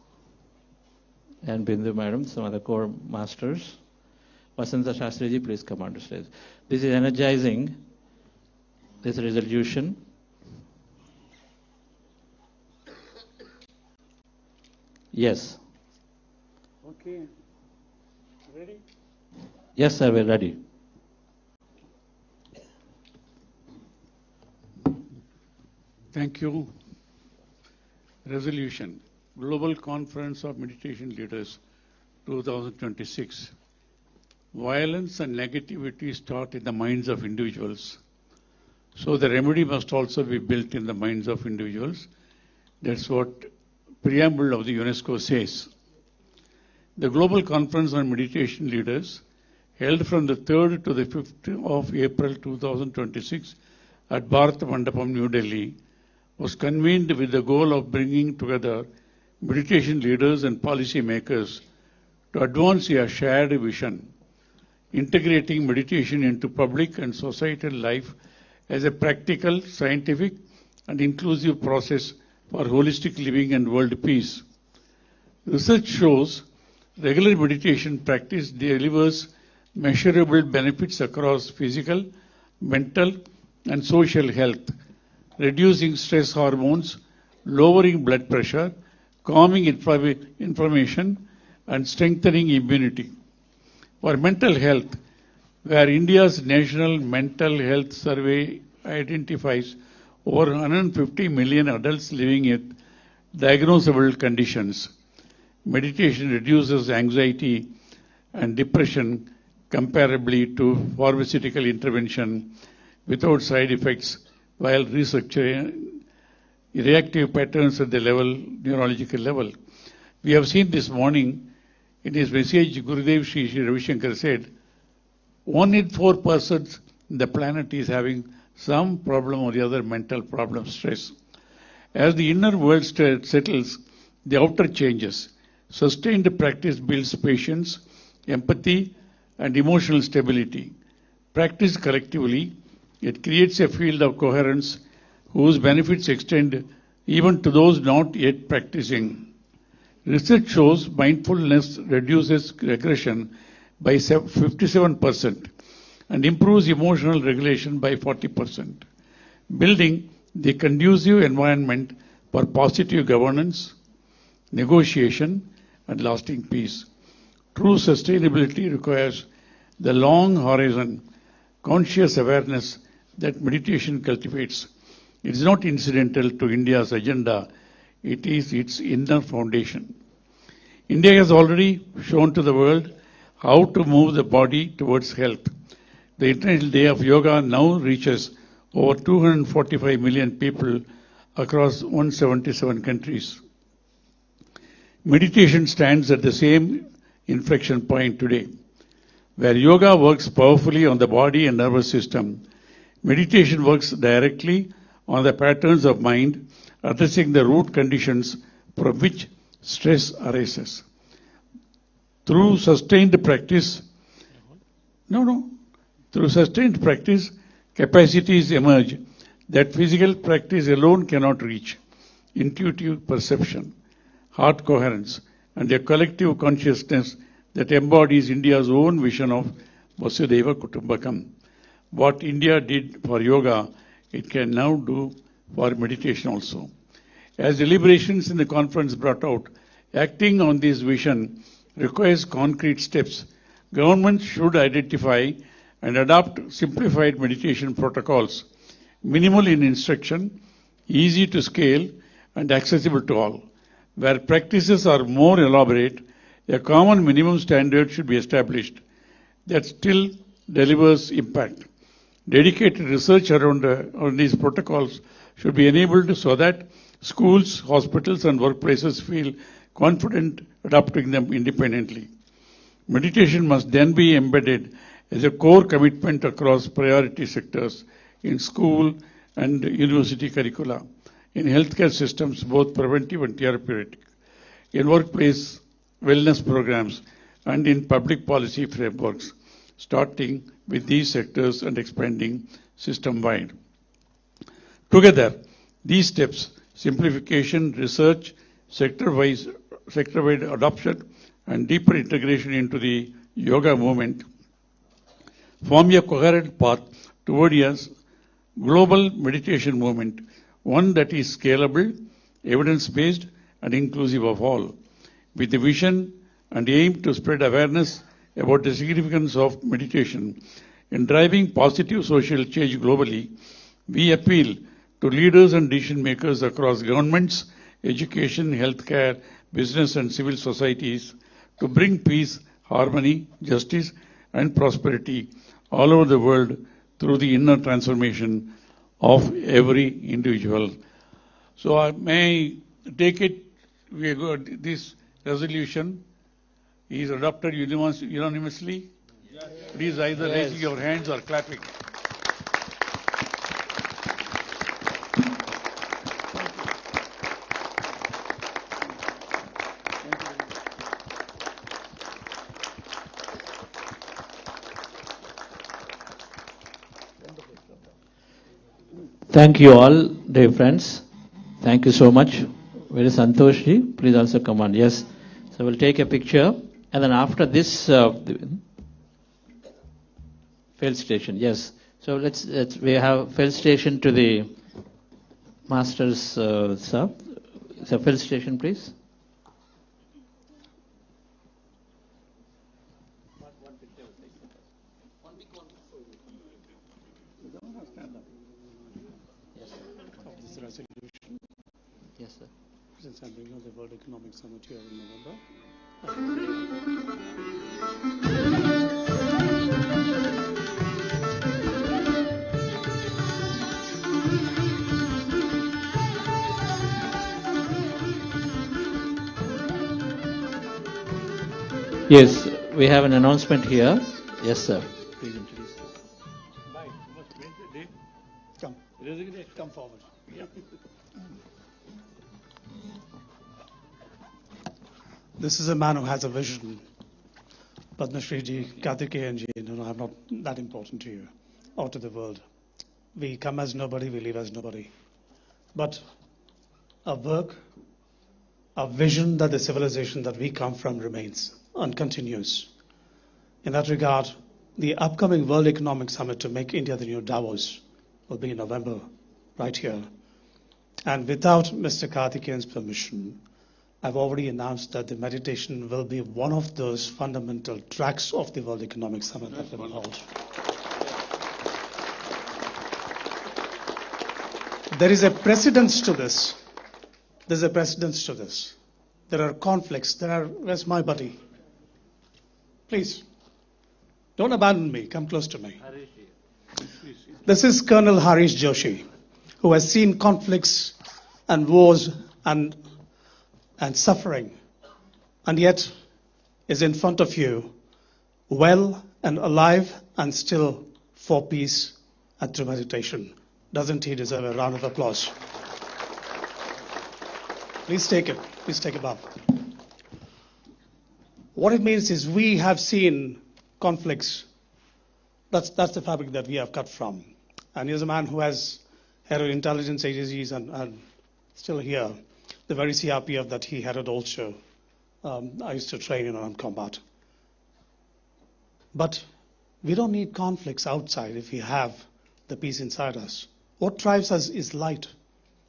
Speaker 19: And Bindu Madam, some other core masters. Vasanta Shastriji, please come onto stage. This is energizing this resolution. Yes.
Speaker 9: Okay. Ready?
Speaker 19: Yes, sir, we're ready.
Speaker 9: Thank you. Resolution. Global Conference of Meditation Leaders 2026. violence and negativity start in the minds of individuals. So the remedy must also be built in the minds of individuals. That's what preamble of the UNESCO says. The Global Conference on Meditation Leaders, held from the 3rd to the 5th of April 2026 at Bharat Mandapam, New Delhi, was convened with the goal of bringing together meditation leaders and policy makers to advance a shared vision, integrating meditation into public and societal life as a practical, scientific, and inclusive process for holistic living and world peace. Research shows regular meditation practice delivers measurable benefits across physical, mental, and social health, reducing stress hormones, lowering blood pressure, calming inflammation, and strengthening immunity. For mental health, where India's National Mental Health Survey identifies over 150 million adults living with diagnosable conditions, meditation reduces anxiety and depression comparably to pharmaceutical intervention without side effects, while researching reactive patterns at the neurological level. We have seen this morning in his message, Gurudev Sri Ravi Shankar said, 1 in 4 persons in the planet is having some problem or the other, mental problem, stress. As the inner world settles, the outer changes. Sustained practice builds patience, empathy, and emotional stability. Practiced collectively, it creates a field of coherence whose benefits extend even to those not yet practicing. Research shows mindfulness reduces aggression by 57% and improves emotional regulation by 40%, building the conducive environment for positive governance, negotiation, and lasting peace. True sustainability requires the long horizon, conscious awareness that meditation cultivates. It is not incidental to India's agenda, it is its inner foundation. India has already shown to the world how to move the body towards health. The International Day of Yoga now reaches over 245 million people across 177 countries. Meditation stands at the same inflection point today. Where yoga works powerfully on the body and nervous system, meditation works directly on the patterns of mind, addressing the root conditions from which stress arises. Through sustained practice, capacities emerge that physical practice alone cannot reach. Intuitive perception, heart coherence, and a collective consciousness that embodies India's own vision of Vasudhaiva Kutumbakam. What India did for yoga, it can now do for meditation also. As deliberations in the conference brought out, acting on this vision requires concrete steps. Governments should identify and adopt simplified meditation protocols, minimal in instruction, easy to scale, and accessible to all. Where practices are more elaborate, a common minimum standard should be established that still delivers impact. Dedicated research around these protocols should be enabled so that schools, hospitals, and workplaces feel confident adopting them independently. Meditation must then be embedded as a core commitment across priority sectors in school and university curricula, in healthcare systems, both preventive and therapeutic, in workplace wellness programs, and in public policy frameworks, starting with these sectors and expanding system-wide. Together, these steps, simplification, research, sector-wide adoption, and deeper integration into the yoga movement, form a coherent path toward a global meditation movement, one that is scalable, evidence-based, and inclusive of all. With the vision and aim to spread awareness about the significance of meditation in driving positive social change globally, we appeal to leaders and decision makers across governments, education, healthcare, business, and civil societies to bring peace, harmony, justice, and prosperity all over the world through the inner transformation of every individual. So I may take it, we got this resolution is adopted unanimously. Yes. Please either raising your hands or clapping.
Speaker 19: Thank you all, dear friends. Thank you so much. Very Santoshi. Please also come on. Yes. So we'll take a picture. And then after this, field station. Yes. So let's we have field station to the masters, sir. So field station, please.
Speaker 10: Resolution.
Speaker 19: Yes, sir.
Speaker 10: Since I'm bringing on the World Economic Summit here in November.
Speaker 19: Yes, we have an announcement here. Yes, sir. Please introduce.
Speaker 10: Come. Come forward. Yeah. This is a man who has a vision. Padma Shri Ji, Kartikeyan Ji, no, I'm not that important to you or to the world. We come as nobody, we leave as nobody. But our work, our vision that the civilization that we come from remains and continues. In that regard, the upcoming World Economic Summit to make India the new Davos will be in November, right here. And without Mr. Kartikeyan's permission, I've already announced that the meditation will be one of those fundamental tracks of the World Economic Summit that we will hold. There is a precedence to this. There's a precedence to this. There are conflicts. Where's my buddy? Please, don't abandon me. Come close to me. This is Colonel Harish Joshi, who has seen conflicts and wars and suffering, and yet is in front of you, well and alive and still for peace and through meditation. Doesn't he deserve a round of applause? Please take it. Please take it up. What it means is we have seen conflicts. That's the fabric that we have cut from. And here's a man who has headed intelligence agencies and still here. The very CRPF that he headed also. I used to train in armed combat. But we don't need conflicts outside if we have the peace inside us. What drives us is light.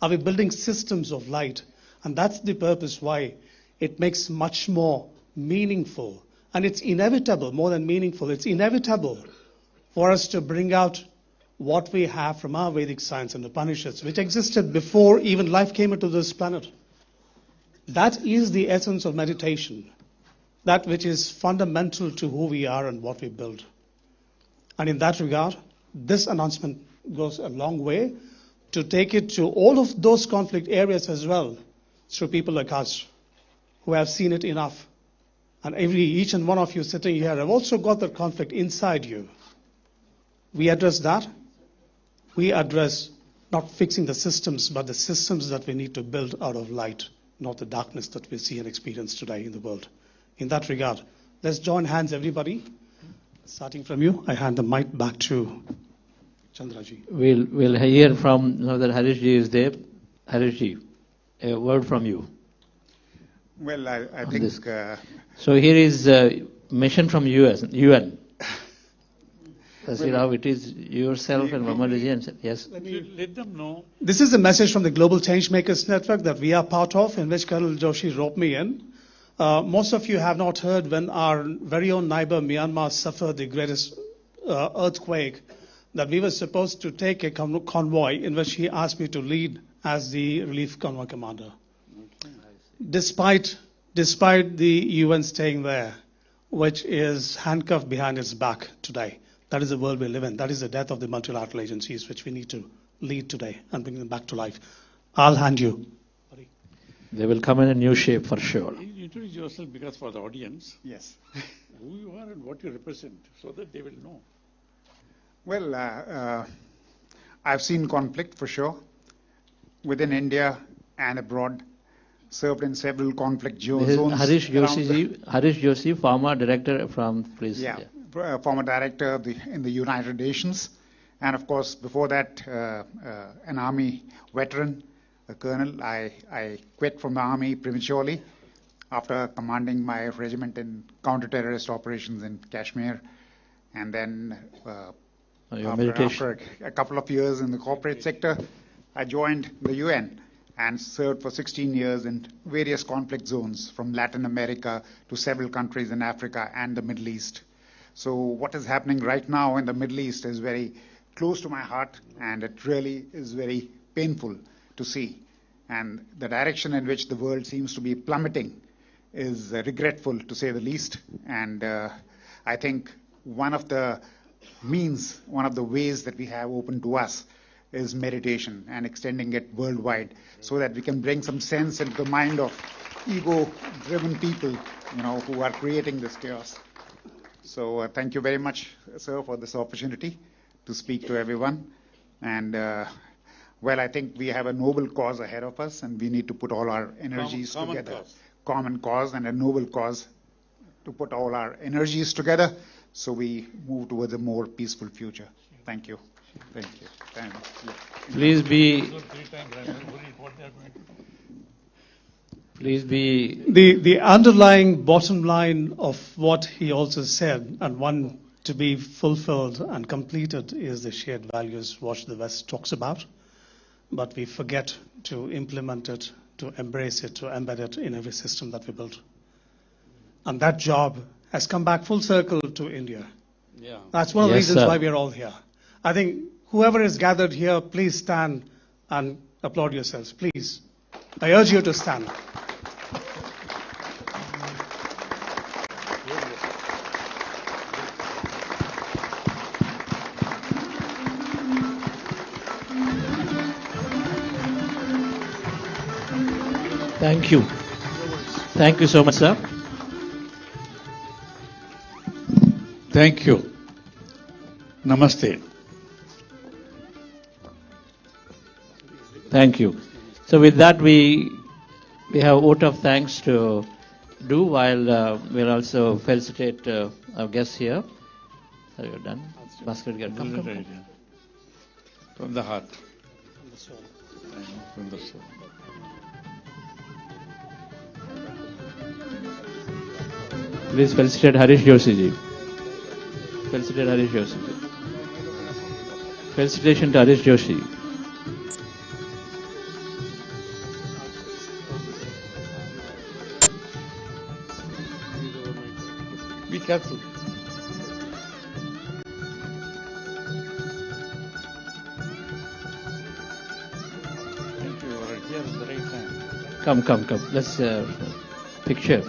Speaker 10: Are we building systems of light? And that's the purpose why it makes much more meaningful. And it's inevitable, more than meaningful, it's inevitable for us to bring out what we have from our Vedic science and Upanishads, which existed before even life came into this planet. That is the essence of meditation, that which is fundamental to who we are and what we build. And in that regard, this announcement goes a long way to take it to all of those conflict areas as well, through people like us who have seen it enough. And each and one of you sitting here have also got that conflict inside you. We address that. We address not fixing the systems, but the systems that we need to build out of light, not the darkness that we see and experience today in the world. In that regard, let's join hands, everybody. Starting from you, I hand the mic back to Chandraji.
Speaker 19: We'll hear from, now that Harish Ji is there. Harish Ji, a word from you.
Speaker 1: Well, I think...
Speaker 19: So here is a mission from UN. That's how it is, yourself and Mamaji and yes.
Speaker 9: Let them know.
Speaker 10: This is a message from the Global Changemakers Network that we are part of, in which Colonel Joshi roped me in. Most of you have not heard when our very own neighbor Myanmar suffered the greatest earthquake, that we were supposed to take a convoy in which he asked me to lead as the relief convoy commander. Despite the UN staying there, which is handcuffed behind its back today. That is the world we live in. That is the death of the multilateral agencies, which we need to lead today and bring them back to life. I'll hand you.
Speaker 19: They will come in a new shape for sure.
Speaker 9: Introduce yourself because for the audience,
Speaker 1: Yes.
Speaker 9: who you are and what you represent, so that they will know.
Speaker 1: Well, I've seen conflict for sure within India and abroad. Served in several conflict zones.
Speaker 19: This is Harish Joshi, former director from police.
Speaker 1: Yeah, former director in the United Nations, and of course before that an army veteran, a colonel. I quit from the army prematurely after commanding my regiment in counter-terrorist operations in Kashmir, and then after a couple of years in the corporate sector, I joined the UN and served for 16 years in various conflict zones from Latin America to several countries in Africa and the Middle East. So what is happening right now in the Middle East is very close to my heart, and it really is very painful to see. And the direction in which the world seems to be plummeting is regretful, to say the least. And I think one of the ways that we have open to us is meditation, and extending it worldwide so that we can bring some sense into the mind of ego-driven people, who are creating this chaos. So thank you very much, sir, for this opportunity to speak to everyone. And well, I think we have a noble cause ahead of us, and we need to put all our energies together. Common cause and a noble cause to put all our energies together so we move towards a more peaceful future. Thank you. Thank you.
Speaker 19: Please be.
Speaker 10: The underlying bottom line of what he also said, and one to be fulfilled and completed, is the shared values what the West talks about. But we forget to implement it, to embrace it, to embed it in every system that we build. And that job has come back full circle to India.
Speaker 9: Yeah.
Speaker 10: That's one of the reasons why we are all here. I think whoever is gathered here, please stand and applaud yourselves, please. I urge you to stand.
Speaker 19: Thank you. Thank you so much, sir.
Speaker 9: Thank you. Namaste.
Speaker 19: Thank you. So with that, we have vote of thanks to do, while we'll also felicitate our guests here. So you're done. Bhaskar, come.
Speaker 9: From the heart. From the soul. From the soul.
Speaker 19: Please felicitate Harish Joshi ji. Felicitate Harish Joshi ji. Felicitation to Harish Joshi.
Speaker 9: Be careful. Thank you. You are here at the right time.
Speaker 19: Come. Let's picture.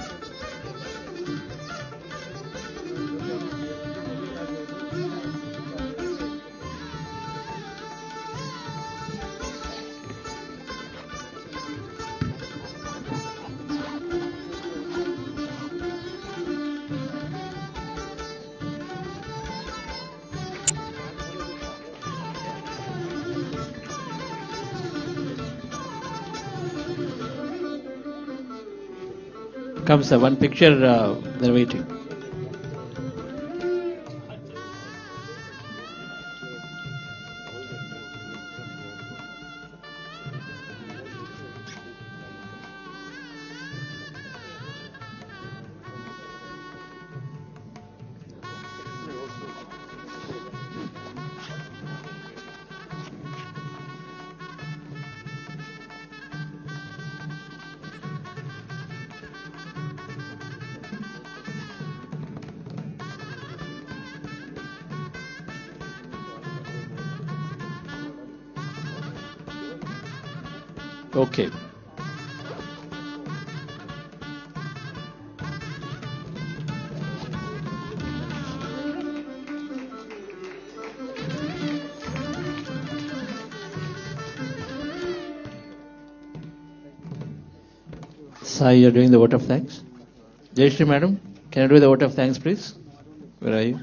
Speaker 19: Come, sir. One picture. They're waiting. Okay. Sai, you're doing the vote of thanks. Jayashri madam, can you do the vote of thanks, please? Where are you?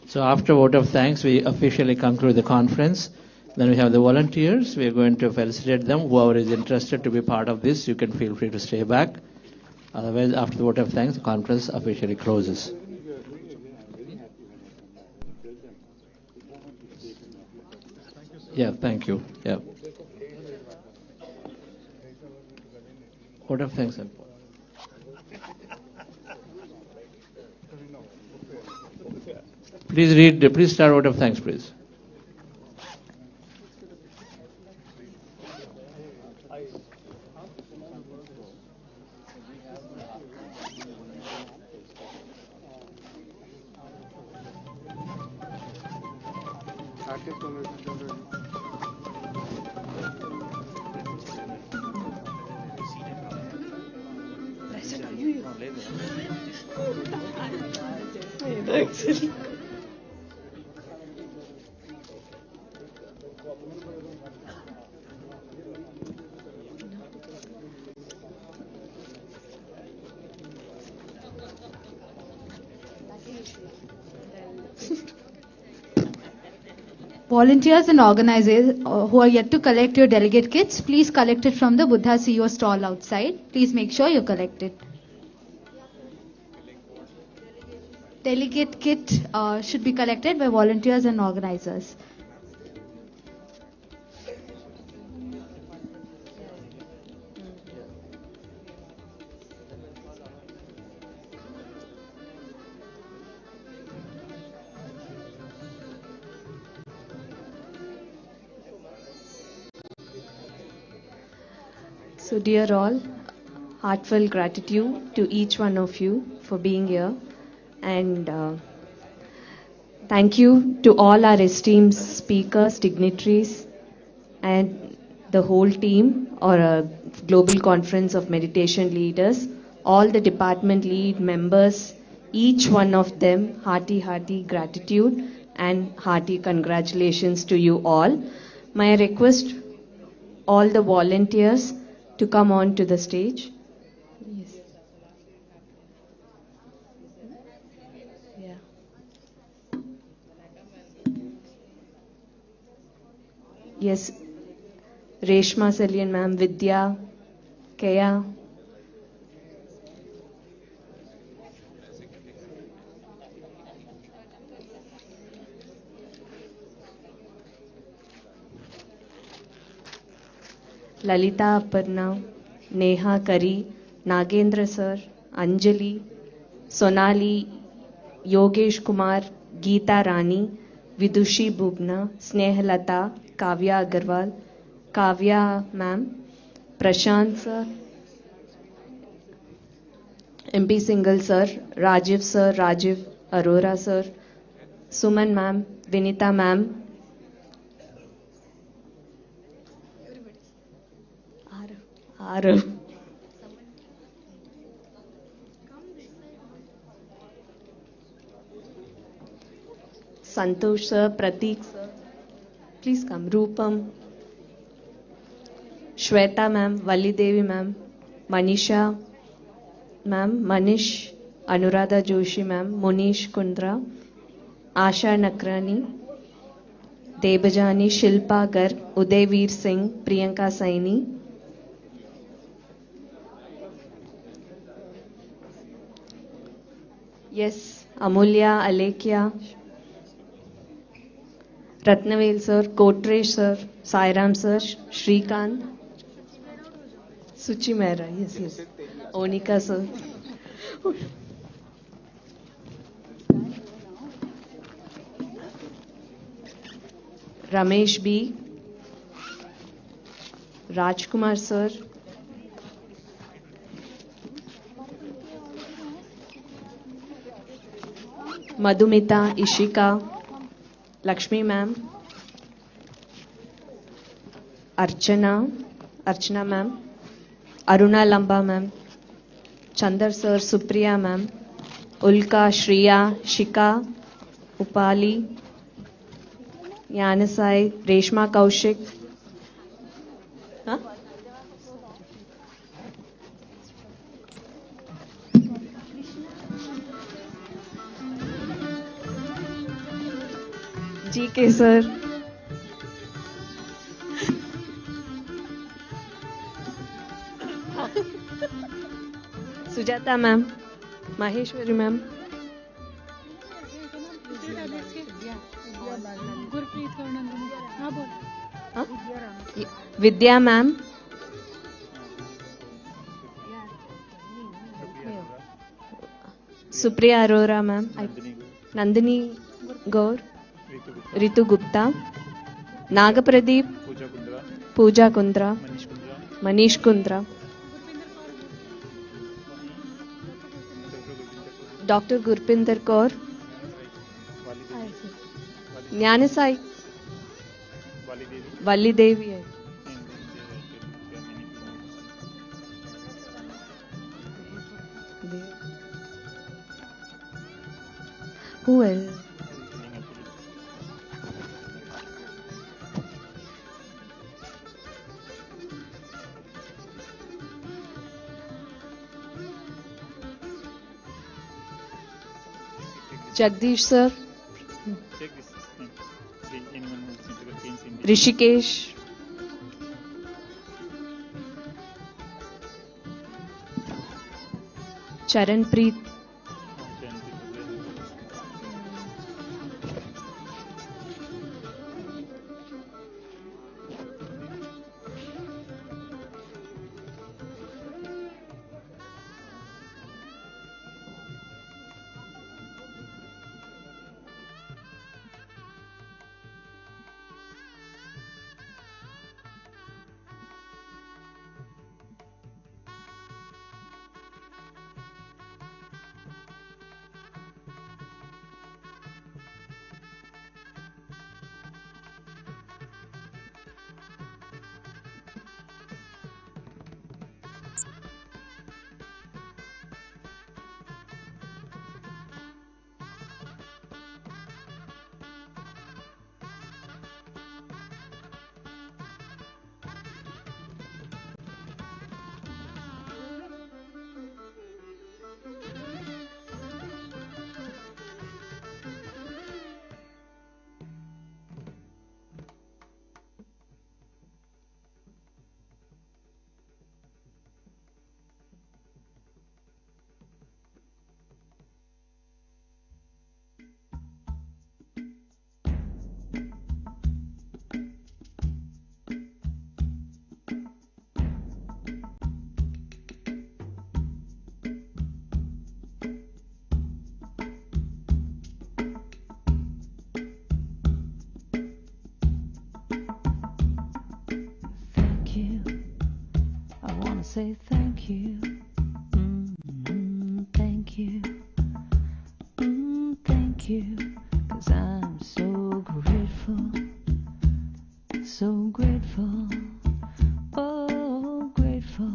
Speaker 19: So after vote of thanks, we officially conclude the conference. Then we have the volunteers. We are going to felicitate them. Whoever is interested to be part of this, you can feel free to stay back. Otherwise, after the vote of thanks, the conference officially closes. Yeah, thank you. Yeah. Vote of thanks. Please start vote of thanks, please.
Speaker 11: Volunteers and organizers who are yet to collect your delegate kits, please collect it from the Buddha CEO stall outside. Please make sure you collect it. Delegate kit should be collected by volunteers and organizers.
Speaker 17: So, dear all, heartfelt gratitude to each one of you for being here, and thank you to all our esteemed speakers, dignitaries, and the whole team or a global conference of meditation leaders, all the department lead members, each one of them, hearty gratitude and hearty congratulations to you all. My request, all the volunteers to come on to the stage. Yes. Yeah. Yes. Reshma Salyan ma'am, Vidya, Kaya. Lalita Aparna, Neha Kari, Nagendra sir, Anjali, Sonali, Yogesh Kumar, Geeta Rani, Vidushi Bubna, Snehalata, Kavya Agarwal, Kavya ma'am, Prashant sir, MP Singhal sir, Rajiv Arora sir, Suman ma'am, Vinita ma'am, Arav. Santosh sir, Pratik sir, please come. Rupam, Shweta ma'am, Valli Devi ma'am, Manisha ma'am, Manish, Anuradha Joshi ma'am, Munish Kundra, Asha Nakrani, Debajani, Shilpa Garg, Udayveer Singh, Priyanka Saini, yes, Amulya, Alekia, Ratnavel sir, Kotresh sir, Sairam sir, Shrikant, Suchi Mehra, yes. Onika sir. Ramesh B, Rajkumar sir,
Speaker 14: Madhumita, Ishika, Lakshmi ma'am, Archana ma'am, Aruna Lamba ma'am, Chandar sir, Supriya ma'am, Ulka, Shriya, Shika, Upali, Yanasai, Reshma Kaushik. Huh? GK sir. Sujata ma'am, Maheshwari ma'am, huh? Vidya ma'am, Supriya Arora ma'am, Nandini Gaur, Ritu Gupta, Nagapradeep, Pooja Kundra, Manish Kundra, Dr. Gurpinder Kaur, Jnanasai, Valli Devi. Who else? Jagdish sir, Rishikesh, Charanpreet,
Speaker 16: say thank you. Thank you. Thank you. 'Cause I'm so grateful. So grateful. Oh, grateful.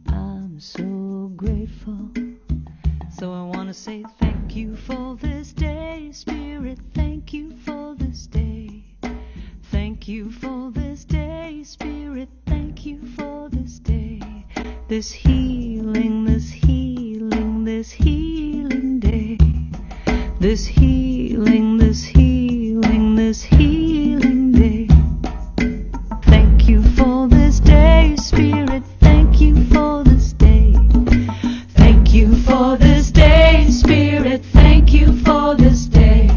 Speaker 16: I'm so grateful. So I want to say thank you for this day, Spirit. Thank you for this day. Thank you for this day, Spirit. Thank you for this day. This healing, this healing, this healing day. This healing, this healing, this healing day. Thank you for this day, Spirit. Thank you for this day. Thank you for this day, Spirit. Thank you for this day.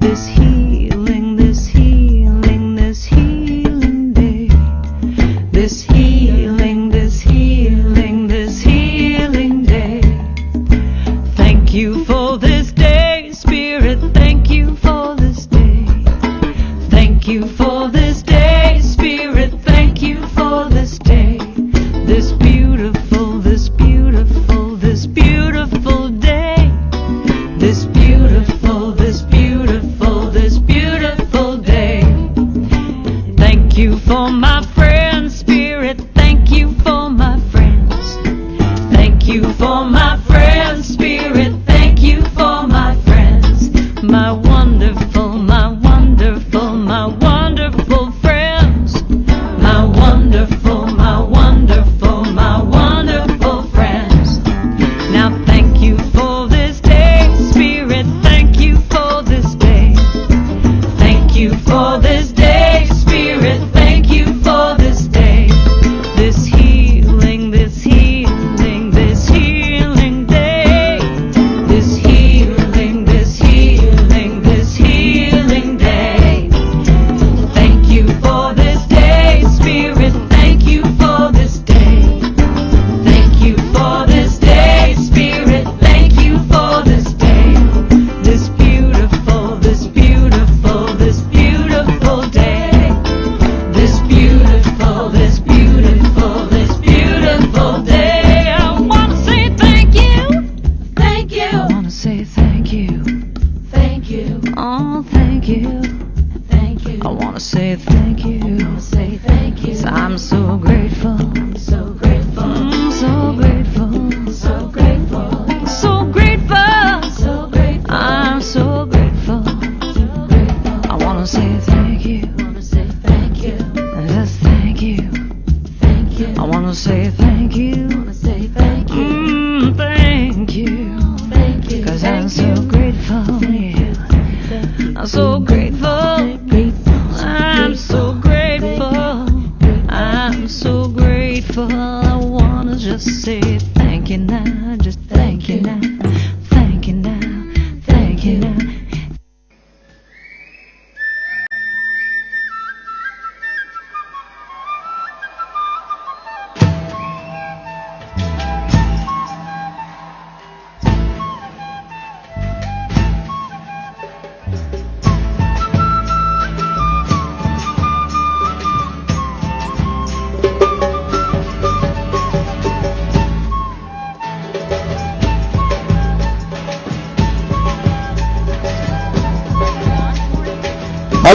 Speaker 16: This healing, this healing, this healing day. This healing, this healing, this healing day. Thank you for this day, Spirit. Thank you for this day. say thank you.
Speaker 14: Thank you.
Speaker 16: Oh, thank you.
Speaker 14: Thank you.
Speaker 16: I wanna say thank you.
Speaker 14: Say thank you.
Speaker 16: 'Cause I'm so grateful.
Speaker 14: So grateful.
Speaker 16: So grateful.
Speaker 14: So grateful.
Speaker 16: So grateful.
Speaker 14: So grateful.
Speaker 16: I'm so grateful. I wanna say thank you.
Speaker 14: Wanna say thank you.
Speaker 16: Just thank you.
Speaker 14: Thank you.
Speaker 16: I wanna say thank you.
Speaker 14: Wanna say thank you.
Speaker 16: Thank you.
Speaker 14: Thank you.
Speaker 16: 'Cause I'm so grateful. Yeah. I'm so grateful.